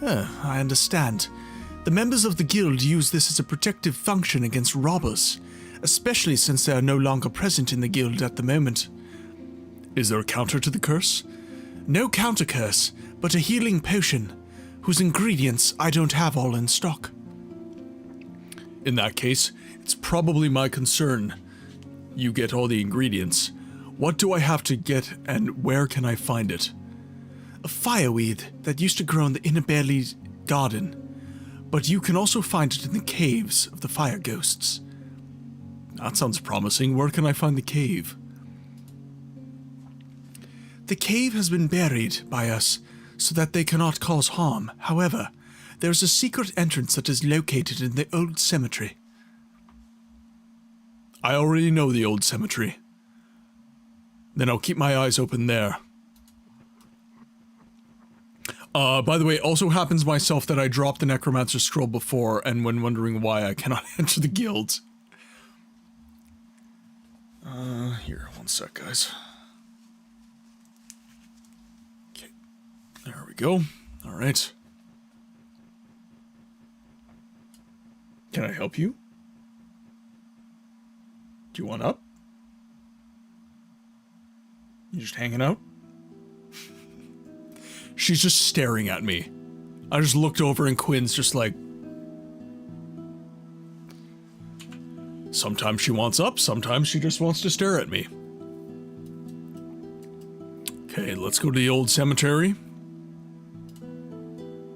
I understand. The members of the guild use this as a protective function against robbers, especially since they are no longer present in the guild at the moment. Is there a counter to the curse? No counter curse, but a healing potion, whose ingredients I don't have all in stock. In that case, it's probably my concern. You get all the ingredients. What do I have to get, and where can I find it? A fireweed that used to grow in the Inner Barley garden, but you can also find it in the caves of the fire ghosts. That sounds promising. Where can I find the cave? The cave has been buried by us so that they cannot cause harm. However, there is a secret entrance that is located in the old cemetery. I already know the old cemetery. Then I'll keep my eyes open there. By the way, it also happens myself that I dropped the Necromancer Scroll before, and when wondering why I cannot enter the guild. Here, one sec, guys. Okay, there we go. Alright. Can I help you? Do you want up? You just hanging out? She's just staring at me. I just looked over and Quinn's just like... Sometimes she wants up, sometimes she just wants to stare at me. Okay, let's go to the old cemetery.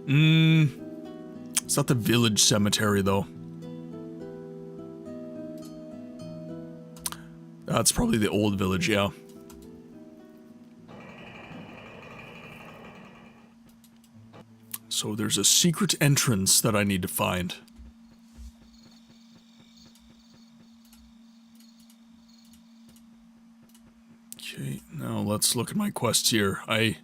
It's not the village cemetery, though. That's probably the old village, yeah. So there's a secret entrance that I need to find. Okay, now let's look at my quests here. I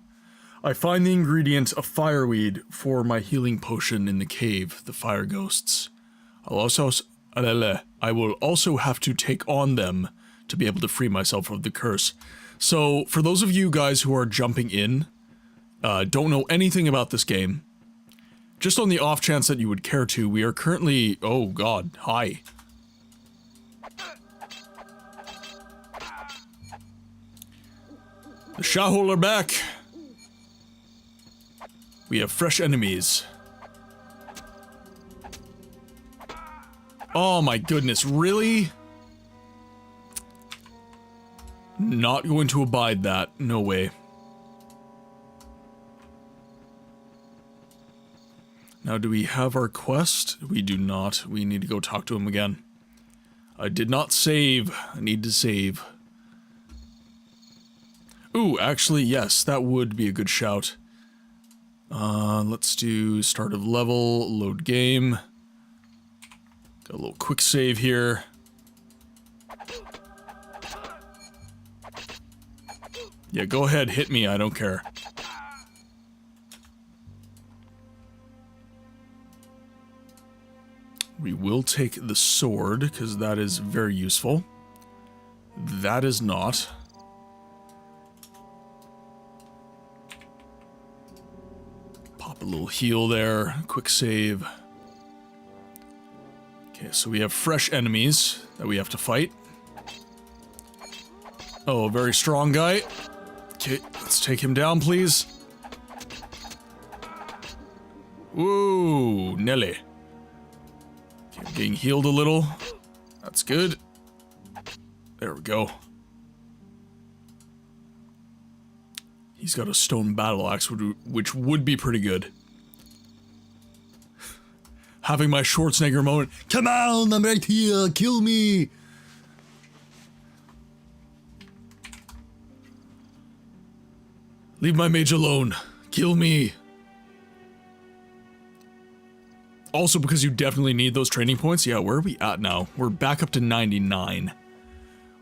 find the ingredient of fireweed for my healing potion in the cave, the fire ghosts. I will also have to take on them to be able to free myself of the curse. So, for those of you guys who are jumping in, don't know anything about this game, just on the off chance that you would care to, we are currently... Oh god, hi. The Shahol are back! We have fresh enemies. Oh my goodness, really? Not going to abide that, no way. Now, do we have our quest? We do not. We need to go talk to him again. I did not save. I need to save. Ooh, actually, yes, that would be a good shout. Let's do start of level, load game. Got a little quick save here. Yeah, go ahead, hit me, I don't care. We will take the sword, because that is very useful. That is not. Pop a little heal there, quick save. Okay, so we have fresh enemies that we have to fight. Oh, a very strong guy. Okay, let's take him down, please. Woo, Nelly. Okay, I'm getting healed a little. That's good. There we go. He's got a stone battle axe, which would be pretty good. having my Schwarzenegger moment. Come on, I'm right here, kill me! Leave my mage alone. Kill me. Also, because you definitely need those training points. Yeah, where are we at now? We're back up to 99.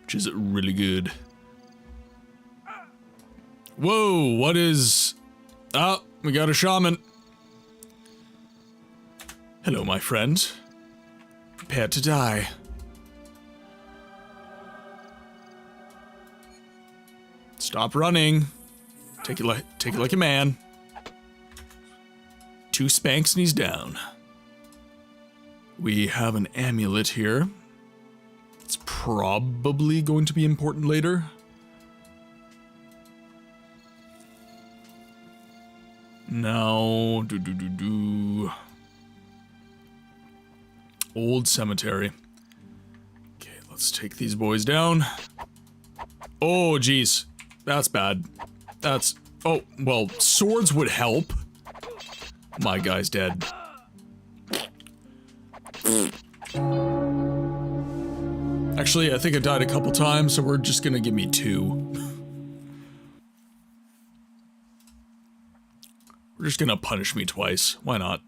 Which is really good. Whoa, what is... Oh, we got a shaman. Hello, my friend. Prepare to die. Stop running. Take it like a man. 2 spanks and he's down. We have an amulet here. It's probably going to be important later. Now, Old cemetery. Okay, let's take these boys down. Oh, geez. That's bad. That's... Oh, well, swords would help. My guy's dead. Actually, I think I died a couple times, so we're just gonna give me 2. We're just gonna punish me twice. Why not?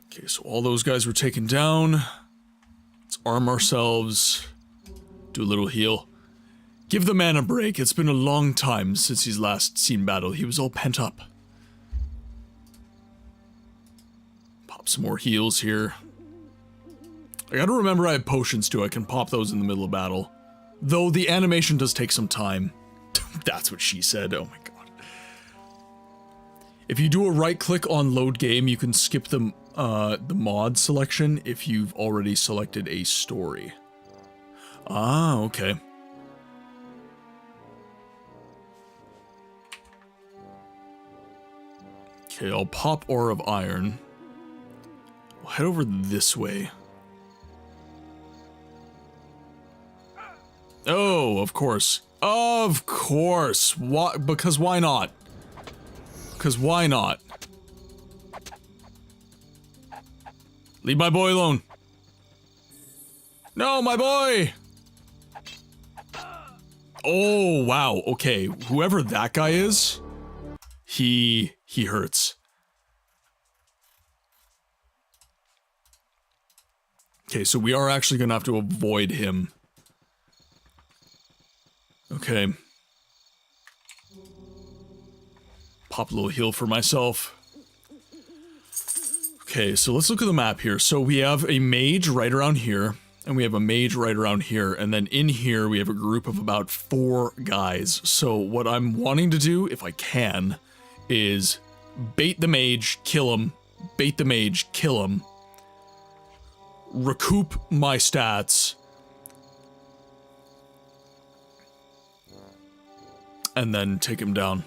Okay, so all those guys were taken down. Let's arm ourselves. Do a little heal. Give the man a break. It's been a long time since he's last seen battle. He was all pent up. Pop some more heals here. I gotta remember I have potions too. I can pop those in the middle of battle. Though the animation does take some time. That's what she said. Oh my god. If you do a right click on load game, you can skip the mod selection if you've already selected a story. Ah, okay. Okay, I'll pop Ore of Iron. We'll head over this way. Oh, of course. Of course. Why? Because why not? Because why not? Leave my boy alone. No, my boy! Oh, wow. Okay, whoever that guy is, he hurts. Okay, so we are actually gonna have to avoid him. Okay. Pop a little heal for myself. Okay, so let's look at the map here. So we have a mage right around here, and we have a mage right around here, and then in here we have a group of about 4 guys. So what I'm wanting to do, if I can, is bait the mage, kill him, bait the mage, kill him, recoup my stats, and then take him down.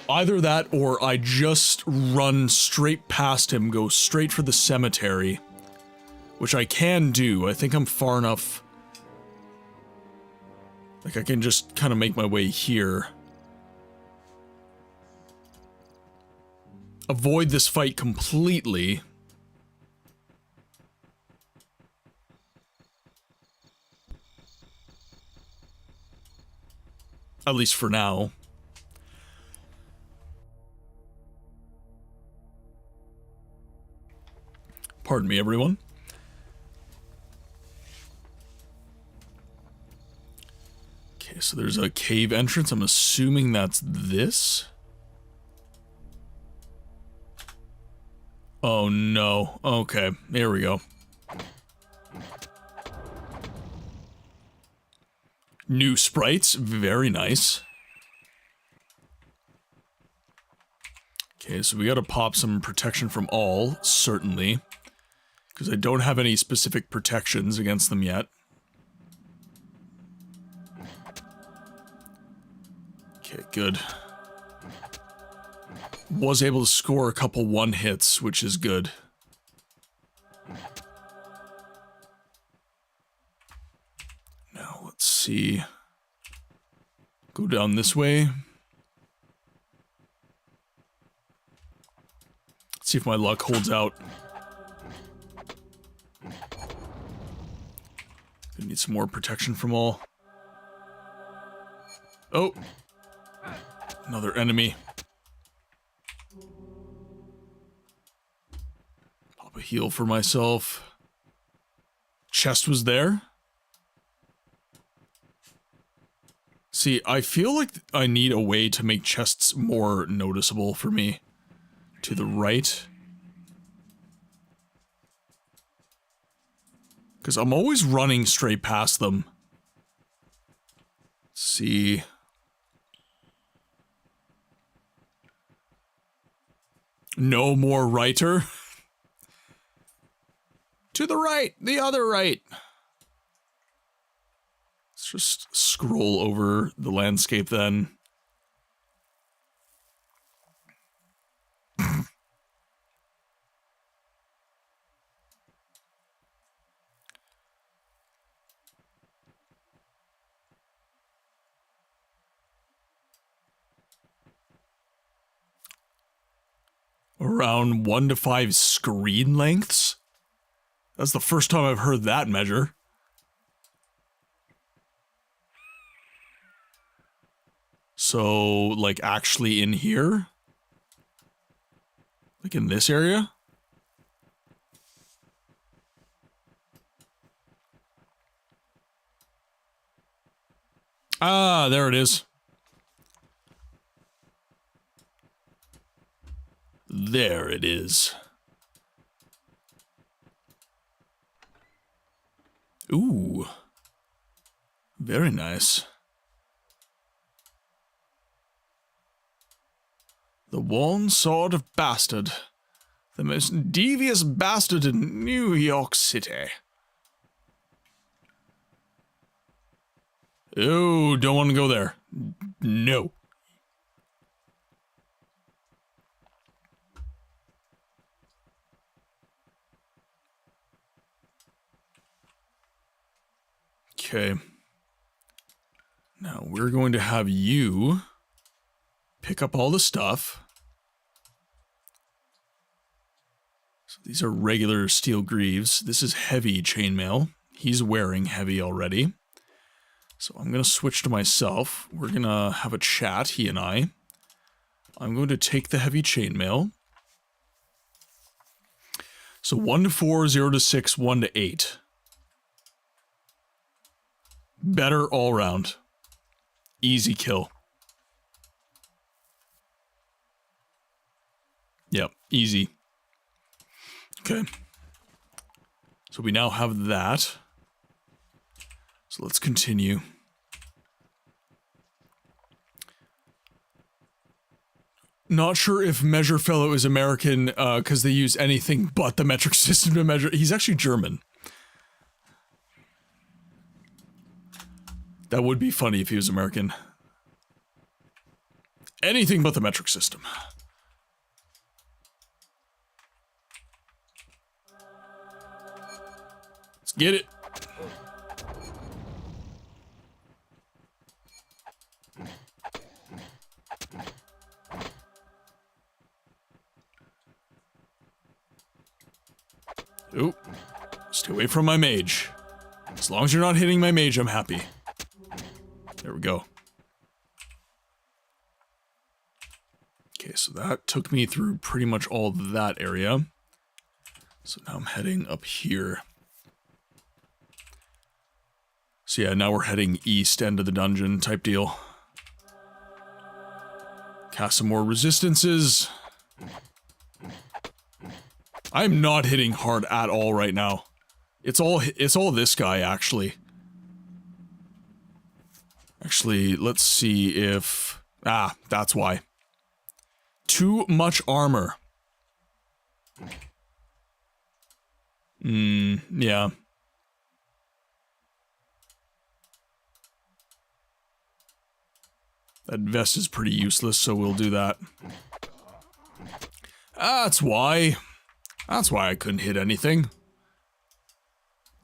Either that, or I just run straight past him, go straight for the cemetery, which I can do. I think I'm far enough. Like, I can just kind of make my way here. Avoid this fight completely. At least for now. Pardon me, everyone. Okay, so there's a cave entrance. I'm assuming that's this. Oh no. Okay, there we go. New sprites, very nice. Okay, so we gotta pop some protection from all, certainly. Because I don't have any specific protections against them yet. Okay, good. Was able to score a couple 1-hits, which is good. Now, let's see. Go down this way. See if my luck holds out. I need some more protection from all. Oh! Another enemy. Pop a heal for myself. Chest was there? See, I feel like I need a way to make chests more noticeable for me. To the right. Because I'm always running straight past them. Let's see. No more writer. To the right, the other right. Let's just scroll over the landscape then. Around 1 to 5 screen lengths? That's the first time I've heard that measure. So, like, actually in here? Like in this area? Ah, there it is. There it is. Ooh. Very nice. The one-sword bastard. The most devious bastard in New York City. Oh, don't want to go there. No. Okay. Now we're going to have you pick up all the stuff. So these are regular steel greaves. This is heavy chainmail. He's wearing heavy already. So I'm going to switch to myself. We're going to have a chat, he and I. I'm going to take the heavy chainmail. So 1 to 4, 0 to 6, 1 to 8. Better all round. Easy kill. Yep, easy. Okay. So we now have that. So let's continue. Not sure if Measure Fellow is American, because they use anything but the metric system to measure. He's actually German. That would be funny if he was American. Anything but the metric system. Let's get it. Oop. Stay away from my mage. As long as you're not hitting my mage, I'm happy. There we go. Okay, so that took me through pretty much all of that area. So now I'm heading up here. So yeah, now we're heading east end of the dungeon type deal. Cast some more resistances. I'm not hitting hard at all right now. It's all this guy, actually. Actually, let's see if... Ah, that's why. Too much armor. Yeah. That vest is pretty useless, so we'll do that. That's why. That's why I couldn't hit anything.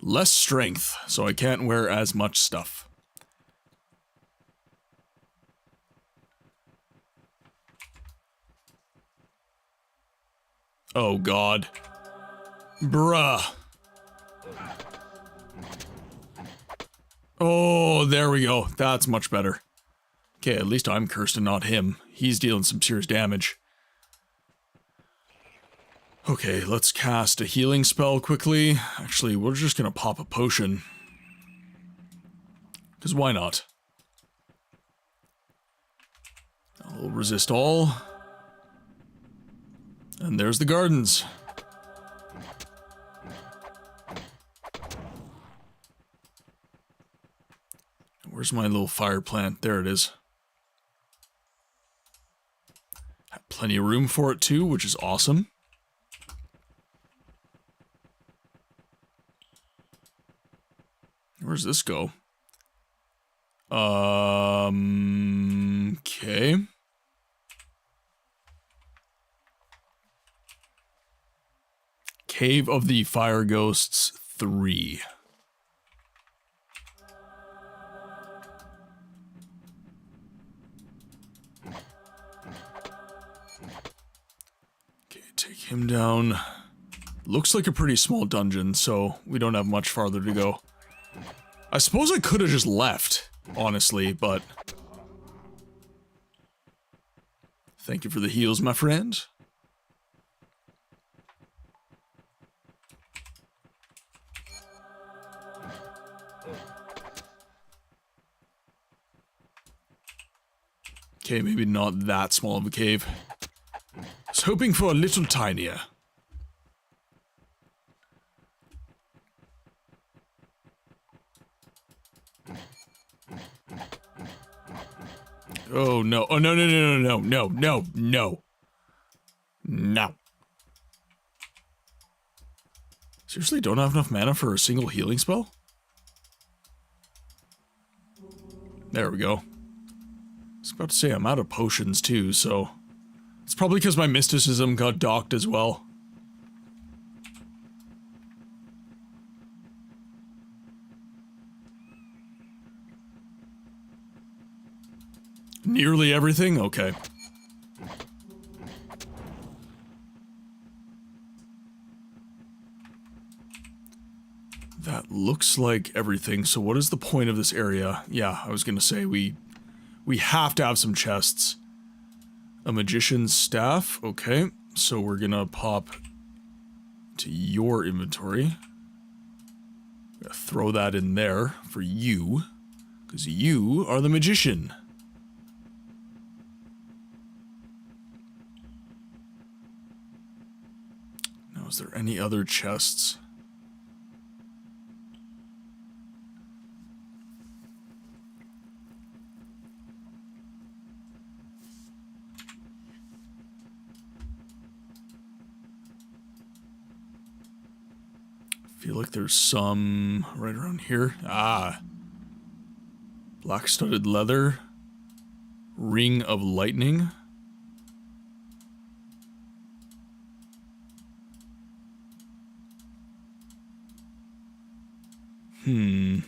Less strength, so I can't wear as much stuff. Oh god. Bruh. Oh, there we go. That's much better. Okay, at least I'm cursed and not him. He's dealing some serious damage. Okay, let's cast a healing spell quickly. Actually, we're just gonna pop a potion. Because why not? I'll resist all. And there's the gardens. Where's my little fire plant? There it is. Have plenty of room for it too, which is awesome. Where's this go? Okay. Cave of the Fire Ghosts 3. Okay, take him down. Looks like a pretty small dungeon, so we don't have much farther to go. I suppose I could have just left, honestly, but... Thank you for the heals, my friend. Okay, maybe not that small of a cave. I was hoping for a little tinier. Oh no, oh no, no, no, no, no, no, no. No. Seriously, don't have enough mana for a single healing spell? There we go. I was about to say I'm out of potions too, so... It's probably because my mysticism got docked as well. Nearly everything? Okay. That looks like everything, so what is the point of this area? Yeah, I was gonna say we have to have some chests. A magician's staff, okay. So we're gonna pop to your inventory. Throw that in there for you, because you are the magician. Now, is there any other chests? I feel like there's some right around here. Ah. Black studded leather. Ring of lightning. I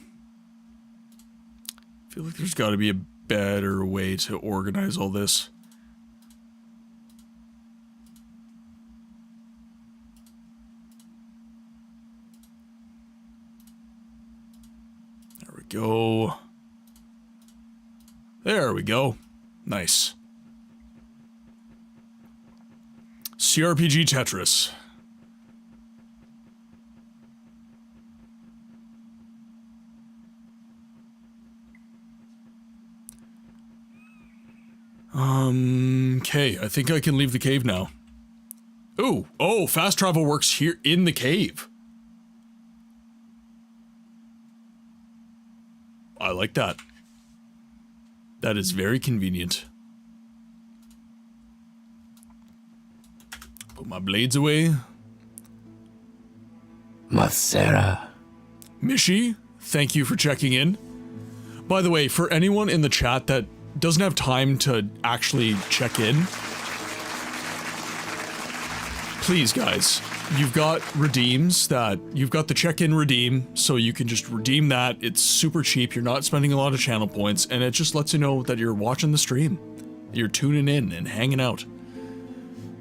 feel like there's got to be a better way to organize all this. There we go. There we go. Nice. CRPG Tetris. Okay, I think I can leave the cave now. Ooh, oh, fast travel works here in the cave. I like that. That is very convenient. Put my blades away. Masera. Mishi, thank you for checking in. By the way, for anyone in the chat that doesn't have time to actually check in, please guys, you've got redeems that, you've got the check-in redeem, so you can just redeem that. It's super cheap, you're not spending a lot of channel points, and it just lets you know that you're watching the stream. You're tuning in and hanging out.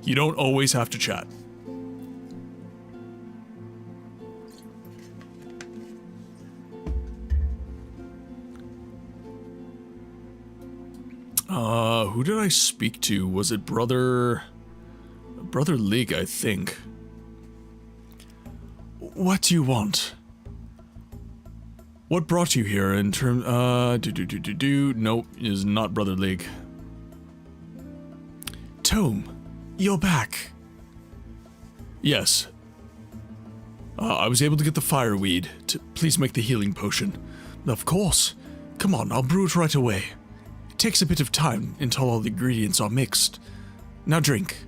You don't always have to chat. Who did I speak to? Was it Brother Lig, I think. What do you want? What brought you here in term, nope, it is not Brother Lig. Tome, you're back. Yes. I was able to get the fireweed. Please make the healing potion. Of course. Come on, I'll brew it right away. It takes a bit of time until all the ingredients are mixed. Now drink.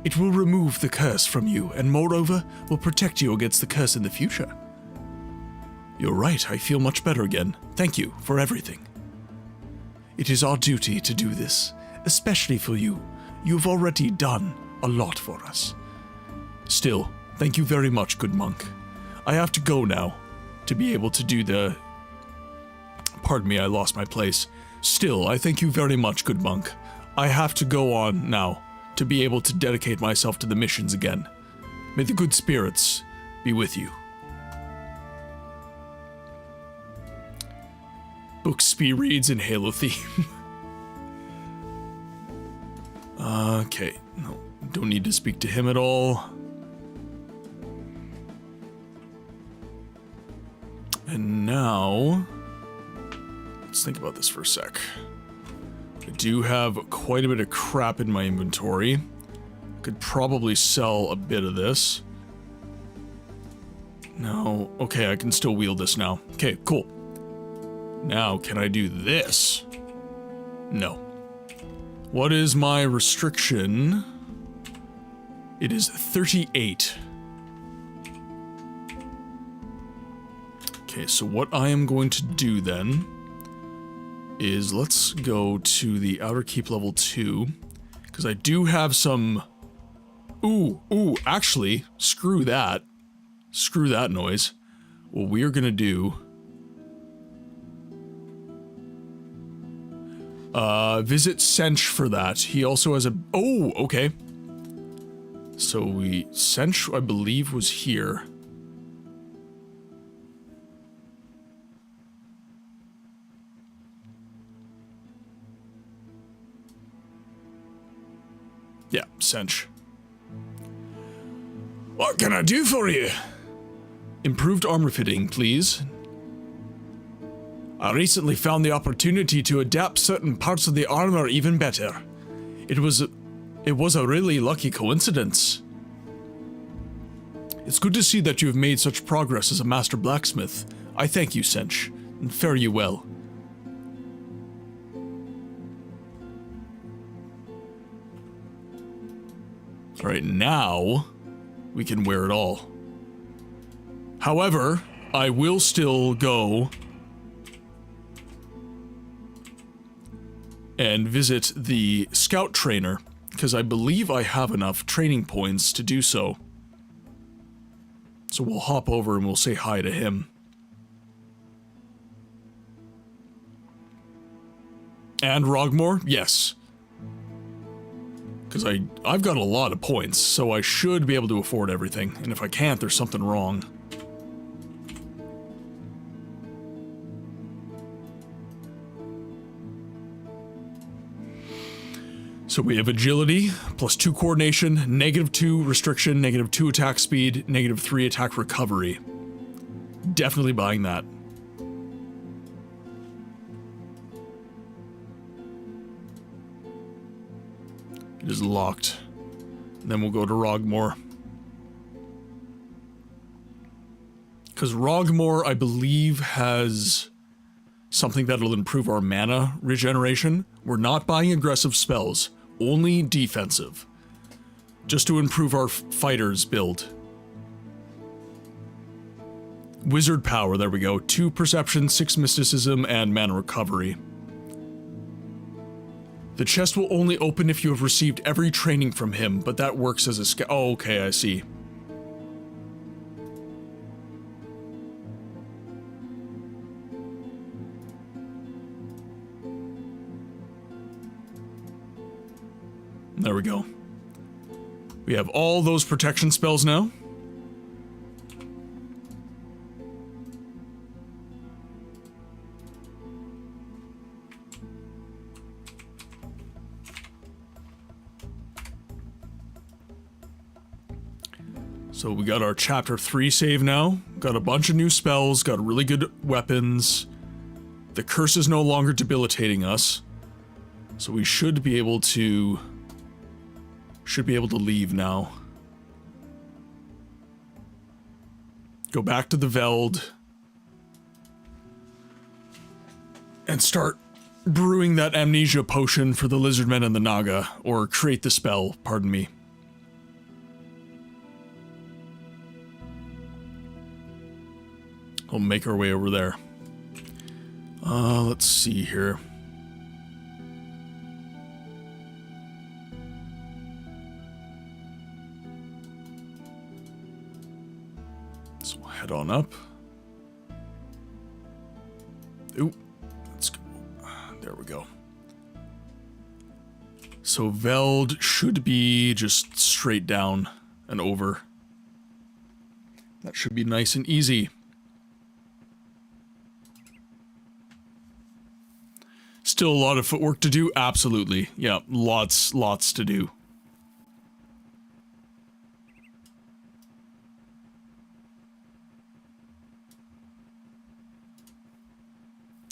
It will remove the curse from you, and moreover, will protect you against the curse in the future. You're right, I feel much better again. Thank you for everything. It is our duty to do this, especially for you. You've already done a lot for us. Still, thank you very much, good monk. I have to go now to be able to do the... Pardon me, I lost my place. Still, I thank you very much, good monk. I have to go on now to be able to dedicate myself to the missions again. May the good spirits be with you. Book Spee reads in Halo theme. Okay, no, don't need to speak to him at all. And now, let's think about this for a sec. I do have quite a bit of crap in my inventory. Could probably sell a bit of this. No, okay, I can still wield this now. Okay, cool. Now, can I do this? No. What is my restriction? It is 38. Okay, so what I am going to do then is let's go to the Outer Keep level 2, because I do have some... Ooh, actually, screw that. Screw that noise. What we're gonna do... visit Sench for that. He also has a... Oh, okay. So Sench, I believe, was here. Yeah, Sench. What can I do for you? Improved armor fitting, please. I recently found the opportunity to adapt certain parts of the armor even better. It was a really lucky coincidence. It's good to see that you have made such progress as a master blacksmith. I thank you, Sench, and fare you well. Alright, now we can wear it all. However, I will still go and visit the scout trainer, because I believe I have enough training points to do so. So we'll hop over and we'll say hi to him. And Rogmore? Yes. Because I've got a lot of points, so I should be able to afford everything. And if I can't, there's something wrong. So we have agility, +2 coordination, -2 restriction, -2 attack speed, -3 attack recovery. Definitely buying that. It is locked. And then we'll go to Rogmore. Because Rogmore, I believe, has something that'll improve our mana regeneration. We're not buying aggressive spells, only defensive. Just to improve our fighters' build. Wizard power, there we go. 2 perception, 6 mysticism, and mana recovery. The chest will only open if you have received every training from him, but that works as a oh, okay, I see. There we go. We have all those protection spells now. So we got our chapter 3 save now. Got a bunch of new spells, got really good weapons. The curse is no longer debilitating us. So we should be able to leave now. Go back to the Veld and start brewing that amnesia potion for the lizardmen and the Naga, or create the spell, pardon me. We'll make our way over there. Let's see here. So we'll head on up. Ooh, let's go. There we go. So Veld should be just straight down and over. That should be nice and easy. Still a lot of footwork to do? Absolutely. Yeah, lots to do.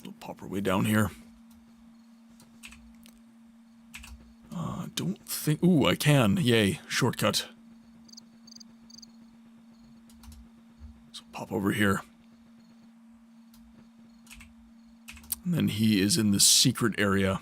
We'll pop our way down here. Don't think... Ooh, I can. Yay. Shortcut. So pop over here. And then he is in the secret area.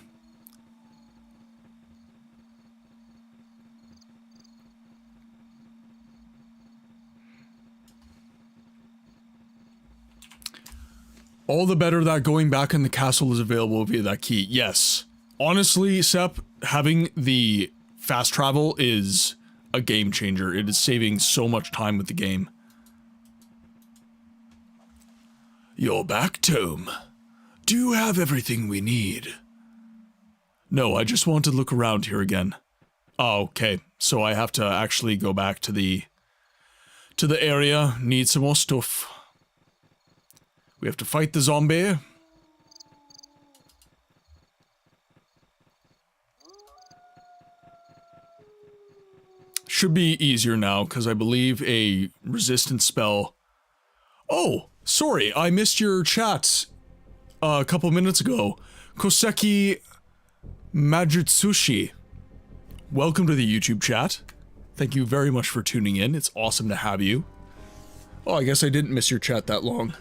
All the better that going back in the castle is available via that key. Yes. Honestly, Sep, having the fast travel is a game changer. It is saving so much time with the game. You're back, Tome. Do you have everything we need? No, I just want to look around here again. Oh, okay. So I have to actually go back to the area, need some more stuff. We have to fight the zombie. Should be easier now, because I believe a resistance spell... Oh, sorry, I missed your chat a couple minutes ago. Koseki Majutsushi. Welcome to the YouTube chat. Thank you very much for tuning in. It's awesome to have you. Oh, I guess I didn't miss your chat that long.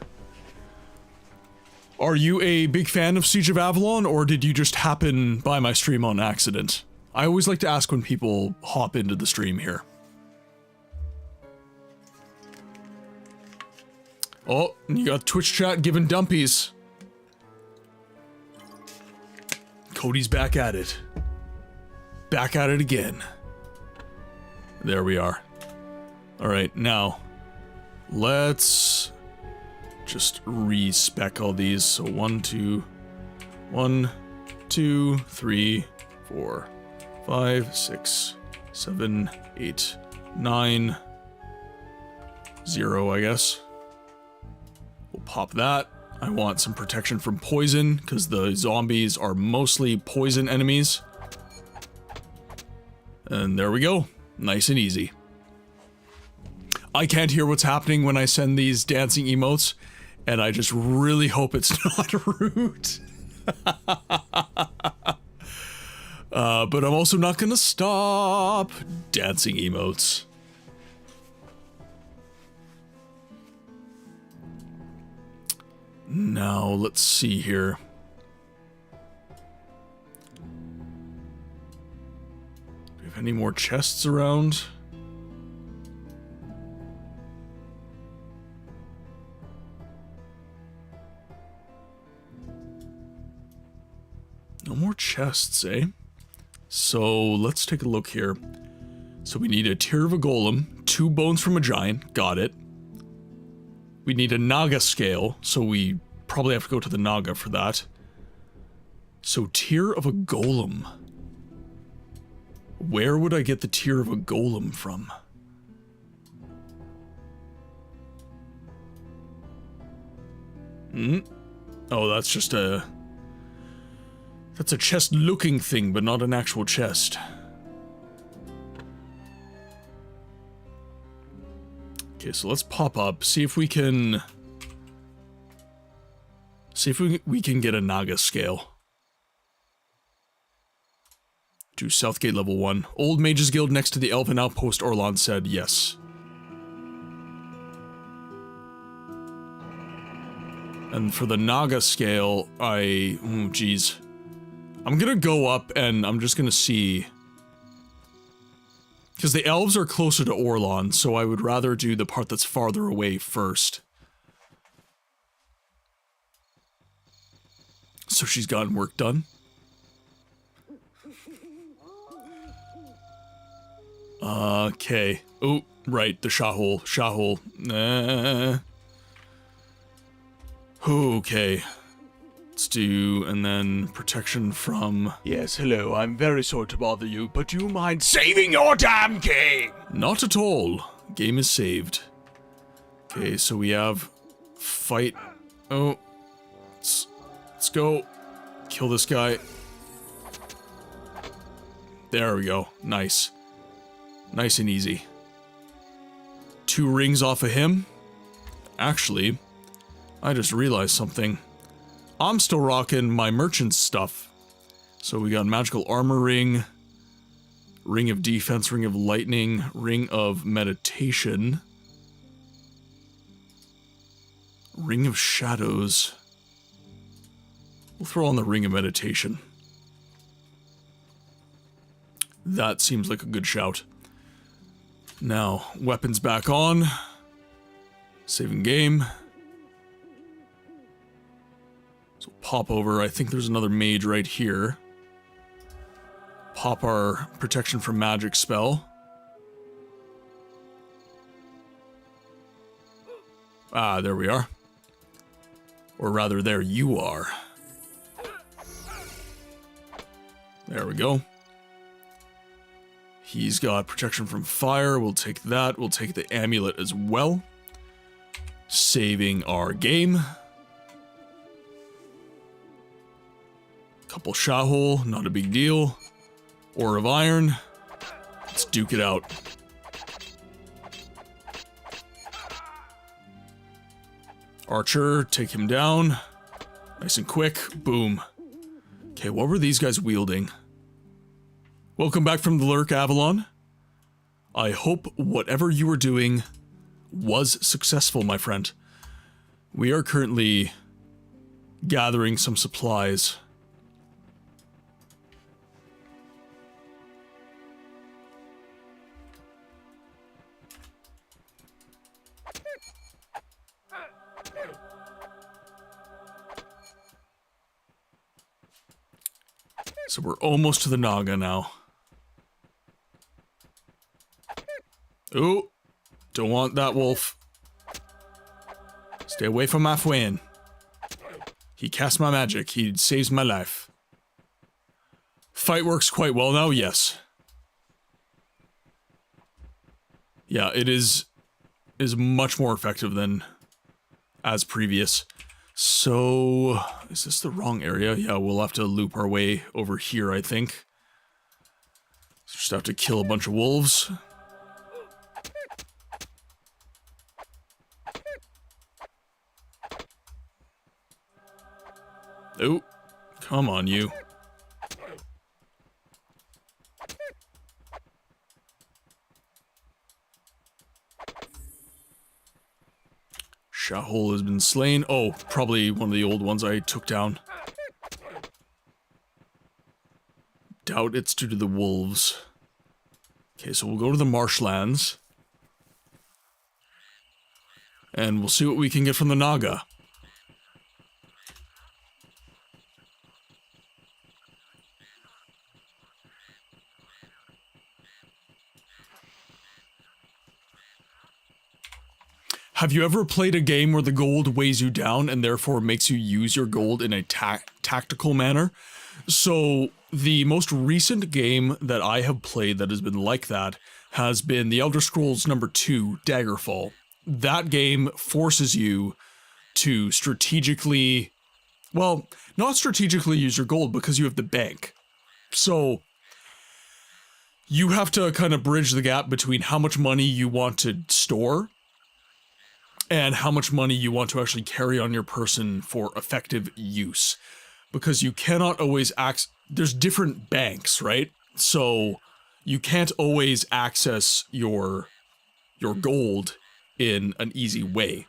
Are you a big fan of Siege of Avalon, or did you just happen by my stream on accident? I always like to ask when people hop into the stream here. Oh, you got Twitch chat giving dumpies. Cody's back at it. Back at it again. There we are. Alright, now, let's just respec all these. So 1, 2, 3, 4, 5, 6, 7, 8, 9, 0, I guess. We'll pop that. I want some protection from poison, because the zombies are mostly poison enemies. And there we go. Nice and easy. I can't hear what's happening when I send these dancing emotes, and I just really hope it's not rude. But I'm also not gonna stop dancing emotes. Now, let's see here. Do we have any more chests around? No more chests, eh? So, let's take a look here. So we need a tear of a golem, 2 bones from a giant, got it. We need a Naga scale, so we probably have to go to the Naga for that. So, tear of a golem. Where would I get the tear of a golem from? Oh, that's just a... That's a chest-looking thing, but not an actual chest. Okay, so let's pop up, see if we can... See if we can get a Naga scale. To Southgate level 1. Old Mages Guild next to the Elven Outpost, Orlon said yes. And for the Naga scale, oh geez. I'm gonna go up and I'm just gonna see... Because the elves are closer to Orlon, so I would rather do the part that's farther away first. So she's gotten work done. Okay. Oh, right, the Shahol. Shahol. Okay. Let's do, and then protection from... Yes, hello, I'm very sorry to bother you, but do you mind saving your damn king? Not at all. Game is saved. Okay, so we have... Fight. Oh. Let's go. Kill this guy. There we go. Nice. Nice and easy. 2 rings off of him. Actually, I just realized something. I'm still rocking my merchant stuff. So we got magical armor ring, ring of defense, ring of lightning, ring of meditation, ring of shadows. We'll throw on the ring of meditation. That seems like a good shout. Now, weapons back on. Saving game. So pop over. I think there's another mage right here. Pop our protection from magic spell. Ah, there we are. Or rather, there you are. There we go. He's got protection from fire. We'll take that. We'll take the amulet as well. Saving our game. Couple Shahol, not a big deal. Ore of iron. Let's duke it out. Archer, take him down. Nice and quick. Boom. Okay, what were these guys wielding? Welcome back from the lurk, Avalon. I hope whatever you were doing was successful, my friend. We are currently gathering some supplies. So we're almost to the Naga now. Ooh, don't want that wolf. Stay away from my friend. He casts my magic. He saves my life. Fight works quite well now, yes. Yeah, it is much more effective than as previous. So, is this the wrong area? Yeah, we'll have to loop our way over here, I think. Just have to kill a bunch of wolves. Oh, come on, you. Shahol has been slain. Oh, probably one of the old ones I took down. Doubt it's due to the wolves. Okay, so we'll go to the marshlands. And we'll see what we can get from the Naga. Have you ever played a game where the gold weighs you down and therefore makes you use your gold in a tactical manner? So, the most recent game that I have played that has been like that has been The Elder Scrolls No. 2, Daggerfall. That game forces you to strategically, well, not strategically use your gold because you have the bank. So, you have to kind of bridge the gap between how much money you want to store and how much money you want to actually carry on your person for effective use. Because you cannot always there's different banks, right? So you can't always access your gold in an easy way.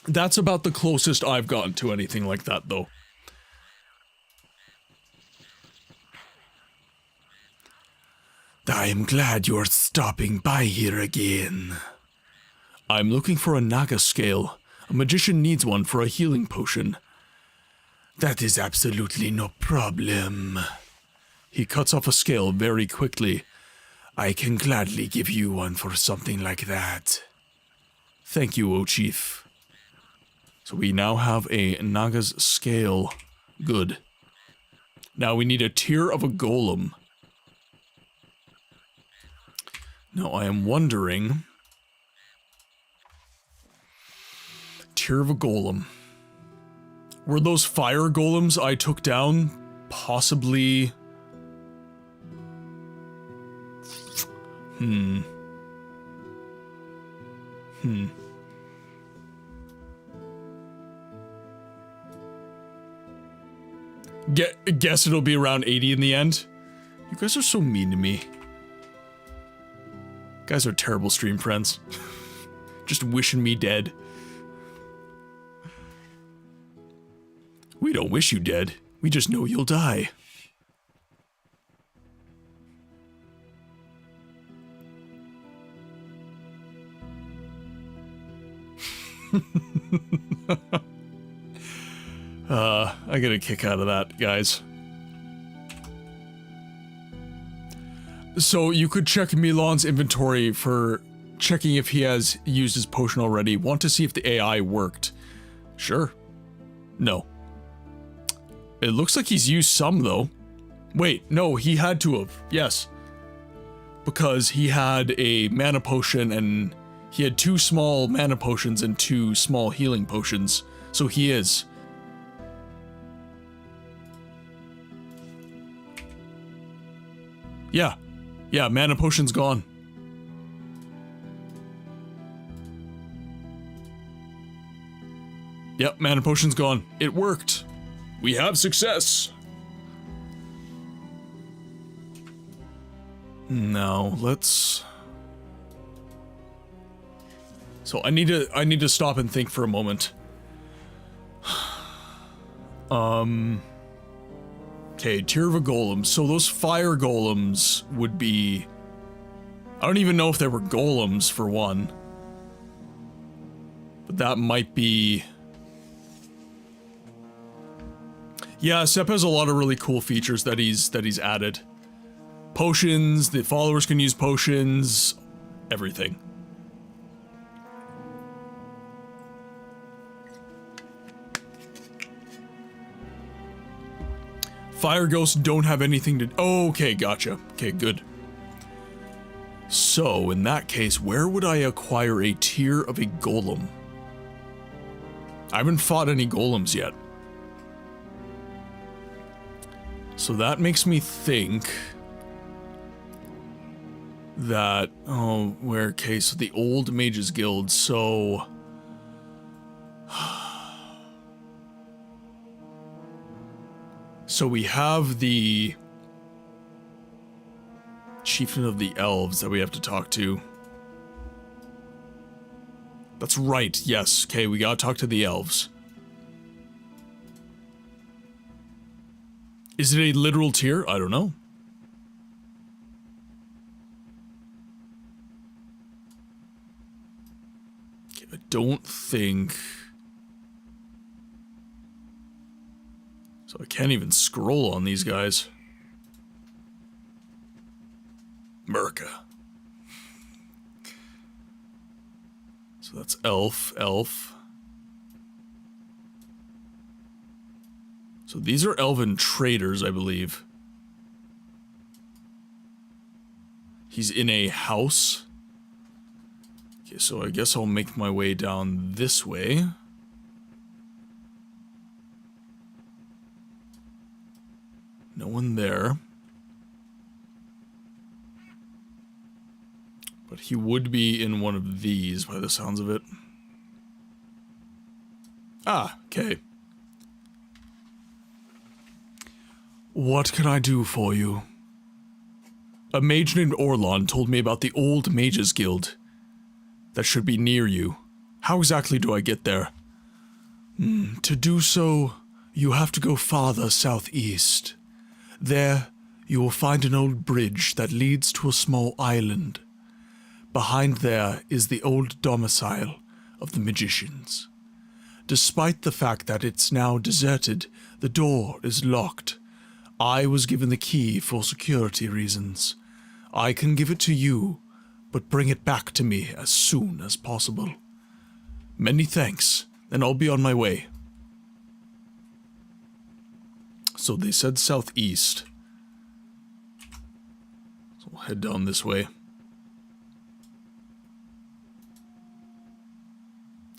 That's about the closest I've gotten to anything like that, though. I am glad you're stopping by here again. I'm looking for a Naga scale. A magician needs one for a healing potion. That is absolutely no problem. He cuts off a scale very quickly. I can gladly give you one for something like that. Thank you, O Chief. So we now have a Naga's scale. Good. Now we need a tier of a golem. Now I am wondering... Tier of a golem. Were those fire golems I took down possibly... Guess it'll be around 80 in the end. You guys are so mean to me. Guys are terrible stream friends. Just wishing me dead. We don't wish you dead. We just know you'll die. I get a kick out of that, guys. So you could check Milan's inventory for checking if he has used his potion already. Want to see if the AI worked. Sure. No. It looks like he's used some, though. Wait, no, he had to have. Yes. Because he had a mana potion and he had 2 small mana potions and 2 small healing potions. So he is. Yeah. Yeah, mana potion's gone. Yep, mana potion's gone. It worked. We have success. Now, let's... So I need to stop and think for a moment. Okay, tier of a golem. So those fire golems would be... I don't even know if they were golems, for one. But that might be... Yeah, Sep has a lot of really cool features that he's added. Potions, the followers can use potions, everything. Fire ghosts don't have anything to... Oh, okay, gotcha. Okay, good. So, in that case, where would I acquire a tier of a golem? I haven't fought any golems yet. So that makes me think that... Oh, where... Okay, so the old Mages Guild, so... So we have the Chieftain of the Elves that we have to talk to. That's right, yes. Okay, we gotta talk to the elves. Is it a literal tier? I don't know. Okay, I don't think... So I can't even scroll on these guys. Merca. So that's elf, elf. So these are elven traders, I believe. He's in a house. Okay, so I guess I'll make my way down this way. No one there. But he would be in one of these by the sounds of it. Ah, okay. What can I do for you? A mage named Orlon told me about the old Mages Guild that should be near you. How exactly do I get there? To do so, you have to go farther southeast. There, you will find an old bridge that leads to a small island. Behind there is the old domicile of the magicians. Despite the fact that it's now deserted, the door is locked. I was given the key for security reasons. I can give it to you, but bring it back to me as soon as possible. Many thanks, and I'll be on my way. So they said southeast. So we'll head down this way.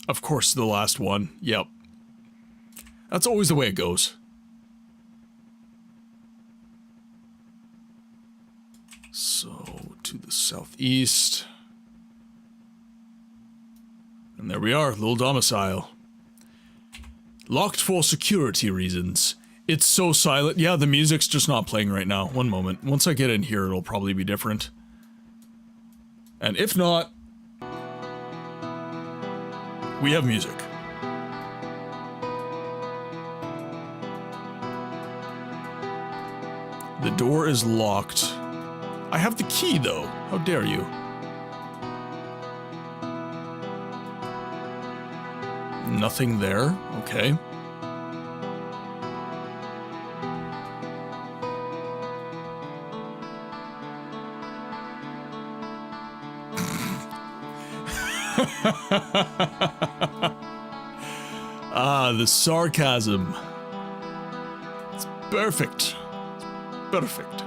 Of course, the last one. Yep. That's always the way it goes. So, to the southeast. And there we are, little domicile. Locked for security reasons. It's so silent. Yeah, the music's just not playing right now. One moment. Once I get in here, it'll probably be different. And if not, we have music. The door is locked. I have the key, though. How dare you? Nothing there. Okay. Ah, the sarcasm. It's perfect. It's perfect.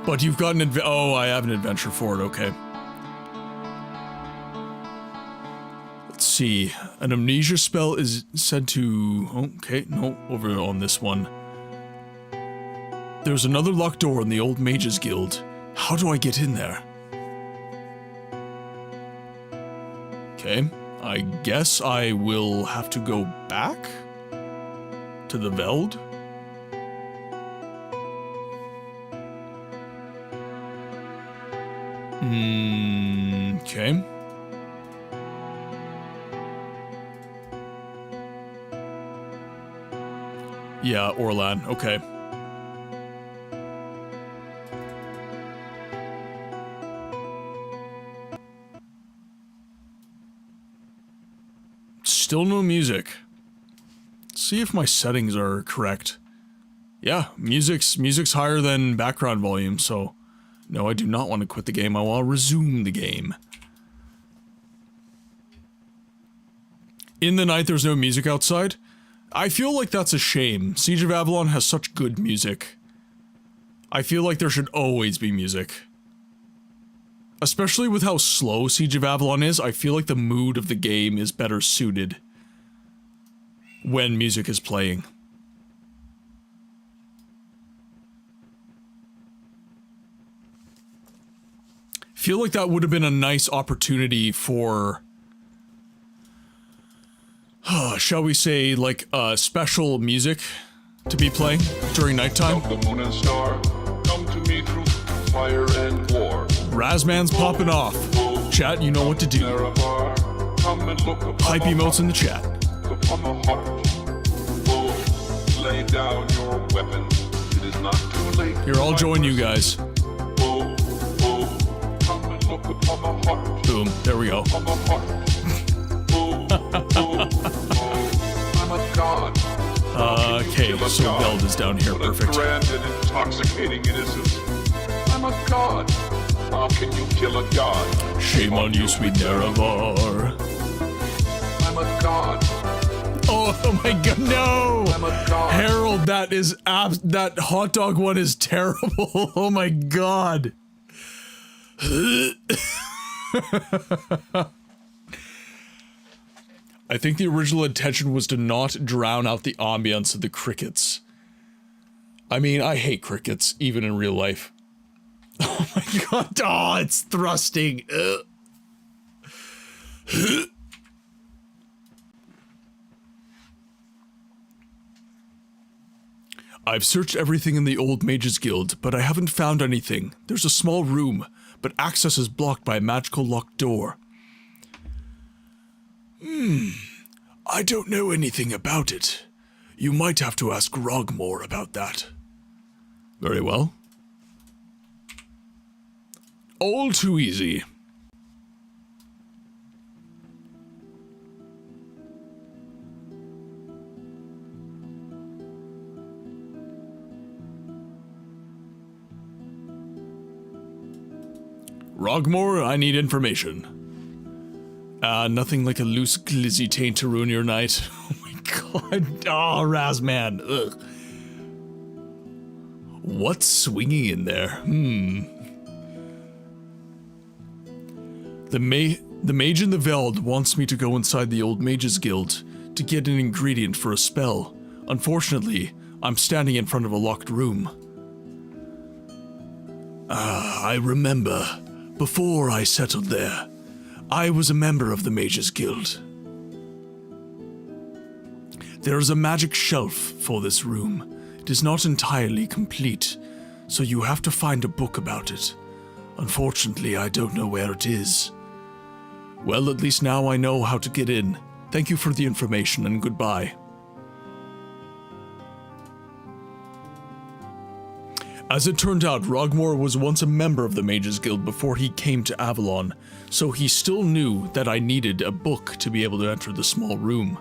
But you've got an oh, I have an adventure for it, okay. Let's see. An amnesia spell is said to... Okay, no, over on this one. There's another locked door in the old Mages Guild. How do I get in there? Okay, I guess I will have to go back to the Veld. Okay. Yeah, Orlan, okay. Still no music. Let's see if my settings are correct. Yeah, music's higher than background volume, so no, I do not want to quit the game. I want to resume the game. In the night, there's no music outside. I feel like that's a shame. Siege of Avalon has such good music. I feel like there should always be music. Especially with how slow Siege of Avalon is, I feel like the mood of the game is better suited when music is playing. Feel like that would have been a nice opportunity for, shall we say, like, special music to be playing during nighttime. Of the moon and star, come to me through fire and war. Razman's popping off. Chat, you know what to do. Come and look upon Hype emotes in the chat. upon the heart. Oh, lay down your weapon. It is not too late. Here, I'll join you guys. Oh, oh, come and look upon the heart. Boom, there we go. Upon the heart. Oh, oh, oh, I'm a god. Okay, so Veld is down here, perfect. Grand and intoxicating innocence. I'm a god. How can you kill a god? Shame on you, sweet Nerevar. I'm a god. Oh my god, no! I'm a god. Harold, that is that hot dog one is terrible. Oh my god. I think the original intention was to not drown out the ambience of the crickets. I mean, I hate crickets, even in real life. Oh my God, oh, it's thrusting. I've searched everything in the Old Mages Guild, but I haven't found anything. There's a small room, but access is blocked by a magical locked door. I don't know anything about it. You might have to ask Rogmore about that. Very well. All too easy. Rogmore, I need information. Nothing like a loose glizzy taint to ruin your night. Oh my god. Oh, Razman. Ugh. What's swinging in there? The mage in the Veld wants me to go inside the Old Mages Guild to get an ingredient for a spell. Unfortunately, I'm standing in front of a locked room. I remember. Before I settled there, I was a member of the Mages Guild. There is a magic shelf for this room. It is not entirely complete, so you have to find a book about it. Unfortunately, I don't know where it is. Well, at least now I know how to get in. Thank you for the information, and goodbye. As it turned out, Rogmore was once a member of the Mages Guild before he came to Avalon, so he still knew that I needed a book to be able to enter the small room.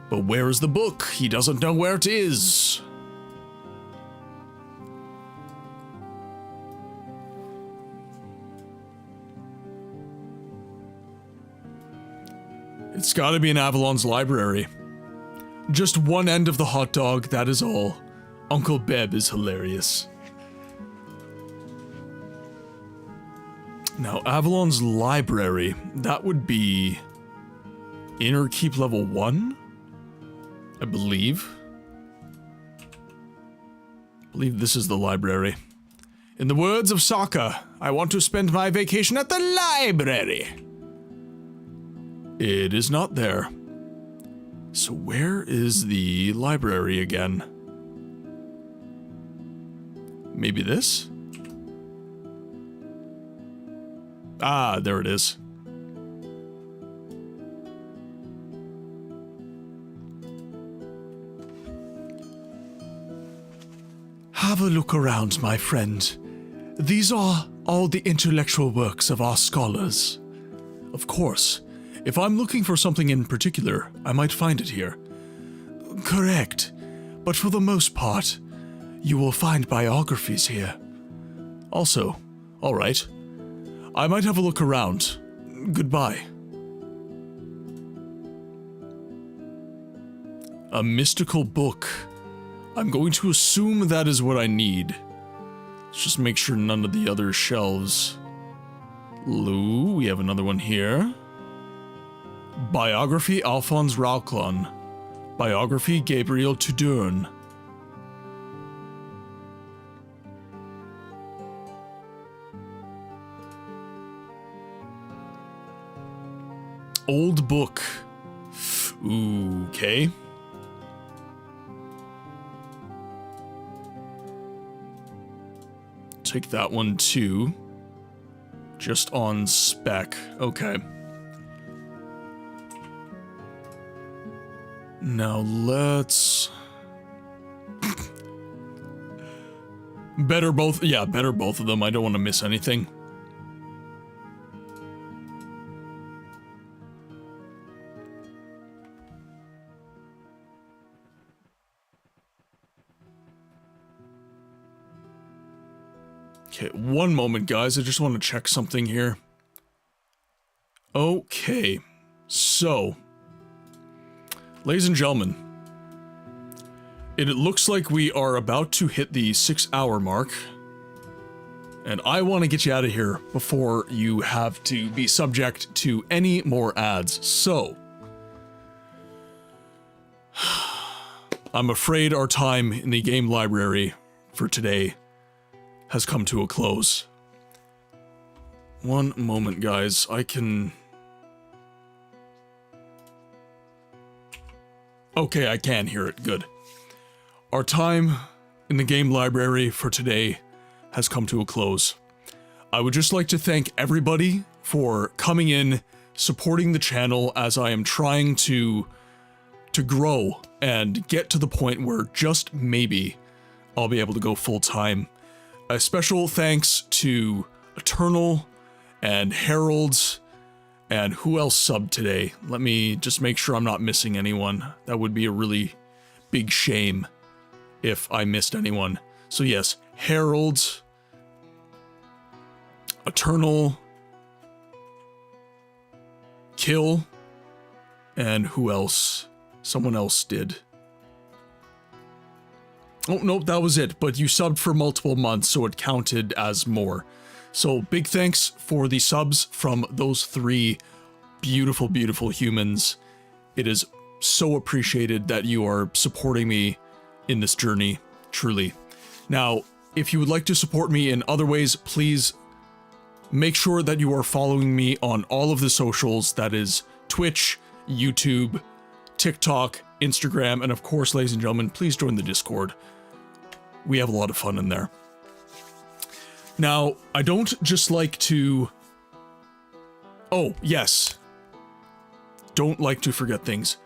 But where is the book? He doesn't know where it is. It's gotta be in Avalon's library. Just one end of the hot dog, that is all. Uncle Beb is hilarious. Now, Avalon's library, that would be Inner Keep level 1, I believe. I believe this is the library. In the words of Sokka, I want to spend my vacation at the library. It is not there. So where is the library again? Maybe this? Ah, there it is. Have a look around, my friend. These are all the intellectual works of our scholars. Of course. If I'm looking for something in particular, I might find it here. Correct. But for the most part, you will find biographies here. Also, alright. I might have a look around. Goodbye. A mystical book. I'm going to assume that is what I need. Let's just make sure none of the other shelves. Lou, we have another one here. Biography Alphonse Rauclon. Biography Gabriel Tudurn. Old book. Ooh, okay. Take that one too. Just on spec. Okay. Now let's... better both of them. I don't want to miss anything. Okay, one moment, guys. I just want to check something here. Okay, so... ladies and gentlemen, it looks like we are about to hit the 6-hour mark, and I want to get you out of here before you have to be subject to any more ads. So, I'm afraid our time in the game library for today has come to a close. One moment, guys. Okay, I can hear it. Good. Our time in the game library for today has come to a close. I would just like to thank everybody for coming in, supporting the channel as I am trying to grow and get to the point where just maybe I'll be able to go full time. A special thanks to Eternal and Harold and who else subbed today. Let me just make sure I'm not missing anyone. That would be a really big shame if I missed anyone. So yes, Harold, Eternal, Kill, and who else? Someone else did. Oh, nope, that was it. But you subbed for multiple months, so it counted as more. So big thanks for the subs from those 3 beautiful, beautiful humans. It is so appreciated that you are supporting me in this journey, truly. Now, if you would like to support me in other ways, please make sure that you are following me on all of the socials. That is Twitch, YouTube, TikTok, Instagram, and of course, ladies and gentlemen, please join the Discord. We have a lot of fun in there. Now, I don't just like to... Oh, yes. Don't like to forget things.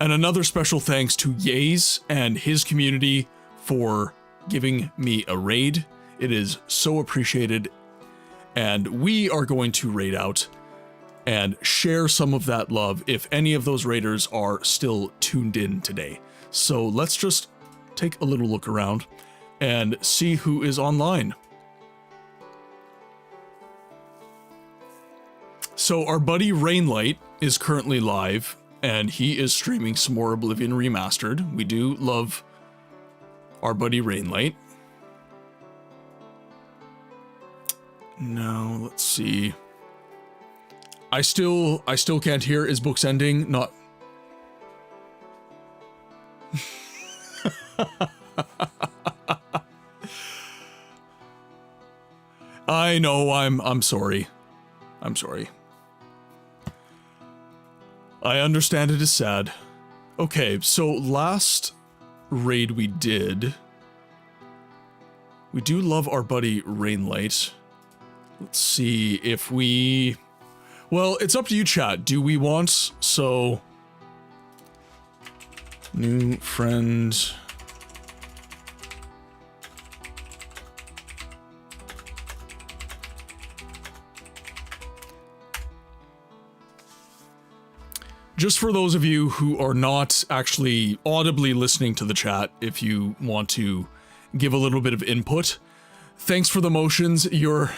And another special thanks to Yaze and his community for giving me a raid. It is so appreciated. And we are going to raid out and share some of that love if any of those raiders are still tuned in today. So let's just take a little look around and see who is online. So our buddy Rainlight is currently live, and he is streaming some more Oblivion Remastered. We do love our buddy Rainlight. Now, let's see. I still can't hear. Is books ending? Not... I know, I'm sorry. I'm sorry. I understand it is sad. Okay, so last raid we did... We do love our buddy Rainlight. Let's see if we... Well, it's up to you, chat. Do we want... So... New friend... Just for those of you who are not actually audibly listening to the chat, if you want to give a little bit of input, thanks for the motions, you're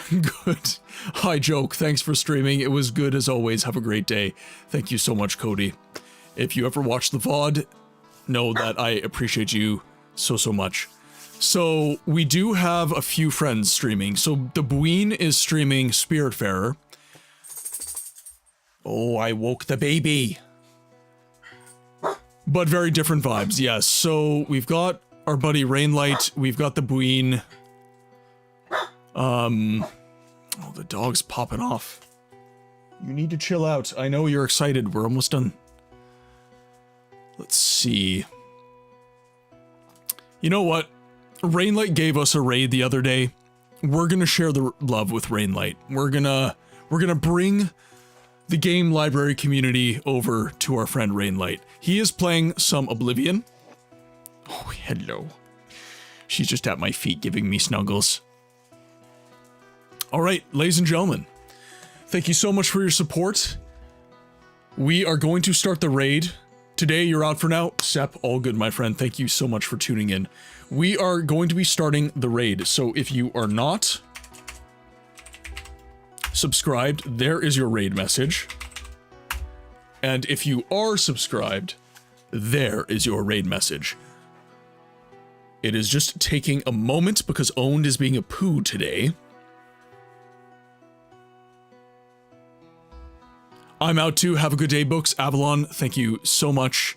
good. Hi, Joke, thanks for streaming, it was good as always, have a great day. Thank you so much, Cody. If you ever watch the VOD, know that I appreciate you so much. So, we do have a few friends streaming. So, the Bween is streaming Spiritfarer. Oh, I woke the baby. But very different vibes, yes. So we've got our buddy Rainlight, we've got the Bween. Oh, the dog's popping off. You need to chill out. I know you're excited. We're almost done. Let's see. You know what? Rainlight gave us a raid the other day. We're gonna share the love with Rainlight. We're gonna bring the game library community over to our friend Rainlight. He is playing some Oblivion. Oh, hello. She's just at my feet giving me snuggles. All right, ladies and gentlemen, thank you so much for your support. We are going to start the raid. Today, you're out for now. Sep, all good, my friend. Thank you so much for tuning in. We are going to be starting the raid, so if you are not subscribed, there is your raid message. And if you are subscribed, there is your raid message. It is just taking a moment because Owned is being a poo today. I'm out too. Have a good day, Books. Avalon, thank you so much.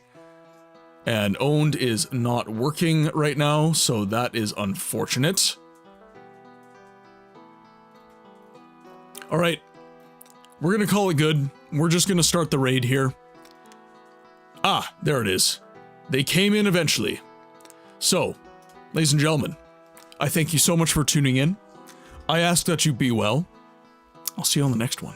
And Owned is not working right now, so that is unfortunate. Alright. We're gonna call it good. We're just gonna start the raid here. Ah, there it is. They came in eventually. So, ladies and gentlemen, I thank you so much for tuning in. I ask that you be well. I'll see you on the next one.